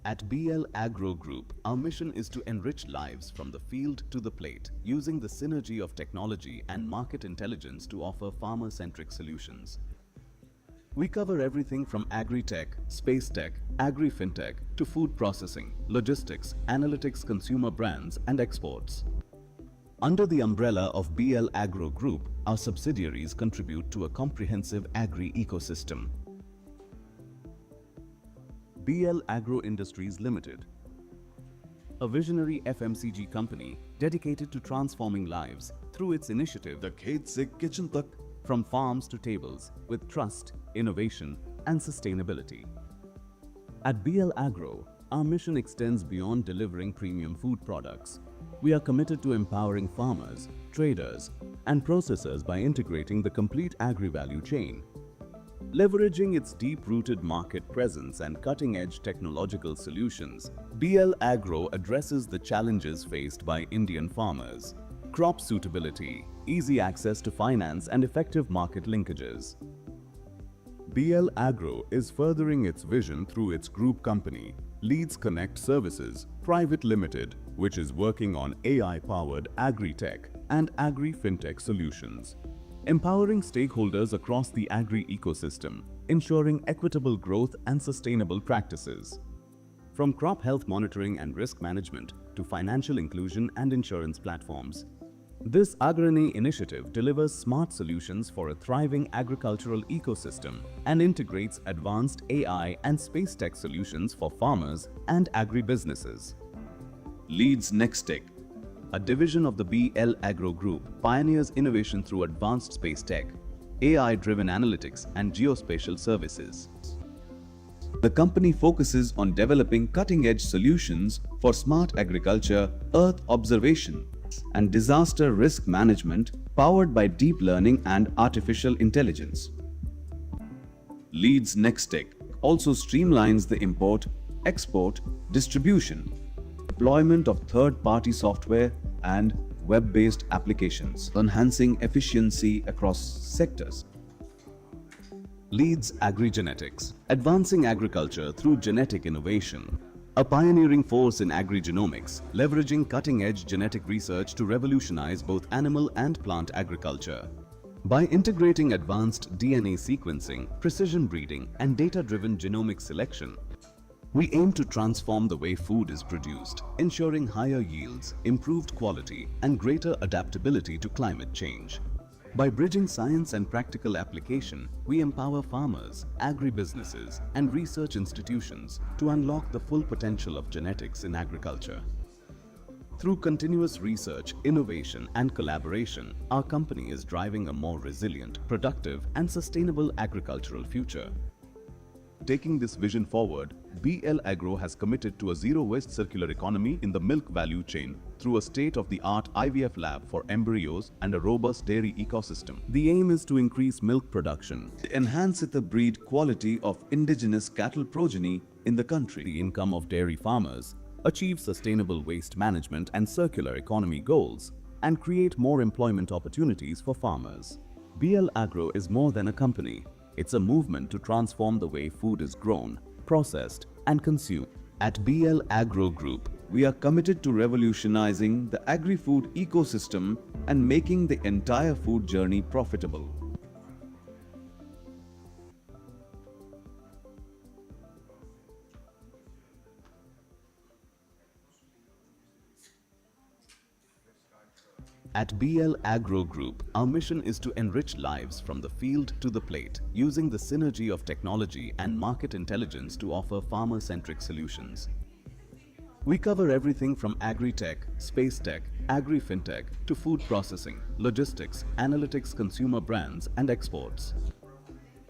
At BL Agro Group, our mission is to enrich lives from the field to the plate, using the synergy of technology and market intelligence to offer farmer-centric solutions. We cover everything from agri-tech, space tech, agri-fintech to food processing, logistics, analytics, consumer brands and exports. Under the umbrella of BL Agro Group, our subsidiaries contribute to a comprehensive agri-ecosystem. BL Agro Industries Limited, a visionary FMCG company dedicated to transforming lives through its initiative The Khed Se Kitchen Tak. from farms to tables with trust, innovation and sustainability. At BL Agro, our mission extends beyond delivering premium food products. We are committed to empowering farmers, traders and processors by integrating the complete agri-value chain. Leveraging its deep-rooted market presence and cutting-edge technological solutions, BL Agro addresses the challenges faced by Indian farmers: crop suitability, easy access to finance and effective market linkages. BL Agro is furthering its vision through its group company, Leads Connect Services Private Limited, which is working on AI-powered agri-tech and agri-fintech solutions, empowering stakeholders across the agri-ecosystem, ensuring equitable growth and sustainable practices. From crop health monitoring and risk management to financial inclusion and insurance platforms, this Agrani initiative delivers smart solutions for a thriving agricultural ecosystem and integrates advanced AI and space tech solutions for farmers and agribusinesses. Leads Next Tech, a division of the BL Agro Group, pioneers innovation through advanced space tech, AI-driven analytics and geospatial services. The company focuses on developing cutting-edge solutions for smart agriculture, earth observation, and disaster risk management powered by deep learning and artificial intelligence. Leads Next Tech also streamlines the import, export, distribution, deployment of third-party software and web-based applications, enhancing efficiency across sectors. Leads Agri-Genetics, advancing agriculture through genetic innovation, a pioneering force in agri-genomics, leveraging cutting-edge genetic research to revolutionize both animal and plant agriculture. By integrating advanced DNA sequencing, precision breeding, and data-driven genomic selection, we aim to transform the way food is produced, ensuring higher yields, improved quality, and greater adaptability to climate change. By bridging science and practical application, we empower farmers, agribusinesses, and research institutions to unlock the full potential of genetics in agriculture. Through continuous research, innovation, and collaboration, our company is driving a more resilient, productive, and sustainable agricultural future. Taking this vision forward, BL Agro has committed to a zero-waste circular economy in the milk value chain through a state-of-the-art IVF lab for embryos and a robust dairy ecosystem. The aim is to increase milk production, enhance the breed quality of indigenous cattle progeny in the country, the income of dairy farmers, achieve sustainable waste management and circular economy goals, and create more employment opportunities for farmers. BL Agro is more than a company. It's a movement to transform the way food is grown, processed, and consumed. At BL Agro Group, we are committed to revolutionizing the agri-food ecosystem and making the entire food journey profitable. At BL Agro Group, our mission is to enrich lives from the field to the plate, using the synergy of technology and market intelligence to offer farmer-centric solutions. We cover everything from agri-tech, space tech, agri-fintech to food processing, logistics, analytics, consumer brands and exports.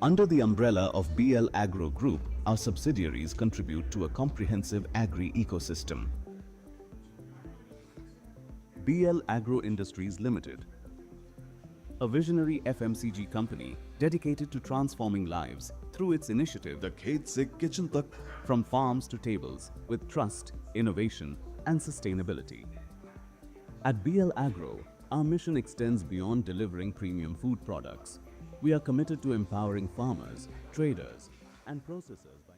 Under the umbrella of BL Agro Group, our subsidiaries contribute to a comprehensive agri-ecosystem. BL Agro Industries Limited, a visionary FMCG company dedicated to transforming lives through its initiative The Khed Se Kitchen Tak. from farms to tables with trust, innovation and sustainability. At BL Agro, our mission extends beyond delivering premium food products. We are committed to empowering farmers, traders and processors by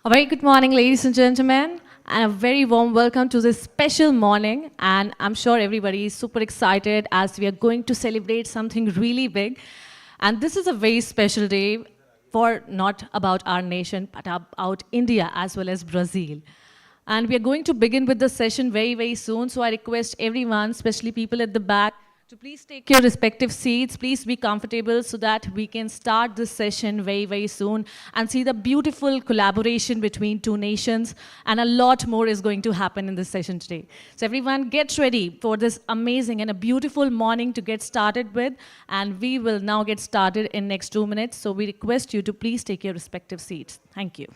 A very good morning, ladies and gentlemen, and a very warm welcome to this special morning. And I'm sure everybody is super excited as we are going to celebrate something really big. And this is a very special day for not about our nation, but about India as well as Brazil. And we are going to begin with the session very, very soon. So I request everyone, especially people at the back, to please take your respective seats. Please be comfortable so that we can start this session very, very soon and see the beautiful collaboration between two nations. And a lot more is going to happen in this session today. So everyone get ready for this amazing and a beautiful morning to get started with. And we will now get started in next 2 minutes. So we request you to please take your respective seats. Thank you.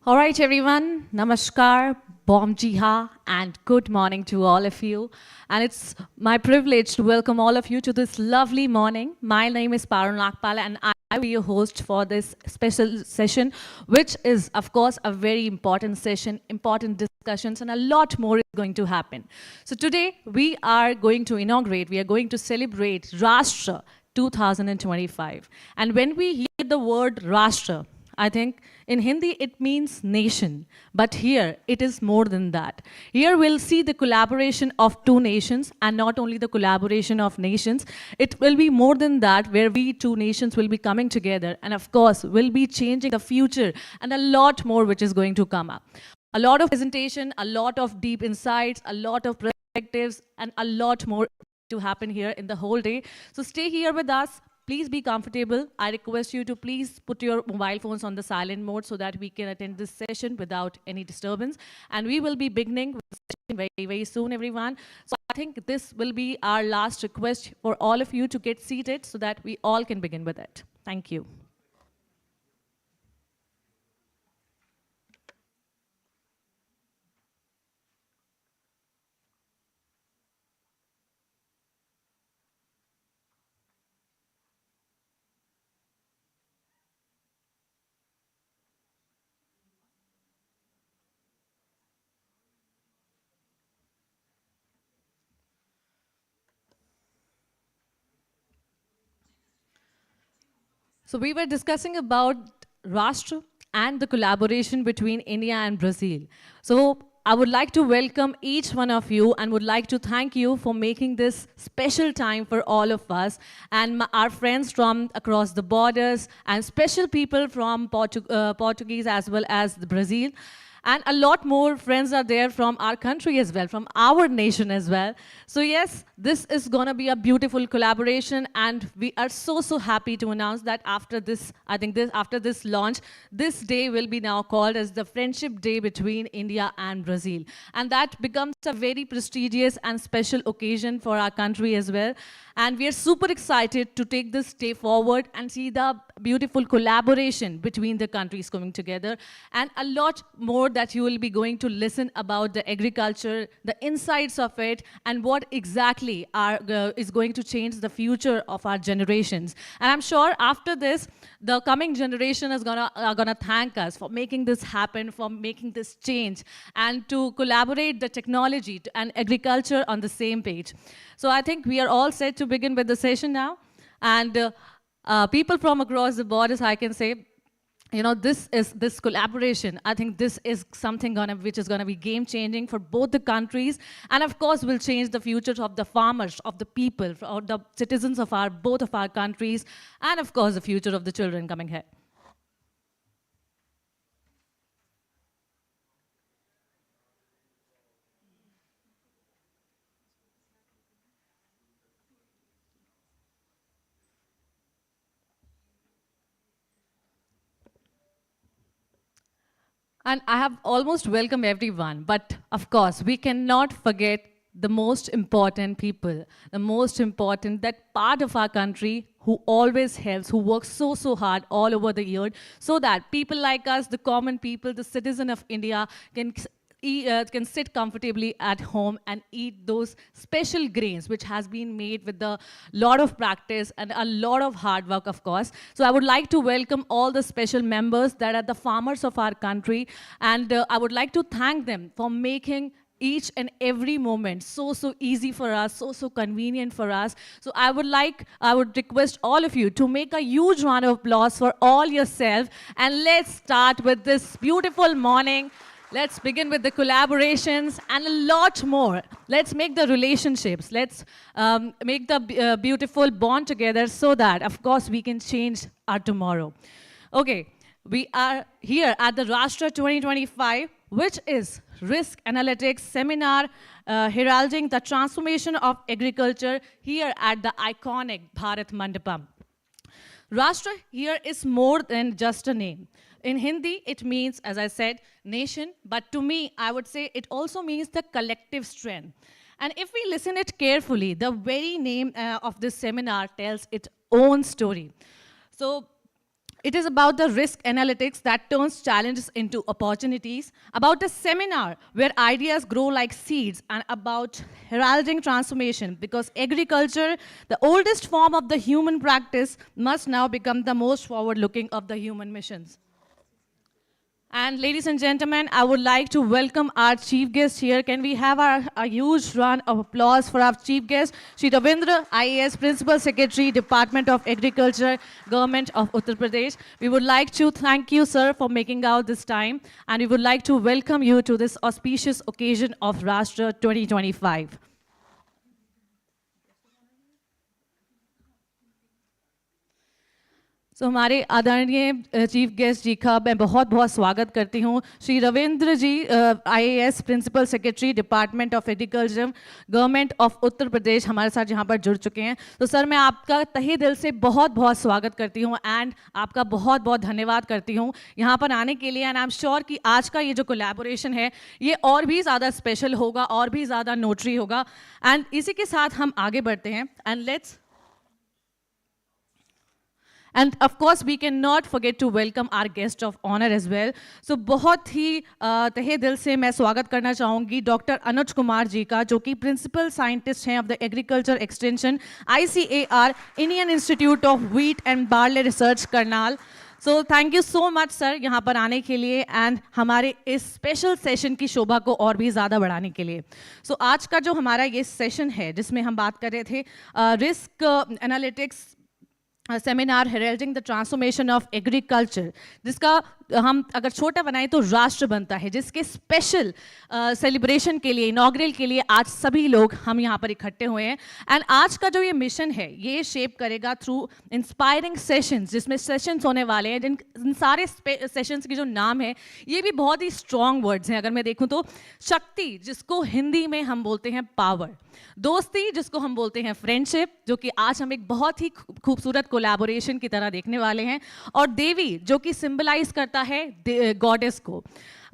All right, everyone. Namaskar, Bom Jiha, and good morning to all of you. And it's my privilege to welcome all of you to this lovely morning. My name is Parul Nagpal, and I will be your host for this special session, which is, of course, a very important session, important discussions, and a lot more is going to happen. So today, we are going to inaugurate, we are going to celebrate Rashtra 2025. And when we hear the word Rashtra, I think in Hindi it means nation, but here it is more than that. Here we'll see the collaboration of two nations, and not only the collaboration of nations, it will be more than that, where we two nations will be coming together, and of course will be changing the future, and a lot more which is going to come up. A lot of presentation, a lot of deep insights, a lot of perspectives, and a lot more to happen here in the whole day. So stay here with us. Please be comfortable. I request you to please put your mobile phones on the silent mode so that we can attend this session without any disturbance. And we will be beginning with the session very, very soon, everyone. So I think this will be our last request for all of you to get seated so that we all can begin with it. Thank you. So we were discussing about Rashtra and the collaboration between India and Brazil. So I would like to welcome each one of you and would like to thank you for making this special time for all of us and our friends from across the borders and special people from Portuguese as well as the Brazil. And a lot more friends are there from our country as well, from our nation as well. So yes, this is going to be a beautiful collaboration, and we are so, so happy to announce that after this, I think after this launch, this day will be now called as the Friendship Day between India and Brazil. And that becomes a very prestigious and special occasion for our country as well. And we are super excited to take this day forward and see the beautiful collaboration between the countries coming together, and a lot more that you will be going to listen about the agriculture, the insights of it, and what exactly is going to change the future of our generations. And I'm sure after this, the coming generation is gonna thank us for making this happen, for making this change, and to collaborate the technology and agriculture on the same page. So I think we are all set to begin with the session now. And people from across the borders, I can say, you know, this collaboration, I think this is something which is gonna be game-changing for both the countries, and of course will change the futures of the farmers, of the people, or the citizens of both of our countries, and of course the future of the children coming here. And I have almost welcomed everyone, but of course, we cannot forget the most important people, the most important, that part of our country who always helps, who works so, so hard all over the year, so that people like us, the common people, the citizen of India, can sit comfortably at home and eat those special grains which has been made with a lot of practice and a lot of hard work, of course. So I would like to welcome all the special members that are the farmers of our country, and I would like to thank them for making each and every moment so easy for us, so convenient for us. So I would request all of you to make a huge round of applause for all yourself, and let's start with this beautiful morning. Let's begin with the collaborations and a lot more. Let's make the relationships. Let's make the beautiful bond together so that, of course, we can change our tomorrow. Okay, we are here at the Rashtra 2025, which is Risk Analytics Seminar heralding the transformation of agriculture here at the iconic Bharat Mandapam. Rashtra here is more than just a name. In Hindi, it means, as I said, nation, but to me, I would say it also means the collective strength. And if we listen it carefully, the very name of this seminar tells its own story. So it is about the risk analytics that turns challenges into opportunities, about a seminar where ideas grow like seeds, and about heralding transformation, because agriculture, the oldest form of the human practice, must now become the most forward-looking of the human missions. And ladies and gentlemen, I would like to welcome our chief guest here. Can we have a huge round of applause for our chief guest, Shri Ravindra, IAS, Principal Secretary, Department of Agriculture, Government of Uttar Pradesh. We would like to thank you, sir, for making out this time, and we would like to welcome you to this auspicious occasion of Rashtra 2025. सो हमारे आदरणीय chief guest जी का मैं बहुत बहुत स्वागत करती हूँ Shri Ravindra ji IAS principal secretary department of agriculture government of Uttar Pradesh हमारे साथ यहाँ पर जुड़ चुके हैं. तो सर मैं आपका तहे दिल से बहुत बहुत स्वागत करती हूँ एंड आपका बहुत बहुत धन्यवाद करती हूँ यहाँ पर आने के लिए. एंड आई एम श्योर कि आज का ये जो कोलैबोरेशन है ये और भी ज़्यादा स्पेशल होगा और भी ज़्यादा नोटरी होगा. एंड इसी के साथ हम आगे बढ़ते हैं and let's And of course, we cannot forget to welcome our guest of honor as well. So बहुत ही तहे दिल से मैं स्वागत करना चाहूँगी डॉक्टर अनुज कुमार जी का, जो कि प्रिंसिपल साइंटिस्ट हैं of the agriculture extension ICAR Indian institute of wheat and barley research Karnal. So thank you so much sir यहाँ पर आने के लिए एंड हमारे इस स्पेशल सेशन की शोभा को और भी ज़्यादा बढ़ाने के लिए. सो आज का जो हमारा ये सेशन है जिसमें हम बात कर रहे थे risk analytics seminar heralding the transformation of agriculture, जिसका हम अगर छोटा बनाएं तो राष्ट्र बनता है, जिसके स्पेशल सेलिब्रेशन के लिए इनॉग्रल के लिए आज सभी लोग हम यहाँ पर इकट्ठे हुए हैं. एंड आज का जो ये मिशन है ये शेप करेगा थ्रू इंस्पायरिंग सेशंस, जिसमें सेशंस होने वाले हैं इन सारे सेशंस के जो नाम है ये भी बहुत ही स्ट्रॉन्ग वर्ड्स हैं. अगर मैं देखूँ तो शक्ति, जिसको हिंदी में हम बोलते हैं पावर, दोस्ती जिसको हम बोलते हैं फ्रेंडशिप, जो कि आज हम एक बहुत ही खूबसूरत कोलैबोरेशन की तरह देखने वाले हैं, और देवी जो कि सिंबलाइज करता है गॉडेस को.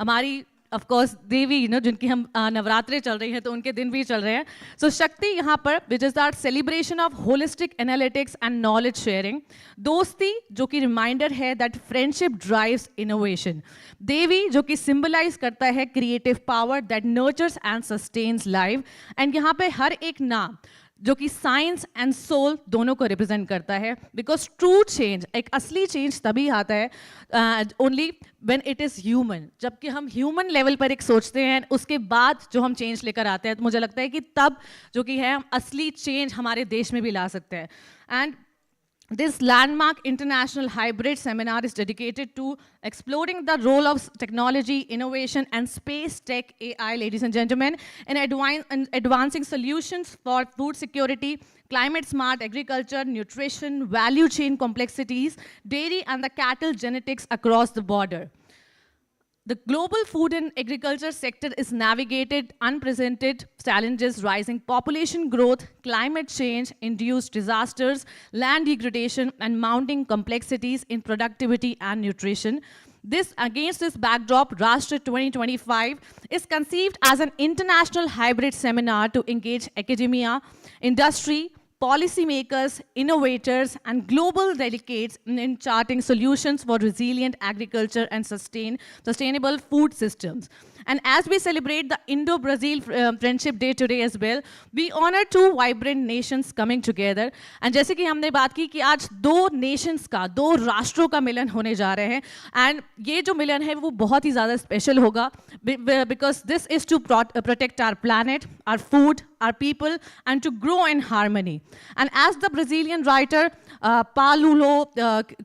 हमारी ऑफ कोर्स देवी जिनकी हम नवरात्रे चल रही हैं तो उनके दिन भी चल रहे हैं. सो शक्ति यहाँ पर which is that celebration of holistic analytics and knowledge sharing. दोस्ती जो कि रिमाइंडर है दैट फ्रेंडशिप ड्राइव्स इनोवेशन. देवी जो कि सिंबलाइज करता है creative power that nurtures and sustains life. And यहाँ पे हर एक नाम जो कि साइंस एंड सोल दोनों को रिप्रेजेंट करता है, बिकॉज ट्रू चेंज, एक असली चेंज तभी आता है only when it is human. जबकि हम ह्यूमन लेवल पर एक सोचते हैं उसके बाद जो हम चेंज लेकर आते हैं, तो मुझे लगता है कि तब जो कि है हम असली चेंज हमारे देश में भी ला सकते हैं. And this landmark international hybrid seminar is dedicated to exploring the role of technology, innovation, and space tech AI, ladies and gentlemen, in advancing solutions for food security, climate smart agriculture, nutrition, value chain complexities, dairy and the cattle genetics across the border. The global food and agriculture sector is navigated unprecedented challenges: rising population growth, climate change, induced disasters, land degradation, and mounting complexities in productivity and nutrition. Against this backdrop, Rashtra 2025 is conceived as an international hybrid seminar to engage academia, industry, policymakers, innovators, and global delegates in charting solutions for resilient agriculture and sustainable food systems. And as we celebrate the Indo-Brazil Friendship Day today as well, we honor two vibrant nations coming together. And जैसे कि हमने बात की कि आज दो nations का, दो राष्ट्रों का मिलन होने जा रहे हैं. And ये जो मिलन है वो बहुत ही ज़्यादा special होगा, because this is to protect our planet, our food, our people, and to grow in harmony. And as the Brazilian writer Paulo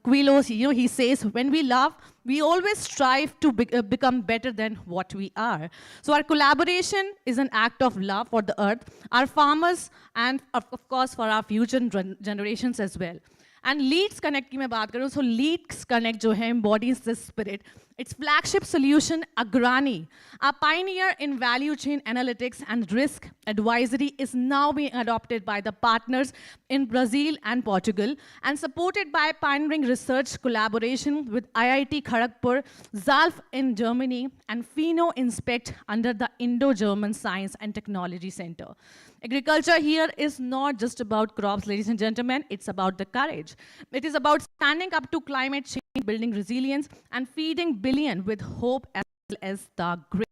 Coelho, he says, when we love, we always strive to become better than what we are. So our collaboration is an act of love for the earth, our farmers, and of course for our future generations as well. And Leads Connect की मैं बात करूँ, so Leads Connect जो है embodies this spirit. Its flagship solution, Agrani, a pioneer in value chain analytics and risk advisory, is now being adopted by the partners in Brazil and Portugal, and supported by pioneering research collaboration with IIT Kharagpur, ZALF in Germany, and Fino Inspect under the Indo-German Science and Technology Center. Agriculture here is not just about crops, ladies and gentlemen, it's about the courage. It is about standing up to climate change, building resilience, and feeding billion with hope as well as the great.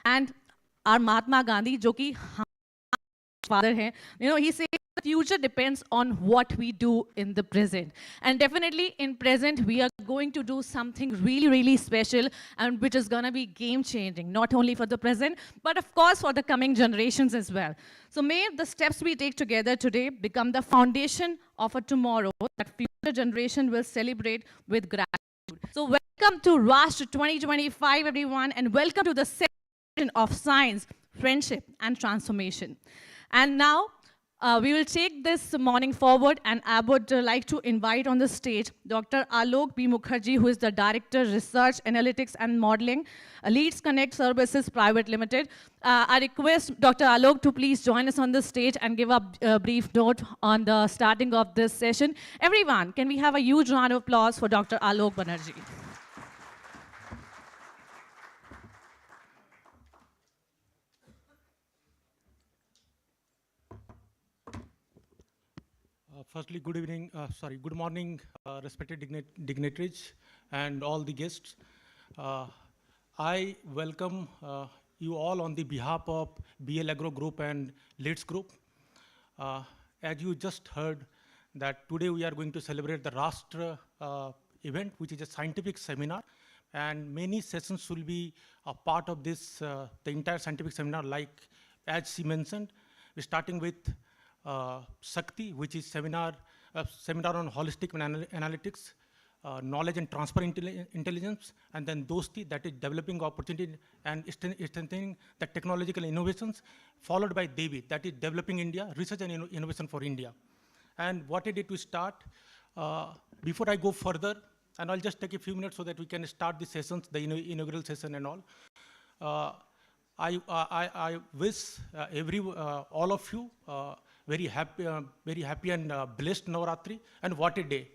And our Mahatma Gandhi, जो कि father हैं. He says the future depends on what we do in the present. And definitely in present, we are going to do something really, really special and which is going to be game-changing, not only for the present, but of course for the coming generations as well. So may the steps we take together today become the foundation of a tomorrow that future generation will celebrate with gratitude. So welcome to Rashtra 2025, everyone, and welcome to the celebration of science, friendship, and transformation. And now, we will take this morning forward, and I would like to invite on the stage Dr. Alok B. Mukherjee, who is the Director, Research, Analytics and Modeling, Leads Connect Services Private Limited. I request Dr. Alok to please join us on the stage and give a brief note on the starting of this session. Everyone, can we have a huge round of applause for Dr. Alok Banerjee? Firstly, good morning, respected dignitaries and all the guests. I welcome you all on the behalf of BL Agro Group and Leads Group. As you just heard, that today we are going to celebrate the Rashtra event, which is a scientific seminar, and many sessions will be a part of this, the entire scientific seminar, like as she mentioned, we're starting with Shakti, which is seminar on holistic analytics, knowledge and transfer intelligence, and then Dosti, that is developing opportunity and strengthening the technological innovations, followed by Devi, that is developing India, research and innovation for India. And what I did to start, before I go further, and I'll just take a few minutes so that we can start the sessions, the inaugural session and all. I wish all of you very happy and blessed Navaratri, and what a day.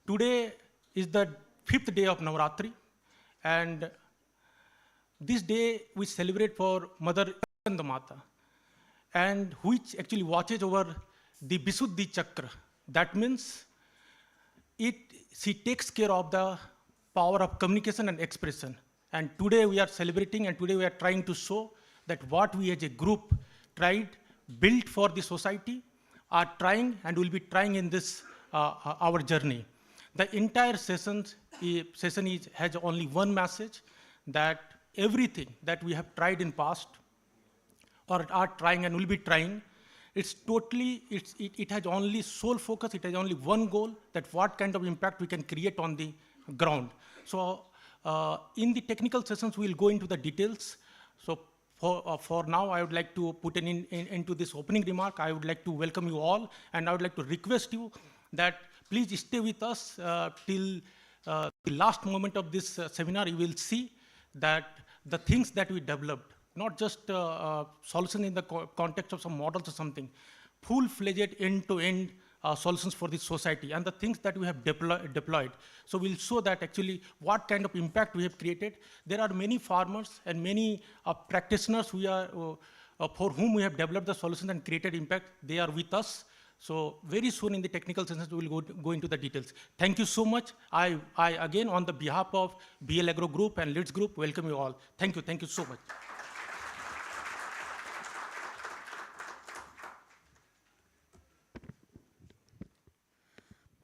Today is the 5th day of Navaratri, and this day we celebrate for Mother Mata, and which actually watches over the Visuddhi Chakra. That means she takes care of the power of communication and expression. And today we are celebrating, and today we are trying to show that what we as a group tried, built for the society, are trying and will be trying in this our journey. The entire session has only one message, that everything that we have tried in past or are trying and will be trying, it has only sole focus, it has only one goal, that what kind of impact we can create on the ground. So in the technical sessions, we'll go into the details. So for now, I would like to put into this opening remark. I would like to welcome you all, and I would like to request you that please stay with us till the last moment of this seminar. You will see that the things that we developed, not just solution in the context of some models or something, full-fledged end-to-end solutions for this society, and the things that we have deployed. So we'll show that actually what kind of impact we have created. There are many farmers and many practitioners for whom we have developed the solutions and created impact. They are with us. So very soon in the technical sessions, we will go into the details. Thank you so much. I again, on the behalf of BL Agro Group and Leads Group, welcome you all. Thank you so much.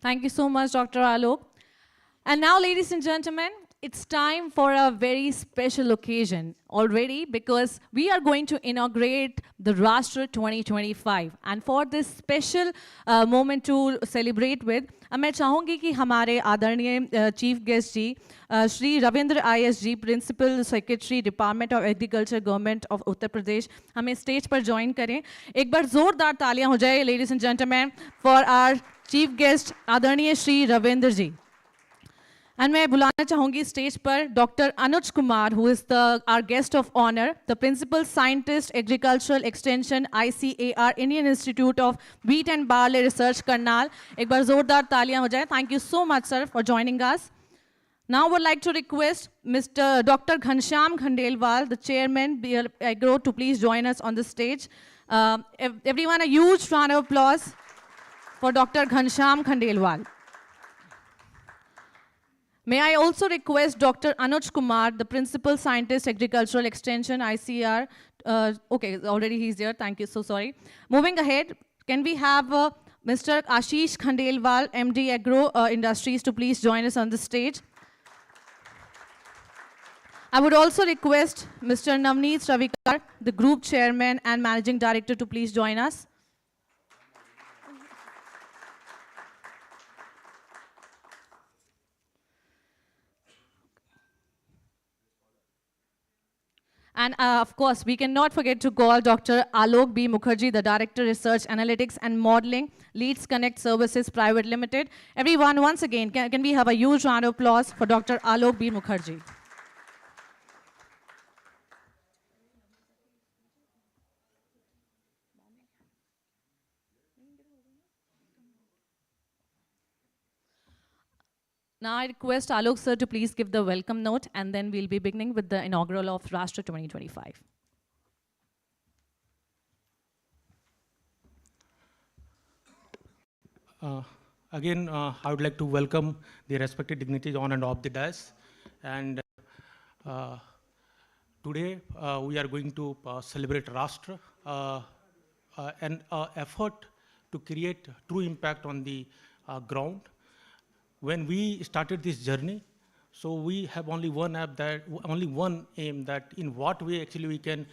Thank you so much, Dr. Alok. And now, ladies and gentlemen, it's time for a very special occasion already, because we are going to inaugurate the Rashtra 2025. And for this special moment to celebrate with, मैं चाहूँगी कि हमारे आदरणीय chief guest ji Shri Ravindra IS ji, principal secretary department of agriculture government of Uttar Pradesh, हमें stage पर join करें. एक बार जोरदार तालियां हो जाए, ladies and gentleman, for our chief guest आदरणीय श्री रविंद्र जी. And मैं बुलाना चाहूँगी स्टेज पर doctor Anuj Kumar, who is our guest of honor, the principal scientist, agricultural extension, ICAR, Indian Institute of Wheat and Barley Research, Karnal. एक बार जोरदार तालियां हो जाए. Thank you so much, sir, for joining us. Now I would like to request Mr. Dr. Ghanshyam Khandelwal, the chairman, BL Agro, to please join us on the stage. Everyone, a huge round of applause for Dr. Ghanshyam Khandelwal. May I also request Dr. Anuj Kumar, the Principal Scientist, Agricultural Extension, ICR. Okay, already he's there. Thank you. So sorry. Moving ahead, can we have Mr. Ashish Khandelwal, MD Agro Industries, to please join us on the stage? I would also request Mr. Navneet Ravikar, the Group Chairman and Managing Director, to please join us. And of course, we cannot forget to call Dr. Alok B. Mukherjee, the Director, Research, Analytics and Modeling, Leads Connect Services Private Limited. Everyone, once again, can we have a huge round of applause for Dr. Alok B. Mukherjee? Now I request Alok sir to please give the welcome note, and then we'll be beginning with the inaugural of Rashtra 2025. Again, I would like to welcome the respected dignitaries on and off the dais. And today, we are going to celebrate Rashtra, an effort to create true impact on the ground. When we started this journey, so we have only one aim, that in what way actually we can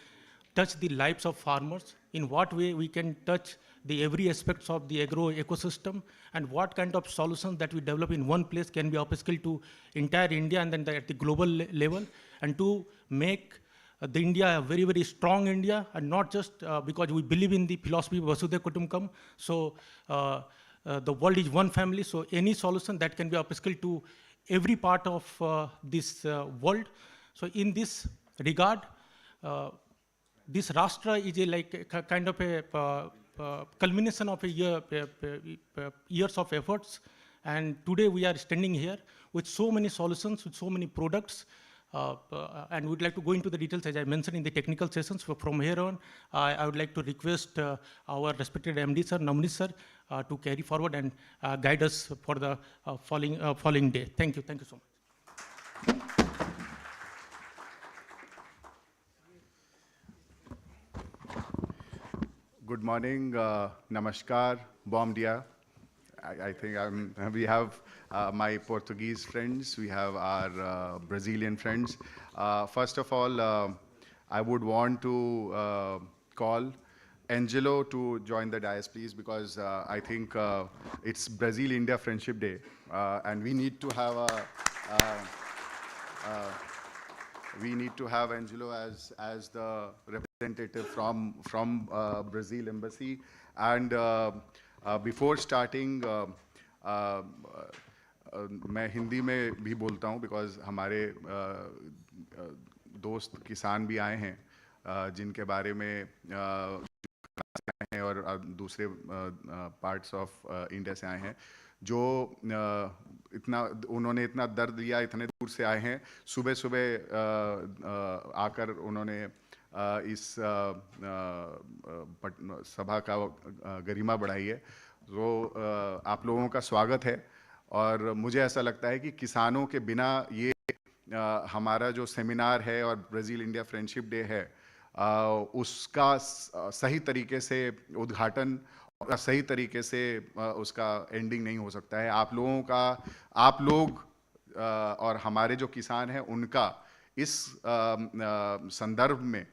touch the lives of farmers, in what way we can touch the every aspects of the agro ecosystem, and what kind of solutions that we develop in one place can be upscaled to entire India and then at the global level, and to make the India a very, very strong India, and not just because we believe in the philosophy of Vasudhaiva Kutumbakam. So the world is one family, so any solution that can be upscaled to every part of this world. So in this regard, this Rashtra is a kind of a culmination of years of efforts. And today we are standing here with so many solutions, with so many products. And we'd like to go into the details, as I mentioned, in the technical sessions. So from here on, I would like to request our respected MD, sir, Navneet sir, to carry forward and guide us for the following day. Thank you. Thank you so much. Good morning, namaskar, bom dia. I think we have my Portuguese friends, we have our Brazilian friends. First of all, I would want to call Angelo to join the dais, please, because I think it's Brazil-India Friendship Day, and we need to have Angelo as the representative from Brazil Embassy. And before starting, मैं हिंदी में भी बोलता हूँ because हमारे दोस्त किसान भी आए हैं जिनके बारे में हैं और दूसरे पार्ट्स ऑफ इंडिया से आए हैं जो उन्होंने इतना दर्द लिया, इतने दूर से आए हैं, सुबह सुबह आकर उन्होंने इस सभा का गरिमा बढ़ाई है। तो आप लोगों का स्वागत है। और मुझे ऐसा लगता है कि किसानों के बिना ये हमारा जो सेमिनार है और ब्राज़ील इंडिया फ्रेंडशिप डे है उसका सही तरीके से उद्घाटन और सही तरीके से उसका एंडिंग नहीं हो सकता है। आप लोग और हमारे जो किसान हैं उनका इस संदर्भ में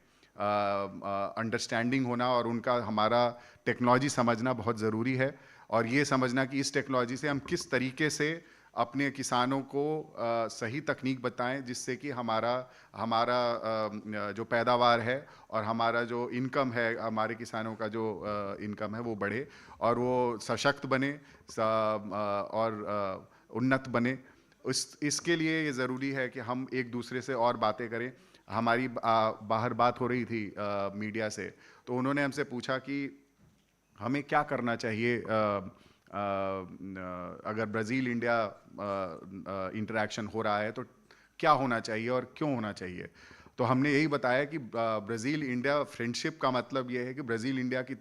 अंडरस्टैंडिंग होना और उनका हमारा टेक्नोलॉजी समझना बहुत ज़रूरी है। और ये समझना कि इस टेक्नोलॉजी से हम किस तरीके से अपने किसानों को सही तकनीक बताएं जिससे कि हमारा जो पैदावार है और हमारा जो इनकम है, हमारे किसानों का जो इनकम है वो बढ़े और वो सशक्त बने और उन्नत बने। इसके लिए ये ज़रूरी है कि हम एक दूसरे से और बातें करें। हमारी बाहर बात हो रही थी मीडिया से, तो उन्होंने हमसे पूछा कि हमें क्या करना चाहिए अगर ब्राज़ील इंडिया इंटरेक्शन हो रहा है तो क्या होना चाहिए और क्यों होना चाहिए। तो हमने यही बताया कि ब्राज़ील इंडिया फ्रेंडशिप का मतलब ये है कि ब्राज़ील इंडिया की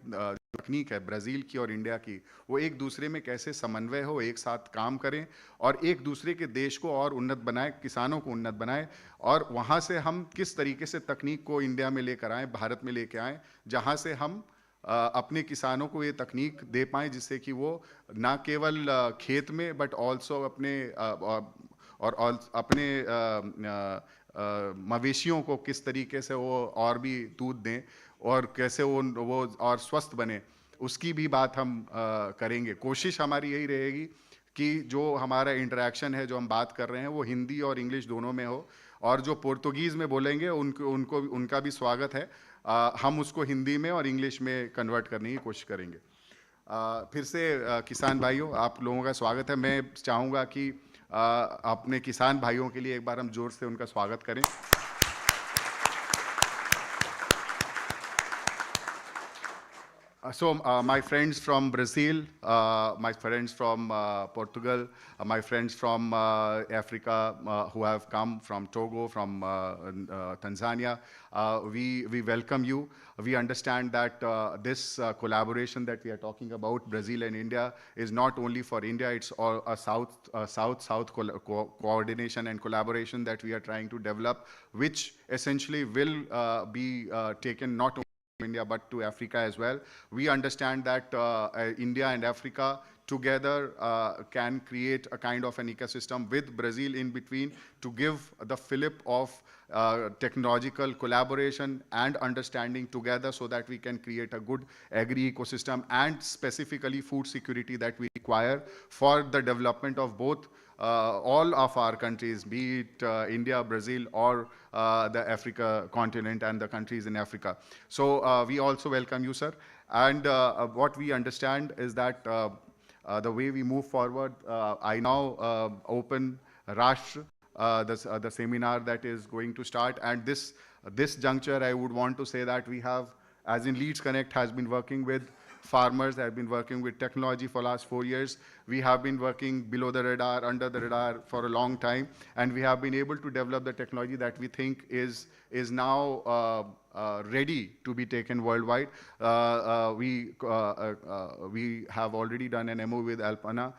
तकनीक है ब्राज़ील की और इंडिया की, वो एक दूसरे में कैसे समन्वय हो, एक साथ काम करें और एक दूसरे के देश को और उन्नत बनाए, किसानों को उन्नत बनाए, और वहाँ से हम किस तरीके से तकनीक को इंडिया में लेकर आएँ, भारत में लेकर आएँ, जहाँ से हम अपने किसानों को ये तकनीक दे पाएँ जिससे कि वो ना केवल खेत में बट ऑल्सो अपने अपने मवेशियों को किस तरीके से वो और भी दूध दें और कैसे वो और स्वस्थ बने, उसकी भी बात हम करेंगे। कोशिश हमारी यही रहेगी कि जो हमारा इंटरेक्शन है, जो हम बात कर रहे हैं, वो हिंदी और इंग्लिश दोनों में हो, और जो पुर्तगीज़ में बोलेंगे उनको उनका भी स्वागत है। हम उसको हिंदी में और इंग्लिश में कन्वर्ट करने की कोशिश करेंगे। फिर से किसान भाइयों, आप लोगों का स्वागत है। मैं चाहूँगा कि अपने किसान भाइयों के लिए एक बार हम जोर से उनका स्वागत करें। My friends from Brazil, my friends from Portugal, my friends from Africa who have come from Togo, from Tanzania, we welcome you. We understand that this collaboration that we are talking about, Brazil and India, is not only for India, it's all a South-South coordination and collaboration that we are trying to develop, which essentially will be taken not only India but to Africa as well. We understand that India and Africa together can create a kind of an ecosystem with Brazil in between to give the fillip of technological collaboration and understanding together so that we can create a good agri ecosystem and specifically food security that we require for the development of both all of our countries, be it India, Brazil, or the Africa continent and the countries in Africa. So we also welcome you, sir. And what we understand is that the way we move forward, I now open Rashtra, the seminar that is going to start. And this juncture, I would want to say that we have, as in Leads Connect has been working with farmers, have been working with technology for last 4 years. We have been working below the radar, under the radar for a long time, and we have been able to develop the technology that we think is now ready to be taken worldwide. We have already done an MOU with Alpana,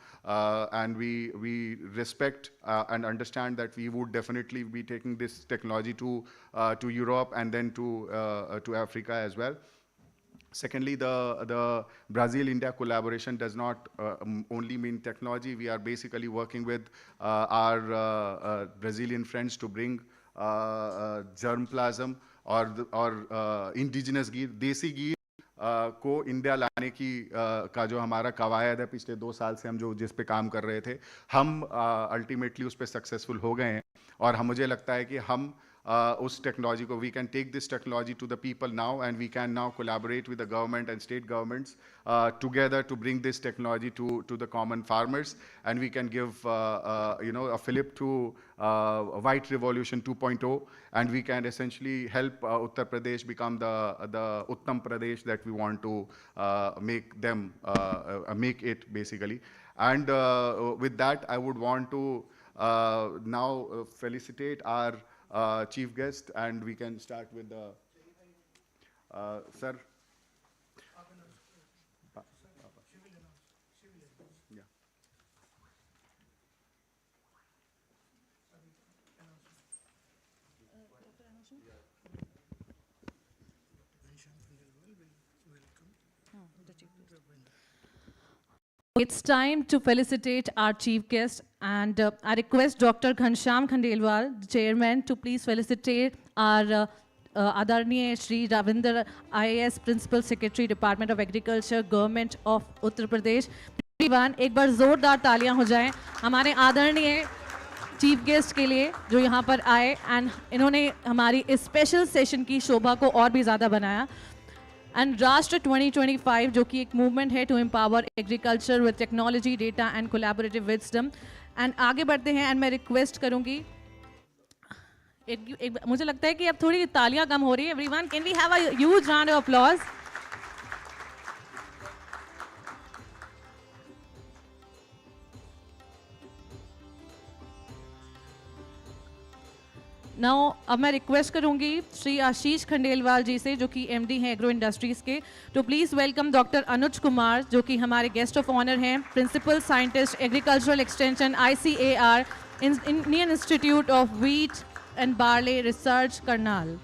and we respect and understand that we would definitely be taking this technology to Europe and then to Africa as well. Secondly, the Brazil-India collaboration does not only mean technology. We are basically working with our Brazilian friends to bring germplasm or indigenous ghee, desi ghee को India लाने की का जो हमारा कवायद है, पिछले 2 साल से हम जिस पे काम कर रहे थे, हम अल्टीमेटली उस पे सक्सेसफुल हो गए हैं। और मुझे लगता है कि हम उस टेक्नोलॉजी को, we can take this technology to the people now, and we can now collaborate with the government and state governments together to bring this technology to the common farmers, and we can give a fillip to White Revolution 2.0, and we can essentially help Uttar Pradesh become the Uttam Pradesh that we want to make it basically. And with that, I would want to now felicitate our chief guest, and we can start with the sir. Yeah. It's time to felicitate our chief guest, and I request Dr. Ghanshyam Khandelwal, the chairman, to please felicitate our Adarniya Shri Ravinder IAS Principal Secretary, Department of Agriculture, Government of Uttar Pradesh. Everyone, एक बार जोरदार तालियां हो जाएं हमारे आदरणीय chief guest के लिए जो यहाँ पर आए एंड इन्होंने हमारी इस स्पेशल सेशन की शोभा को और भी ज़्यादा बनाया। एंड राष्ट्र 2025 जो कि एक मूवमेंट है to empower agriculture with technology, data and collaborative wisdom. And आगे बढ़ते हैं एंड मैं रिक्वेस्ट करूंगी, मुझे लगता है कि अब थोड़ी तालियां कम हो रही है। Everyone, can we have a huge round of applause. Now अब मैं रिक्वेस्ट करूंगी श्री आशीष खंडेलवाल जी से, जो कि एमडी हैं एग्रो इंडस्ट्रीज के, तो please welcome doctor Anuj Kumar, जो कि हमारे गेस्ट ऑफ ऑनर हैं, principal scientist agricultural extension ICAR Indian institute of wheat and barley research Karnal.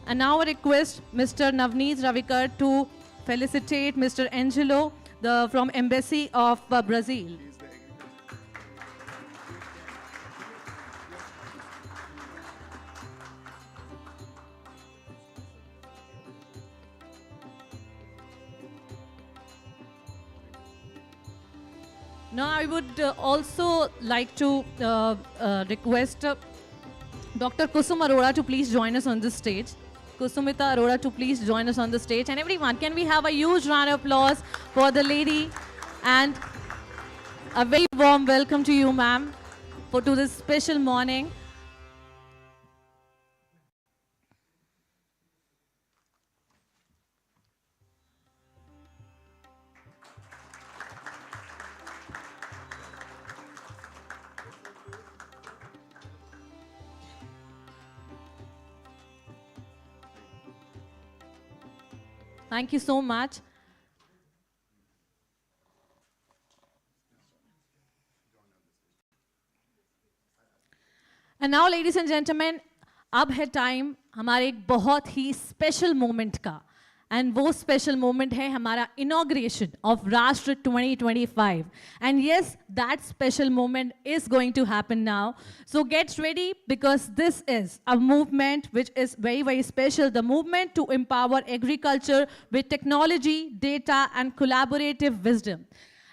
And now I request Mr. Navneet Ravikar to felicitate Mr. Angelo from Embassy of Brazil. Now I would also like to request Dr. Kusum Arora to please join us on this stage. Kusumita Arora to please join us on the stage. And everyone, can we have a huge round of applause for the lady? And a very warm welcome to you, ma'am, to this special morning. Thank you so much. And now, ladies and gentlemen, अब है time हमारे एक बहुत ही special moment का. And वो special moment है हमारा inauguration of Rashtra 2025. And yes, that special moment is going to happen now. So get ready, because this is a movement which is very very special. The movement to empower agriculture with technology, data and collaborative wisdom.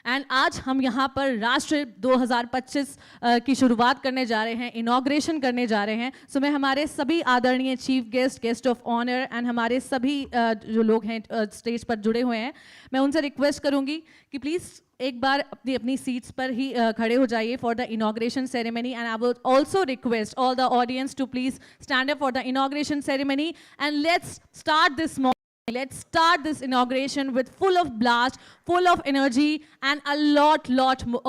And आज हम यहाँ पर राष्ट्र 2025 की शुरुआत करने जा रहे हैं, इनॉग्रेशन करने जा रहे हैं. सो मैं हमारे सभी आदरणीय chief guest, guest of honour and हमारे सभी जो लोग हैं स्टेज पर जुड़े हुए हैं, मैं उनसे रिक्वेस्ट करूँगी कि प्लीज़ एक बार अपनी अपनी सीट्स पर ही खड़े हो जाइए for the inauguration ceremony. And I will also request all the audience to please stand up for the inauguration ceremony. And let's start this morning. Let's start this inauguration with full of blast, full of energy, and a lot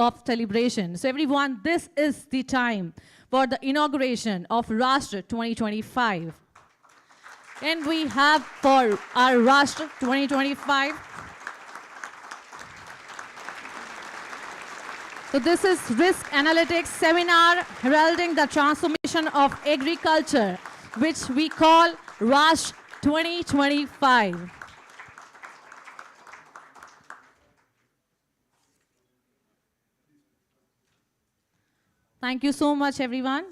of celebration. So everyone, this is the time for the inauguration of Rashtra 2025. And we have for our Rashtra 2025. So this is Risk Analytics Seminar heralding the transformation of agriculture, which we call Rashtra 2025. Thank you so much, everyone.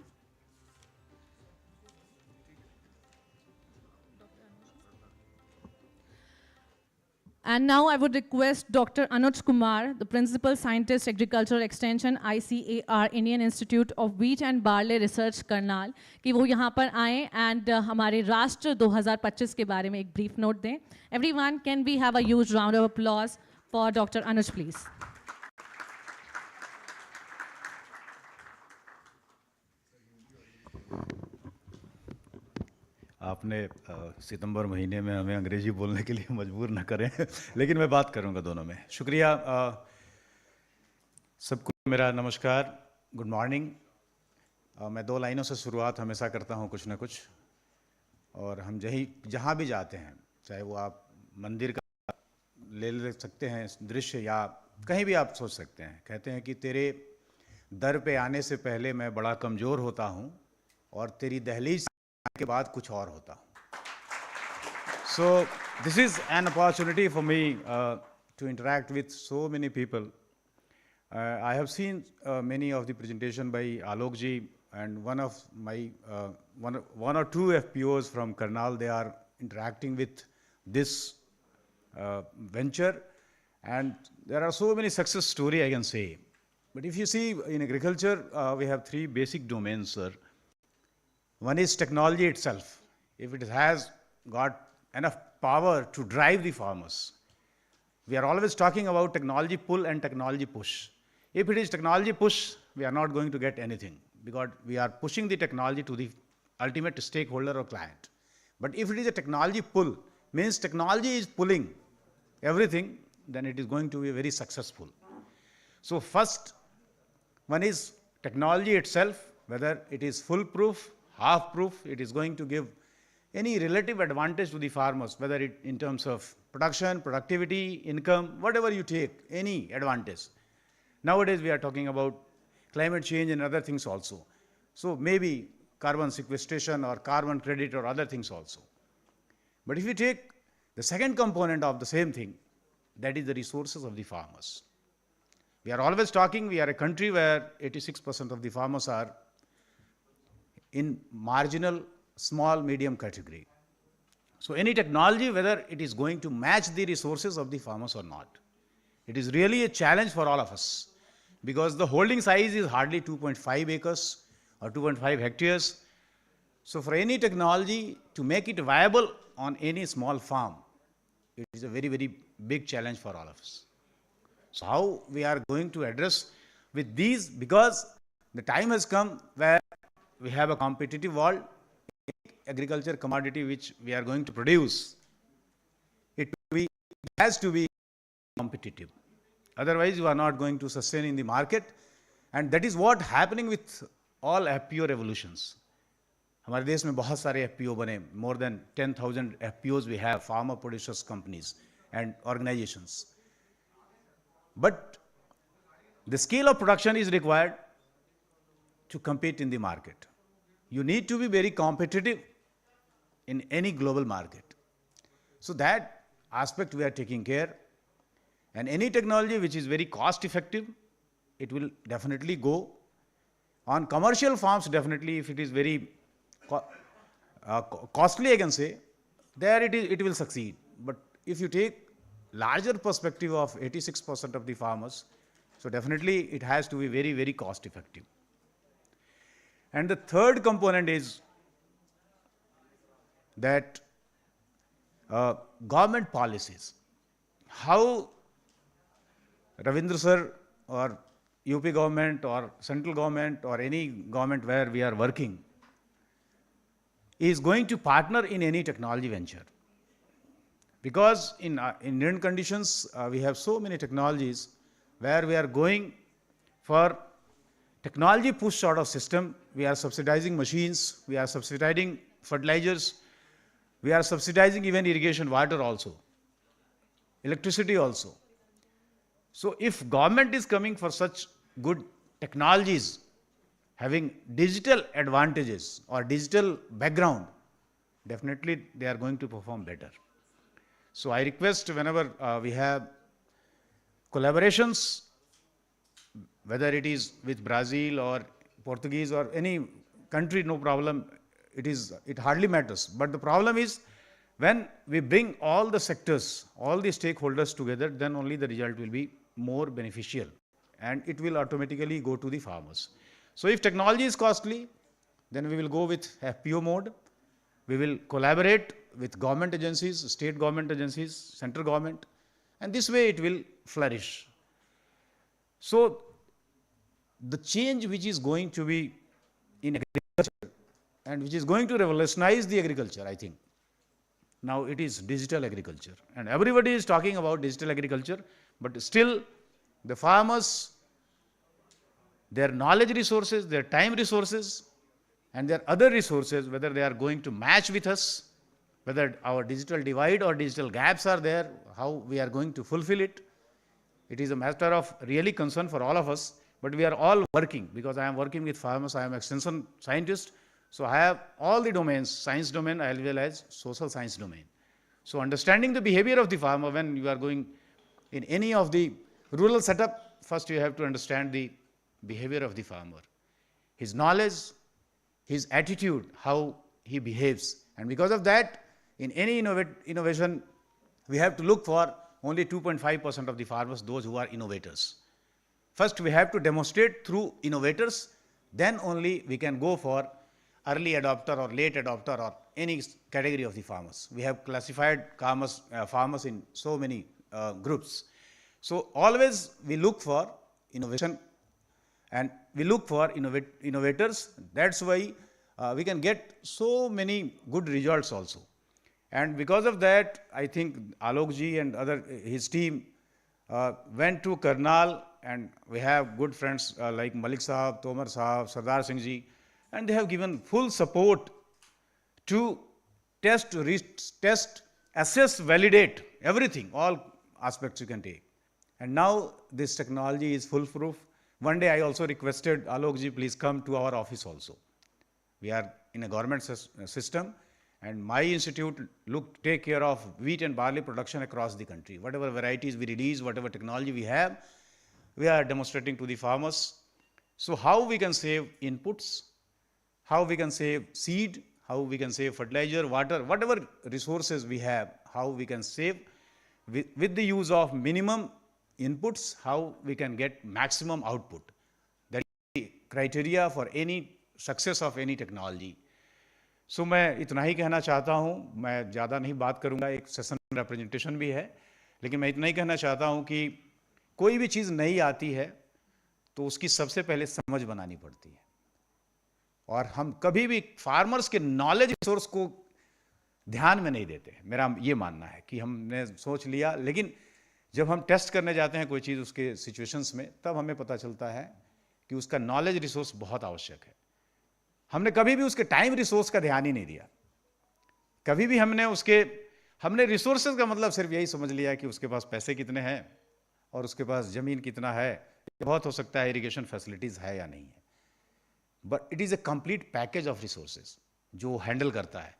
And now I would request Dr. Anuj Kumar, the Principal Scientist, Agricultural Extension, ICAR, Indian Institute of Wheat and Barley Research, Karnal, कि वो यहाँ पर आएँ and हमारे राष्ट्र 2025 के बारे में एक brief note दें. Everyone, can we have a huge round of applause for Dr. Anuj, please? आपने सितंबर महीने में हमें अंग्रेजी बोलने के लिए मजबूर न करें लेकिन मैं बात करूंगा दोनों में. शुक्रिया. सबको मेरा नमस्कार, गुड मॉर्निंग. मैं 2 लाइनों से शुरुआत हमेशा करता हूं कुछ ना कुछ, और हम जहाँ भी जाते हैं, चाहे वो आप मंदिर का ले सकते हैं दृश्य या कहीं भी आप सोच सकते हैं, कहते हैं कि तेरे दर पे आने से पहले मैं बड़ा कमज़ोर होता हूं और तेरी दहलीज के बाद कुछ और होता हूँ. So this is an opportunity for me to interact with so many people. I have seen many of the presentation by Alok ji, and one of my one or two FPOs from Karnal, they are interacting with this venture, and there are so many success story I can say. But if you see in agriculture, we have 3 basic domains, sir. One is technology itself. If it has got enough power to drive the farmers. We are always talking about technology pull and technology push. If it is technology push, we are not going to get anything, because we are pushing the technology to the ultimate stakeholder or client. But if it is a technology pull, means technology is pulling everything, then it is going to be very successful. So first, One is technology itself, whether it is foolproof, half-proof, it is going to give any relative advantage to the farmers, whether it in terms of production, productivity, income, whatever you take, any advantage. Nowadays, we are talking about climate change and other things also. So maybe carbon sequestration or carbon credit or other things also. But if you take the second component of the same thing, that is the resources of the farmers. We are always talking, we are a country where 86% of the farmers are in marginal, small, medium category. So any technology, whether it is going to match the resources of the farmers or not, it is really a challenge for all of us, because the holding size is hardly 2.5 acres or 2.5 hectares. So for any technology to make it viable on any small farm, it is a very, very big challenge for all of us. So how we are going to address with these, because the time has come where we have a competitive world, agriculture commodity which we are going to produce, it has to be competitive. Otherwise, you are not going to sustain in the market. And that is what happening with all FPO revolutions. हमारे देश में बहुत सारे FPO बने, more than 10,000 FPOs we have, farmer producers companies and organizations. But the scale of production is required to compete in the market. You need to be very competitive in any global market. So that aspect we are taking care. And any technology which is very cost effective, it will definitely go. On commercial farms, definitely, if it is very costly, I can say, there it will succeed. But if you take larger perspective of 86% of the farmers, so definitely it has to be very, very cost effective. And the third component is that government policies. How Ravindra sir or UP government or central government or any government where we are working is going to partner in any technology venture. Because in Indian conditions, we have so many technologies where we are going for technology push sort of system. We are subsidizing machines, we are subsidizing fertilizers, we are subsidizing even irrigation water also, electricity also. So if government is coming for such good technologies, having digital advantages or digital background, definitely they are going to perform better. So I request whenever we have collaborations, whether it is with Brazil or Portuguese or any country, no problem, it hardly matters. But the problem is when we bring all the sectors, all the stakeholders together, then only the result will be more beneficial and it will automatically go to the farmers. So if technology is costly, then we will go with FPO mode. We will collaborate with government agencies, state government agencies, central government, and this way it will flourish. So the change which is going to be in agriculture and which is going to revolutionize the agriculture, I think, now it is digital agriculture. And everybody is talking about digital agriculture, but still the farmers, their knowledge resources, their time resources, and their other resources, whether they are going to match with us, whether our digital divide or digital gaps are there, how we are going to fulfill it. It is a matter of really concern for all of us, but we are all working, because I am working with farmers, I am an extension scientist, so I have all the domains, science domain as well as social science domain. So understanding the behavior of the farmer when you are going in any of the rural setup, first you have to understand the behavior of the farmer, his knowledge, his attitude, how he behaves. And because of that, in any innovation, we have to look for only 2.5% of the farmers, those who are innovators. First, we have to demonstrate through innovators, then only we can go for early adopter or late adopter or any category of the farmers. We have classified farmers in so many groups. So always we look for innovation and we look for innovators. That's why we can get so many good results also. And because of that, I think Alok ji and his team went to Karnal and we have good friends like Malik Sahab, Tomar Sahab, Sardar Singh ji, and they have given full support to test, test, assess, validate everything, all aspects you can take. And now this technology is foolproof. One day I also requested Alok ji, please come to our office also. We are in a government system, and my institute take care of wheat and barley production across the country. Whatever varieties we release, whatever technology we have, we are demonstrating to the farmers. So how we can save inputs, how we can save seed, how we can save fertilizer, water, whatever resources we have, how we can save with the use of minimum inputs, how we can get maximum output. That is the criteria for any success of any technology. So मैं इतना ही कहना चाहता हूँ, मैं ज़्यादा नहीं बात करूँगा, एक सेशन रिप्रेजेंटेशन भी है, लेकिन मैं इतना ही कहना चाहता हूँ कि कोई भी चीज़ नई आती है तो उसकी सबसे पहले समझ बनानी पड़ती है, और हम कभी भी फार्मर्स के नॉलेज रिसोर्स को ध्यान में नहीं देते हैं। मेरा ये मानना है कि हमने सोच लिया, लेकिन जब हम टेस्ट करने जाते हैं कोई चीज़ उसके सिचुएशंस में, तब हमें पता चलता है कि उसका नॉलेज रिसोर्स बहुत आवश्यक है। हमने कभी भी उसके टाइम रिसोर्स का ध्यान ही नहीं दिया। कभी भी हमने रिसोर्सेज का मतलब सिर्फ यही समझ लिया कि उसके पास पैसे कितने हैं और उसके पास ज़मीन कितना है, बहुत हो सकता है इरिगेशन फैसिलिटीज़ है या नहीं है, but it is a complete package of resources जो हैंडल करता है,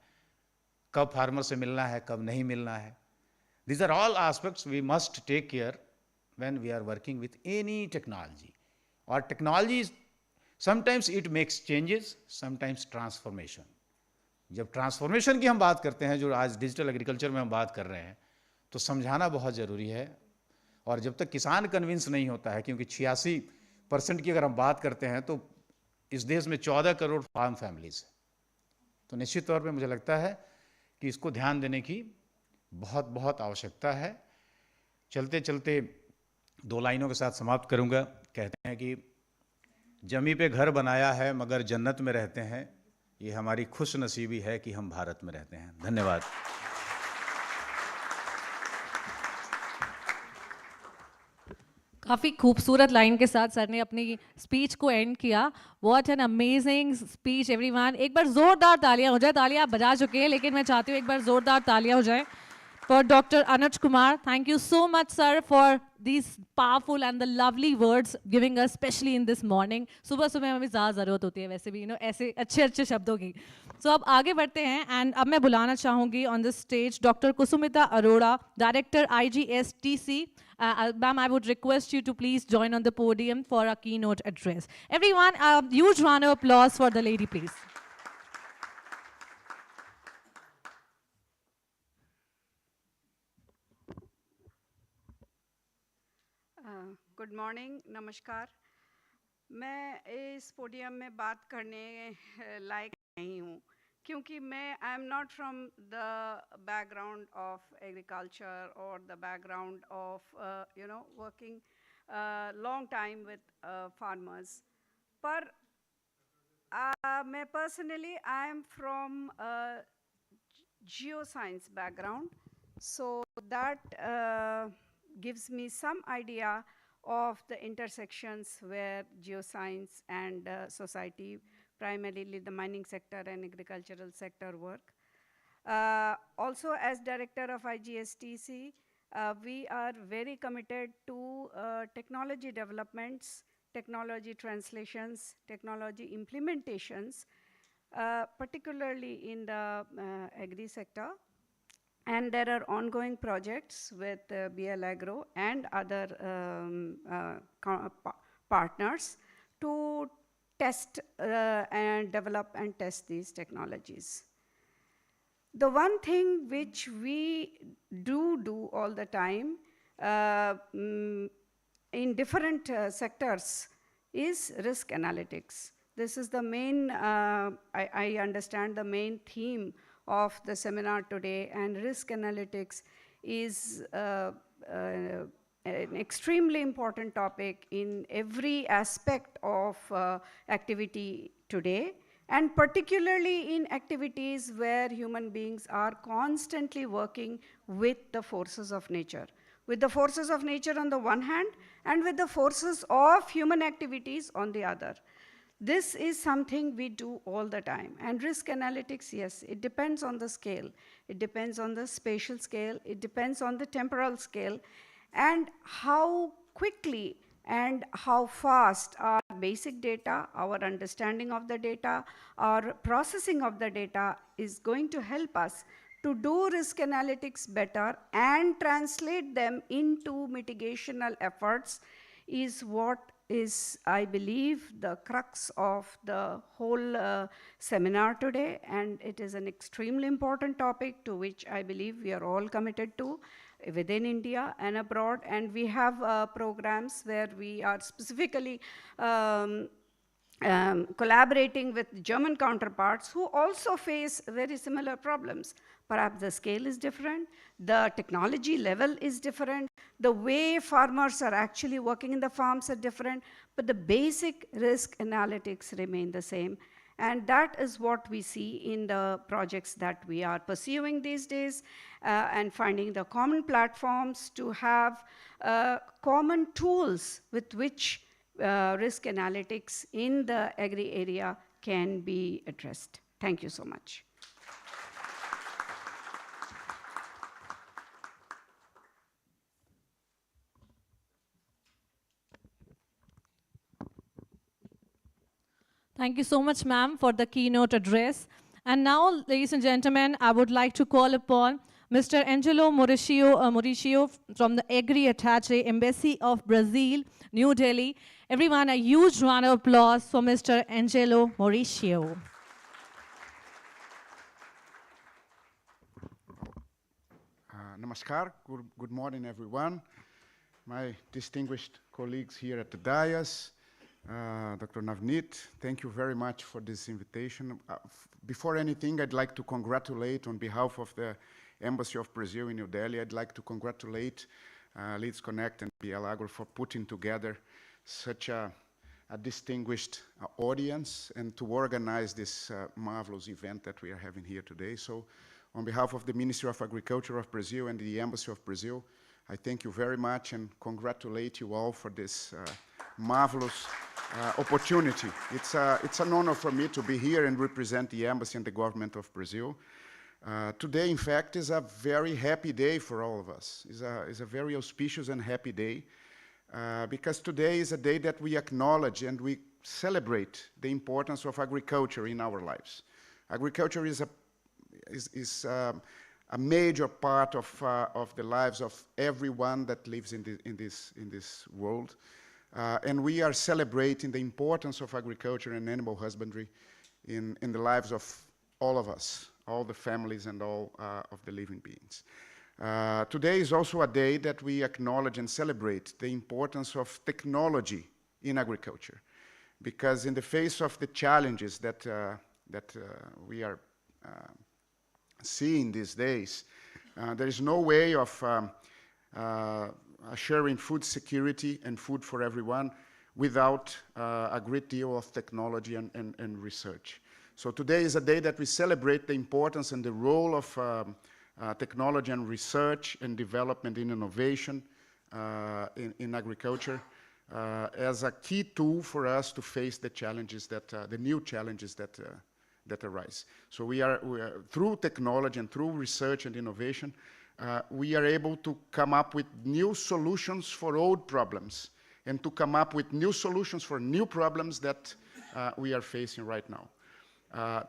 कब फार्मर से मिलना है, कब नहीं मिलना है। These are all aspects we must take care when we are working with any technology. Or technology, sometimes it makes changes, sometimes transformation. जब ट्रांसफॉर्मेशन की हम बात करते हैं, जो आज डिजिटल एग्रीकल्चर में हम बात कर रहे हैं, तो समझाना बहुत ज़रूरी है। और जब तक किसान कन्विंस नहीं होता है, क्योंकि 86% की अगर हम बात करते हैं तो इस देश में 14 करोड़ फार्म फैमिलीज हैं, तो निश्चित तौर पे मुझे लगता है कि इसको ध्यान देने की बहुत बहुत आवश्यकता है। चलते चलते 2 लाइनों के साथ समाप्त करूंगा। कहते हैं कि जमी पे घर बनाया है मगर जन्नत में रहते हैं, ये हमारी खुश नसीबी है कि हम भारत में रहते हैं। धन्यवाद। काफ़ी खूबसूरत लाइन के साथ सर ने अपनी स्पीच को एंड किया। What an amazing speech everyone. एक बार ज़ोरदार तालियां हो जाए। तालियां आप बजा चुके हैं, लेकिन मैं चाहती हूँ एक बार ज़ोरदार तालियां हो जाए for Dr. Anuj Kumar. Thank you so much, sir, for these powerful and the lovely words giving us, especially in this morning. सुबह सुबह हमें ज़्यादा ज़रूरत होती है वैसे भी, ऐसे अच्छे अच्छे शब्दों की। So अब आगे बढ़ते हैं, and अब मैं बुलाना चाहूँगी on the stage Dr. Kusumita Arora, Director IGSTC. Ma'am, I would request you to please join on the podium for a keynote address. Everyone, a huge round of applause for the lady, please. Good morning, नमस्कार। मैं इस podium में बात करने लायक नहीं हूँ, क्योंकि मैं I am not from the background of agriculture और the background of working long time with farmers, पर मैं personally I am from geoscience background, so that gives me some idea of the intersections where geoscience and society, primarily the mining sector and agricultural sector, work. Also, as director of IGSTC, we are very committed to technology developments, technology translations, technology implementations, particularly in the agri sector. And there are ongoing projects with BL Agro and other partners to test and develop and test these technologies. The one thing which we do all the time in different sectors is risk analytics. This is the main, I understand, the main theme of the seminar today, and risk analytics is an extremely important topic in every aspect of activity today, and particularly in activities where human beings are constantly working with the forces of nature, with the forces of nature on the one hand, and with the forces of human activities on the other. This is something we do all the time. And risk analytics, yes, it depends on the scale. It depends on the spatial scale. It depends on the temporal scale, and how quickly and how fast our basic data, our understanding of the data, our processing of the data is going to help us to do risk analytics better and translate them into mitigational efforts is what is, I believe, the crux of the whole seminar today, and it is an extremely important topic to which I believe we are all committed to within India and abroad, and we have programs where we are specifically collaborating with German counterparts who also face very similar problems. Perhaps the scale is different, the technology level is different, the way farmers are actually working in the farms are different, but the basic risk analytics remain the same. And that is what we see in the projects that we are pursuing these days, and finding the common platforms to have common tools with which risk analytics in the agri area can be addressed. Thank you so much. Thank you so much, ma'am, for the keynote address. And now, ladies and gentlemen, I would like to call upon Mr. Angelo Mauricio from the Agri Attaché Embassy of Brazil, New Delhi. Everyone, a huge round of applause for Mr. Angelo Mauricio. Namaskar, good morning, everyone. My distinguished colleagues here at the dais, Dr. Navneet, thank you very much for this invitation. Before anything, I'd like to congratulate on behalf of the Embassy of Brazil in New Delhi, I'd like to congratulate Leads Connect and BL Agro for putting together such a distinguished audience and to organize this marvelous event that we are having here today. So on behalf of the Ministry of Agriculture of Brazil and the Embassy of Brazil, I thank you very much and congratulate you all for this marvelous opportunity. It's an honor for me to be here and represent the Embassy and the government of Brazil. Today, in fact, is a very happy day for all of us. It's a very auspicious and happy day because today is a day that we acknowledge and we celebrate the importance of agriculture in our lives. Agriculture is a major part of the lives of everyone that lives in this world. And we are celebrating the importance of agriculture and animal husbandry in the lives of all of us, all the families and all of the living beings. Today is also a day that we acknowledge and celebrate the importance of technology in agriculture, because in the face of the challenges that we are seeing these days, there is no way of assuring food security and food for everyone without a great deal of technology and research. So today is a day that we celebrate the importance and the role of technology and research and development in innovation in agriculture as a key tool for us to face the challenges the new challenges that arise. So we are through technology and through research and innovation, we are able to come up with new solutions for old problems and to come up with new solutions for new problems that we are facing right now.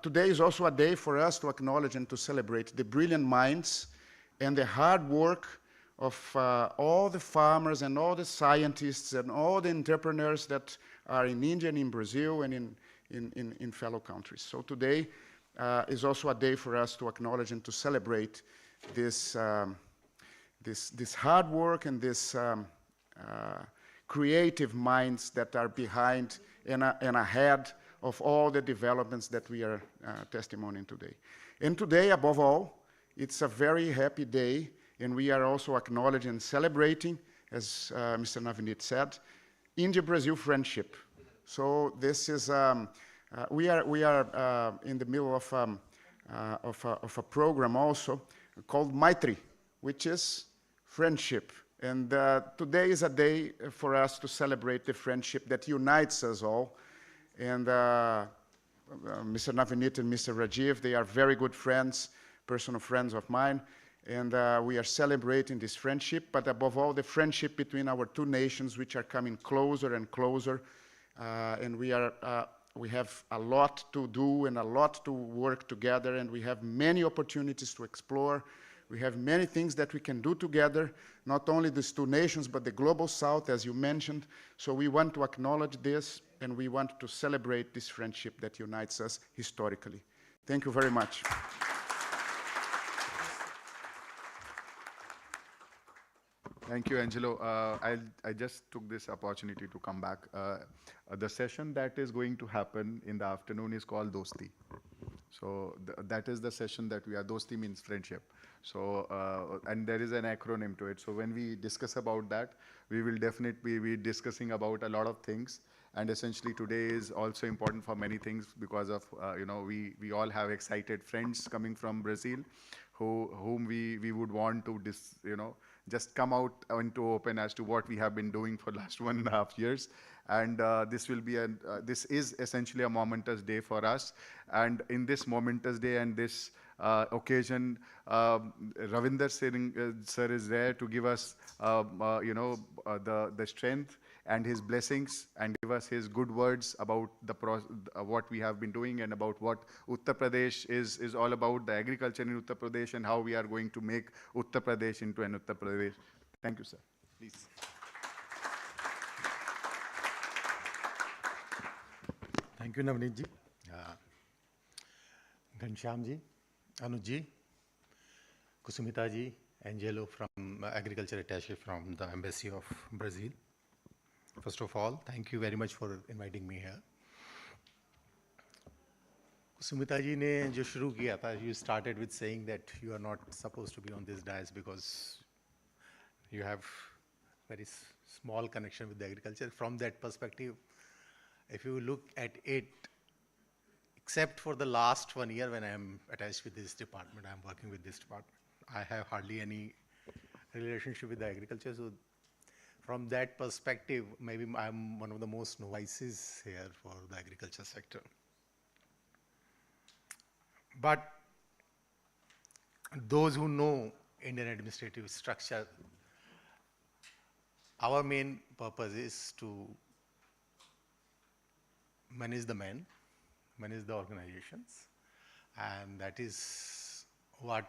Today is also a day for us to acknowledge and to celebrate the brilliant minds and the hard work of all the farmers and all the scientists and all the entrepreneurs that are in India and in Brazil and in fellow countries. So today is also a day for us to acknowledge and to celebrate this hard work and this creative minds that are behind and ahead of all the developments that we are testimonying today. And today, above all, it's a very happy day, and we are also acknowledging and celebrating, as Mr. Navneet said, India-Brazil friendship. So this is, we are in the middle of a program also called Maitri, which is friendship. And today is a day for us to celebrate the friendship that unites us all. And Mr. Navneet and Mr. Rajiv, they are very good friends, personal friends of mine. And we are celebrating this friendship, but above all, the friendship between our two nations, which are coming closer and closer. And we have a lot to do and a lot to work together, and we have many opportunities to explore. We have many things that we can do together, not only these two nations, but the Global South, as you mentioned. So we want to acknowledge this, and we want to celebrate this friendship that unites us historically. Thank you very much. Thank you, Angelo. I just took this opportunity to come back. The session that is going to happen in the afternoon is called Dosti. So that is the session that we are. Dosti means friendship. So, and there is an acronym to it. So when we discuss about that, we will definitely be discussing about a lot of things. And essentially today is also important for many things because of, we all have excited friends coming from Brazil whom we would want to, just come out into open as to what we have been doing for the last 1.5 years. And this is essentially a momentous day for us. And in this momentous day and this occasion, Ravinder Singh sir is there to give us, the strength and his blessings and give us his good words about what we have been doing and about what Uttar Pradesh is all about, the agriculture in Uttar Pradesh and how we are going to make Uttar Pradesh into an Uttar Pradesh. Thank you, sir. Please. Thank you, Navneet ji. Ghanshyam ji, Anuj ji, Kusumita ji, Angelo from Agriculture Attaché from the Embassy of Brazil. First of all, thank you very much for inviting me here. Kusumita ji ne jo shuru kiya tha, you started with saying that you are not supposed to be on this dais because you have very small connection with the agriculture. From that perspective, if you look at it, except for the last 1 year when I am attached with this department, I am working with this department, I have hardly any relationship with the agriculture. So from that perspective, maybe I'm one of the most novices here for the agriculture sector. But those who know Indian administrative structure, our main purpose is to manage the men, manage the organizations, and that is what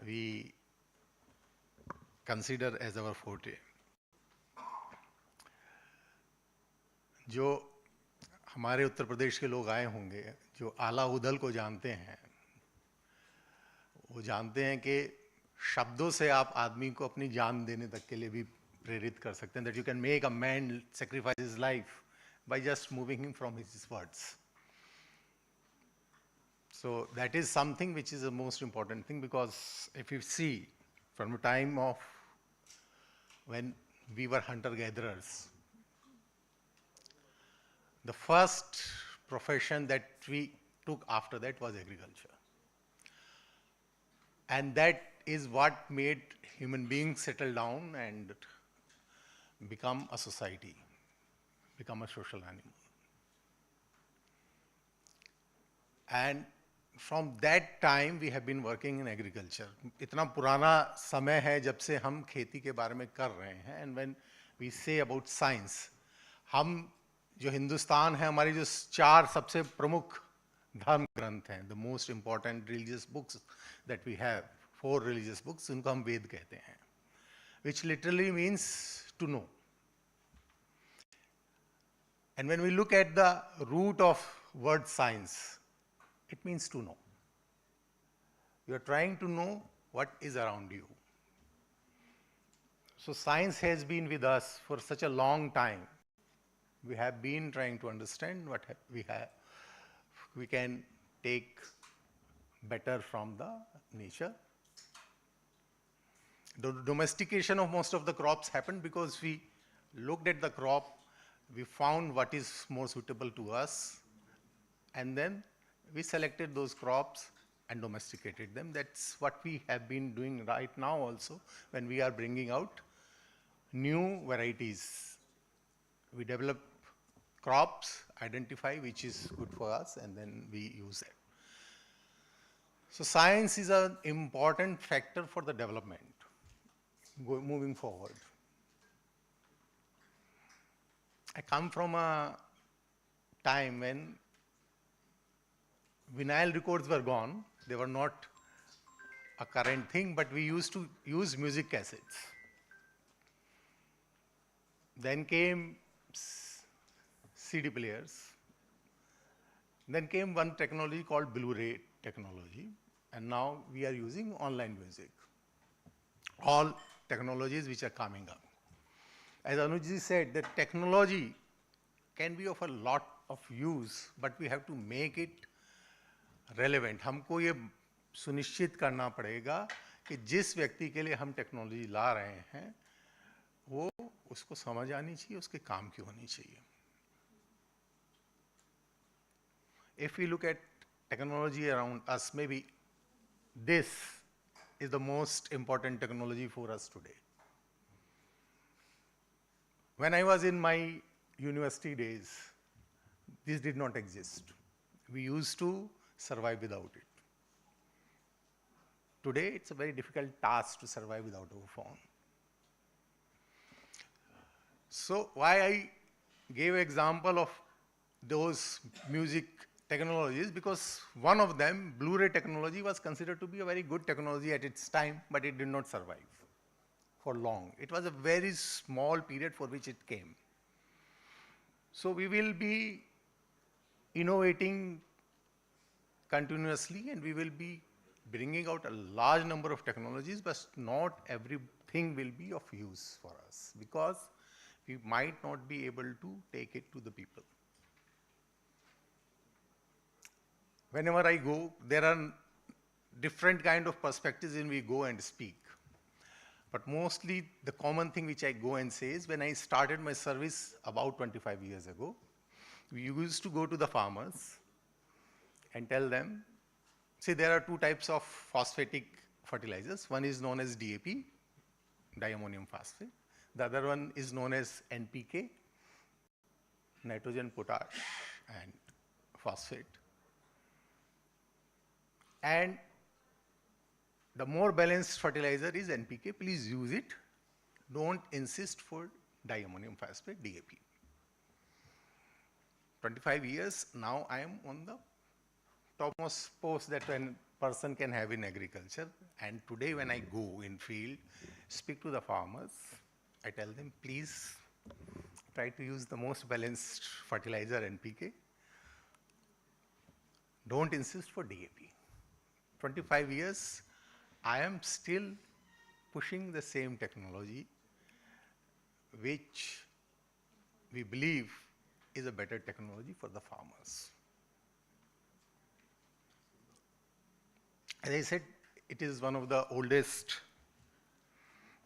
we consider as our forte. जो हमारे उत्तर प्रदेश के लोग आए होंगे, जो आला उदल को जानते हैं, वो जानते हैं कि शब्दों से आप आदमी को अपनी जान देने तक के लिए भी प्रेरित कर सकते हैं. That you can make a man sacrifice his life by just moving him from his words. So that is something which is the most important thing, because if you see from the time of when we were hunter-gatherers, the first profession that we took after that was agriculture. And that is what made human beings settle down and become a society, become a social animal. And from that time we have been working in agriculture. इतना पुराना समय है जब से हम खेती के बारे में कर रहे हैं. And when we say about science, हम जो हिंदुस्तान है, हमारी जो 4 सबसे प्रमुख धर्म ग्रंथ हैं, the most important religious books that we have, 4 religious books, उनको हम वेद कहते हैं, which literally means to know. And when we look at the root of word science, it means to know. You are trying to know what is around you. So science has been with us for such a long time. We have been trying to understand what we can take better from the nature. The domestication of most of the crops happened because we looked at the crop, we found what is more suitable to us, and then we selected those crops and domesticated them. That's what we have been doing right now also when we are bringing out new varieties. We develop crops, identify which is good for us, and then we use it. So science is an important factor for the development moving forward. I come from a time when vinyl records were gone. They were not a current thing, but we used to use music cassettes. Then came CD players. Then came one technology called Blu-ray technology, and now we are using online music. All technologies which are coming up. As Anuj said, the technology can be of a lot of use, but we have to make it relevant. हमको ये सुनिश्चित करना पड़ेगा कि जिस व्यक्ति के लिए हम टेक्नोलॉजी ला रहे हैं वो उसको समझ आनी चाहिए, उसके काम की होनी चाहिए. If we look at technology around us, maybe this is the most important technology for us today. When I was in my university days, this did not exist. We used to survive without it. Today, it's a very difficult task to survive without a phone. So why I gave example of those music technologies, because one of them, Blu-ray technology, was considered to be a very good technology at its time, but it did not survive for long. It was a very small period for which it came. So we will be innovating continuously, and we will be bringing out a large number of technologies, but not everything will be of use for us, because we might not be able to take it to the people. Whenever I go, there are different kind of perspectives in we go and speak. But mostly the common thing which I go and say is, when I started my service about 25 years ago, we used to go to the farmers and tell them, see, there are two types of phosphatic fertilizers. One is known as DAP, diammonium phosphate. The other one is known as NPK, nitrogen, potash, and phosphate. And the more balanced fertilizer is NPK. Please use it. Don't insist for diammonium phosphate, DAP. 25 years, now I am on the topmost post that a person can have in agriculture. And today when I go in field, speak to the farmers, I tell them, please try to use the most balanced fertilizer, NPK. Don't insist for DAP. 25 years, I am still pushing the same technology, which we believe is a better technology for the farmers. As I said, it is one of the oldest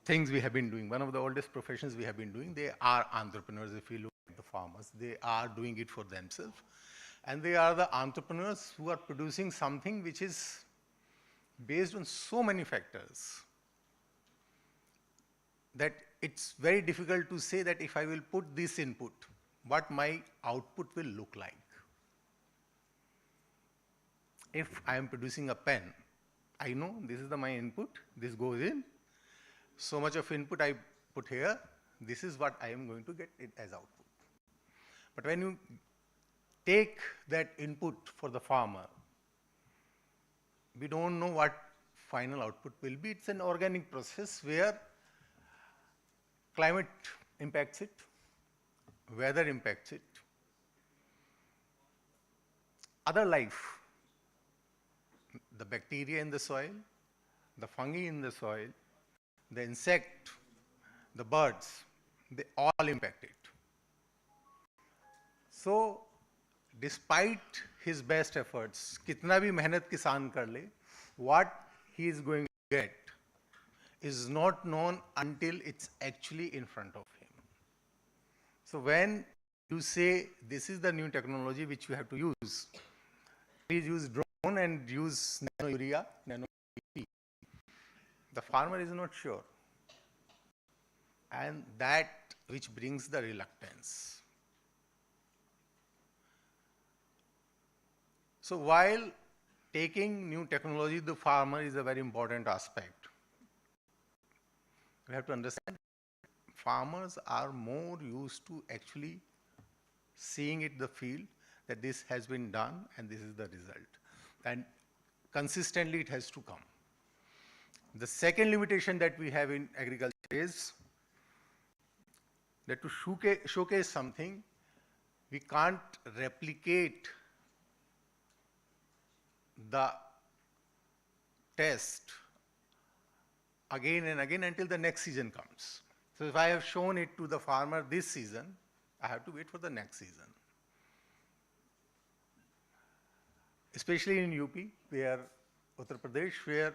things we have been doing, one of the oldest professions we have been doing. They are entrepreneurs. If you look at the farmers, they are doing it for themselves. And they are the entrepreneurs who are producing something which is based on so many factors that it's very difficult to say that if I will put this input, what my output will look like. If I am producing a pen, I know this is my input, this goes in, so much of input I put here, this is what I am going to get it as output. But when you take that input for the farmer, we don't know what final output will be. It's an organic process where climate impacts it, weather impacts it, other life, the bacteria in the soil, the fungi in the soil, the insect, the birds, they all impact it. So, despite his best efforts, kitna bhi mehnat kisan kar le, what he is going to get is not known until it's actually in front of him. So when you say this is the new technology which you have to use, please use drones. drone and use nano urea, nano P. The farmer is not sure. And that which brings the reluctance. So while taking new technology to the farmer is a very important aspect. We have to understand farmers are more used to actually seeing it in the field that this has been done and this is the result. And consistently it has to come. The second limitation that we have in agriculture is that to showcase something, we can't replicate the test again and again until the next season comes. So if I have shown it to the farmer this season, I have to wait for the next season. Especially in UP, where Uttar Pradesh, where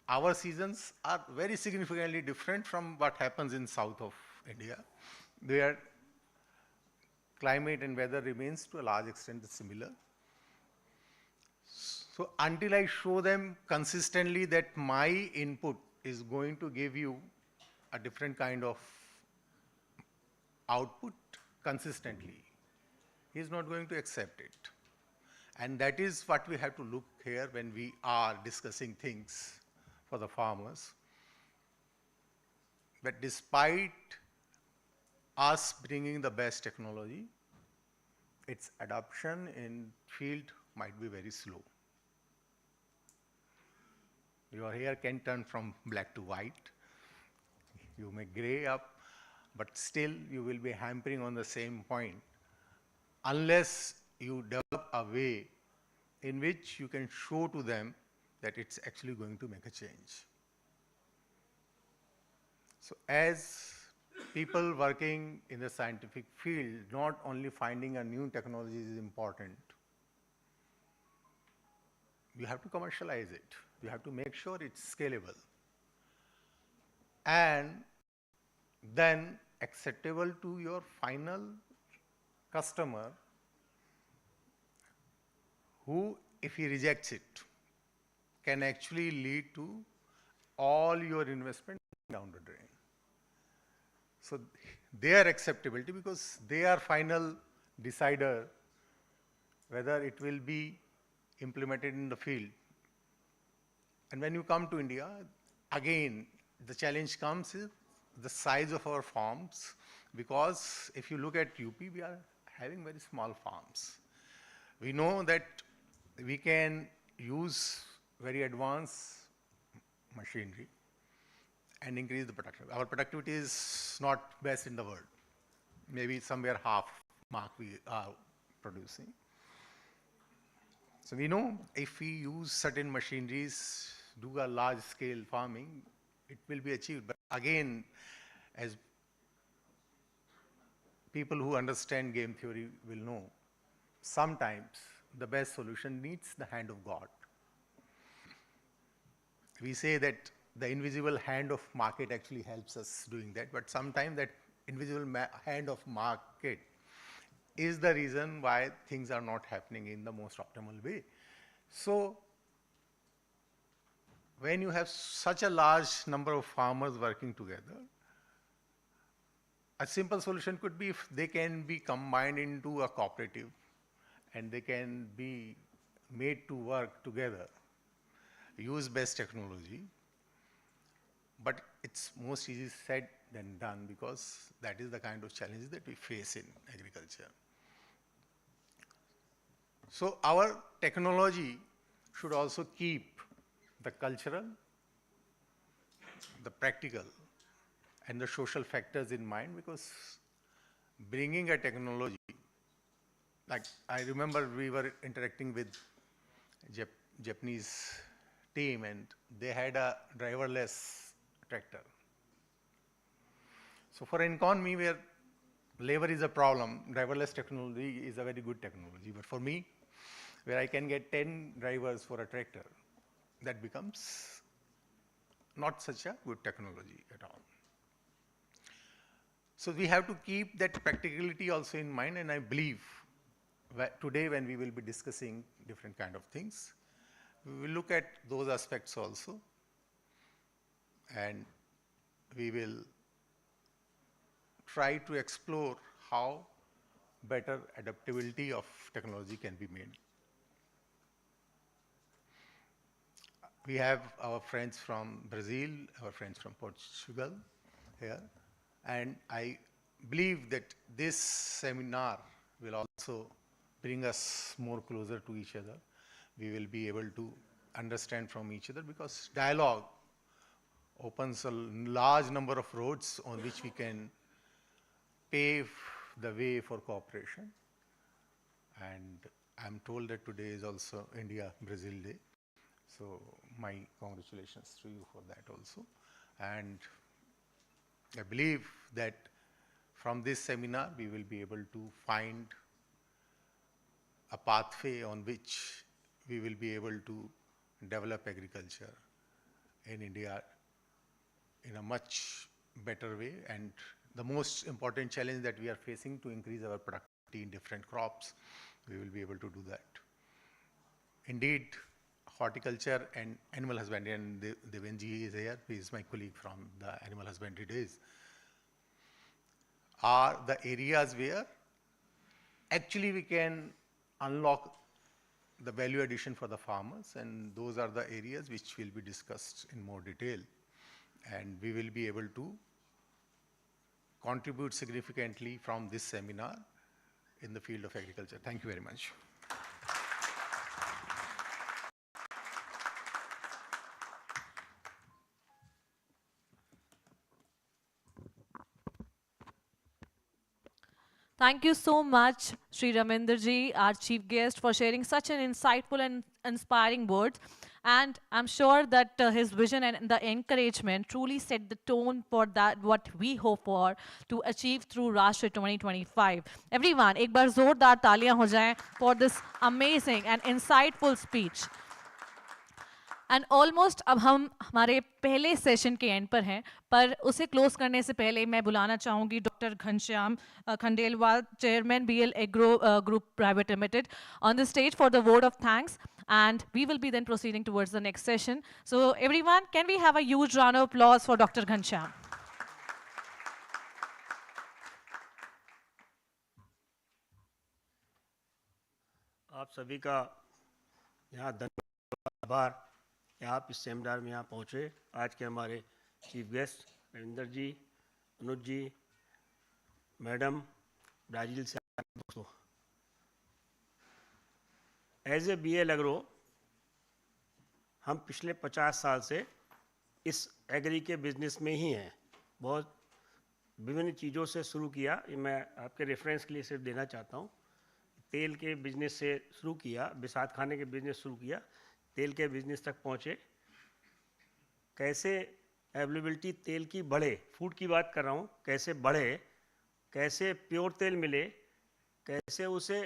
our seasons are very significantly different from what happens in south of India, where climate and weather remains to a large extent similar. So until I show them consistently that my input is going to give you a different kind of output consistently, he is not going to accept it. And that is what we have to look here when we are discussing things for the farmers. But despite us bringing the best technology, its adoption in field might be very slow. Your hair can turn from black to white. You may gray up, but still you will be hampering on the same point unless you develop a way in which you can show to them that it's actually going to make a change. So as people working in the scientific field, not only finding a new technology is important, you have to commercialize it. You have to make sure it's scalable and then acceptable to your final customer, who, if he rejects it, can actually lead to all your investment down the drain. So their acceptability, because they are final decider whether it will be implemented in the field. And when you come to India, again, the challenge comes is the size of our farms, because if you look at UP, we are having very small farms. We know that we can use very advanced machinery and increase the production. Our productivity is not best in the world. Maybe somewhere half mark we are producing. So we know if we use certain machineries, do a large scale farming, it will be achieved. But again, as people who understand game theory will know, sometimes the best solution needs the hand of God. We say that the invisible hand of market actually helps us doing that, but sometimes that invisible hand of market is the reason why things are not happening in the most optimal way. So when you have such a large number of farmers working together, a simple solution could be if they can be combined into a cooperative and they can be made to work together, use best technology. But it's most easy said than done, because that is the kind of challenges that we face in agriculture. So our technology should also keep the cultural, the practical, and the social factors in mind, because bringing a technology, like I remember we were interacting with Japanese team and they had a driverless tractor. So for an economy where labor is a problem, driverless technology is a very good technology. But for me, where I can get 10 drivers for a tractor, that becomes not such a good technology at all. So we have to keep that practicality also in mind, and I believe today when we will be discussing different kind of things, We will look at those aspects also, and we will try to explore how better adaptability of technology can be made. We have our friends from Brazil, our friends from Portugal here, and I believe that this seminar will also bring us more closer to each other. We will be able to understand from each other, because dialogue opens a large number of roads on which we can pave the way for cooperation. And I'm told that today is also India-Brazil Day. So my congratulations to you for that also. And I believe that from this seminar, we will be able to find a pathway on which we will be able to develop agriculture in India in a much better way. And the most important challenge that we are facing, to increase our productivity in different crops, we will be able to do that. Indeed, horticulture and animal husbandry, and Devenji is here, he is my colleague from the animal husbandry days, are the areas where actually we can unlock the value addition for the farmers, and those are the areas which will be discussed in more detail, and we will be able to contribute significantly from this seminar in the field of agriculture. Thank you very much. Thank you so much, Sri Raminderji, our chief guest, for sharing such an insightful and inspiring words. And I'm sure that his vision and the encouragement truly set the tone for that what we hope for to achieve through Rashtra 2025. Everyone, एक बार जोरदार तालियां हो जाएं for this amazing and insightful speech. And almost अब हम हमारे पहले session के एंड पर हैं, पर उसे क्लोज करने से पहले मैं बुलाना चाहूँगी doctor Ghanshyam Khandelwal, chairman BL agro group private limited, on the stage for the word of thanks, and we will be then proceeding towards the next session. So everyone, can we have a huge round of applause for Dr. Ghanshyam? आप सभी का यहाँ धन्यवाद, आभार कि आप इस seminar में यहाँ पहुँचे। आज के हमारे चीफ गेस्ट रविंदर जी, अनुज जी, मैडम, ब्राज़ील से आए दोस्तों, एज ए BL एग्रो हम पिछले 50 साल से इस एग्री के बिजनेस में ही हैं। बहुत विभिन्न चीज़ों से शुरू किया, मैं आपके रेफरेंस के लिए सिर्फ देना चाहता हूँ। तेल के बिजनेस से शुरू किया, बिसात खाने के बिजनेस शुरू किया, तेल के बिजनेस तक पहुँचे। कैसे अवेलेबिलिटी तेल की बढ़े, फूड की बात कर रहा हूँ, कैसे बढ़े, कैसे प्योर तेल मिले, कैसे उसे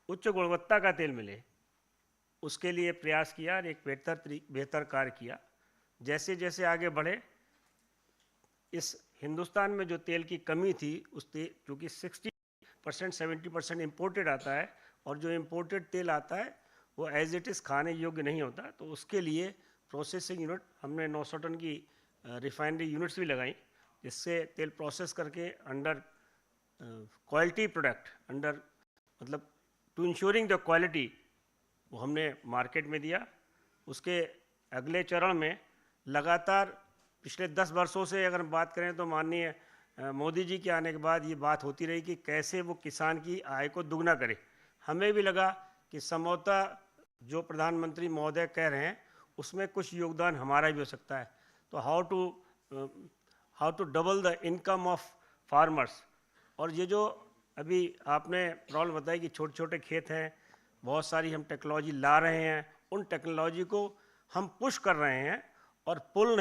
उच्च गुणवत्ता का तेल मिले, उसके लिए प्रयास किया और एक बेहतर कार्य किया। जैसे जैसे आगे बढ़े, इस हिंदुस्तान में जो तेल की कमी थी, उस तेल चूँकि 60% 70% इम्पोर्टेड आता है, और जो इम्पोर्टेड तेल आता है वो एज इट इज़ खाने योग्य नहीं होता, तो उसके लिए प्रोसेसिंग यूनिट हमने 900 टन की रिफाइनरी यूनिट्स भी लगाई, जिससे तेल प्रोसेस करके अंडर क्वालिटी प्रोडक्ट, अंडर मतलब टू इंश्योरिंग द क्वालिटी, वो हमने मार्केट में दिया। उसके अगले चरण में लगातार पिछले 10 वर्षों से अगर बात करें तो माननीय मोदी जी के आने के बाद ये बात होती रही कि कैसे वो किसान की आय को दुगना करे। हमें भी लगा कि संभवतः जो प्रधानमंत्री महोदय कह रहे हैं उसमें कुछ योगदान हमारा भी हो सकता है। तो how to double the income of farmers. और ये जो अभी आपने प्रॉब्लम बताई कि छोटे छोटे खेत हैं, बहुत सारी हम टेक्नोलॉजी ला रहे हैं, उन टेक्नोलॉजी को हम पुश कर रहे हैं, और पुल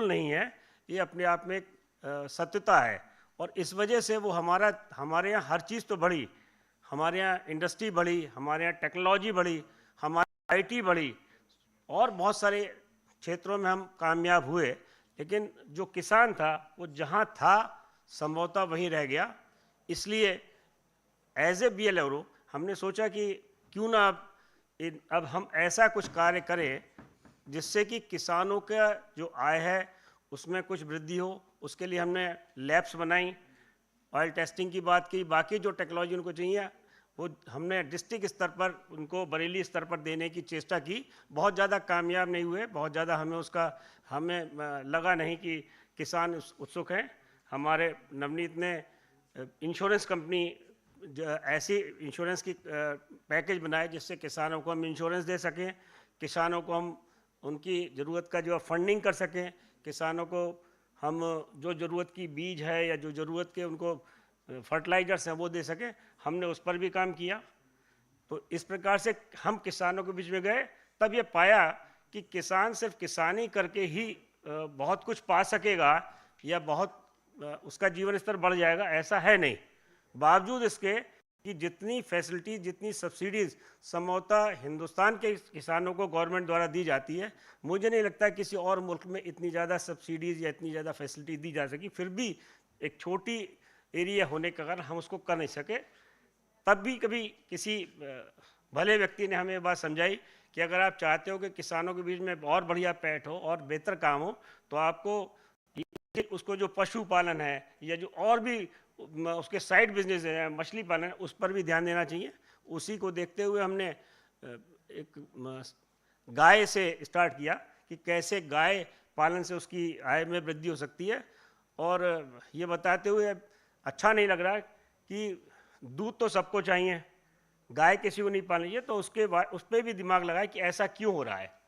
नहीं है, ये अपने आप में एक सत्यता है। और इस वजह से वो हमारे यहाँ हर चीज़ तो बढ़ी, हमारे यहाँ इंडस्ट्री बढ़ी, हमारे यहाँ टेक्नोलॉजी बढ़ी, हमारी IT बढ़ी, और बहुत सारे क्षेत्रों में हम कामयाब हुए। लेकिन जो किसान था वो जहाँ था संभवतः वहीं रह गया। इसलिए एज ए BL एग्रो हमने सोचा कि क्यों ना अब अब हम ऐसा कुछ कार्य करें जिससे कि किसानों का जो आय है उसमें कुछ वृद्धि हो। उसके लिए हमने लैब्स बनाई, ऑयल टेस्टिंग की बात की, बाकी जो टेक्नोलॉजी उनको चाहिए वो हमने डिस्ट्रिक्ट स्तर पर उनको बरेली स्तर पर देने की चेष्टा की। बहुत ज़्यादा कामयाब नहीं हुए, बहुत ज़्यादा हमें लगा नहीं कि किसान उत्सुक हैं। हमारे नवनीत ने इंश्योरेंस कंपनी ऐसी इंश्योरेंस की पैकेज बनाए जिससे किसानों को हम इंश्योरेंस दे सकें, किसानों को हम उनकी ज़रूरत का जो फंडिंग कर सकें, किसानों को हम जो ज़रूरत की बीज है या जो ज़रूरत के उनको फर्टिलाइजर्स हैं वो दे सकें। हमने उस पर भी काम किया। तो इस प्रकार से हम किसानों के बीच में गए, तब ये पाया कि किसान सिर्फ किसानी करके ही बहुत कुछ पा सकेगा या उसका जीवन स्तर बढ़ जाएगा, ऐसा है नहीं। बावजूद इसके कि जितनी फैसिलिटी, जितनी सब्सिडीज़ संभवतः हिंदुस्तान के किसानों को गवर्नमेंट द्वारा दी जाती है, मुझे नहीं लगता किसी और मुल्क में इतनी ज़्यादा सब्सिडीज़ या इतनी ज़्यादा फैसिलिटी दी जा सकी। फिर भी एक छोटी एरिया होने के कारण हम उसको कर नहीं सके। तब भी कभी किसी भले व्यक्ति ने हमें ये बात समझाई कि अगर आप चाहते हो कि किसानों के बीच में और बढ़िया पैठ हो और बेहतर काम हो, तो आपको उसको जो पशुपालन है या जो और भी उसके साइड बिजनेस है, मछली पालन, उस पर भी ध्यान देना चाहिए। उसी को देखते हुए हमने एक गाय से स्टार्ट किया कि कैसे गाय पालन से उसकी आय में वृद्धि हो सकती है। और ये बताते हुए अच्छा नहीं लग रहा कि दूध तो सबको चाहिए, गाय किसी को नहीं पालनी चाहिए, तो उस पर भी दिमाग लगाए कि ऐसा क्यों हो रहा है।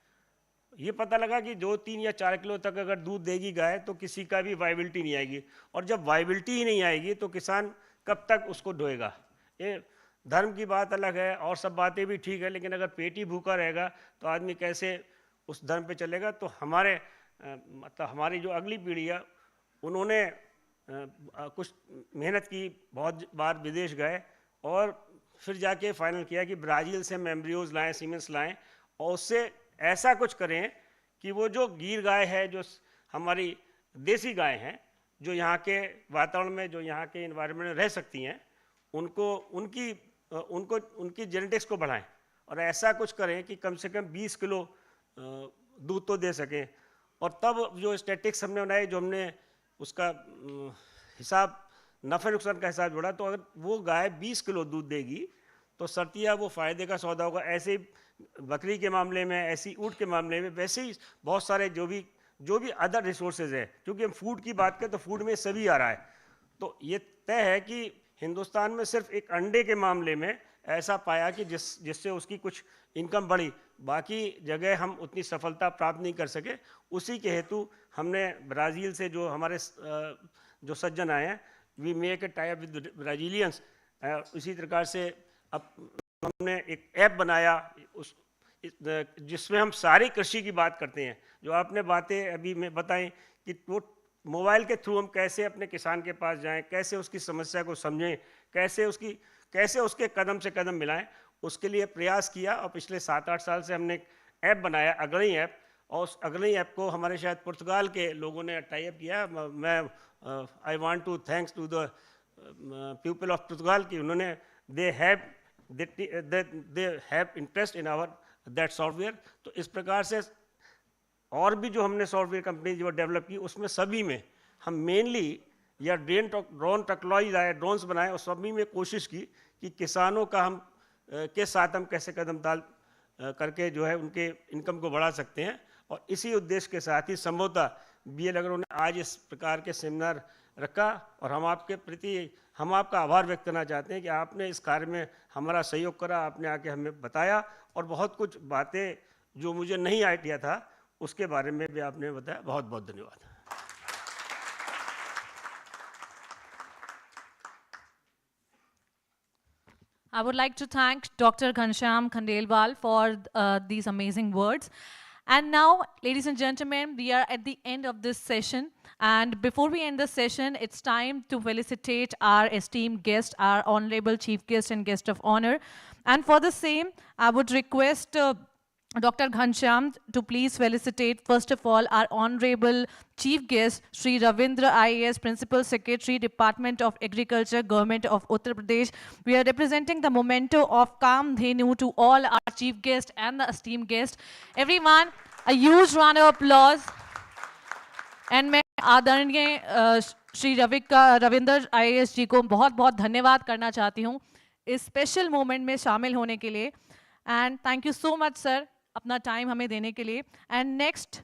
ये पता लगा कि 2, 3 या 4 किलो तक अगर दूध देगी गाय तो किसी का भी वाइबिलिटी नहीं आएगी, और जब वाइबिलिटी ही नहीं आएगी तो किसान कब तक उसको ढोएगा। ये धर्म की बात अलग है और सब बातें भी ठीक है, लेकिन अगर पेट ही भूखा रहेगा तो आदमी कैसे उस धर्म पे चलेगा। तो हमारी जो अगली पीढ़ी है उन्होंने कुछ मेहनत की, बहुत बार विदेश गए और फिर जाके फाइनल किया कि ब्राज़ील से एम्ब्रियोज लाएँ, सीमेंस लाएँ और उससे ऐसा कुछ करें कि वो जो गीर गाय है, जो हमारी देसी गाय हैं, जो यहाँ के वातावरण में, जो यहाँ के इन्वायरमेंट में रह सकती हैं, उनकी जेनेटिक्स को बढ़ाएं और ऐसा कुछ करें कि कम से कम 20 किलो दूध तो दे सकें। और तब जो स्टैटिक्स हमने बनाए, जो हमने उसका हिसाब, नफ़े नुकसान का हिसाब जोड़ा, तो अगर वो गाय 20 किलो दूध देगी तो सर्तिया वो फ़ायदे का सौदा होगा। ऐसे बकरी के मामले में, ऐसी ऊँट के मामले में, वैसे ही बहुत सारे जो भी अदर रिसोर्सेज है, क्योंकि हम फूड की बात करें तो फूड में सभी आ रहा है। तो ये तय है कि हिंदुस्तान में सिर्फ एक अंडे के मामले में ऐसा पाया कि जिससे उसकी कुछ इनकम बढ़ी, बाकी जगह हम उतनी सफलता प्राप्त नहीं कर सके। उसी के हेतु हमने ब्राज़ील से जो हमारे जो सज्जन आए हैं, we make a tie up with Brazilians. इसी प्रकार से अब हमने एक ऐप बनाया जिसमें हम सारी कृषि की बात करते हैं। जो आपने बातें अभी मैं बताई कि वो मोबाइल के थ्रू हम कैसे अपने किसान के पास जाएं, कैसे उसकी समस्या को समझें, कैसे उसके कदम से कदम मिलाएं, उसके लिए प्रयास किया। और पिछले 7-8 साल से हमने एक ऐप बनाया, अग्रणी ऐप, और उस अग्रणी ऐप को हमारे शायद पुर्तगाल के लोगों ने टाई अप किया। मैं I want to thanks to the people of Portugal कि उन्होंने they have interest in our that software. तो इस प्रकार से और भी जो हमने सॉफ्टवेयर कंपनी जो डेवलप की, उसमें सभी में हम मेनली या ड्रोन टेक्नोलॉजी आए, ड्रोन्स बनाए, और सभी में कोशिश की कि किसानों का हम के साथ हम कैसे कदम ताल करके जो है उनके इनकम को बढ़ा सकते हैं। और इसी उद्देश्य के साथ ही संभवतः BL अग्रवाल ने आज इस प्रकार के सेमिनार रखा, और हम आपका आभार व्यक्त करना चाहते हैं कि आपने इस कार्य में हमारा सहयोग करा, आपने आके हमें बताया, और बहुत कुछ बातें जो मुझे नहीं आइडिया था उसके बारे में भी आपने बताया। बहुत बहुत धन्यवाद। I would like to thank Dr. Ghanshyam Khandelwal for these amazing words. And now, ladies and gentlemen, we are at the end of this session. And before we end the session, it's time to felicitate our esteemed guest, our honorable chief guest and guest of honor. And for the same, I would request Dr. Ghanshyam to please felicitate, first of all, our honorable chief guest, Sri Ravindra IAS, Principal Secretary, Department of Agriculture, Government of Uttar Pradesh. We are representing the memento of Kam Dhenu to all our chief guests and the esteemed guests. Everyone, a huge round of applause. And मैं आदरणीय Shri Ravinder IAS जी को बहुत बहुत धन्यवाद करना चाहती हूँ इस स्पेशल मोमेंट में शामिल होने के लिए and thank you so much sir अपना टाइम हमें देने के लिए and next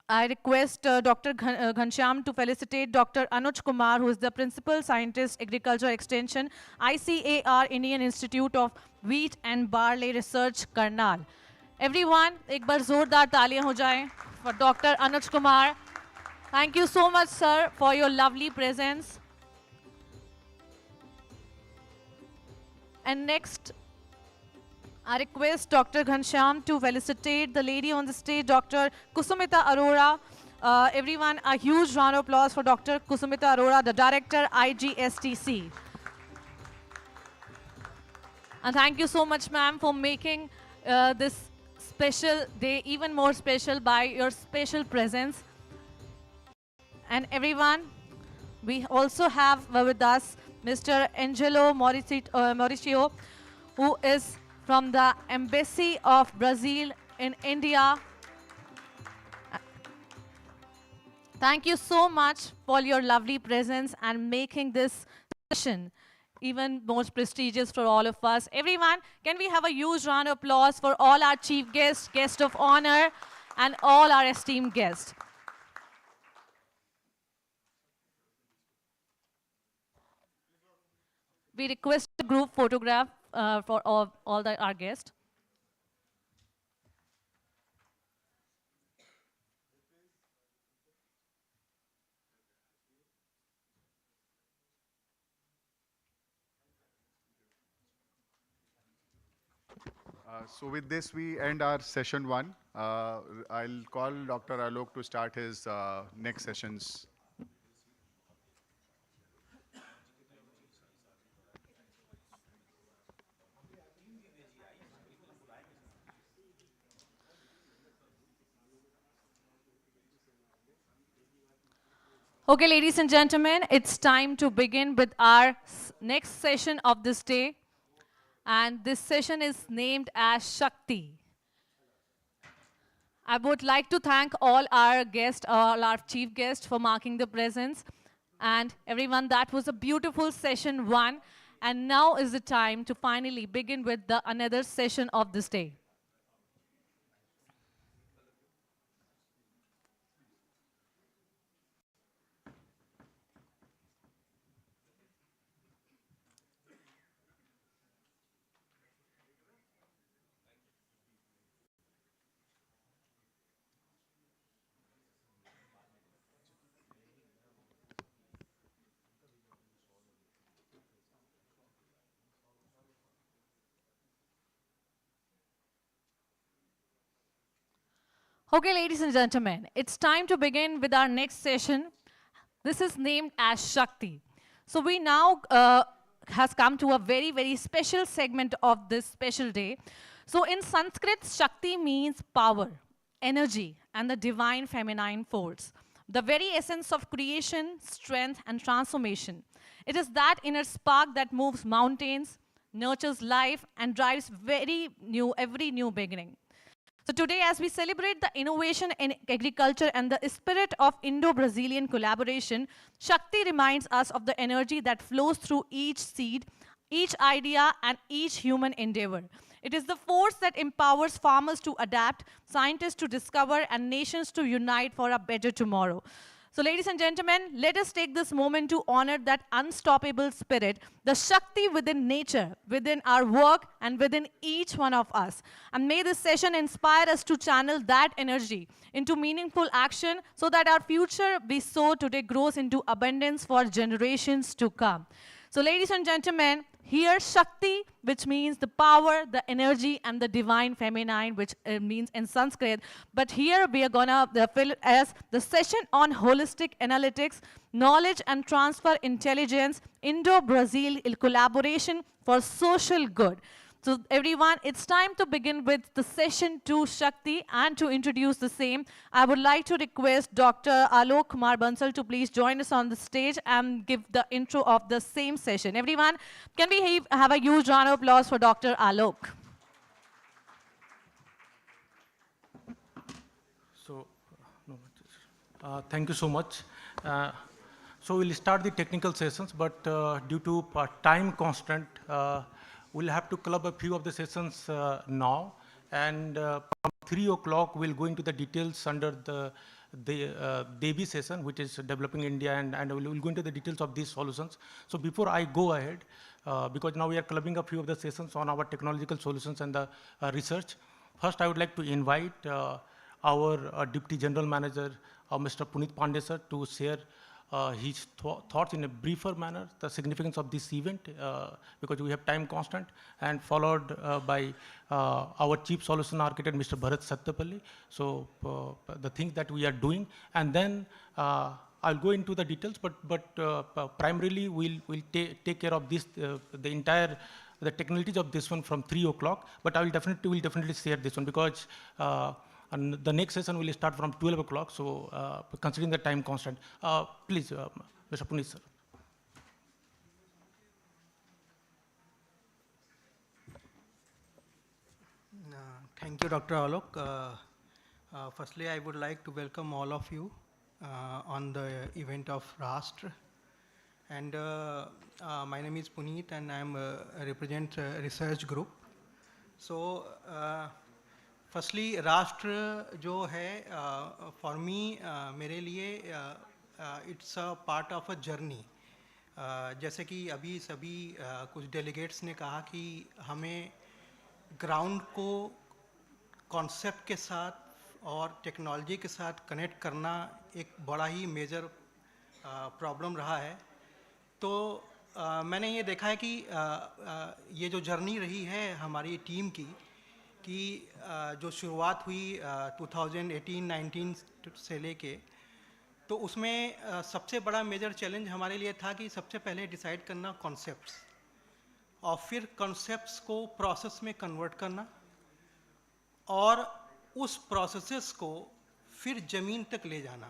I request Dr. Ghanshyam to felicitate Dr. Anuj Kumar, who is the Principal Scientist, Agriculture Extension, ICAR, Indian Institute of Wheat and Barley Research, Karnal. Everyone, एक बार जोरदार तालियां हो जाएं for Dr. Anuj Kumar. Thank you so much, sir, for your lovely presence. And next, I request Dr. Ghanshyam to felicitate the lady on the stage, Dr. Kusumita Arora. Everyone, a huge round of applause for Dr. Kusumita Arora, the Director, IGSTC. And thank you so much, ma'am, for making this special day even more special by your special presence. And everyone, we also have with us Mr. Angelo Mauricio, who is from the Embassy of Brazil in India. Thank you so much for your lovely presence and making this session even more prestigious for all of us. Everyone, can we have a huge round of applause for all our chief guests, guests of honor, and all our esteemed guests. We request a group photograph for all our guests. So with this, we end our session 1. I'll call Dr. Alok to start his next sessions. Okay, ladies and gentlemen, it's time to begin with our next session of this day. And this session is named as Shakti. I would like to thank all our guests, all our chief guests for marking the presence. And everyone, that was a beautiful session 1. And now is the time to finally begin with another session of this day. Okay, ladies and gentlemen, it's time to begin with our next session. This is named as Shakti. So we now has come to a very, very special segment of this special day. So in Sanskrit, Shakti means power, energy, and the divine feminine force, the very essence of creation, strength, and transformation. It is that inner spark that moves mountains, nurtures life, and drives every new beginning. So today, as we celebrate the innovation in agriculture and the spirit of Indo-Brazilian collaboration, Shakti reminds us of the energy that flows through each seed, each idea, and each human endeavor. It is the force that empowers farmers to adapt, scientists to discover, and nations to unite for a better tomorrow. So ladies and gentlemen, let us take this moment to honor that unstoppable spirit, the Shakti within nature, within our work, and within each one of us. And may this session inspire us to channel that energy into meaningful action so that our future we sow today grows into abundance for generations to come. So ladies and gentlemen, here Shakti, which means the power, the energy, and the divine feminine, which means in Sanskrit. But here we are gonna fill it as the session on holistic analytics, knowledge and transfer intelligence, Indo-Brazil collaboration for social good. So everyone, it's time to begin with the session 2 Shakti, and to introduce the same, I would like to request Dr. Alok Kumar Bansal to please join us on the stage and give the intro of the same session. Everyone, can we have a huge round of applause for Dr. Alok? So, thank you so much. So we'll start the technical sessions, but due to time constraint, we'll have to club a few of the sessions now. And from 3 o'clock, we'll go into the details under the Devi session, which is Developing India, and we'll go into the details of these solutions. So before I go ahead, because now we are clubbing a few of the sessions on our technological solutions and the research, first I would like to invite our Deputy General Manager, Mr. Puneet Pandey sir, to share his thoughts in a briefer manner, the significance of this event, because we have time constraint, and followed by our Chief Solution Architect, Mr. Bharat Satyapalli. So the things that we are doing, and then I'll go into the details, but primarily we'll take care of this, the entire the technicalities of this one from 3 o'clock. But I will definitely share this one, because and the next session will start from 12 o'clock, so considering the time constraint. Please, Mr. Puneet, sir. Thank you, Dr. Alok. Firstly, I would like to welcome all of you on the event of Rashtra. And my name is Puneet, and I represent research group. So, firstly राष्ट्र जो है for me मेरे लिए it's a part of a journey. जैसे कि अभी सभी कुछ डेलीगेट्स ने कहा कि हमें ग्राउंड को कॉन्सेप्ट के साथ और टेक्नोलॉजी के साथ कनेक्ट करना एक बड़ा ही मेजर प्रॉब्लम रहा है. तो मैंने ये देखा है कि ये जो जर्नी रही है हमारी टीम की, कि जो शुरुआत हुई 2018-19 से लेके, तो उसमें सबसे बड़ा मेजर चैलेंज हमारे लिए था कि सबसे पहले डिसाइड करना कॉन्सेप्ट्स, और फिर कॉन्सेप्ट्स को प्रोसेस में कन्वर्ट करना, और उस प्रोसेसेस को फिर ज़मीन तक ले जाना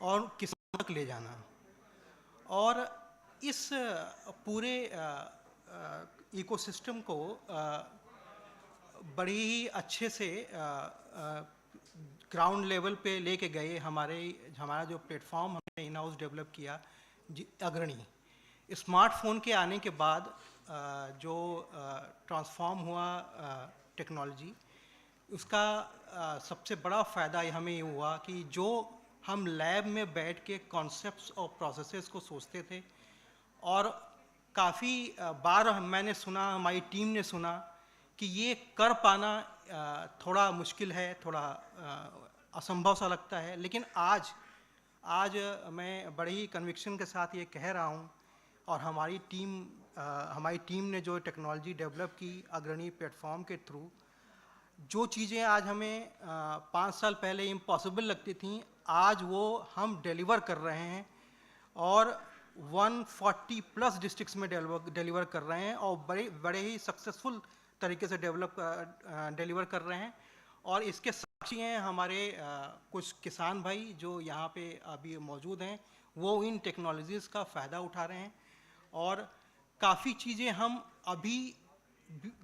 और किसान तक ले जाना. और इस पूरे इकोसिस्टम को बड़ी ही अच्छे से ग्राउंड लेवल पे लेके गए. हमारा जो प्लेटफॉर्म हमने इन हाउस डेवलप किया अग्रणी, स्मार्टफोन के आने के बाद जो ट्रांसफॉर्म हुआ टेक्नोलॉजी, उसका सबसे बड़ा फ़ायदा हमें ये हुआ कि जो हम लैब में बैठ के कॉन्सेप्ट्स और प्रोसेसेस को सोचते थे, और काफ़ी बार मैंने सुना, हमारी टीम ने सुना कि ये कर पाना थोड़ा मुश्किल है, थोड़ा असंभव सा लगता है. लेकिन आज मैं बड़े ही कन्विक्शन के साथ ये कह रहा हूँ, और हमारी टीम ने जो टेक्नोलॉजी डेवलप की अग्रणी प्लेटफॉर्म के थ्रू, जो चीज़ें आज हमें 5 साल पहले इम्पॉसिबल लगती थी, आज वो हम डिलीवर कर रहे हैं, और 140+ डिस्ट्रिक्ट्स में डिलीवर कर रहे हैं, और बड़े ही सक्सेसफुल तरीके से डिलीवर कर रहे हैं. और इसके साक्षी हैं हमारे कुछ किसान भाई जो यहाँ पे अभी मौजूद हैं, वो इन टेक्नोलॉजीज़ का फ़ायदा उठा रहे हैं, और काफ़ी चीज़ें हम अभी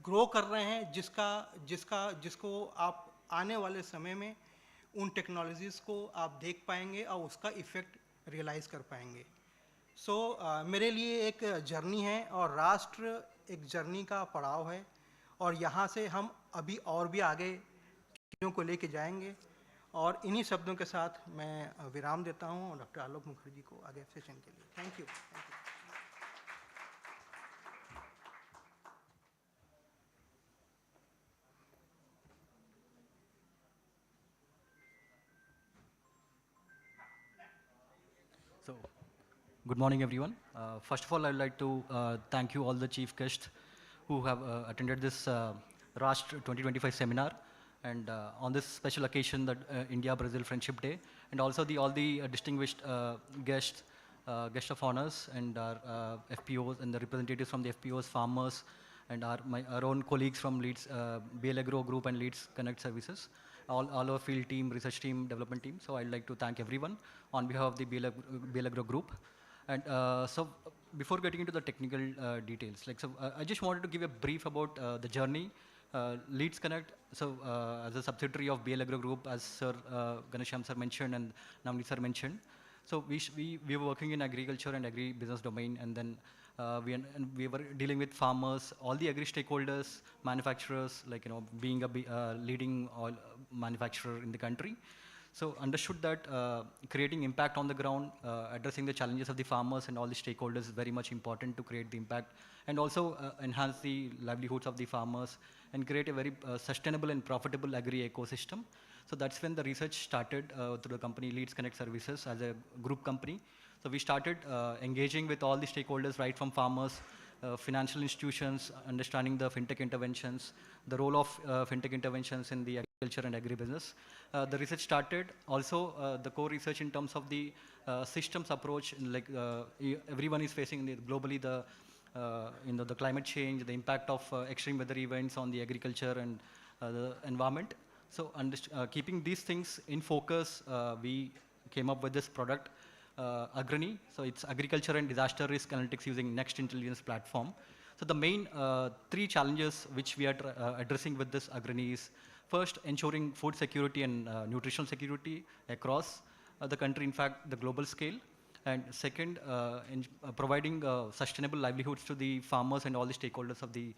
ग्रो कर रहे हैं, जिसको आप आने वाले समय में उन टेक्नोलॉजीज़ को आप देख पाएंगे और उसका इफ़ेक्ट रियलाइज़ कर पाएंगे. सो मेरे लिए एक जर्नी है, और राष्ट्र एक जर्नी का पड़ाव है, और यहाँ से हम अभी और भी आगे चीज़ों को लेके जाएंगे. और इन्हीं शब्दों के साथ मैं विराम देता हूँ डॉक्टर आलोक मुखर्जी को आगे सेशन के लिए. Thank you. So, good morning, everyone. First of all, I'd like to thank you all the chief guests who have attended this Rashtra 2025 seminar, and on this special occasion, the India-Brazil Friendship Day, and also all the distinguished guests, guest of honors, and our FPOs and the representatives from the FPOs, farmers, and our own colleagues from Leads, BL Agro Group and Leads Connect Services, all our field team, research team, development team. So I'd like to thank everyone on behalf of the BL Agro Group. And before getting into the technical details, I just wanted to give a brief about the journey. Leads Connect, so as a subsidiary of BL Agro Group, as Sir Ganesham sir mentioned and Navneet sir mentioned. So we were working in agriculture and agri-business domain, and then we were dealing with farmers, all the agri stakeholders, manufacturers, being a leading oil manufacturer in the country. So understood that creating impact on the ground, addressing the challenges of the farmers and all the stakeholders is very much important to create the impact, and also enhance the livelihoods of the farmers and create a very sustainable and profitable agri ecosystem. So that's when the research started through the company Leads Connect Services as a group company. So we started engaging with all the stakeholders, right from farmers, financial institutions, understanding the fintech interventions, the role of fintech interventions in the agriculture and agribusiness. The research started. Also, the core research in terms of the systems approach, everyone is facing globally the climate change, the impact of extreme weather events on the agriculture and the environment. So keeping these things in focus, we came up with this product, Agrani. So it's agriculture and disaster risk analytics using Next Intelligence platform. So the main 3 challenges which we are addressing with this Agrani is, first, ensuring food security and nutritional security across the country, in fact, the global scale. And second, providing sustainable livelihoods to the farmers and all the stakeholders of the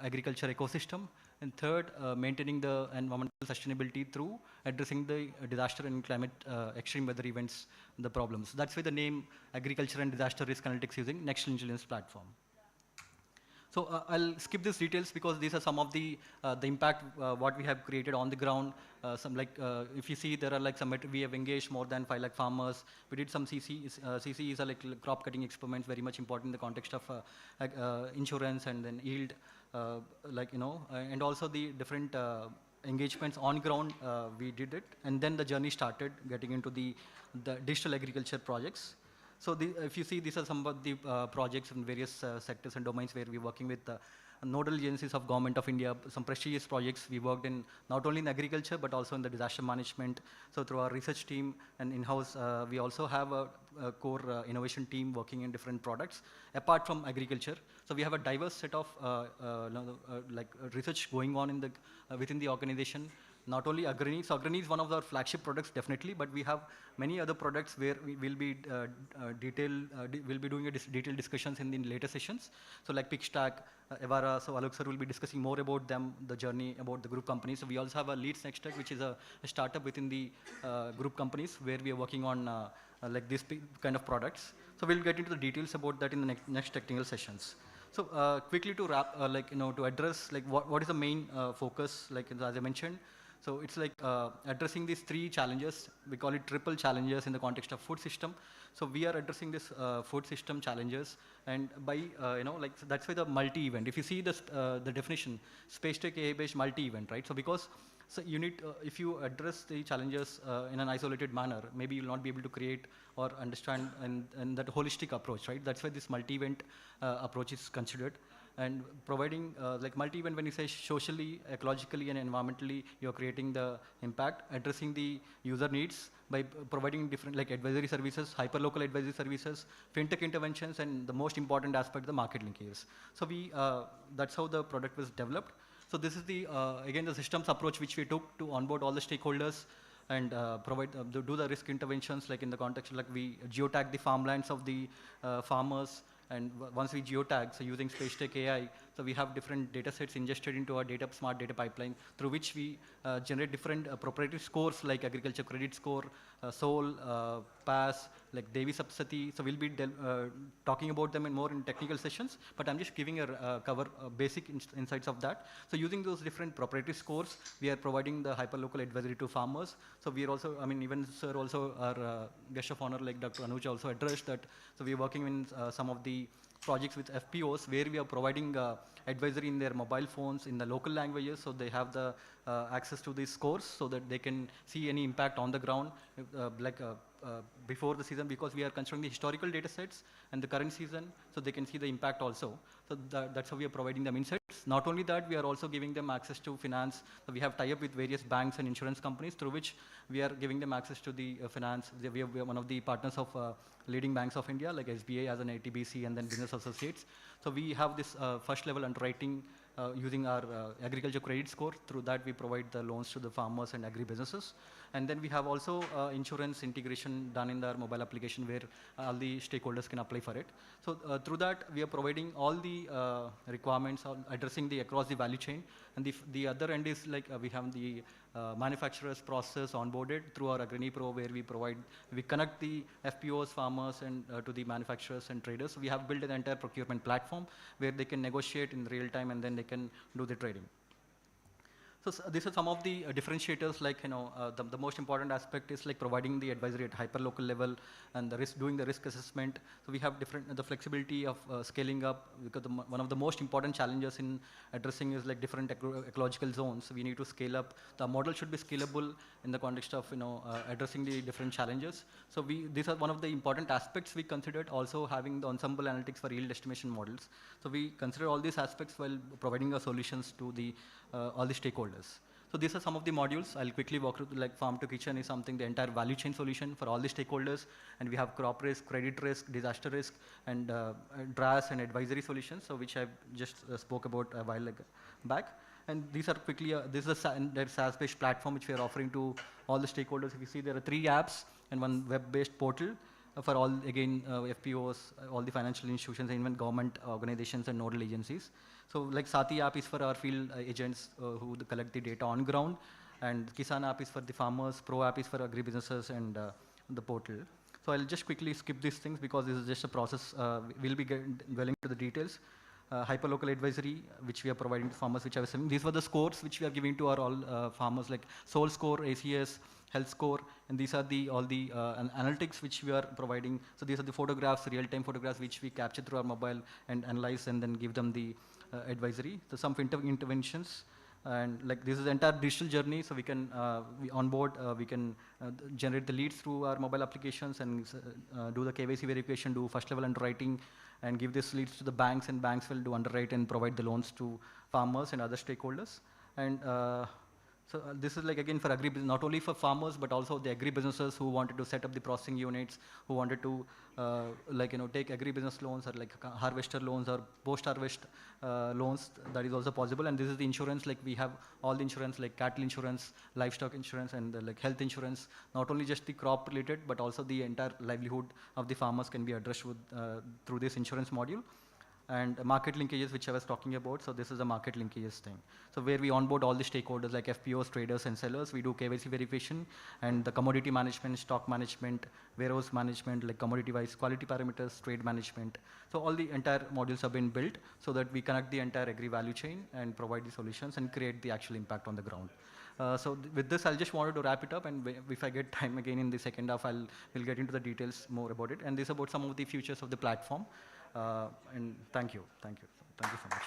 agriculture ecosystem. And third, maintaining the environmental sustainability through addressing the disaster and climate extreme weather events, the problems. That's why the name Agriculture and Disaster Risk Analytics using Next Intelligence platform. So I'll skip these details because these are some of the impact what we have created on the ground. If you see, there are some, we have engaged more than 5 lakh farmers. We did some CCs. CCs are crop cutting experiments, very much important in the context of insurance and then yield, and also the different engagements on ground. We did it, and then the journey started getting into the digital agriculture projects. So if you see, these are some of the projects in various sectors and domains where we're working with nodal agencies of Government of India, some prestigious projects. We worked in not only in agriculture, but also in the disaster management. So through our research team and in-house, we also have a core innovation team working in different products, apart from agriculture. So we have a diverse set of research going on in within the organization. Not only Agrani. So Agrani is one of our flagship products, definitely, but we have many other products where we will be doing detailed discussions in the later sessions. So like PickStack, Evara. So Alok sir will be discussing more about them, the journey about the group companies. So we also have a Leads Next Tech, which is a startup within the group companies where we are working on this kind of products. So we'll get into the details about that in the next technical sessions. So quickly to wrap, to address what is the main focus, as I mentioned. So it's addressing these 3 challenges. We call it triple challenges in the context of food system. So we are addressing this food system challenges, and by that's why the multi-event. If you see this, the definition, space tech AI-based multi-event, right? So because you need, if you address the challenges in an isolated manner, maybe you'll not be able to create or understand and that holistic approach, right? That's why this multi-event approach is considered. And providing multi-event, when you say socially, ecologically, and environmentally, you're creating the impact, addressing the user needs by providing different advisory services, hyper-local advisory services, fintech interventions, and the most important aspect, the market linkages. So that's how the product was developed. So this is the again the systems approach which we took to onboard all the stakeholders and do the risk interventions, in the context we geotag the farmlands of the farmers. And once we geotag, so using Spacetech AI, so we have different data sets ingested into our smart data pipeline, through which we generate different proprietary scores like agriculture credit score, SOL, PASS, Devi Sapsati. So we'll be talking about them more in technical sessions, but I'm just giving a cover basic insights of that. So using those different proprietary scores, we are providing the hyperlocal advisory to farmers. So we are also, even sir also, our guest of honor like Dr. Anuj also addressed that. So we are working in some of the projects with FPOs where we are providing advisory in their mobile phones in the local languages, so they have the access to these scores so that they can see any impact on the ground before the season, because we are considering the historical data sets and the current season, so they can see the impact also. So that's how we are providing them insights. Not only that, we are also giving them access to finance. So we have tie-up with various banks and insurance companies through which we are giving them access to the finance. We are one of the partners of leading banks of India, like SBI as an ATBC and then Business Associates. So we have this first level underwriting using our agriculture credit score. Through that, we provide the loans to the farmers and agri-businesses. And then we have also insurance integration done in our mobile application where all the stakeholders can apply for it. So through that, we are providing all the requirements on addressing the across the value chain. And the other end is like we have the manufacturers process onboarded through our Agrani Pro, where we connect the FPOs, farmers, and to the manufacturers and traders. So we have built an entire procurement platform where they can negotiate in real time and then they can do the trading. So these are some of the differentiators, like, the most important aspect is like providing the advisory at hyper-local level and doing the risk assessment. So we have the flexibility of scaling up, because one of the most important challenges in addressing is like different ecological zones. So we need to scale up. The model should be scalable in the context of, addressing the different challenges. So these are one of the important aspects we considered, also having the ensemble analytics for yield estimation models. So we consider all these aspects while providing our solutions to all the stakeholders. So these are some of the modules. I'll quickly walk through, like farm to kitchen is something, the entire value chain solution for all the stakeholders. And we have crop risk, credit risk, disaster risk, and DRAS and advisory solutions, so which I just spoke about a while back. And these are quickly, this is a SaaS-based platform which we are offering to all the stakeholders. If you see, there are 3 apps and 1 web-based portal for all, again, FPOs, all the financial institutions, and even government organizations and nodal agencies. So like Sati app is for our field agents who collect the data on ground, and Kisan app is for the farmers, Pro app is for agri-businesses, and the portal. So I'll just quickly skip these things because this is just a process. We'll be dwelling into the details. Hyperlocal advisory, which we are providing to farmers, which I was saying. These were the scores which we are giving to our all farmers, like Soul Score, ACS, Health Score, and these are all the analytics which we are providing. So these are the photographs, real-time photographs, which we capture through our mobile and analyze and then give them the advisory. So some interventions, and like this is the entire digital journey. So we can we onboard, we can generate the leads through our mobile applications and do the KYC verification, do first-level underwriting, and give these leads to the banks, and banks will do underwrite and provide the loans to farmers and other stakeholders. And so this is like, again, for not only for farmers, but also the agri-businesses who wanted to set up the processing units, who wanted to take agri-business loans, or like harvester loans or post-harvest loans. That is also possible. And this is the insurance, like we have all the insurance, like cattle insurance, livestock insurance, and like health insurance. Not only just the crop related, but also the entire livelihood of the farmers can be addressed with through this insurance module. And market linkages, which I was talking about. So this is a market linkages thing. So where we onboard all the stakeholders like FPOs, traders, and sellers. We do KYC verification and the commodity management, stock management, warehouse management, like commodity-wise, quality parameters, trade management. So all the entire modules have been built so that we connect the entire agri value chain and provide the solutions and create the actual impact on the ground. So with this, I'll just wanted to wrap it up, and if I get time again in the second half, we'll get into the details more about it. And this is about some of the features of the platform. And thank you so much.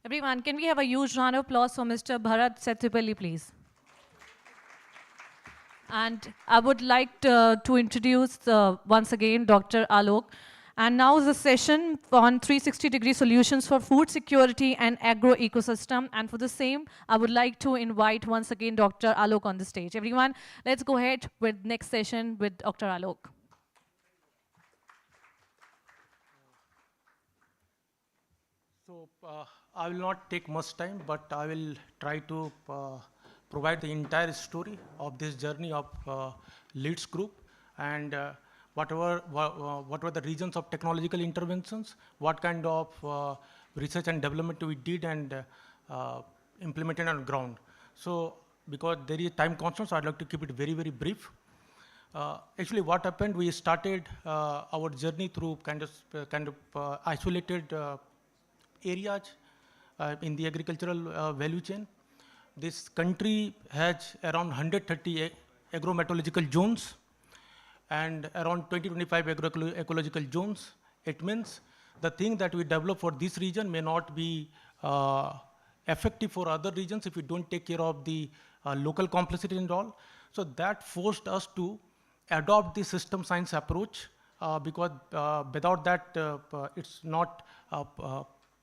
Everyone, can we have a huge round of applause for Mr. Bharat Sethupathi, please? And I would like to introduce once again Dr. Alok. And now is a session on 360-degree solutions for food security and agro ecosystem. And for the same, I would like to invite once again Dr. Alok on the stage. Everyone, let's go ahead with next session with Dr. Alok. So I will not take much time, but I will try to provide the entire story of this journey of Leads Group, and what were the regions of technological interventions, what kind of research and development we did and implemented on ground. So because there is time constraint, so I'd like to keep it very, very brief. Actually, what happened, we started our journey through kind of isolated areas in the agricultural value chain. this country has around 130 agrometeorological zones and around 20-25 agroecological zones. It means the thing that we develop for this region may not be effective for other regions if we don't take care of the local complexity and all. So that forced us to adopt the system science approach because without that it's not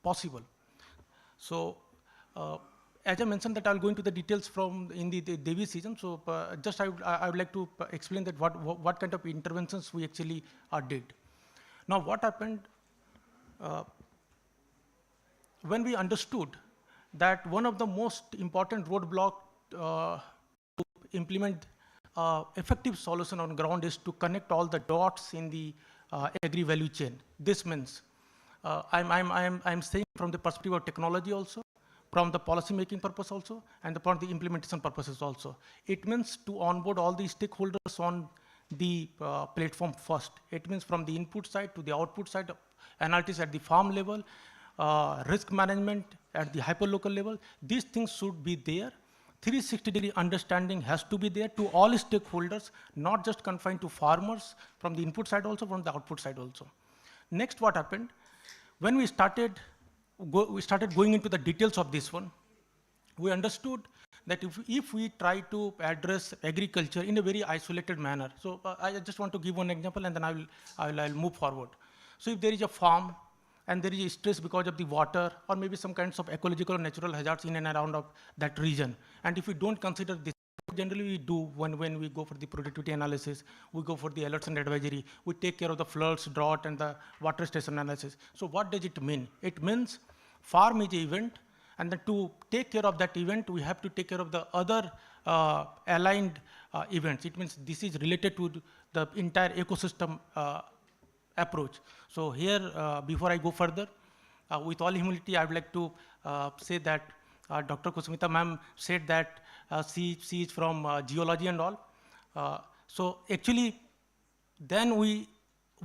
possible. So as I mentioned that I'll go into the details from in the Devi season. So just I would like to explain that what kind of interventions we actually did. Now what happened when we understood that one of the most important roadblock to implement effective solution on ground is to connect all the dots in the agri value chain. This means I'm saying from the perspective of technology also, from the policy making purpose also, and from the implementation purposes also. It means to onboard all the stakeholders on the platform first. It means from the input side to the output side, analytics at the farm level, risk management at the hyperlocal level. These things should be there. 360-degree understanding has to be there to all stakeholders, not just confined to farmers, from the input side also, from the output side also. Next, what happened? When we started going into the details of this one, we understood that if we try to address agriculture in a very isolated manner, so I just want to give one example and then I'll move forward. So if there is a farm and there is stress because of the water or maybe some kinds of ecological or natural hazards in and around of that region, and if we don't consider this, generally we do when we go for the productivity analysis, we go for the alerts and advisory, we take care of the floods, drought, and the water station analysis. So what does it mean? It means farm is an event, and then to take care of that event, we have to take care of the other aligned events. It means this is related to the entire ecosystem approach. So here, before I go further, with all humility, I would like to say that Dr. Kusmita ma'am said that she is from geology and all. So actually, then we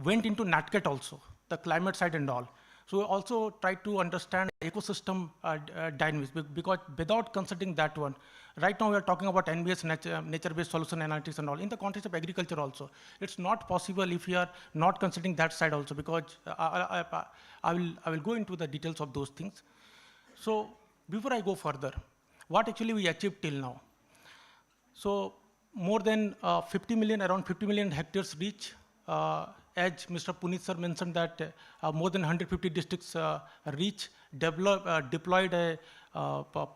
went into NatCat also, the climate side and all. So we also try to understand ecosystem dynamics because without considering that one, right now we are talking about NBS, nature-based solution analytics and all, in the context of agriculture also. It's not possible if we are not considering that side also because I will go into the details of those things. So before I go further, what actually we achieved till now? So more than around 50 million hectares reach. As Mr. Puneet sir mentioned that more than 150 districts deployed a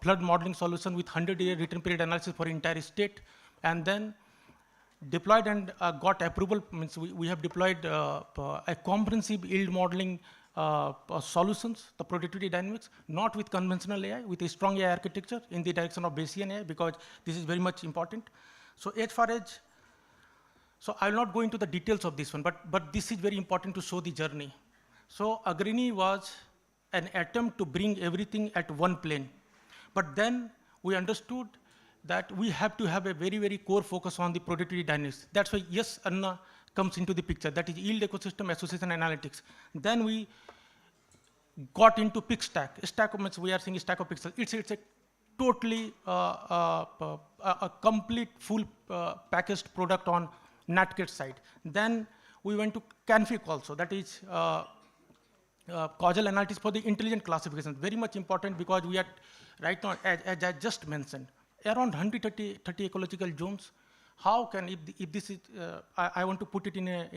flood modeling solution with 100-year return period analysis for entire state, and then deployed and got approval. Means we have deployed a comprehensive yield modeling solutions, the productivity dynamics, not with conventional AI, with a strong AI architecture in the direction of Bayesian AI, because this is very much important. So as far as So I will not go into the details of this one, but this is very important to show the journey. So Agrini was an attempt to bring everything at one plane. But then we understood that we have to have a very, very core focus on the productivity dynamics. That's why, yes, Anna comes into the picture. That is yield ecosystem association analytics. Then we got into pick stack. Stack means we are saying stack of pixels. It's a totally a complete full packaged product on NatCat side. Then we went to Canfic also, that is causal analytics for the intelligent classification. Very much important because we are right now, as I just mentioned, around 130 ecological zones. How can, if this is, I want to put it in a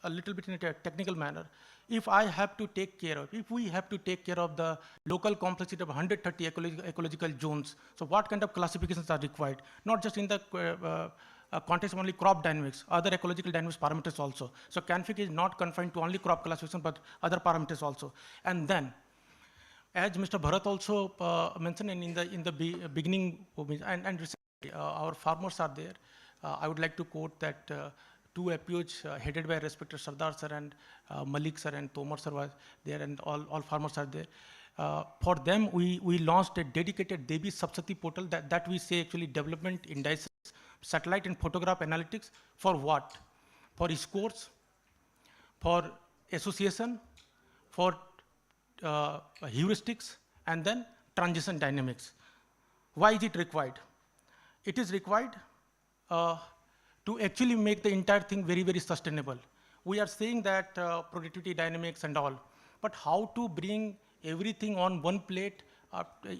little bit in a technical manner. If I have to take care of, if we have to take care of the local complexity of 130 ecological zones, so what kind of classifications are required? Not just in the context of only crop dynamics, other ecological dynamics parameters also. So Canfic is not confined to only crop classification, but other parameters also. And then, as Mr. Bharat also mentioned in the beginning, and recently, our farmers are there. I would like to quote that two approach headed by respected Sardar sir and Malik sir and Tomar sir was there, and all farmers are there. For them, we launched a dedicated Devi Sapsati portal that we say actually development indices, satellite and photograph analytics for what? For scores, for association, for heuristics, and then transition dynamics. Why is it required? It is required to actually make the entire thing very, very sustainable. We are saying that productivity dynamics and all, but how to bring everything on one plate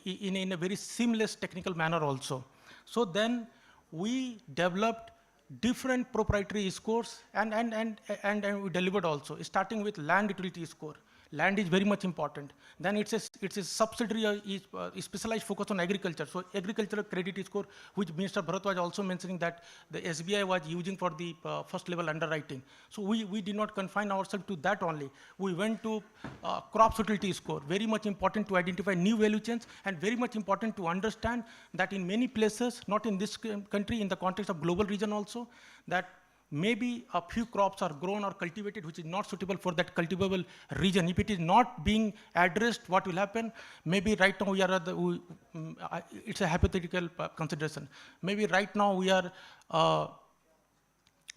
in a very seamless technical manner also. So then we developed different proprietary scores and we delivered also, starting with land utility score. Land is very much important. Then it's a subsidiary specialized focus on agriculture. So agricultural credit score, which Minister Bharat was also mentioning that the SBI was using for the first level underwriting. So we did not confine ourselves to that only. We went to crop utility score, very much important to identify new value chains and very much important to understand that in many places, not in this country, in the context of global region also, that maybe a few crops are grown or cultivated which is not suitable for that cultivable region. If it is not being addressed, what will happen? Maybe right now we are it's a hypothetical consideration. Maybe right now we are,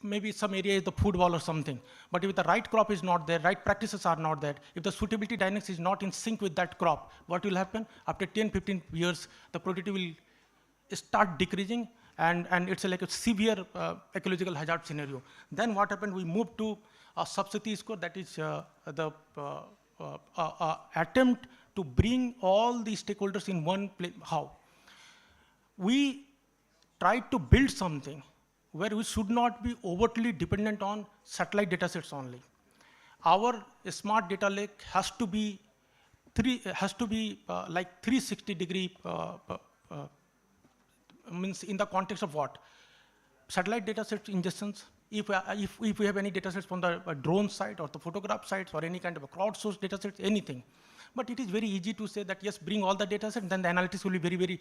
maybe some area is the food wall or something. But if the right crop is not there, right practices are not there, if the suitability dynamics is not in sync with that crop, what will happen? After 10, 15 years, the productivity will start decreasing, and it's like a severe ecological hazard scenario. Then what happened? We moved to a subsidy score, that is the attempt to bring all the stakeholders in one place. How? We tried to build something where we should not be overtly dependent on satellite data sets only. Our smart data lake has to be like 360-degree means in the context of what? Satellite data sets ingestions. If we have any data sets from the drone site or the photograph sites or any kind of a crowdsourced data sets, anything. But it is very easy to say that, yes, bring all the data sets, then the analytics will be very, very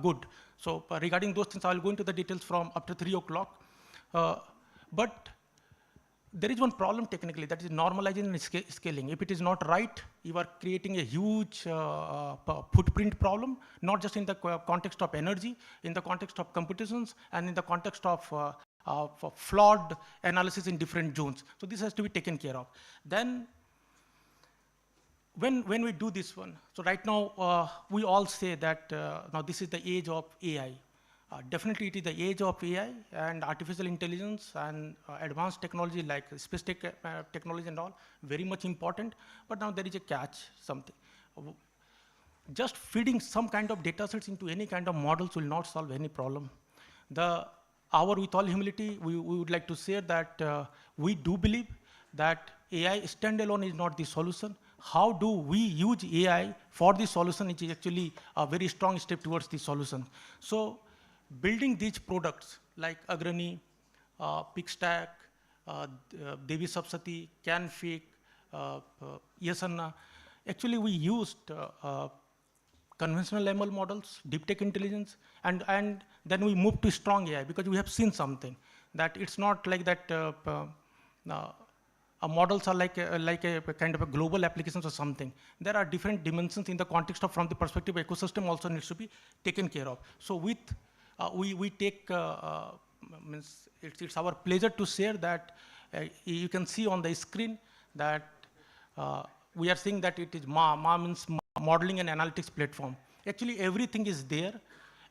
good. So regarding those things, I will go into the details from after 3 o'clock. But there is one problem technically, that is normalizing and scaling. If it is not right, you are creating a huge footprint problem, not just in the context of energy, in the context of computations, and in the context of flawed analysis in different zones. So this has to be taken care of. Then, when we do this one, so right now, we all say that now this is the age of AI. Definitely it is the age of AI and artificial intelligence and advanced technology like space technology and all, very much important. But now there is a catch, something. Just feeding some kind of data sets into any kind of models will not solve any problem. With all humility, we would like to say that we do believe that AI standalone is not the solution. How do we use AI for the solution, which is actually a very strong step towards the solution. So building these products like Agrani, Pickstack, Devi Sapsati, Canfig, Yasanna, actually we used conventional ML models, deep tech intelligence, and then we moved to strong AI because we have seen something, that it's not like that models are like a kind of a global applications or something. There are different dimensions in the context of, from the perspective of ecosystem also needs to be taken care of. So with we take, means it's our pleasure to share that you can see on the screen that we are saying that it is MA means modeling and analytics platform. Actually, everything is there.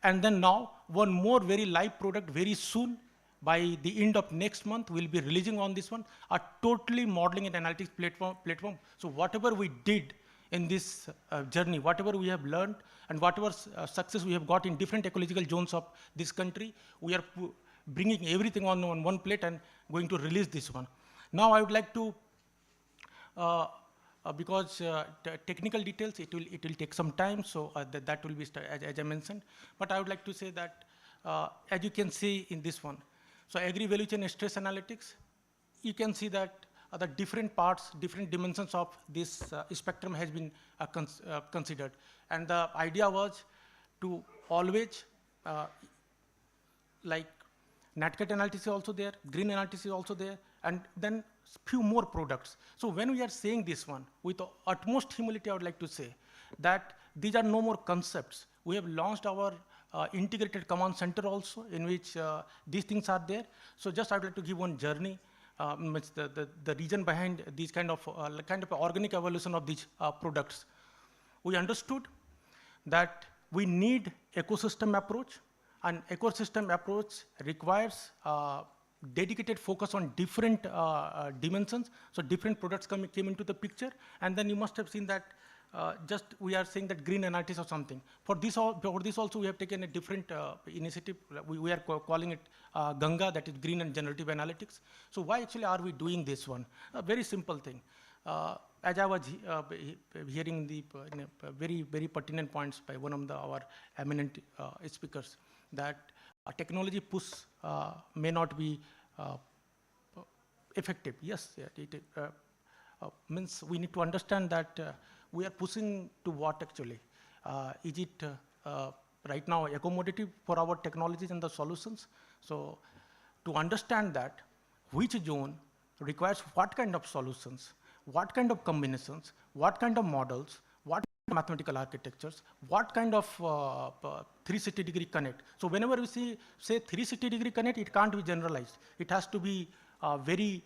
And then now, one more very live product very soon, by the end of next month, we'll be releasing on this one, a totally modeling and analytics platform. So whatever we did in this journey, whatever we have learned, and whatever success we have got in different ecological zones of this country, we are bringing everything on one plate and going to release this one. Now I would like to, because technical details, it will take some time, so that will be, as I mentioned. But I would like to say that, as you can see in this one, so agri-value chain stress analytics, you can see that the different parts, different dimensions of this spectrum has been considered. And the idea was to always, like NatCat analysis is also there, green analysis is also there, and then few more products. So when we are saying this one, with the utmost humility, I would like to say that these are no more concepts. We have launched our integrated command center also, in which these things are there. So just I would like to give one journey, the reason behind these kind of organic evolution of these products. We understood that we need ecosystem approach, and ecosystem approach requires dedicated focus on different dimensions. So different products came into the picture, and then you must have seen that just we are saying that green analytics or something. For this also we have taken a different initiative. We are calling it Ganga, that is green and generative analytics. So why actually are we doing this one? A very simple thing. As I was hearing the very, very pertinent points by one of our eminent speakers, that technology push may not be effective. Yes, it means we need to understand that we are pushing to what actually? Is it right now accommodative for our technologies and the solutions? So to understand that, which zone requires what kind of solutions, what kind of combinations, what kind of models, what mathematical architectures, what kind of 360-degree connect. So whenever we say 360-degree connect, it can't be generalized. It has to be very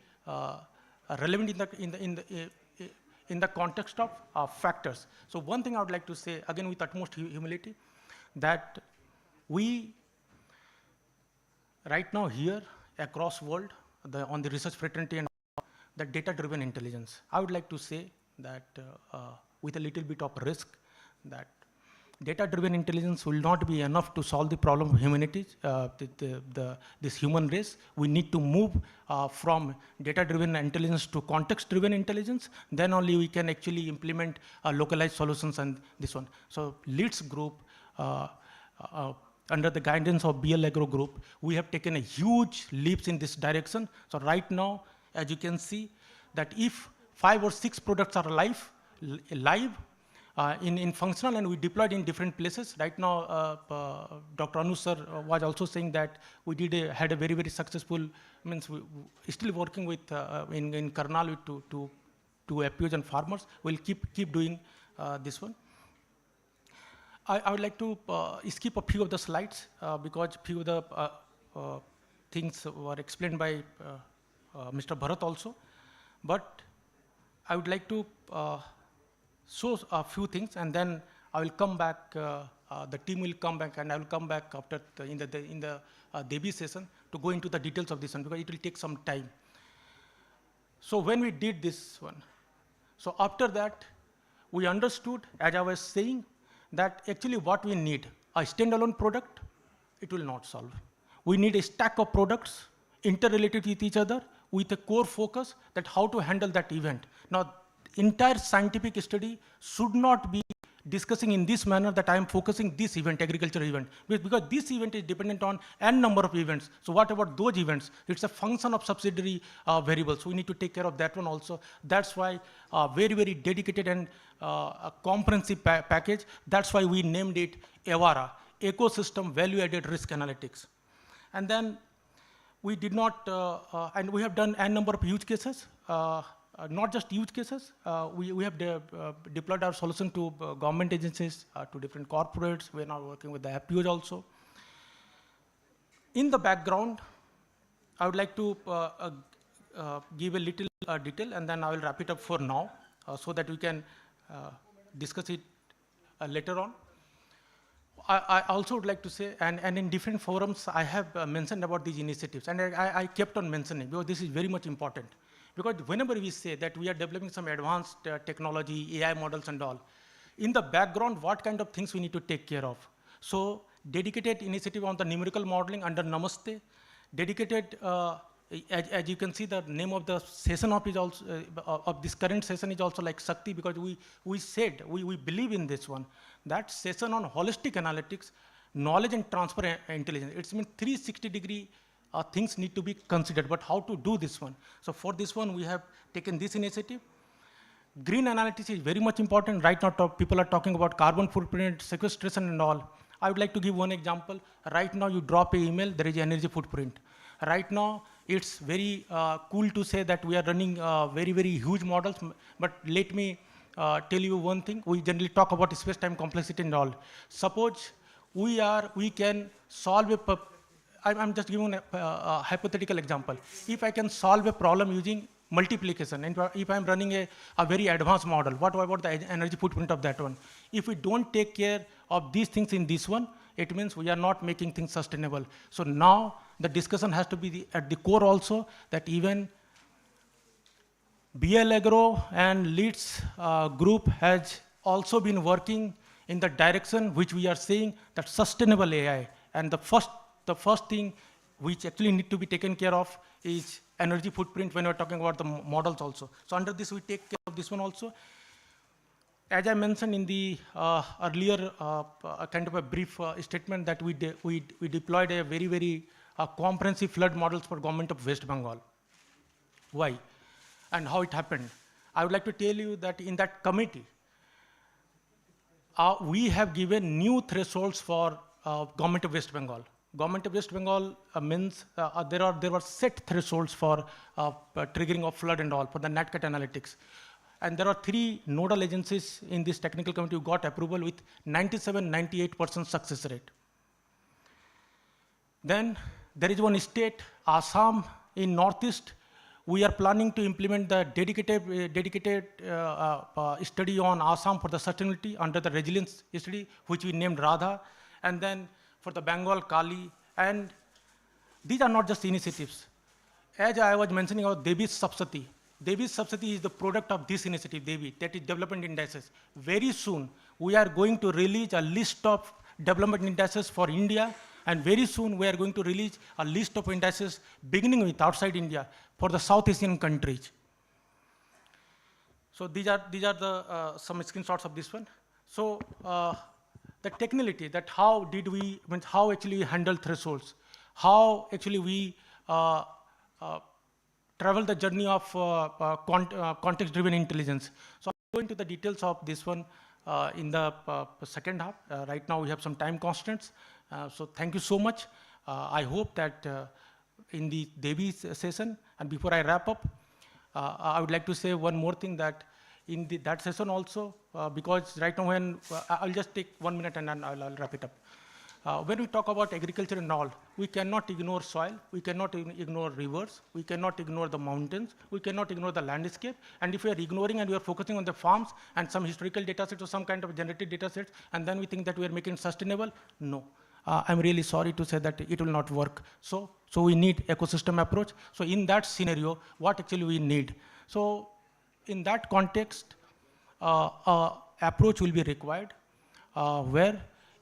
relevant in the context of factors. So one thing I would like to say, again with utmost humility, that we right now here across world, on the research fraternity and the data-driven intelligence, I would like to say that with a little bit of risk, that data-driven intelligence will not be enough to solve the problem of humanity, this human race. We need to move from data-driven intelligence to context-driven intelligence. Then only we can actually implement localized solutions and this one. So LEADS group, under the guidance of BL Agro group, we have taken a huge leaps in this direction. So right now, as you can see, that if 5 or 6 products are live, in functional, and we deployed in different places. Right now, Dr. Anu sir was also saying that we had a very, very successful, means we still working with, in Karnal with two FPOs and farmers. We'll keep doing this one. I would like to skip a few of the slides because few of the things were explained by Mr. Bharat also. But I would like to show a few things, and then I will come back, the team will come back, and I will come back after in the Devi session to go into the details of this one, because it will take some time. So when we did this one, so after that, we understood, as I was saying, that actually what we need, a standalone product, it will not solve. We need a stack of products interrelated with each other with a core focus that how to handle that event. Now, entire scientific study should not be discussing in this manner that I am focusing this event, agriculture event, because this event is dependent on n number of events. So what about those events? It's a function of subsidiary variables. So we need to take care of that one also. That's why very, very dedicated and a comprehensive package. That's why we named it EVARA, Ecosystem Value Added Risk Analytics. And then we did not, and we have done n number of use cases. Not just use cases, we have deployed our solution to government agencies, to different corporates. We're now working with the FPOs also. In the background, I would like to give a little detail, and then I will wrap it up for now, so that we can discuss it later on. I also would like to say, and in different forums, I have mentioned about these initiatives, and I kept on mentioning, because this is very much important. Because whenever we say that we are developing some advanced technology, AI models and all, in the background, what kind of things we need to take care of? So dedicated initiative on the numerical modeling under Namaste, dedicated, as you can see, the name of the session of is also, of this current session is also like Shakti, because we said, we believe in this one, that session on holistic analytics, knowledge and transfer intelligence. It's mean 360-degree things need to be considered, but how to do this one? So for this one, we have taken this initiative. Green analytics is very much important. Right now, people are talking about carbon footprint, sequestration and all. I would like to give one example. Right now, you drop an email, there is energy footprint. Right now, it's very cool to say that we are running very, very huge models, but let me tell you one thing. We generally talk about space-time complexity and all. Suppose we can solve I'm just giving a hypothetical example. If I can solve a problem using multiplication. And if I'm running a very advanced model, what about the energy footprint of that one? If we don't take care of these things in this one, it means we are not making things sustainable. So now the discussion has to be at the core also, that even BL Agro and Leads group has also been working in the direction which we are saying, that sustainable AI. And the first thing which actually need to be taken care of is energy footprint when we're talking about the models also. So under this, we take care of this one also. As I mentioned in the earlier kind of a brief statement, that we deployed a very comprehensive flood models for government of West Bengal. Why? And how it happened. I would like to tell you that in that committee, we have given new thresholds for government of West Bengal. Government of West Bengal means there were set thresholds for triggering of flood and all for the NatCat analytics. And there are 3 nodal agencies in this technical committee who got approval with 97-98% success rate. Then there is one state, Assam in Northeast. We are planning to implement the dedicated study on Assam for the sustainability under the resilience study, which we named Radha. And then for the Bengal, Kali. And these are not just initiatives. As I was mentioning about Devi's Sapsati. Devi's Sapsati is the product of this initiative, Devi, that is development indices. Very soon, we are going to release a list of development indices for India. And very soon, we are going to release a list of indices beginning with outside India for the South Asian countries. So these are the some screenshots of this one. So the technicality, that how actually we handle thresholds, how actually we travel the journey of context-driven intelligence. So I'll go into the details of this one in the second half. Right now we have some time constraints. So thank you so much. I hope that in the Devi session, and before I wrap up, I would like to say one more thing, that in that session also, because right now I'll just take 1 minute and then I'll wrap it up. When we talk about agriculture and all, we cannot ignore soil, we cannot ignore rivers, we cannot ignore the mountains, we cannot ignore the landscape. And if we are ignoring and we are focusing on the farms and some historical data sets or some kind of generated data sets, and then we think that we are making it sustainable, no. I'm really sorry to say that it will not work. So we need ecosystem approach. So in that scenario, what actually we need? So in that context, approach will be required where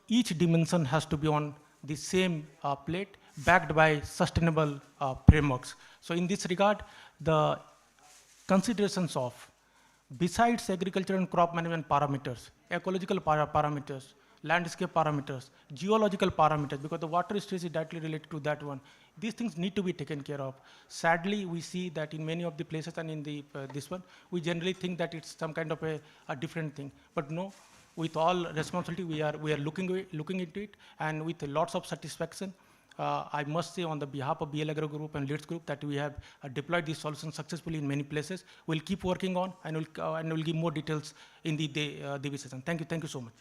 each dimension has to be on the same plate, backed by sustainable frameworks. So in this regard, the considerations of, besides agriculture and crop management parameters, ecological parameters, landscape parameters, geological parameters, because the water stress is directly related to that one. These things need to be taken care of. Sadly, we see that in many of the places and in the this one, we generally think that it's some kind of a different thing. But no, with all responsibility, we are looking into it, and with lots of satisfaction. I must say on the behalf of BL Agro Group and Leads Group that we have deployed these solutions successfully in many places. We'll keep working on, and we'll give more details in the Devi session. Thank you so much.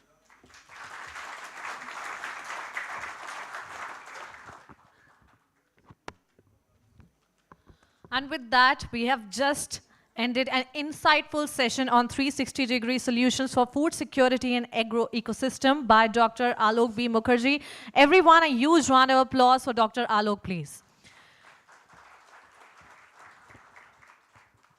And with that, we have just ended an insightful session on 360-degree solutions for food security and agro ecosystem by Dr. Alok B. Mukherjee. Everyone, a huge round of applause for Dr. Alok, please.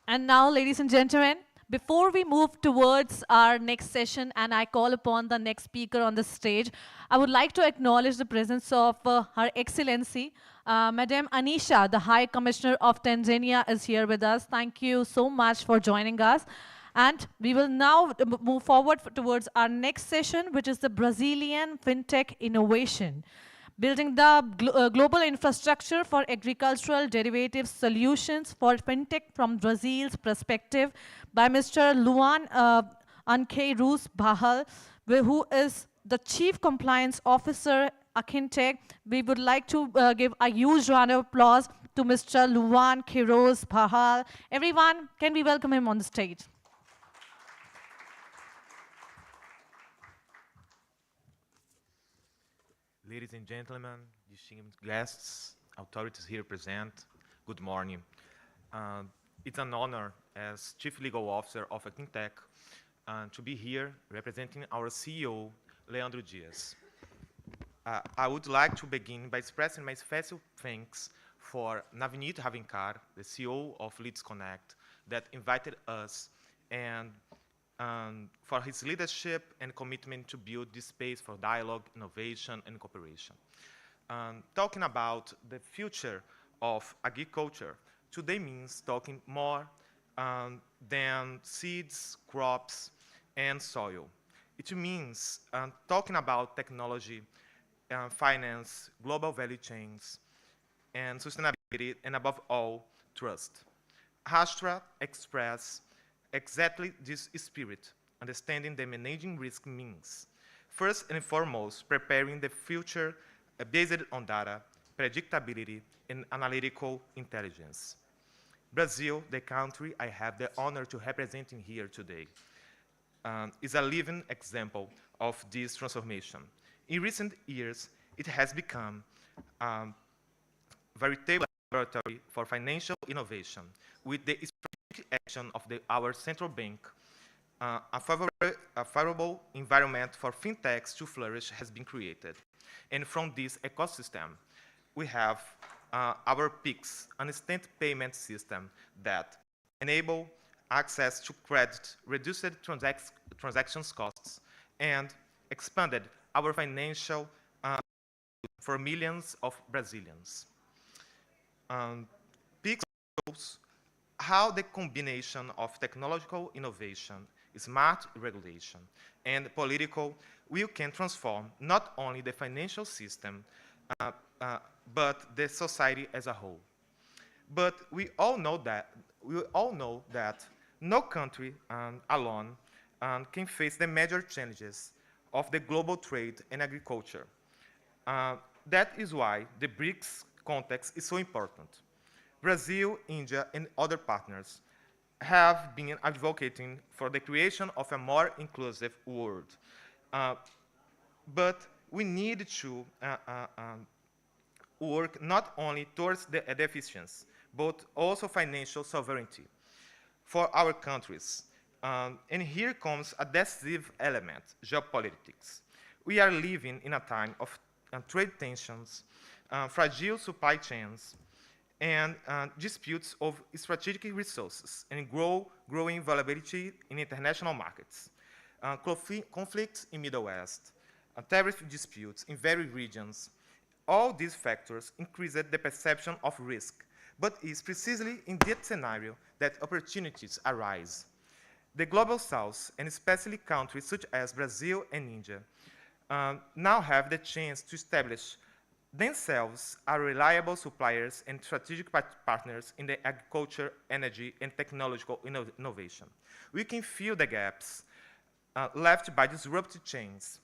And now, ladies and gentlemen, before we move towards our next session and I call upon the next speaker on the stage, I would like to acknowledge the presence of Her Excellency, Madam Anisha, the High Commissioner of Tanzania, is here with us. Thank you so much for joining us. And we will now move forward towards our next session, which is the Brazilian FinTech Innovation. Building the global infrastructure for agricultural derivative solutions for fintech from Brazil's perspective by Mr. Luan Anqueiroz Bahal, who is the Chief Compliance Officer, Akintech. We would like to give a huge round of applause to Mr. Luan Queiroz Bahal. Everyone, can we welcome him on the stage? Ladies and gentlemen, distinguished guests, authorities here present, good morning. It's an honor as Chief Legal Officer of a fintech to be here representing our CEO, Leandro Dias. I would like to begin by expressing my special thanks for Navneet Ravinkar, the CEO of Leads Connect, that invited us, and for his leadership and commitment to build this space for dialogue, innovation, and cooperation. Talking about the future of agriculture today means talking more than seeds, crops, and soil. It means talking about technology, finance, global value chains, and sustainability, and above all, trust. Rashtra express exactly this spirit, understanding that managing risk means, first and foremost, preparing the future based on data, predictability, and analytical intelligence. Brazil, the country I have the honor to represent here today, is a living example of this transformation. In recent years, it has become a veritable laboratory for financial innovation, with the strategic action of our central bank. A favorable environment for fintechs to flourish has been created. And from this ecosystem, we have our PIX, an instant payment system that enable access to credit, reduced transactions costs, and expanded our financial for millions of Brazilians. PIX shows how the combination of technological innovation, smart regulation, and political will can transform not only the financial system, but the society as a whole. But we all know that no country alone can face the major challenges of the global trade and agriculture. That is why the BRICS context is so important. Brazil, India, and other partners have been advocating for the creation of a more inclusive world. But we need to work not only towards the efficiency, but also financial sovereignty for our countries. And here comes a decisive element, geopolitics. We are living in a time of trade tensions, fragile supply chains, and disputes of strategic resources, and growing volatility in international markets. Conflicts in Middle West, tariff disputes in various regions, all these factors increased the perception of risk, but it's precisely in that scenario that opportunities arise. The Global South, and especially countries such as Brazil and India, now have the chance to establish themselves as reliable suppliers and strategic partners in the agriculture, energy, and technological innovation. We can fill the gaps left by disrupted chains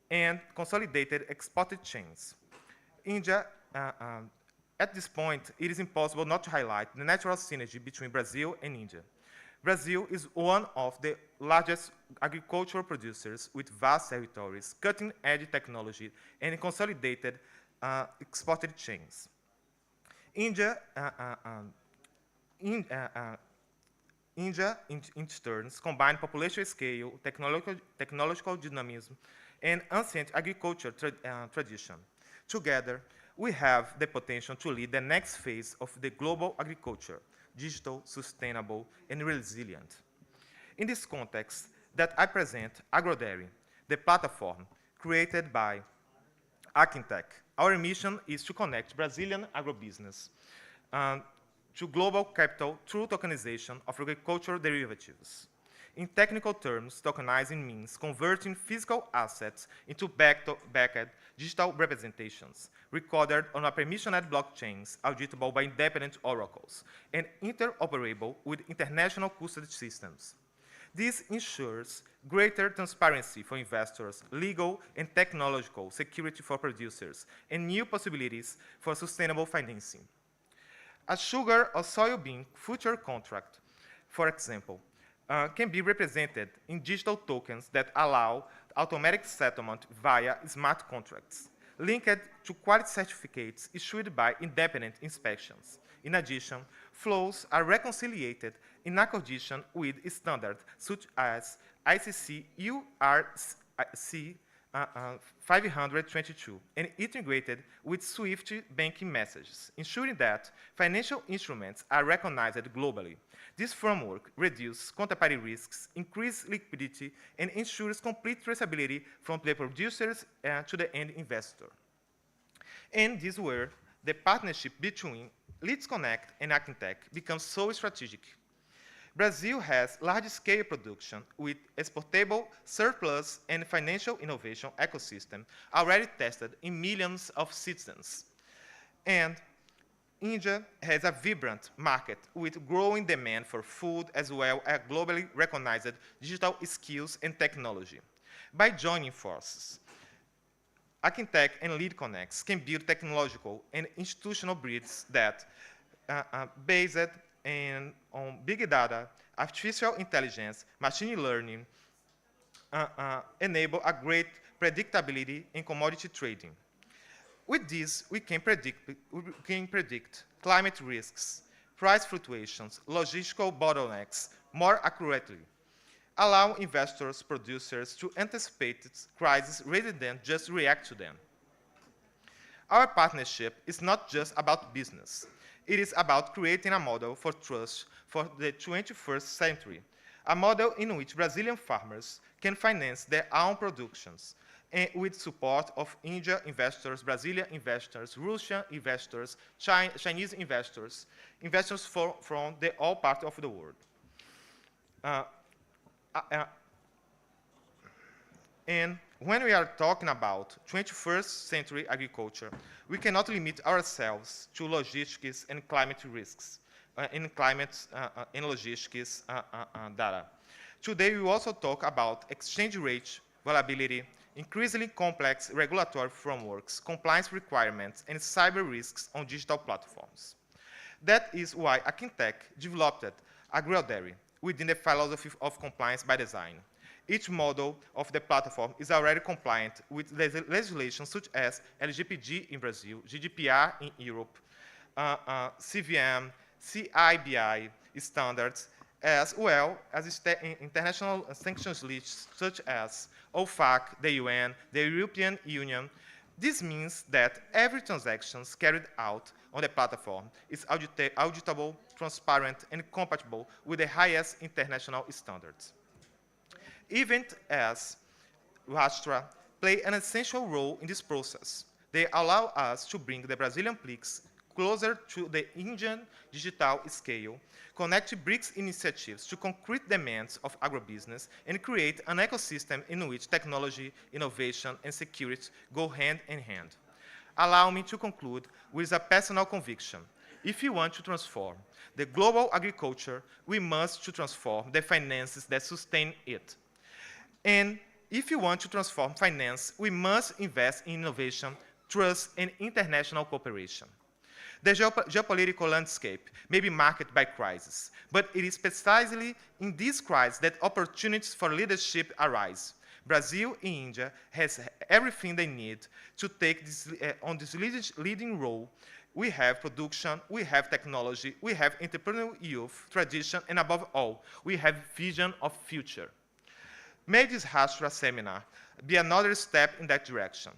and consolidated exported chains. India, at this point, it is impossible not to highlight the natural synergy between Brazil and India. Brazil is one of the largest agricultural producers with vast territories, cutting-edge technology, and consolidated exported chains. India, in turns, combine population scale, technological dynamism, and ancient agriculture tradition. Together, we have the potential to lead the next phase of the global agriculture, digital, sustainable, and resilient. In this context that I present AgroDairy, the platform created by Archintech. Our mission is to connect Brazilian agrobusiness to global capital through tokenization of agricultural derivatives. In technical terms, tokenizing means converting physical assets into backed digital representations, recorded on a permissioned blockchains, auditable by independent oracles, and interoperable with international custody systems. This ensures greater transparency for investors, legal and technological security for producers, and new possibilities for sustainable financing. A sugar or soybean future contract, for example, can be represented in digital tokens that allow automatic settlement via smart contracts, linked to quality certificates issued by independent inspections. In addition, flows are reconciliated in accordance with standards such as ICC URC 522 and integrated with SWIFT banking messages, ensuring that financial instruments are recognized globally. This framework reduces counterparty risks, increases liquidity, and ensures complete traceability from the producers to the end investor. And this is where the partnership between Leads Connect and Actintech becomes so strategic. Brazil has large-scale production with exportable, surplus, and financial innovation ecosystem already tested in millions of citizens. And India has a vibrant market with growing demand for food as well as globally recognized digital skills and technology. By joining forces, Actintech and Lead Connects can build technological and institutional bridges that, based on big data, artificial intelligence, machine learning, enable a great predictability in commodity trading. With this, we can predict climate risks, price fluctuations, logistical bottlenecks more accurately, allow investors, producers to anticipate crises rather than just react to them. Our partnership is not just about business. It is about creating a model for trust for the 21st century, a model in which Brazilian farmers can finance their own productions, and with support of Indian investors, Brazilian investors, Russian investors, Chinese investors, investors from all parts of the world. And when we are talking about 21st century agriculture, we cannot limit ourselves to logistics and climate risks, in climate and logistics data. Today, we also talk about exchange rate volatility, increasingly complex regulatory frameworks, compliance requirements, and cyber risks on digital platforms. That is why Actintech developed AgroDairy within the philosophy of compliance by design. Each model of the platform is already compliant with legislation such as LGPD in Brazil, GDPR in Europe, CVM, CIBI standards, as well as international sanctions lists such as OFAC, the UN, the European Union. This means that every transaction carried out on the platform is auditable, transparent, and compatible with the highest international standards. Events as Rashtra play an essential role in this process. They allow us to bring the Brazilian PLIX closer to the Indian digital scale, connect BRICS initiatives to concrete demands of agribusiness, and create an ecosystem in which technology, innovation, and security go hand in hand. Allow me to conclude with a personal conviction. If we want to transform the global agriculture, we must transform the finances that sustain it. And if you want to transform finance, we must invest in innovation, trust, and international cooperation. The geopolitical landscape may be marked by crises, but it is precisely in this crisis that opportunities for leadership arise. Brazil and India has everything they need to take on this leading role. We have production, we have technology, we have entrepreneurial youth, tradition, and above all, we have vision of future. May this Rashtra seminar be another step in that direction.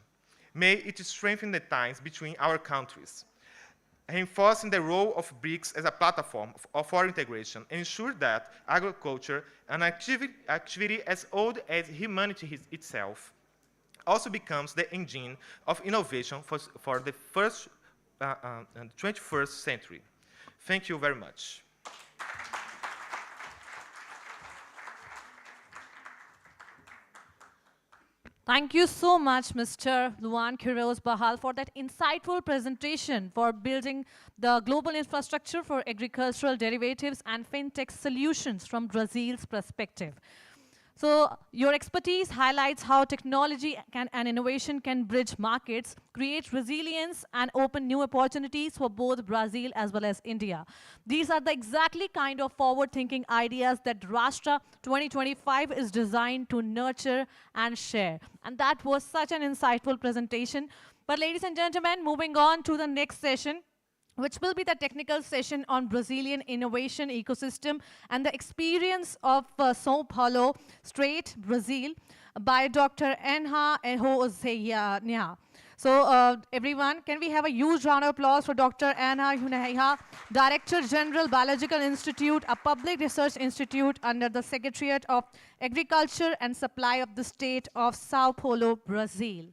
May it strengthen the ties between our countries, reinforcing the role of BRICS as a platform for integration, and ensure that agriculture, an activity as old as humanity itself, also becomes the engine of innovation for the 21st century. Thank you very much. Thank you so much, Mr. Luan Quiroz Bahal, for that insightful presentation for building the global infrastructure for agricultural derivatives and fintech solutions from Brazil's perspective. So your expertise highlights how technology and innovation can bridge markets, create resilience, and open new opportunities for both Brazil as well as India. These are the exactly kind of forward-thinking ideas that Rashtra 2025 is designed to nurture and share. And that was such an insightful presentation. But ladies and gentlemen, moving on to the next session, which will be the technical session on Brazilian innovation ecosystem and the experience of São Paulo State, Brazil, by Dr. Enha Ehozeya. So everyone, can we have a huge round of applause for Dr. Enha Ehozeya, Director General, Biological Institute, a public research institute under the Secretariat of Agriculture and Supply of the state of São Paulo, Brazil.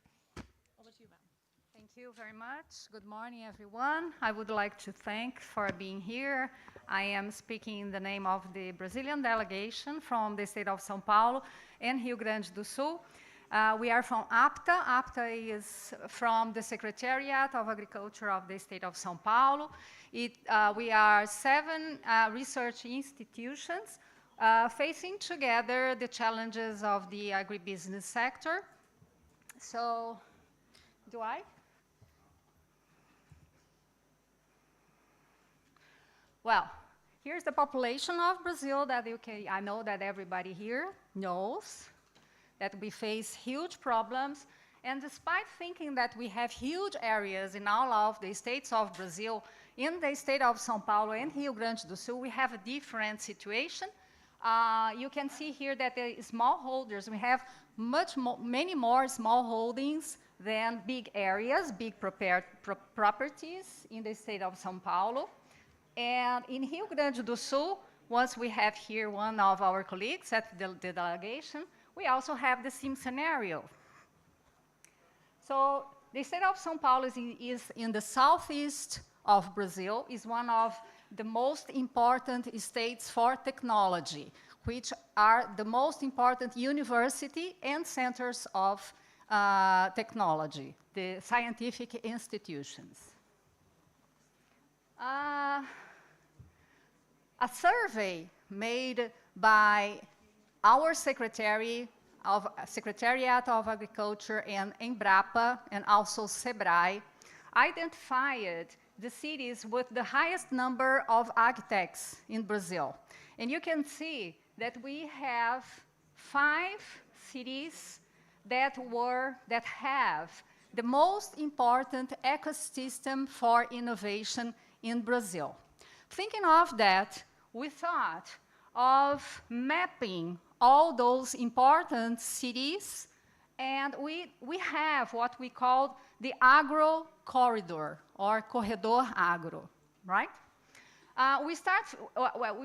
Thank you very much. Good morning, everyone. I would like to thank for being here. I am speaking in the name of the Brazilian delegation from the state of São Paulo and Rio Grande do Sul. We are from APTA. APTA is from the Secretariat of Agriculture of the state of São Paulo. We are 7 research institutions facing together the challenges of the agribusiness sector. So, do I? Well, here's the population of Brazil that I know that everybody here knows, that we face huge problems. And despite thinking that we have huge areas in all of the states of Brazil, in the state of São Paulo and Rio Grande do Sul, we have a different situation. You can see here that the smallholders, we have many more small holdings than big areas, big properties in the state of São Paulo. And in Rio Grande do Sul, once we have here one of our colleagues at the delegation, we also have the same scenario. So the state of São Paulo is in the southeast of Brazil, is one of the most important states for technology, which are the most important university and centers of technology, the scientific institutions. A survey made by our Secretariat of Agriculture and Embrapa, and also SEBRAE, identified the cities with the highest number of agtechs in Brazil. And you can see that we have 5 cities that have the most important ecosystem for innovation in Brazil. Thinking of that, we thought of mapping all those important cities, and we have what we call the agro corridor, or corredor agro, right?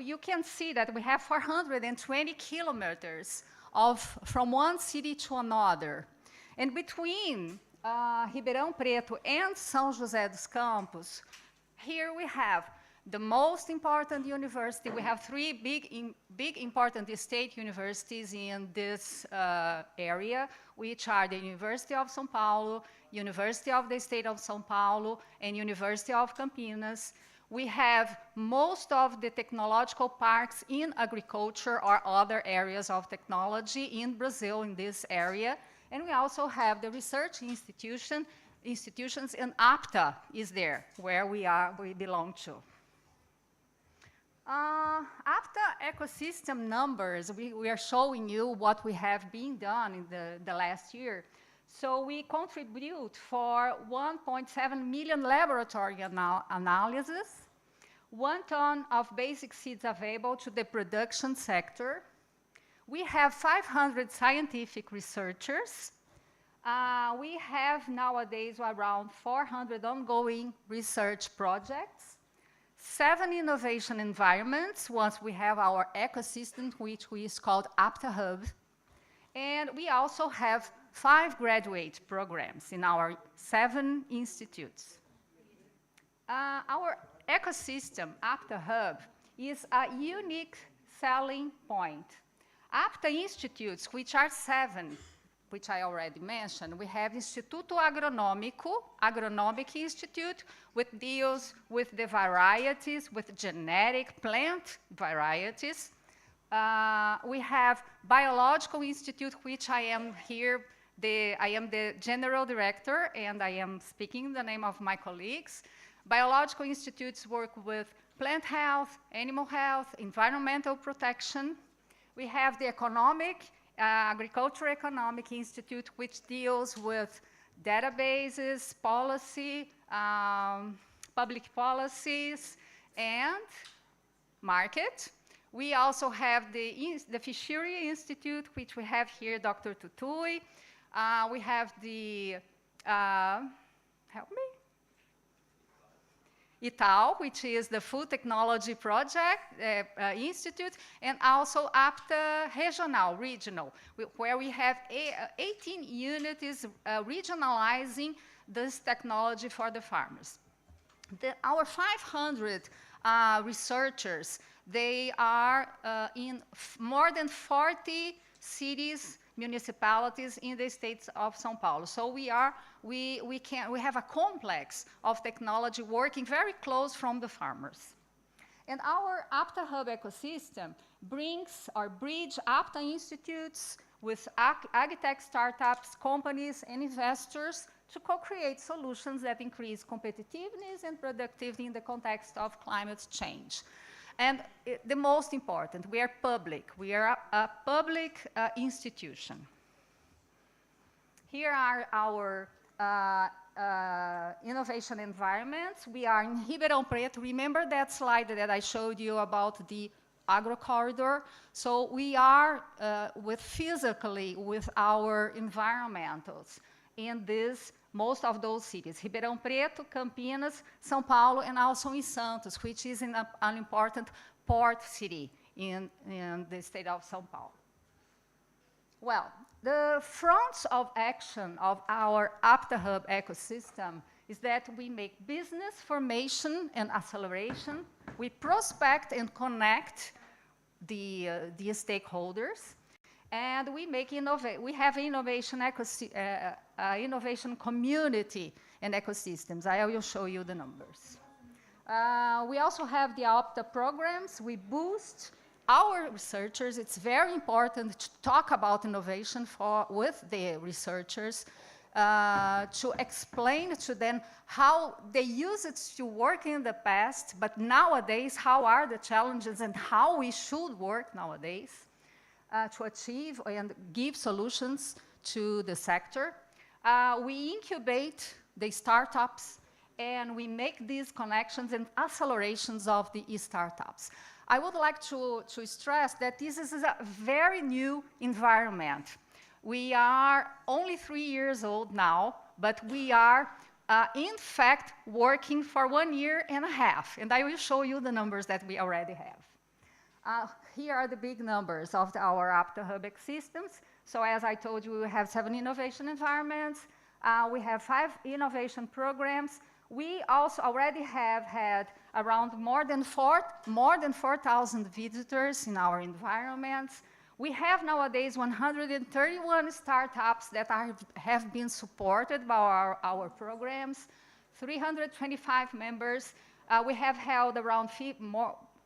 You can see that we have 420 kilometers from one city to another. And between Ribeirão Preto and São José dos Campos, here we have the most important university. We have 3 big important state universities in this area, which are the University of São Paulo, University of the State of São Paulo, and University of Campinas. We have most of the technological parks in agriculture or other areas of technology in Brazil in this area. And we also have the research institutions, and APTA is there, where we belong to. After ecosystem numbers, we are showing you what we have been done in the last year. So we contribute for 1.7 million laboratory analyses, 1 ton of basic seeds available to the production sector. We have 500 scientific researchers. We have nowadays around 400 ongoing research projects, 7 innovation environments, once we have our ecosystem, which is called APTA Hub. And we also have 5 graduate programs in our 7 institutes. Our ecosystem, APTA Hub, is a unique selling point. APTA institutes, which are 7, which I already mentioned, we have Instituto Agronômico, Agronomic Institute, which deals with the varieties, with genetic plant varieties. We have Biological Institute, which I am here, I am the general director, and I am speaking in the name of my colleagues. Biological institutes work with plant health, animal health, environmental protection. We have the Agriculture Economic Institute, which deals with databases, policy, public policies, and market. We also have the Fishery Institute, which we have here, Dr. Tutui. We have the, help me? ITAL, which is the Food Technology Project Institute, and also APTA Regional, where we have 18 units regionalizing this technology for the farmers. Our 500 researchers, they are in more than 40 cities, municipalities in the states of São Paulo. So we have a complex of technology working very close from the farmers. And our APTA Hub ecosystem brings or bridge APTA institutes with agtech startups, companies, and investors to co-create solutions that increase competitiveness and productivity in the context of climate change. And the most important, we are public. We are a public institution. Here are our innovation environments. We are in Ribeirão Preto. Remember that slide that I showed you about the agro corridor? So we are physically with our environmentals in most of those cities, Ribeirão Preto, Campinas, São Paulo, and also in Santos, which is an important port city in the state of São Paulo. Well, the fronts of action of our APTA Hub ecosystem is that we make business formation and acceleration, we prospect and connect the stakeholders, and we have innovation community and ecosystems. I will show you the numbers. We also have the APTA programs. We boost our researchers. It's very important to talk about innovation with the researchers, to explain to them how they use it to work in the past, but nowadays, how are the challenges and how we should work nowadays. To achieve and give solutions to the sector. We incubate the startups, and we make these connections and accelerations of the startups. I would like to stress that this is a very new environment. We are only 3 years old now, but we are, in fact, working for 1.5 years, and I will show you the numbers that we already have. Here are the big numbers of our APTA Hub systems. So as I told you, we have 7 innovation environments. We have 5 innovation programs. We also already have had around more than 4,000 visitors in our environments. We have nowadays 131 startups that have been supported by our programs, 325 members. We have held around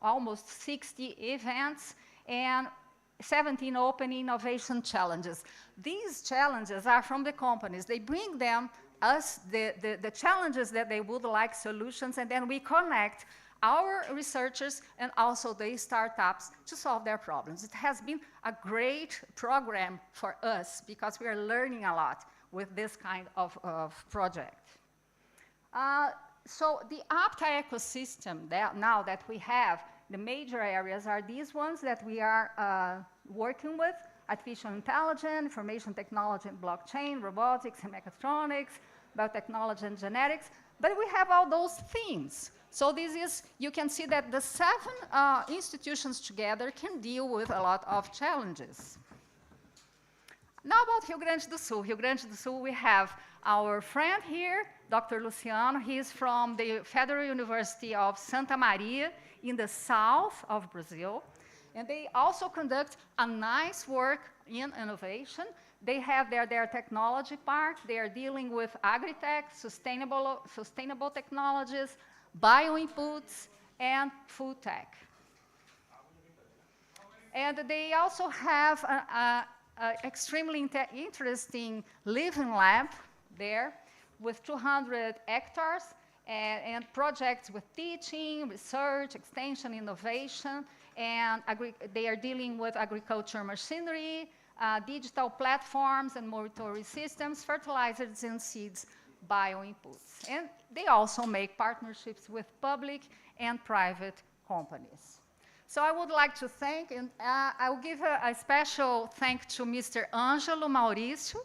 almost 60 events, and 17 open innovation challenges. These challenges are from the companies. They bring us the challenges that they would like solutions, and then we connect our researchers and also the startups to solve their problems. It has been a great program for us because we are learning a lot with this kind of project. So the APTA ecosystem, now that we have, the major areas are these ones that we are working with: artificial intelligence, information technology and blockchain, robotics and mechatronics, biotechnology and genetics. But we have all those themes. So you can see that the 7 institutions together can deal with a lot of challenges. Now about Rio Grande do Sul. Rio Grande do Sul, we have our friend here, Dr. Luciano. He is from the Federal University of Santa Maria in the south of Brazil. And they also conduct a nice work in innovation. They have their technology part. They are dealing with agri-tech, sustainable technologies, bio-inputs, and food tech. And they also have an extremely interesting living lab there with 200 hectares and projects with teaching, research, extension, innovation, and they are dealing with agriculture machinery, digital platforms and monitoring systems, fertilizers and seeds bioinputs. And they also make partnerships with public and private companies. So I would like to thank, and I will give a special thank to Mr. Ângelo Maurício,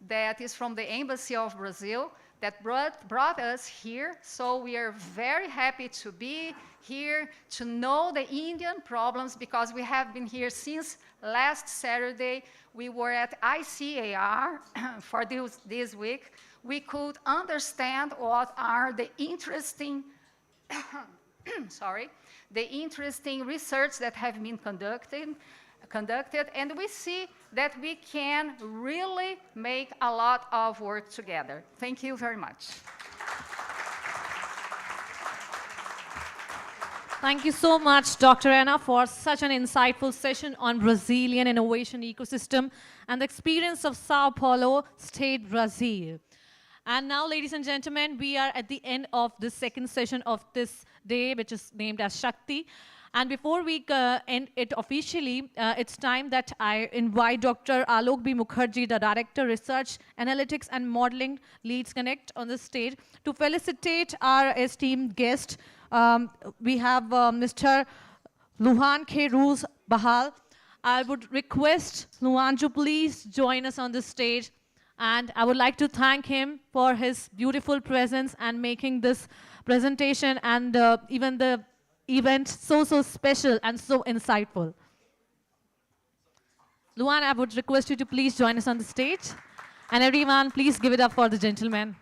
that is from the Embassy of Brazil, that brought us here. So we are very happy to be here, to know the Indian problems, because we have been here since last Saturday. We were at ICAR for this week. We could understand what are the interesting, the interesting research that have been conducted, and we see that we can really make a lot of work together. Thank you very much. Thank you so much, Dr. Anna, for such an insightful session on Brazilian innovation ecosystem and the experience of Sao Paulo State, Brazil. And now, ladies and gentlemen, we are at the end of the second session of this day, which is named as Shakti. And before we end it officially, it's time that I invite Dr. Alok B. Mukherjee, the Director, Research, Analytics and Modeling, Leads Connect, on the stage to felicitate our esteemed guest. We have Mr. Luhan Kheruz Bahal. I would request Luhan to please join us on the stage. And I would like to thank him for his beautiful presence and making this presentation and even the event so special and so insightful. Luhan, I would request you to please join us on the stage. And everyone, please give it up for the gentleman.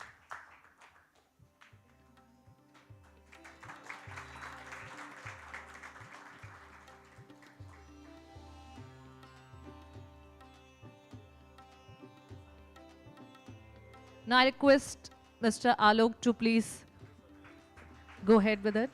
Now I request Mr. Alok to please go ahead with it.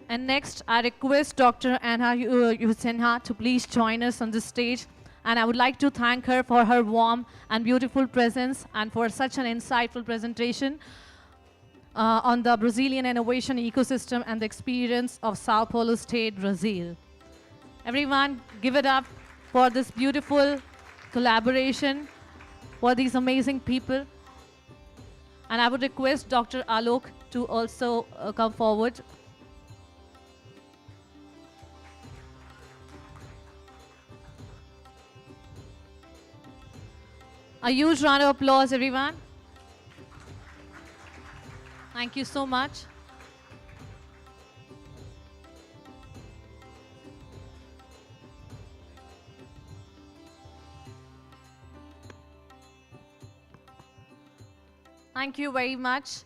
And next, I request Dr. Anna Yusenha to please join us on the stage. And I would like to thank her for her warm and beautiful presence and for such an insightful presentation on the Brazilian innovation ecosystem and the experience of Sao Paulo State, Brazil. Everyone, give it up for this beautiful collaboration, for these amazing people. And I would request Dr. Alok to also come forward. A huge round of applause, everyone. Thank you so much. Thank you very much.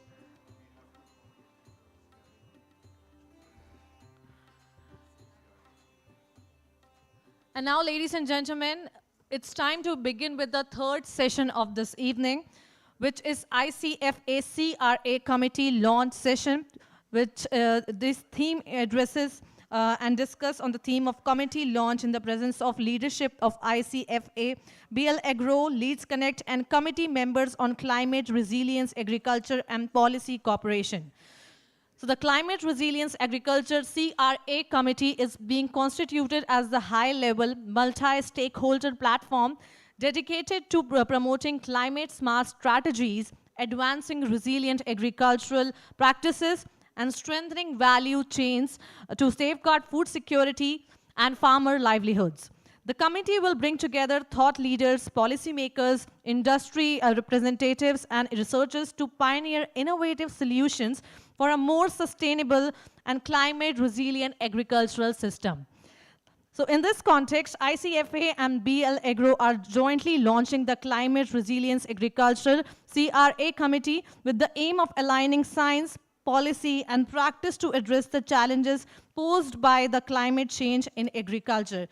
And now, ladies and gentlemen, it's time to begin with the third session of this evening, which is ICFA CRA Committee launch session, which this theme addresses and discuss on the theme of committee launch in the presence of leadership of ICFA, BL Agro, Leads Connect, and committee members on climate resilience, agriculture, and policy cooperation. So the Climate Resilience Agriculture CRA Committee is being constituted as the high-level, multi-stakeholder platform dedicated to promoting climate-smart strategies, advancing resilient agricultural practices, and strengthening value chains to safeguard food security and farmer livelihoods. The committee will bring together thought leaders, policymakers, industry representatives, and researchers to pioneer innovative solutions for a more sustainable and climate-resilient agricultural system. So in this context, ICFA and BL Agro are jointly launching the Climate Resilience Agriculture CRA Committee with the aim of aligning science, policy, and practice to address the challenges posed by the climate change in agriculture.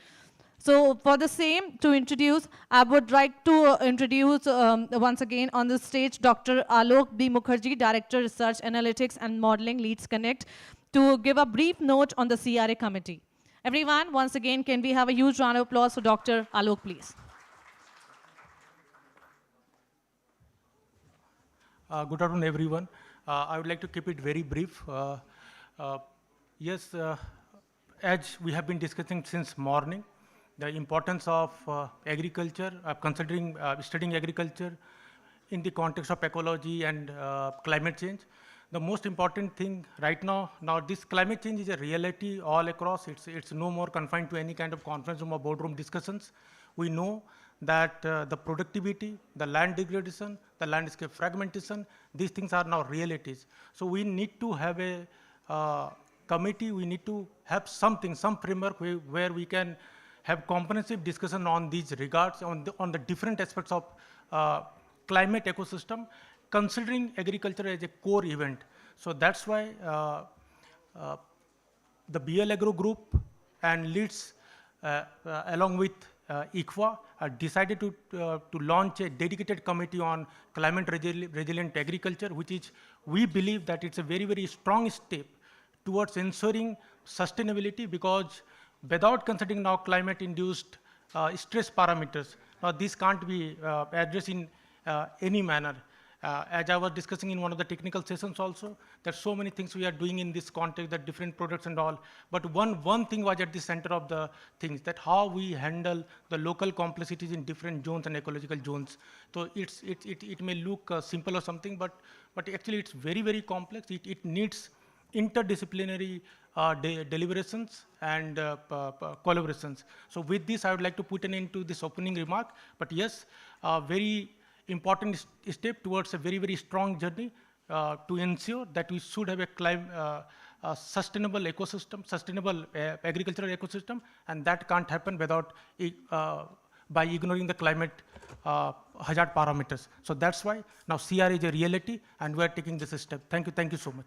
So for the same, to introduce, I would like to introduce once again on the stage Dr. Alok B. Mukherjee, Director, Research, Analytics and Modeling, Leads Connect, to give a brief note on the CRA committee. Everyone, once again, can we have a huge round of applause for Dr. Alok, please? Good afternoon, everyone. I would like to keep it very brief. Uh, yes, as we have been discussing since morning, the importance of agriculture, considering studying agriculture in the context of ecology and climate change. The most important thing right now this climate change is a reality all across. It's no more confined to any kind of conference room or boardroom discussions. We know that the productivity, the land degradation, the landscape fragmentation, these things are now realities. So we need to have a committee, we need to have something, some framework where we can have comprehensive discussion on these regards, on the different aspects of climate ecosystem, considering agriculture as a core event. So that's why the BL Agro Group and leads along with ICWA decided to launch a dedicated committee on climate resilient agriculture, which is, we believe that it's a very, very strong step towards ensuring sustainability, because without considering now climate-induced stress parameters, now this can't be addressed in any manner. As I was discussing in one of the technical sessions also, there's so many things we are doing in this context, that different products and all. But one thing was at the center of the things, that how we handle the local complexities in different zones and ecological zones. So it may look simple or something, but actually it's very, very complex. It needs interdisciplinary deliberations and collaborations. So with this, I would like to put an end to this opening remark. But yes, very important step towards a very, very strong journey to ensure that we should have a sustainable ecosystem, sustainable agricultural ecosystem, and that can't happen without by ignoring the climate hazard parameters. So that's why now CR is a reality, and we're taking this step. Thank you so much.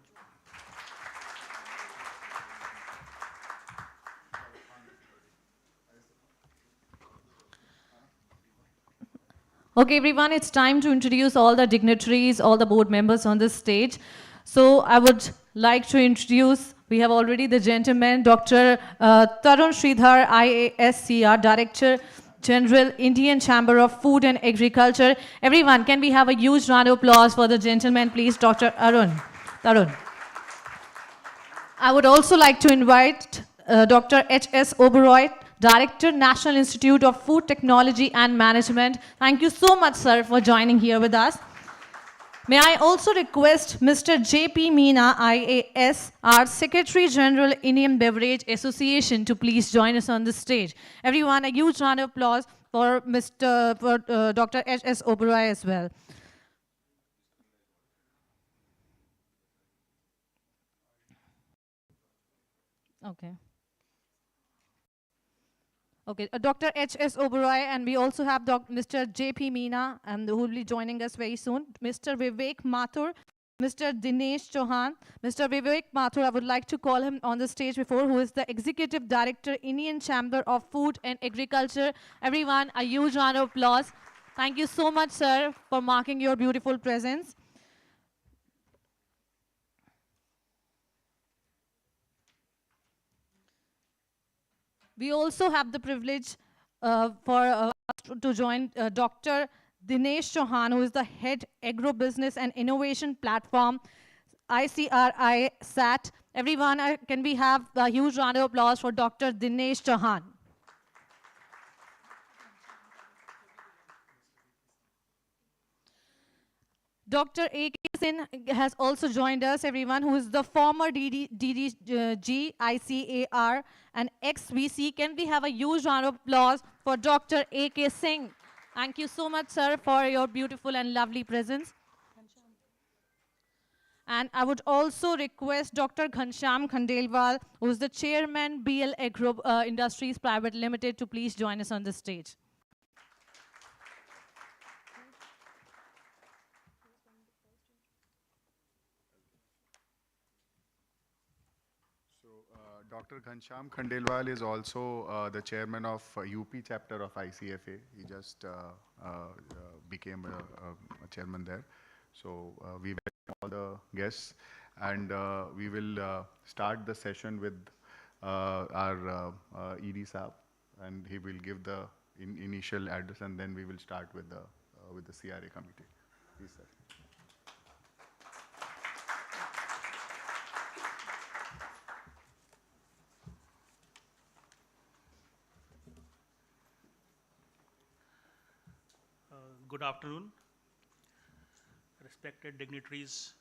Okay, everyone, it's time to introduce all the dignitaries, all the board members on this stage. So I would like to introduce, we have already the gentleman, Dr. Tarun Sridhar, IASCR, Director General, Indian Chamber of Food and Agriculture. Everyone, can we have a huge round of applause for the gentleman, please, Dr. Tarun. I would also like to invite Dr. H.S. Oberoi, Director, National Institute of Food Technology and Management. Thank you so much, sir, for joining here with us. May I also request Mr. J.P. Meena, IAS, our Secretary General, Indian Beverage Association, to please join us on the stage. Everyone, a huge round of applause for Dr. H.S. Oberoi as well. Okay. Okay, Dr. H.S. Oberoi, and we also have Mr. J.P. Meena, and who will be joining us very soon. Mr. Vivek Mathur, Mr. Dinesh Chauhan. Mr. Vivek Mathur, I would like to call him on the stage before, who is the Executive Director, Indian Chamber of Food and Agriculture. Everyone, a huge round of applause. Thank you so much, sir, for marking your beautiful presence. We also have the privilege to join Dr. Dinesh Chauhan, who is the Head Agro-Business and Innovation Platform, ICRI SAT. Everyone, can we have a huge round of applause for Dr. Dinesh Chauhan? Dr. A.K. Singh has also joined us, everyone, who is the former DDG, ICAR, and ex-VC. Can we have a huge round of applause for Dr. A.K. Singh? Thank you so much, sir, for your beautiful and lovely presence. And I would also request Dr. Ghanshyam Khandelwal, who is the Chairman, BL Agro Industries Private Limited, to please join us on the stage. Dr. Ghanshyam Khandelwal is also the chairman of UP chapter of ICFA. He just became a chairman there. So we welcome all the guests, and we will start the session with our ED Saab, and he will give the initial address, and then we will start with the CRA committee. Please, sir. Good afternoon, respected dignitaries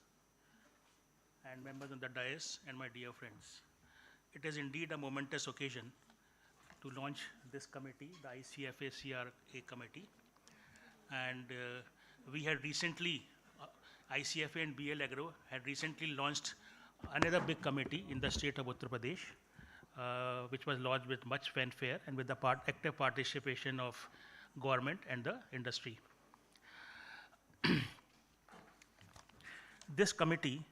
and members of the dais and my dear friends. It is indeed a momentous occasion to launch this committee, the ICFA CRA committee. And we had recently, ICFA and BL Agro had recently launched another big committee in the state of Uttar Pradesh, which was launched with much fanfare and with the active participation of government and the industry. This committee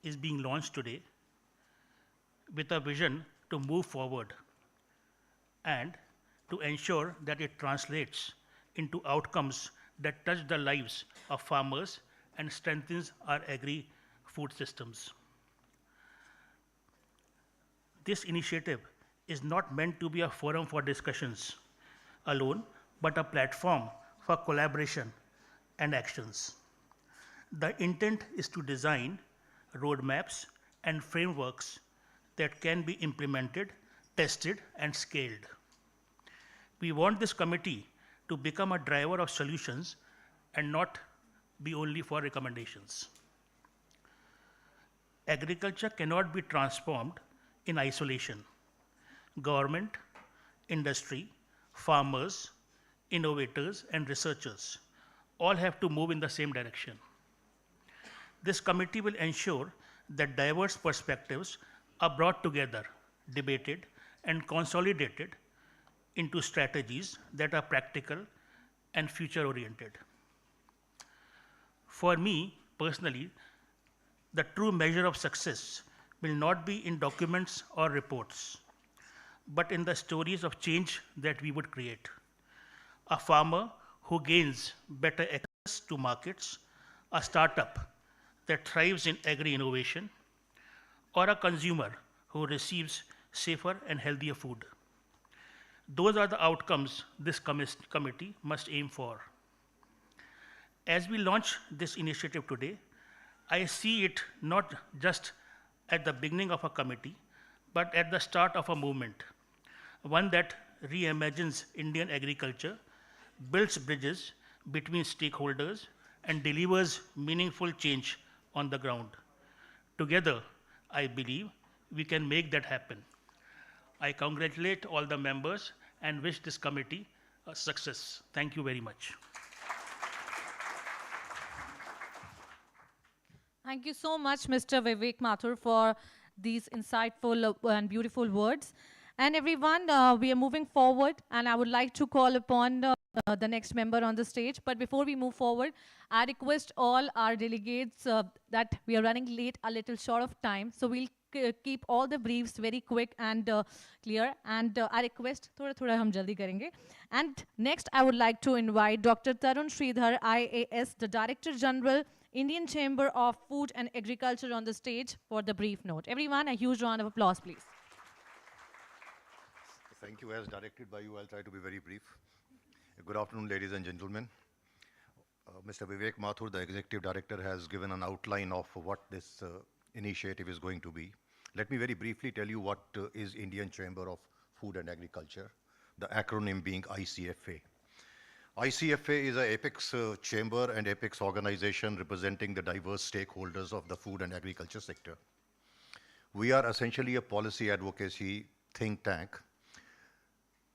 is being launched today with a vision to move forward and to ensure that it translates into outcomes that touch the lives of farmers and strengthens our agri-food systems. This initiative is not meant to be a forum for discussions alone, but a platform for collaboration and actions. The intent is to design roadmaps and frameworks that can be implemented, tested, and scaled. We want this committee to become a driver of solutions and not be only for recommendations. Agriculture cannot be transformed in isolation. Government, industry, farmers, innovators, and researchers all have to move in the same direction. This committee will ensure that diverse perspectives are brought together, debated, and consolidated into strategies that are practical and future-oriented. For me, personally, the true measure of success will not be in documents or reports, but in the stories of change that we would create. A farmer who gains better access to markets, a startup that thrives in agri-innovation, or a consumer who receives safer and healthier food. Those are the outcomes this committee must aim for. As we launch this initiative today, I see it not just at the beginning of a committee, but at the start of a movement, one that reimagines Indian agriculture, builds bridges between stakeholders, and delivers meaningful change on the ground. Together, I believe we can make that happen. I congratulate all the members and wish this committee a success. Thank you very much. Thank you so much, Mr. Vivek Mathur, for these insightful and beautiful words. And everyone, we are moving forward, and I would like to call upon the next member on the stage. But before we move forward, I request all our delegates that we are running late, a little short of time. So we'll keep all the briefs very quick and clear. And I request, thoda hum jaldi karenge. And next, I would like to invite Dr. Tarun Sridhar, IAS, the Director General, Indian Chamber of Food and Agriculture, on the stage for the brief note. Everyone, a huge round of applause, please. Thank you. As directed by you, I'll try to be very brief. Good afternoon, ladies and gentlemen. Mr. Vivek Mathur, the Executive Director, has given an outline of what this initiative is going to be. Let me very briefly tell you what is Indian Chamber of Food and Agriculture, the acronym being ICFA. ICFA is an apex chamber and apex organization representing the diverse stakeholders of the food and agriculture sector. We are essentially a policy advocacy think tank.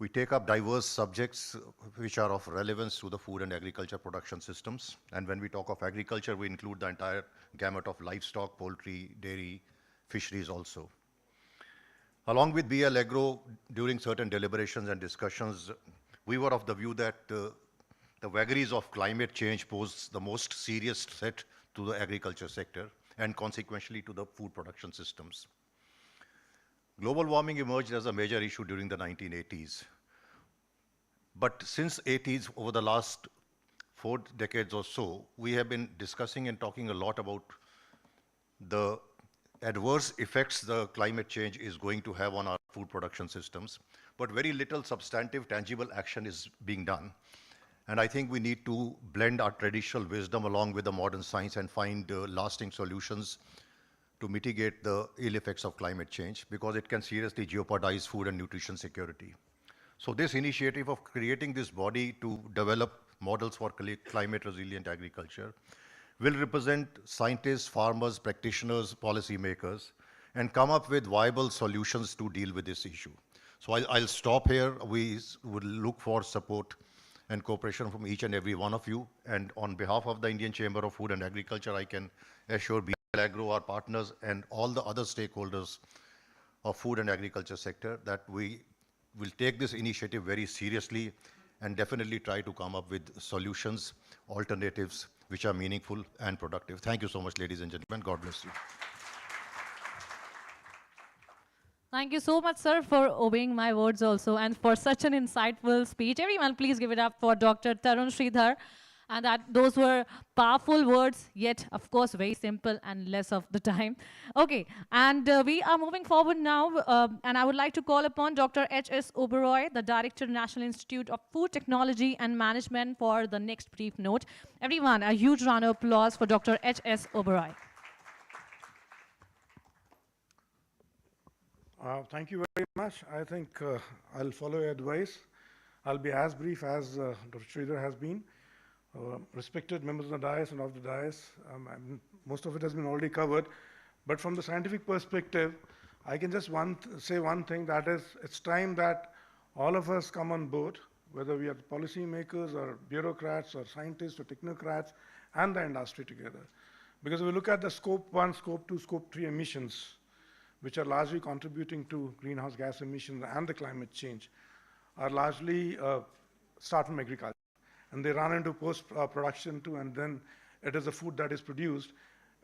We take up diverse subjects which are of relevance to the food and agriculture production systems. And when we talk of agriculture, we include the entire gamut of livestock, poultry, dairy, fisheries also. Along with BL Agro, during certain deliberations and discussions, we were of the view that the vagaries of climate change pose the most serious threat to the agriculture sector and consequently to the food production systems. Global warming emerged as a major issue during the 1980s. But since 80s, over the last 4 decades or so, we have been discussing and talking a lot about the adverse effects the climate change is going to have on our food production systems, but very little substantive, tangible action is being done. And I think we need to blend our traditional wisdom along with the modern science and find lasting solutions to mitigate the ill effects of climate change, because it can seriously jeopardize food and nutrition security. So this initiative of creating this body to develop models for climate resilient agriculture will represent scientists, farmers, practitioners, policymakers, and come up with viable solutions to deal with this issue. So I'll stop here. We would look for support and cooperation from each and every one of you. And on behalf of the Indian Chamber of Food and Agriculture, I can assure BL Agro, our partners, and all the other stakeholders of food and agriculture sector that we will take this initiative very seriously and definitely try to come up with solutions, alternatives, which are meaningful and productive. Thank you so much, ladies and gentlemen. God bless you. Thank you so much, sir, for obeying my words also and for such an insightful speech. Everyone, please give it up for Dr. Tarun Sridhar. And those were powerful words, yet, of course, very simple and less of the time. Okay, and we are moving forward now, and I would like to call upon Dr. H.S. Oberoi, the Director, National Institute of Food Technology and Management, for the next brief note. Everyone, a huge round of applause for Dr. H.S. Oberoi. Thank you very much. I think I'll follow your advice. I'll be as brief as Dr. Sridhar has been. Respected members of the dais and of the dais, most of it has been already covered. But from the scientific perspective, I can just say one thing, that is, it's time that all of us come on board, whether we are policy makers or bureaucrats or scientists or technocrats, and the industry together. Because if we look at the scope 1, scope 2, scope 3 emissions, which are largely contributing to greenhouse gas emissions and the climate change, are largely start from agriculture. And they run into post-production too, and then it is the food that is produced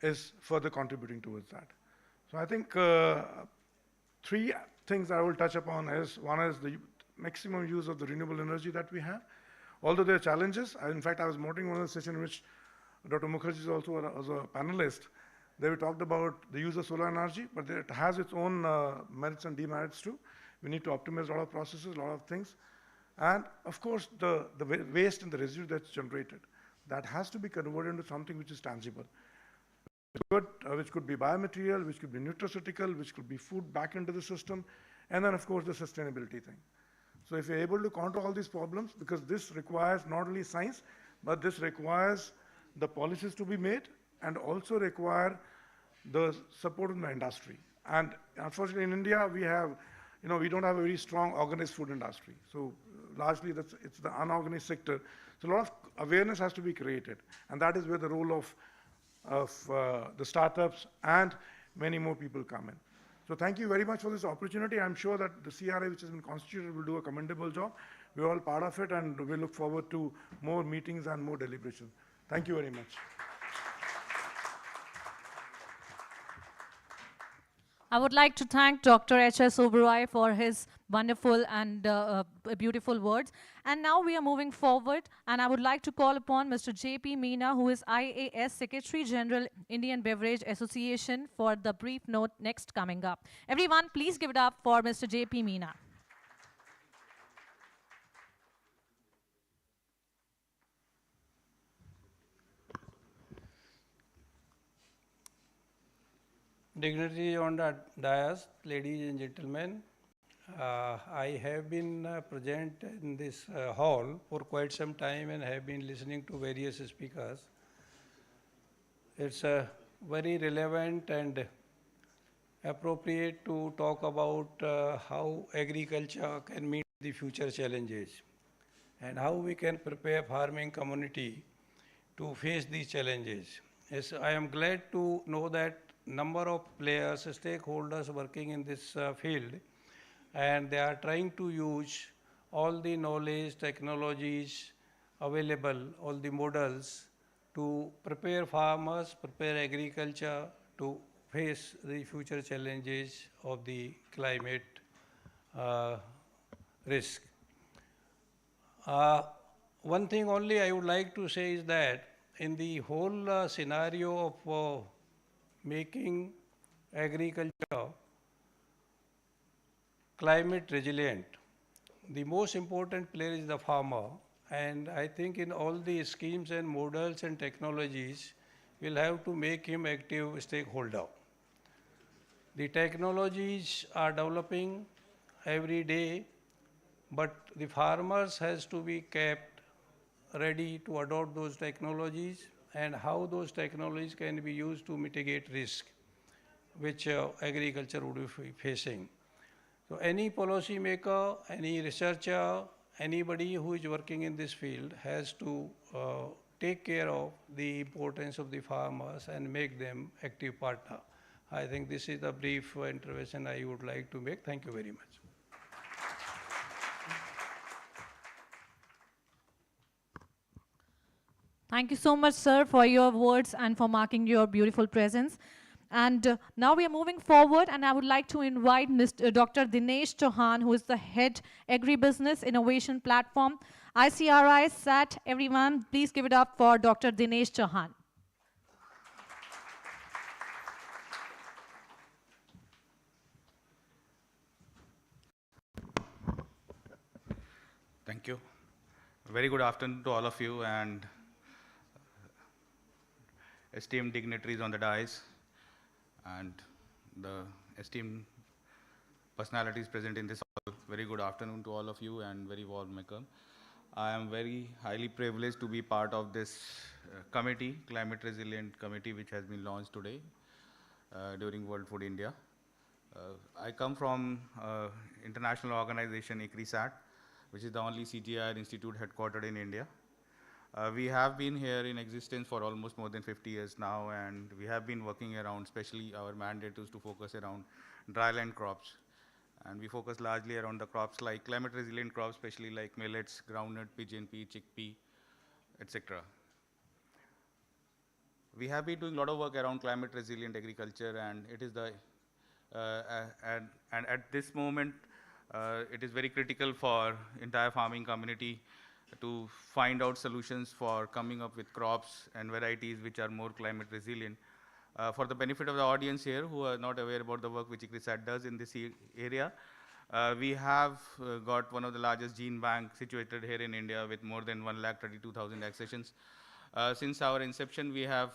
is further contributing towards that. So I think 3 things I will touch upon is, one is the maximum use of the renewable energy that we have. Although there are challenges, in fact, I was monitoring one of the sessions in which Dr. Mukherjee is also was a panelist. They talked about the use of solar energy, but it has its own merits and demerits too. We need to optimize a lot of processes, a lot of things. And of course, the waste and the residue that's generated, that has to be converted into something which is tangible. Which could be biomaterial, which could be nutraceutical, which could be food back into the system, and then of course the sustainability thing. So if you're able to counter all these problems, because this requires not only science, but this requires the policies to be made and also require the support of the industry. And unfortunately in India, we have, we don't have a very strong organized food industry. So largely it's the unorganized sector. So a lot of awareness has to be created. And that is where the role of the startups and many more people come in. So thank you very much for this opportunity. I'm sure that the CRA, which has been constituted, will do a commendable job. We're all part of it, and we look forward to more meetings and more deliberations. Thank you very much. I would like to thank Dr. H.S. Oberoi for his wonderful and beautiful words. And now we are moving forward, and I would like to call upon Mr. J.P. Meena, who is IAS Secretary General, Indian Beverage Association, for the brief note next coming up. Everyone, please give it up for Mr. J.P. Meena. Dignitaries on the dais, ladies and gentlemen, I have been present in this hall for quite some time and have been listening to various speakers. It's very relevant and appropriate to talk about how agriculture can meet the future challenges and how we can prepare farming community to face these challenges. Yes, I am glad to know that number of players, stakeholders working in this field, and they are trying to use all the knowledge, technologies available, all the models to prepare farmers, prepare agriculture to face the future challenges of the climate risk. One thing only I would like to say is that in the whole scenario of making agriculture climate resilient, the most important player is the farmer. And I think in all the schemes and models and technologies, we'll have to make him active stakeholder. The technologies are developing every day. but the farmers has to be kept ready to adopt those technologies and how those technologies can be used to mitigate risk which agriculture would be facing. So any policy maker, any researcher, anybody who is working in this field has to take care of the importance of the farmers and make them active partner. I think this is the brief intervention I would like to make. Thank you very much. Thank you so much, sir, for your words and for marking your beautiful presence. And now we are moving forward, and I would like to invite Mr. Dr. Dinesh Chauhan, who is the head Agribusiness Innovation Platform, ICRI SAT. Everyone, please give it up for Dr. Dinesh Chauhan. Thank you. Very good afternoon to all of you and esteemed dignitaries on the dais and the esteemed personalities present in this hall. Very good afternoon to all of you and very warm welcome. I am very highly privileged to be part of this committee, Climate Resilient Committee, which has been launched today during World Food India. I come from international organization ICRI-SAT, which is the only CGI institute headquartered in India. We have been here in existence for almost more than 50 years now, and we have been working around, especially our mandate is to focus around dryland crops. And we focus largely around the crops like climate resilient crops, especially like millets, groundnut, pigeon pea, chickpea, etc. We have been doing a lot of work around climate resilient agriculture, and it is the, and at this moment, it is very critical for entire farming community to find out solutions for coming up with crops and varieties which are more climate resilient. For the benefit of the audience here who are not aware about the work which ICRI-SAT does in this area, we have got one of the largest gene banks situated here in India with more than 132,000 accessions. Since our inception, we have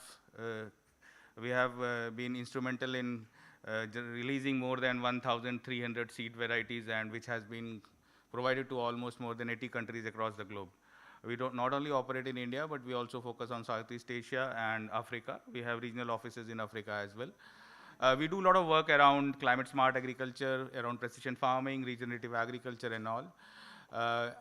been instrumental in releasing more than 1,300 seed varieties, and which has been provided to almost more than 80 countries across the globe. We don't not only operate in India, but we also focus on Southeast Asia and Africa. We have regional offices in Africa as well. We do a lot of work around climate smart agriculture, around precision farming, regenerative agriculture and all.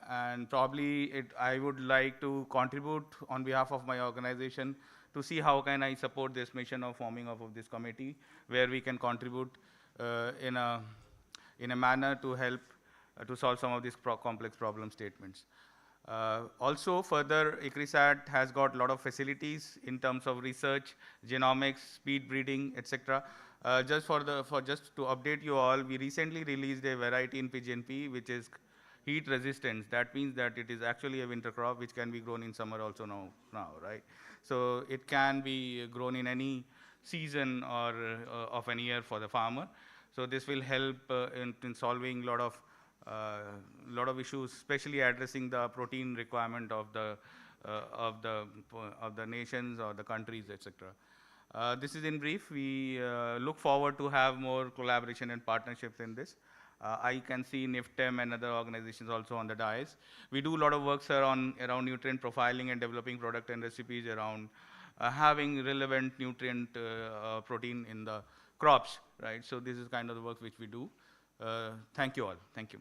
And probably I would like to contribute on behalf of my organization to see how can I support this mission of forming of this committee, where we can contribute in a manner to help to solve some of these complex problem statements. Also, further, ICRI-SAT has got a lot of facilities in terms of research, genomics, speed breeding, etc. Just to update you all, we recently released a variety in pigeon pea which is heat resistant. That means that it is actually a winter crop which can be grown in summer also now, right? So it can be grown in any season or of an year for the farmer. So this will help in solving a lot of issues, especially addressing the protein requirement of the nations or the countries, etc. This is in brief. We look forward to have more collaboration and partnerships in this. I can see NIFTEM and other organizations also on the dais. We do a lot of work, sir, around nutrient profiling and developing product and recipes around having relevant nutrient protein in the crops, right? So this is kind of the work which we do. Thank you all. Thank you.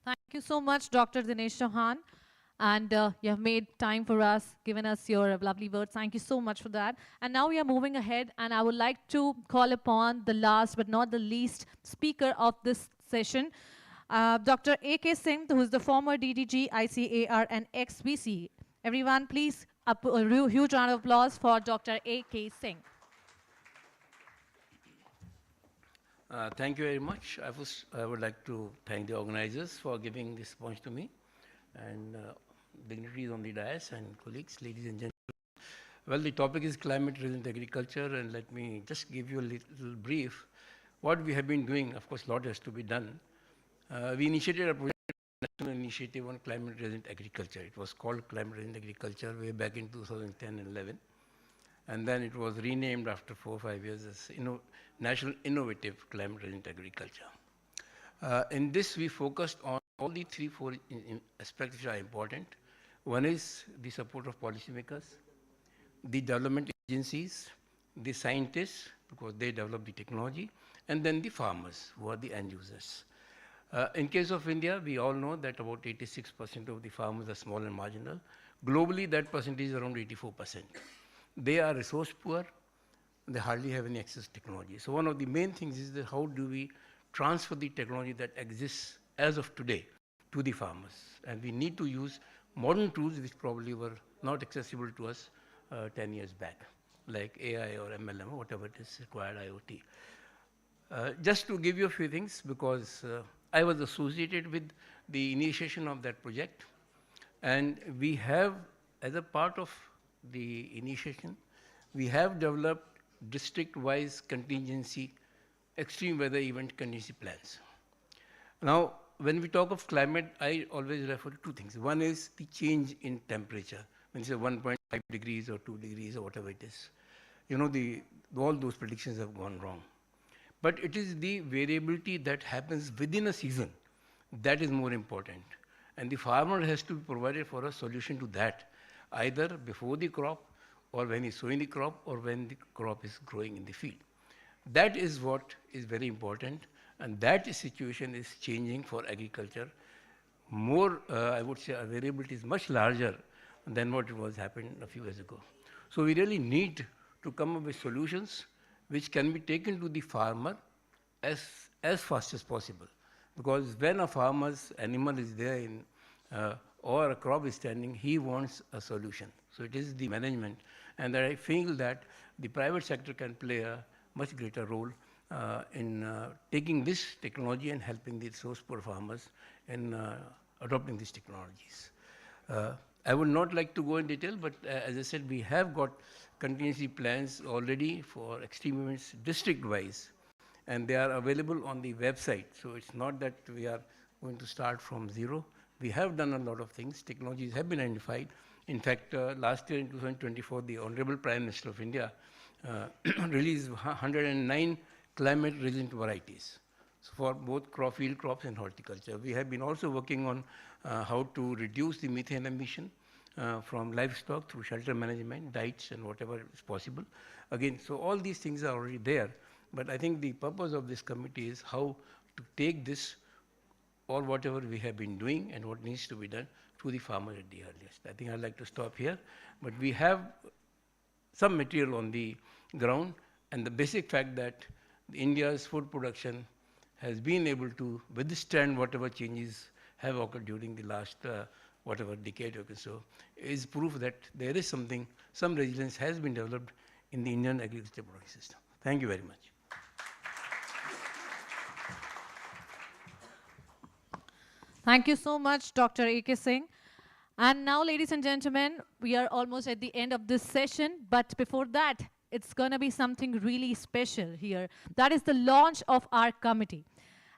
Thank you so much, Dr. Dinesh Chauhan. And you have made time for us, given us your lovely words. Thank you so much for that. And now we are moving ahead, and I would like to call upon the last but not the least speaker of this session, Dr. A.K. Singh, who is the former DDG, ICAR, and ex-VC. Everyone, please, a huge round of applause for Dr. A.K. Singh. Thank you very much. I would like to thank the organizers for giving this point to me, and dignitaries on the dais and colleagues, ladies and gentlemen. Well, the topic is climate resilient agriculture, and let me just give you a little brief. What we have been doing, of course, a lot has to be done. We initiated a project, national initiative on climate resilient agriculture. It was called climate resilient agriculture way back in 2010 and 11. and then it was renamed after 4 or 5 years as National Innovative Climate Resilient Agriculture. In this, we focused on all the 3, 4 aspects which are important. One is the support of policymakers, the development agencies, the scientists, because they develop the technology, and then the farmers, who are the end users. In case of India, we all know that about 86% of the farmers are small and marginal. Globally, that percentage is around 84%. They are resource poor. They hardly have any access to technology. So one of the main things is that how do we transfer the technology that exists as of today to the farmers? And we need to use modern tools which probably were not accessible to us 10 years back, like AI or MLM or whatever it is required, IoT. Just to give you a few things, because I was associated with the initiation of that project, and we have, as a part of the initiation, we have developed district-wise contingency, extreme weather event contingency plans. Now, when we talk of climate, I always refer to two things. One is the change in temperature. When you say 1.5 degrees or 2 degrees or whatever it is, all those predictions have gone wrong. But it is the variability that happens within a season that is more important. And the farmer has to be provided for a solution to that, either before the crop, or when he's sowing the crop, or when the crop is growing in the field. That is what is very important, and that situation is changing for agriculture. More, I would say, our variability is much larger than what it was happened a few years ago. So we really need to come up with solutions which can be taken to the farmer as fast as possible. Because when a farmer's animal is there or a crop is standing, he wants a solution. So it is the management. And I feel that the private sector can play a much greater role in taking this technology and helping the resource poor farmers in adopting these technologies. I would not like to go in detail, but as I said, we have got contingency plans already for extreme events district-wise, and they are available on the website. So it's not that we are going to start from zero. We have done a lot of things. Technologies have been identified. In fact, last year in 2024, the Honorable Prime Minister of India released 109 climate-resilient varieties for both field crops and horticulture. We have been also working on how to reduce the methane emission from livestock through shelter management, diets, and whatever is possible. Again, so all these things are already there. But I think the purpose of this committee is how to take this or whatever we have been doing and what needs to be done to the farmer at the earliest. I think I'd like to stop here. But we have some material on the ground, and the basic fact that India's food production has been able to withstand whatever changes have occurred during the last whatever decade or so is proof that there is something, some resilience has been developed in the Indian agriculture production system. Thank you very much. Thank you so much, Dr. A.K. Singh. And now, ladies and gentlemen, we are almost at the end of this session. But before that, it's going to be something really special here. That is the launch of our committee.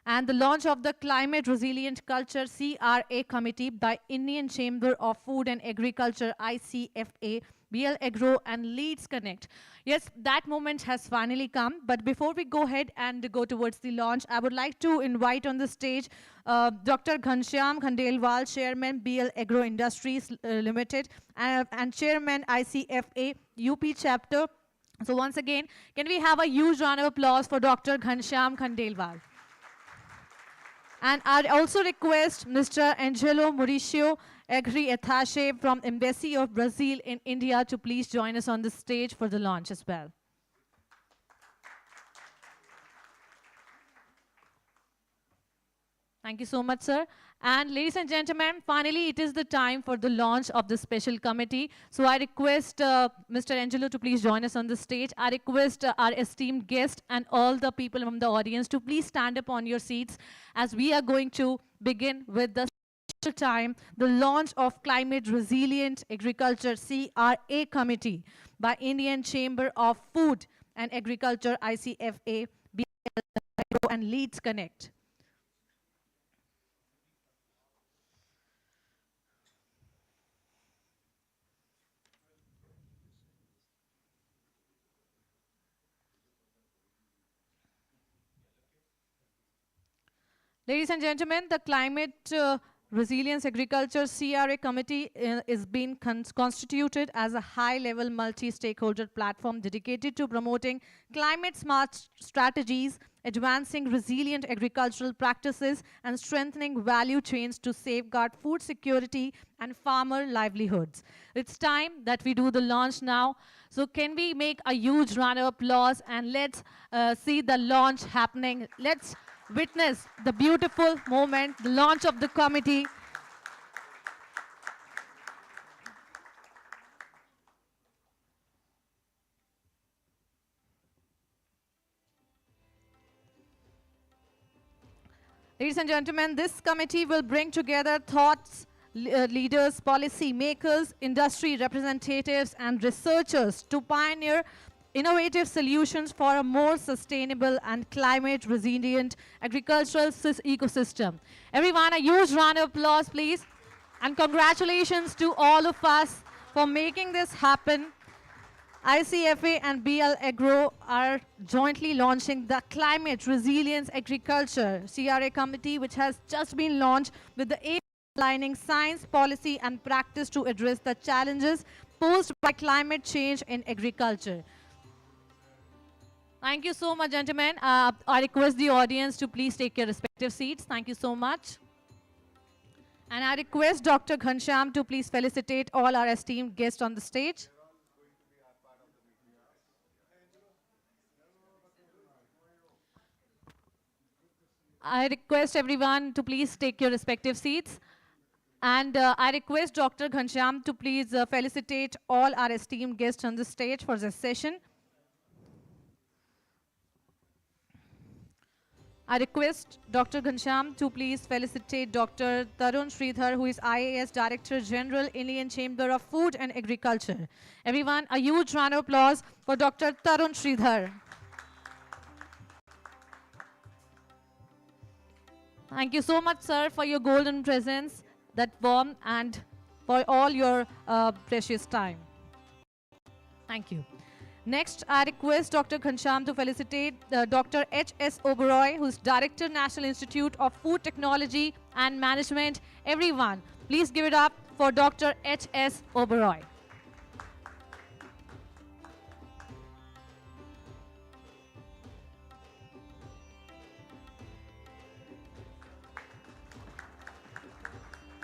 And the launch of the Climate Resilient Culture CRA Committee by Indian Chamber of Food and Agriculture, ICFA, BL Agro, and Leads Connect. Yes, that moment has finally come. But before we go ahead and go towards the launch, I would like to invite on the stage Dr. Ghanshyam Khandelwal, Chairman, BL Agro Industries Limited, and Chairman, ICFA, UP Chapter. So once again, can we have a huge round of applause for Dr. Ghanshyam Khandelwal? And I'd also request Mr. Angelo Mauricio, Agri Attaché from Embassy of Brazil in India, to please join us on the stage for the launch as well. Thank you so much, sir. And ladies and gentlemen, finally, it is the time for the launch of the special committee. So I request Mr. Angelo to please join us on the stage. I request our esteemed guest and all the people from the audience to please stand up on your seats as we are going to begin with the special time, the launch of Climate Resilient Agriculture CRA Committee by Indian Chamber of Food and Agriculture, ICFA, BL, and Leads Connect. Ladies and gentlemen, the Climate Resilience Agriculture CRA Committee is being constituted as a high-level multi-stakeholder platform dedicated to promoting climate-smart strategies, advancing resilient agricultural practices, and strengthening value chains to safeguard food security and farmer livelihoods. It's time that we do the launch now. So can we make a huge round of applause and let's see the launch happening. Let's witness the beautiful moment, the launch of the committee. Ladies and gentlemen, this committee will bring together thoughts, leaders, policy makers, industry representatives, and researchers to pioneer innovative solutions for a more sustainable and climate resilient agricultural ecosystem. Everyone, a huge round of applause, please. And congratulations to all of us for making this happen. ICFA and BL Agro are jointly launching the Climate Resilience Agriculture CRA Committee, which has just been launched with the aim of aligning science, policy, and practice to address the challenges posed by climate change in agriculture. Thank you so much, gentlemen. I request the audience to please take your respective seats. Thank you so much. And I request Dr. Ghanshyam to please felicitate all our esteemed guests on the stage. I request everyone to please take your respective seats. And I request Dr. Ghanshyam to please felicitate all our esteemed guests on the stage for this session. I request Dr. Ghanshyam to please felicitate Dr. Tarun Sridhar, who is IAS Director General, Indian Chamber of Food and Agriculture. Everyone, a huge round of applause for Dr. Tarun Sridhar. Thank you so much, sir, for your golden presence, that warm, and for all your precious time. Thank you. Next, I request Dr. Ghanshyam to felicitate Dr. H.S. Oberoi, who is Director, National Institute of Food Technology and Management. Everyone, please give it up for Dr. H.S. Oberoi.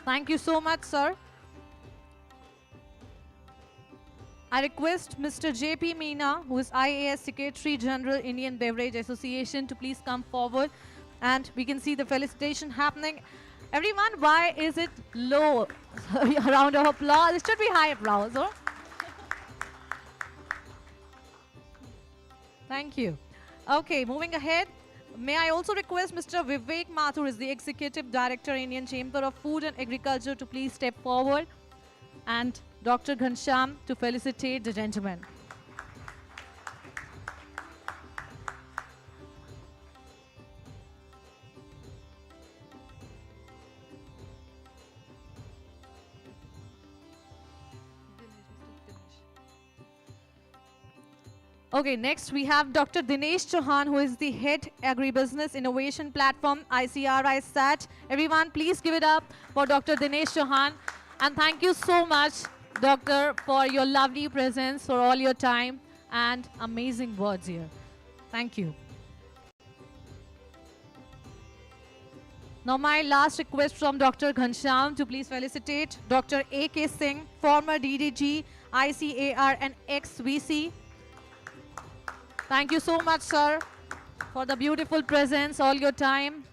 Thank you so much, sir. I request Mr. J.P. Meena, who is IAS Secretary General, Indian Beverage Association, to please come forward, and we can see the felicitation happening. Everyone, why is it low? A round of applause. It should be high applause, huh? Thank you. Okay, moving ahead. May I also request Mr. Vivek Mathur, is the Executive Director, Indian Chamber of Food and Agriculture, to please step forward, and Dr. Ghanshyam to felicitate the gentleman. Okay, next we have Dr. Dinesh Chauhan, who is the Head Agribusiness Innovation Platform, ICRI SAT. Everyone, please give it up for Dr. Dinesh Chauhan. And thank you so much, Doctor, for your lovely presence, for all your time and amazing words here. Thank you. Now my last request from Dr. Ghanshyam to please felicitate Dr. A.K. Singh, former DDG, ICAR and ex-VC. Thank you so much, sir, for the beautiful presence, all your time,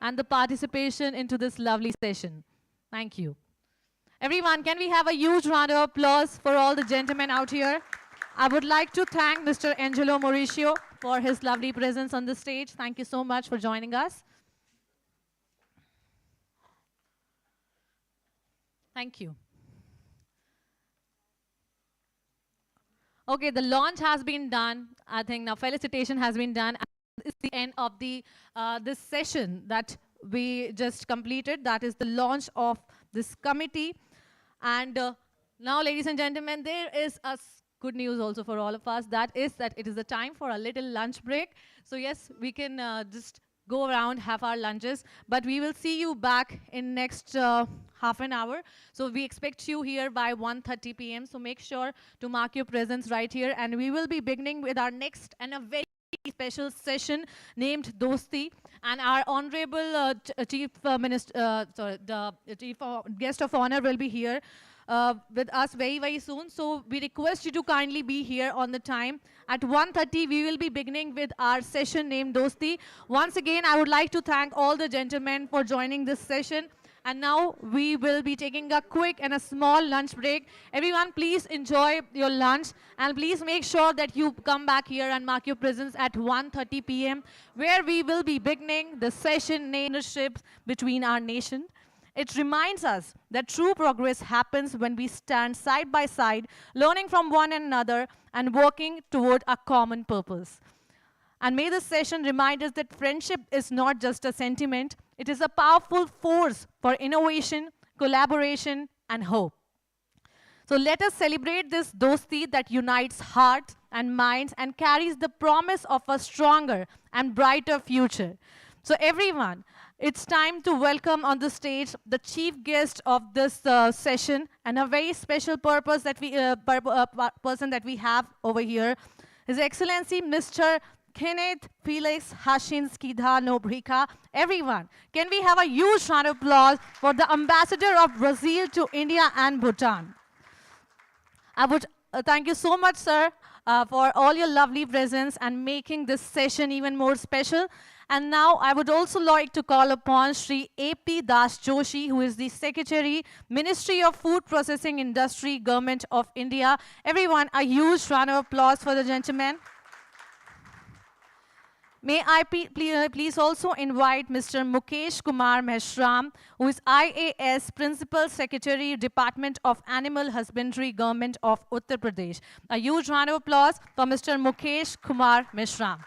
and the participation into this lovely session. Thank you. Everyone, can we have a huge round of applause for all the gentlemen out here? I would like to thank Mr. Angelo Mauricio for his lovely presence on the stage. Thank you so much for joining us. Thank you. Okay, the launch has been done. I think now felicitation has been done. It's the end of the this session that we just completed. That is the launch of this committee. And now, ladies and gentlemen, there is a good news also for all of us. That is that it is the time for a little lunch break. So yes, we can just go around, have our lunches. But we will see you back in next half an hour. So we expect you here by 1:30 p.m. So make sure to mark your presence right here. And we will be beginning with our next and a very special session named Dosti, and our honorable chief minister, sorry, the chief guest of honor will be here with us very soon. So we request you to kindly be here on the time. At 1:30 we will be beginning with our session named Dosti. Once again, I would like to thank all the gentlemen for joining this session. And now we will be taking a quick and a small lunch break. Everyone, please enjoy your lunch, and please make sure that you come back here and mark your presence at 1:30 p.m. where we will be beginning the session Leadership between our nation. It reminds us that true progress happens when we stand side by side, learning from one another and working toward a common purpose. And may this session remind us that friendship is not just a sentiment, it is a powerful force for innovation, collaboration, and hope. So let us celebrate this dosti that unites hearts and minds and carries the promise of a stronger and brighter future. So everyone, it's time to welcome on the stage the chief guest of this session and a very special person that we have over here, His Excellency Mr. Kenneth Felix Hashinskida Nobrika. Everyone, can we have a huge round of applause for the ambassador of Brazil to India and Bhutan? I would thank you so much, sir, for all your lovely presence and making this session even more special. And now I would also like to call upon Sri A.P. Das Joshi, who is the Secretary, Ministry of Food Processing Industry, Government of India. Everyone, a huge round of applause for the gentleman. May I please also invite Mr. Mukesh Kumar Mehshram, who is IAS Principal Secretary, Department of Animal Husbandry, Government of Uttar Pradesh. A huge round of applause for Mr. Mukesh Kumar Mehshram.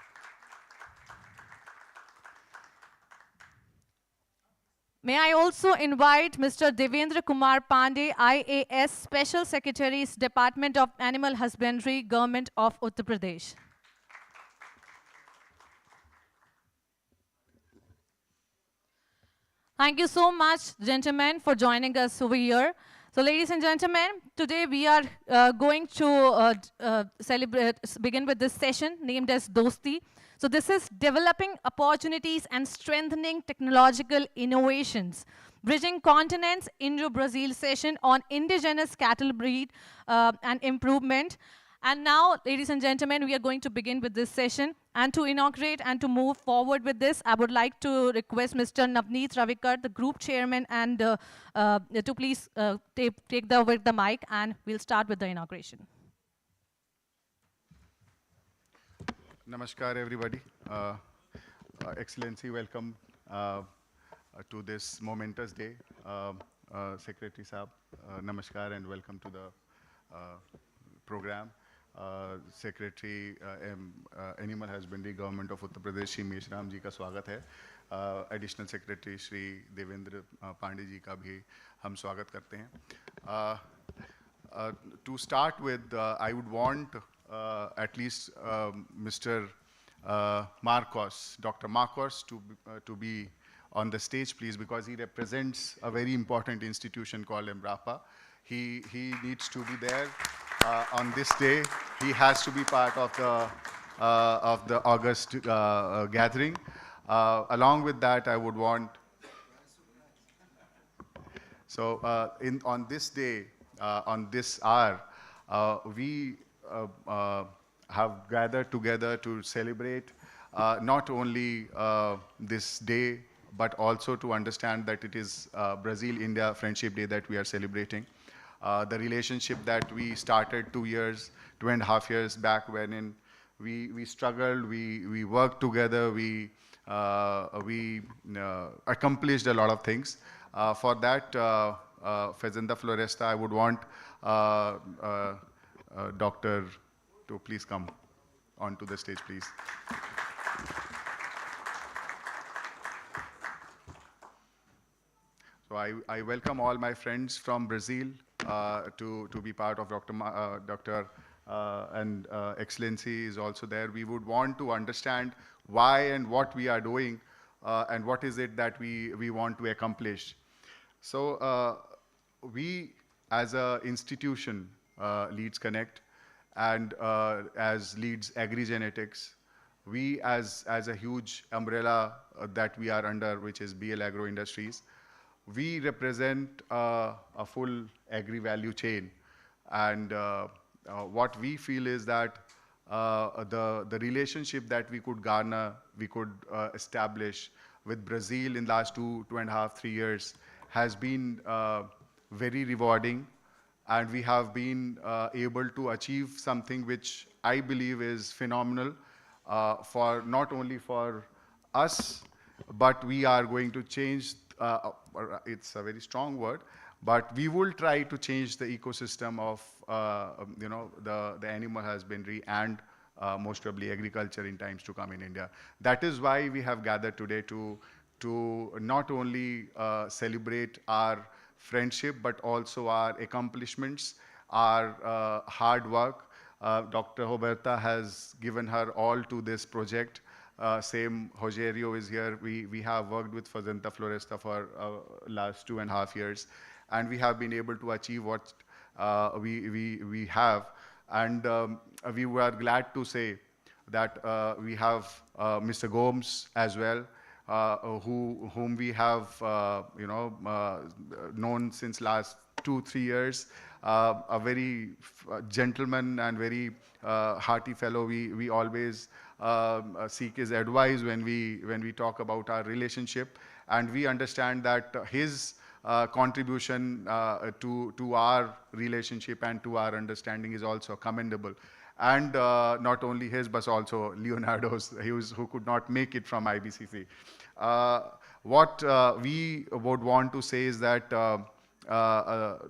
May I also invite Mr. Devendra Kumar Pandey, IAS Special Secretary, Department of Animal Husbandry, Government of Uttar Pradesh. Thank you so much, gentlemen, for joining us over here. So, ladies and gentlemen, today we are going to begin with this session named as Dosti. So, this is developing opportunities and strengthening technological innovations, bridging continents Indo-Brazil session on indigenous cattle breed and improvement. And now, ladies and gentlemen, we are going to begin with this session. And to inaugurate and to move forward with this, I would like to request Mr. Navneet Ravikar, the group chairman, and to please take the mic, and we'll start with the inauguration. Namaskar, everybody. Excellency, welcome to this momentous day. Secretary Saab, namaskar and welcome to the program. Secretary Animal Husbandry, Government of Uttar Pradesh, Shri Meshram जी का स्वागत है. Additional Secretary Shri Devendra Pandey जी का भी हम स्वागत करते हैं. To start with, I would want at least Mr. Marcos, Dr. Marcos, to be on the stage, please, because he represents a very important institution called Embrapa. He needs to be there on this day. He has to be part of the August gathering. Along with that, I would want. So on this day, on this hour, we have gathered together to celebrate not only this day, but also to understand that it is Brazil-India Friendship Day that we are celebrating. The relationship that we started 2.5 years back, when we struggled, we worked together, we accomplished a lot of things. For that, Fazenda Floresta, I would want Doctor to please come onto the stage, please. So I welcome all my friends from Brazil to be part of Dr. And Excellency is also there. We would want to understand why and what we are doing and what is it that we want to accomplish. So we as an institution, Leads Connect, and as Leads Agri-Genetics, we as a huge umbrella that we are under, which is BL Agro Industries, we represent a full agri-value chain. And what we feel is that the relationship that we could garner, we could establish with Brazil in the last 2.5, 3 years has been very rewarding. And we have been able to achieve something which I believe is phenomenal for not only for us, but we are going to change, it's a very strong word, but we will try to change the ecosystem of, the animal husbandry and most probably agriculture in times to come in India. That is why we have gathered today to not only celebrate our friendship, but also our accomplishments, our hard work. Dr. Roberta has given her all to this project. Same, Rogerio is here. We have worked with Fazenda Floresta for last 2.5 years, and we have been able to achieve what we have. And we were glad to say that we have Mr. Gomes as well, whom we have known since last 2-3 years. A very gentleman and very hearty fellow. We always seek his advice when we talk about our relationship, and we understand that his contribution to our relationship and to our understanding is also commendable. And not only his, but also Leonardo's, who could not make it from IBCC. What we would want to say is that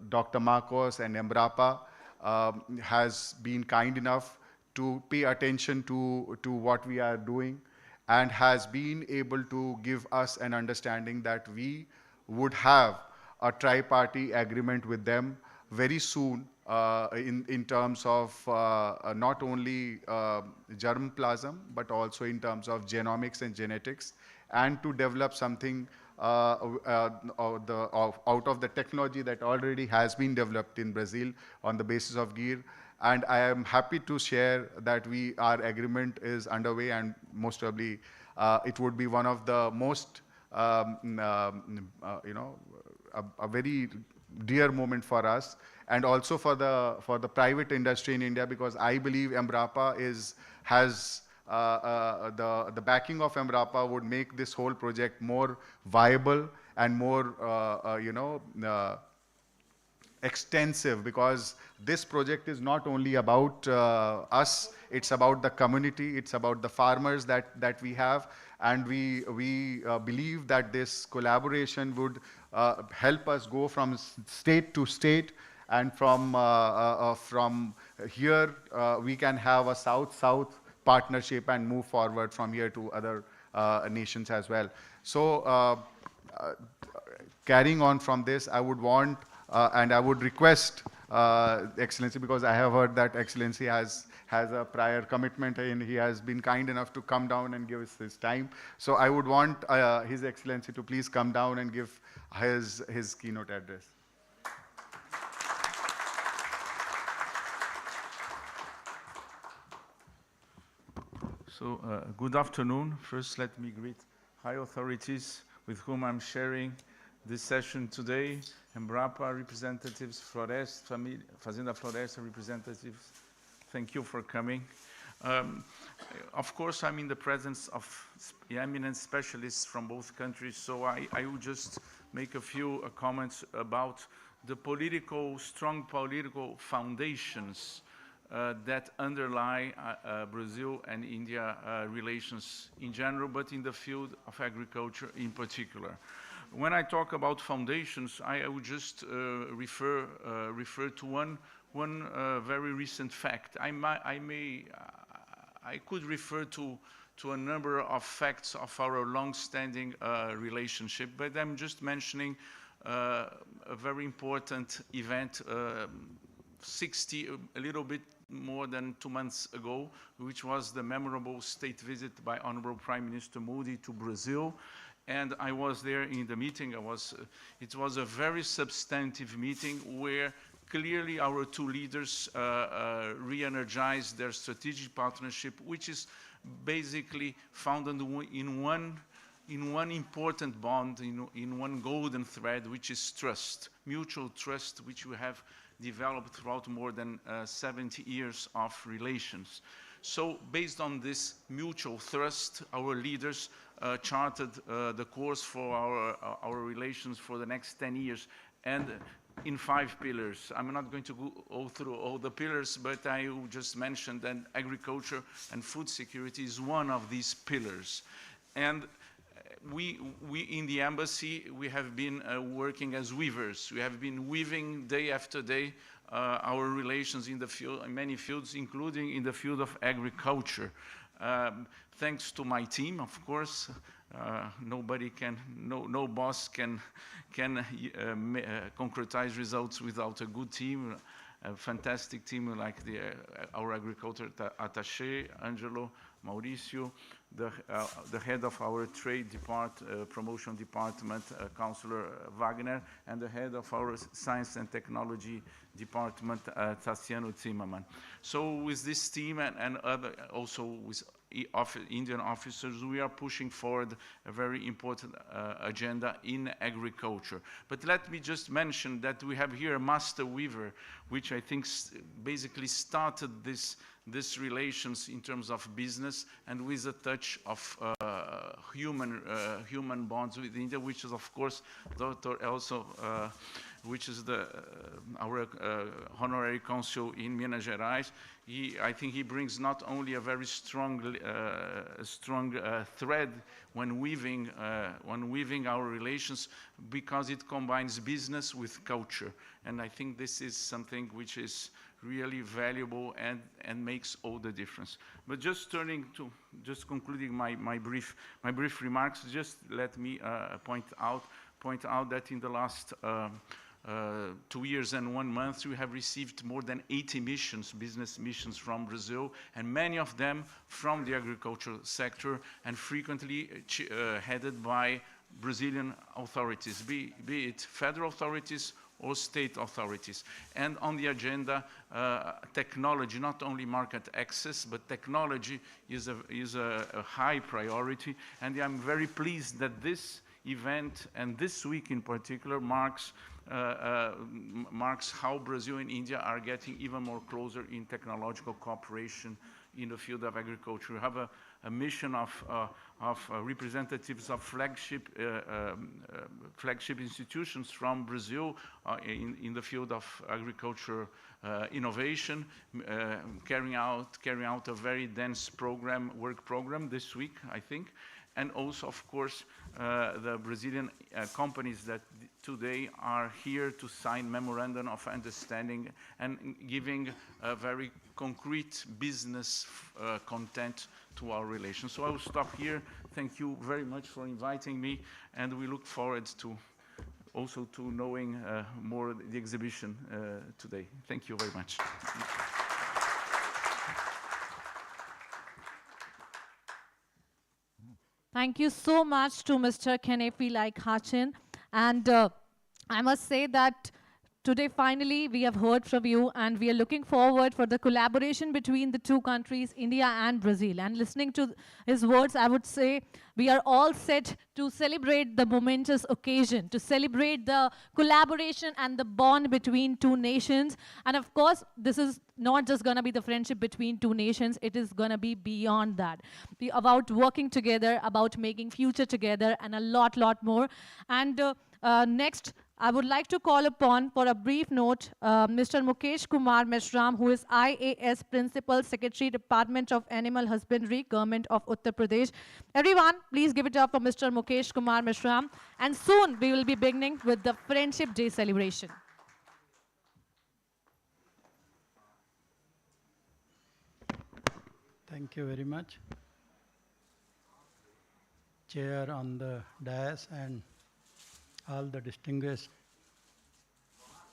Dr. Marcos and Embrapa has been kind enough to pay attention to what we are doing, and has been able to give us an understanding that we would have a tri-party agreement with them very soon in terms of not only germplasm, but also in terms of genomics and genetics, and to develop something out of the technology that already has been developed in Brazil on the basis of GIR. And I am happy to share that our agreement is underway, and most probably it would be one of the most, a very dear moment for us, and also for the private industry in India, because I believe Embrapa has the backing of Embrapa would make this whole project more viable and more, extensive, because this project is not only about us, it's about the community, it's about the farmers that we have, and we believe that this collaboration would help us go from state to state, and from here we can have a south-south partnership and move forward from here to other nations as well. So carrying on from this, I would want and I would request Excellency, because I have heard that Excellency has a prior commitment and he has been kind enough to come down and give us his time. So I would want His Excellency to please come down and give his keynote address. So good afternoon. First, let me greet high authorities with whom I'm sharing this session today. Embrapa representatives, Fazenda Floresta representatives, thank you for coming. Of course, I'm in the presence of eminent specialists from both countries, so I will just make a few comments about the strong political foundations that underlie Brazil and India relations in general, but in the field of agriculture in particular. When I talk about foundations, I would just refer to one very recent fact. I could refer to a number of facts of our long-standing relationship, but I'm just mentioning a very important event, a little bit more than 2 months ago, which was the memorable state visit by Honorable Prime Minister Modi to Brazil. and I was there in the meeting. It was a very substantive meeting where clearly our two leaders re-energized their strategic partnership, which is basically founded in one important bond, in one golden thread, which is trust, mutual trust, which we have developed throughout more than 70 years of relations. So based on this mutual trust, our leaders charted the course for our relations for the next 10 years, and in 5 pillars. I'm not going to go through all the pillars, but I will just mention that agriculture and food security is one of these pillars. And we in the embassy, we have been working as weavers. We have been weaving day after day our relations in the field, in many fields, including in the field of agriculture. Thanks to my team, of course. No boss can concretize results without a good team, a fantastic team like our agriculture attaché, Angelo, Mauricio, the head of our trade promotion department, Councillor Wagner, and the head of our science and technology department, Tassiano Zimmerman. So with this team and also with Indian officers, we are pushing forward a very important agenda in agriculture. But let me just mention that we have here a master weaver, which I think basically started this relations in terms of business and with a touch of human bonds with India, which is of course Dr. Elso, which is our honorary consul in Minas Gerais. I think he brings not only a very strong thread when weaving our relations, because it combines business with culture, and I think this is something which is really valuable and makes all the difference. But just concluding my brief remarks, just let me point out that in the last 2 years and 1 month, we have received more than 80 missions, business missions from Brazil, and many of them from the agricultural sector, and frequently headed by Brazilian authorities, be it federal authorities or state authorities. And on the agenda, technology, not only market access, but technology is a high priority. And I'm very pleased that this event, and this week in particular, marks how Brazil and India are getting even more closer in technological cooperation in the field of agriculture. We have a mission of representatives of flagship institutions from Brazil in the field of agriculture innovation, carrying out a very dense work program this week, I think. And also, of course, the Brazilian companies that today are here to sign memorandum of understanding and giving a very concrete business content to our relations. So I will stop here. Thank you very much for inviting me, and we look forward to also to knowing more the exhibition today. Thank you very much. Thank you so much to Mr. Kenefi Laikhachin. And I must say that today, finally, we have heard from you, and we are looking forward for the collaboration between the two countries, India and Brazil. And listening to his words, I would say we are all set to celebrate the momentous occasion, to celebrate the collaboration and the bond between two nations. And of course, this is not just going to be the friendship between two nations, it is going to be beyond that. About working together, about making future together, and a lot more. And next, I would like to call upon, for a brief note, Mr. Mukesh Kumar Meshram, who is IAS Principal Secretary, Department of Animal Husbandry, Government of Uttar Pradesh. Everyone, please give it up for Mr. Mukesh Kumar Meshram. And soon we will be beginning with the Friendship Day celebration. Thank you very much. Chair on the dais and all the distinguished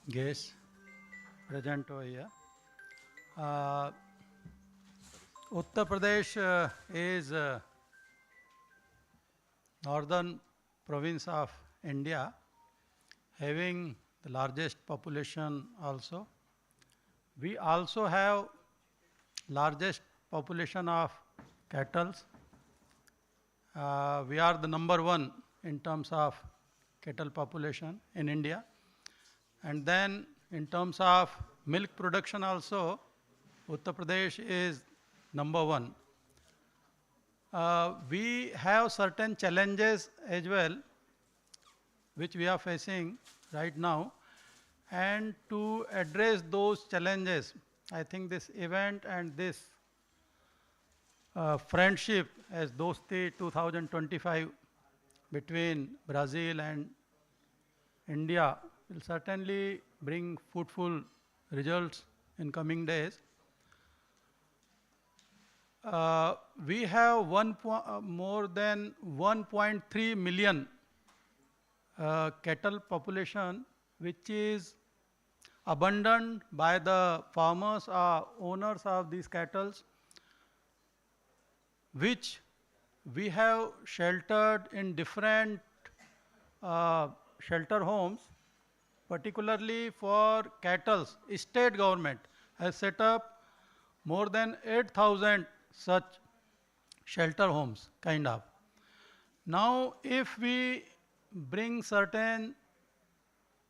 guests present over here. Uttar Pradesh is northern province of India, having the largest population also. We also have largest population of cattle. We are the number one in terms of cattle population in India. And then in terms of milk production also, Uttar Pradesh is number one. We have certain challenges as well, which we are facing right now. And to address those challenges, I think this event and this friendship as Dosti 2025 between Brazil and India will certainly bring fruitful results in coming days. We have more than 1.3 million cattle population, which is abundant by the farmers or owners of these cattle, which we have sheltered in different shelter homes, particularly for cattle. State government has set up more than 8,000 such shelter homes, kind of. Now, if we bring certain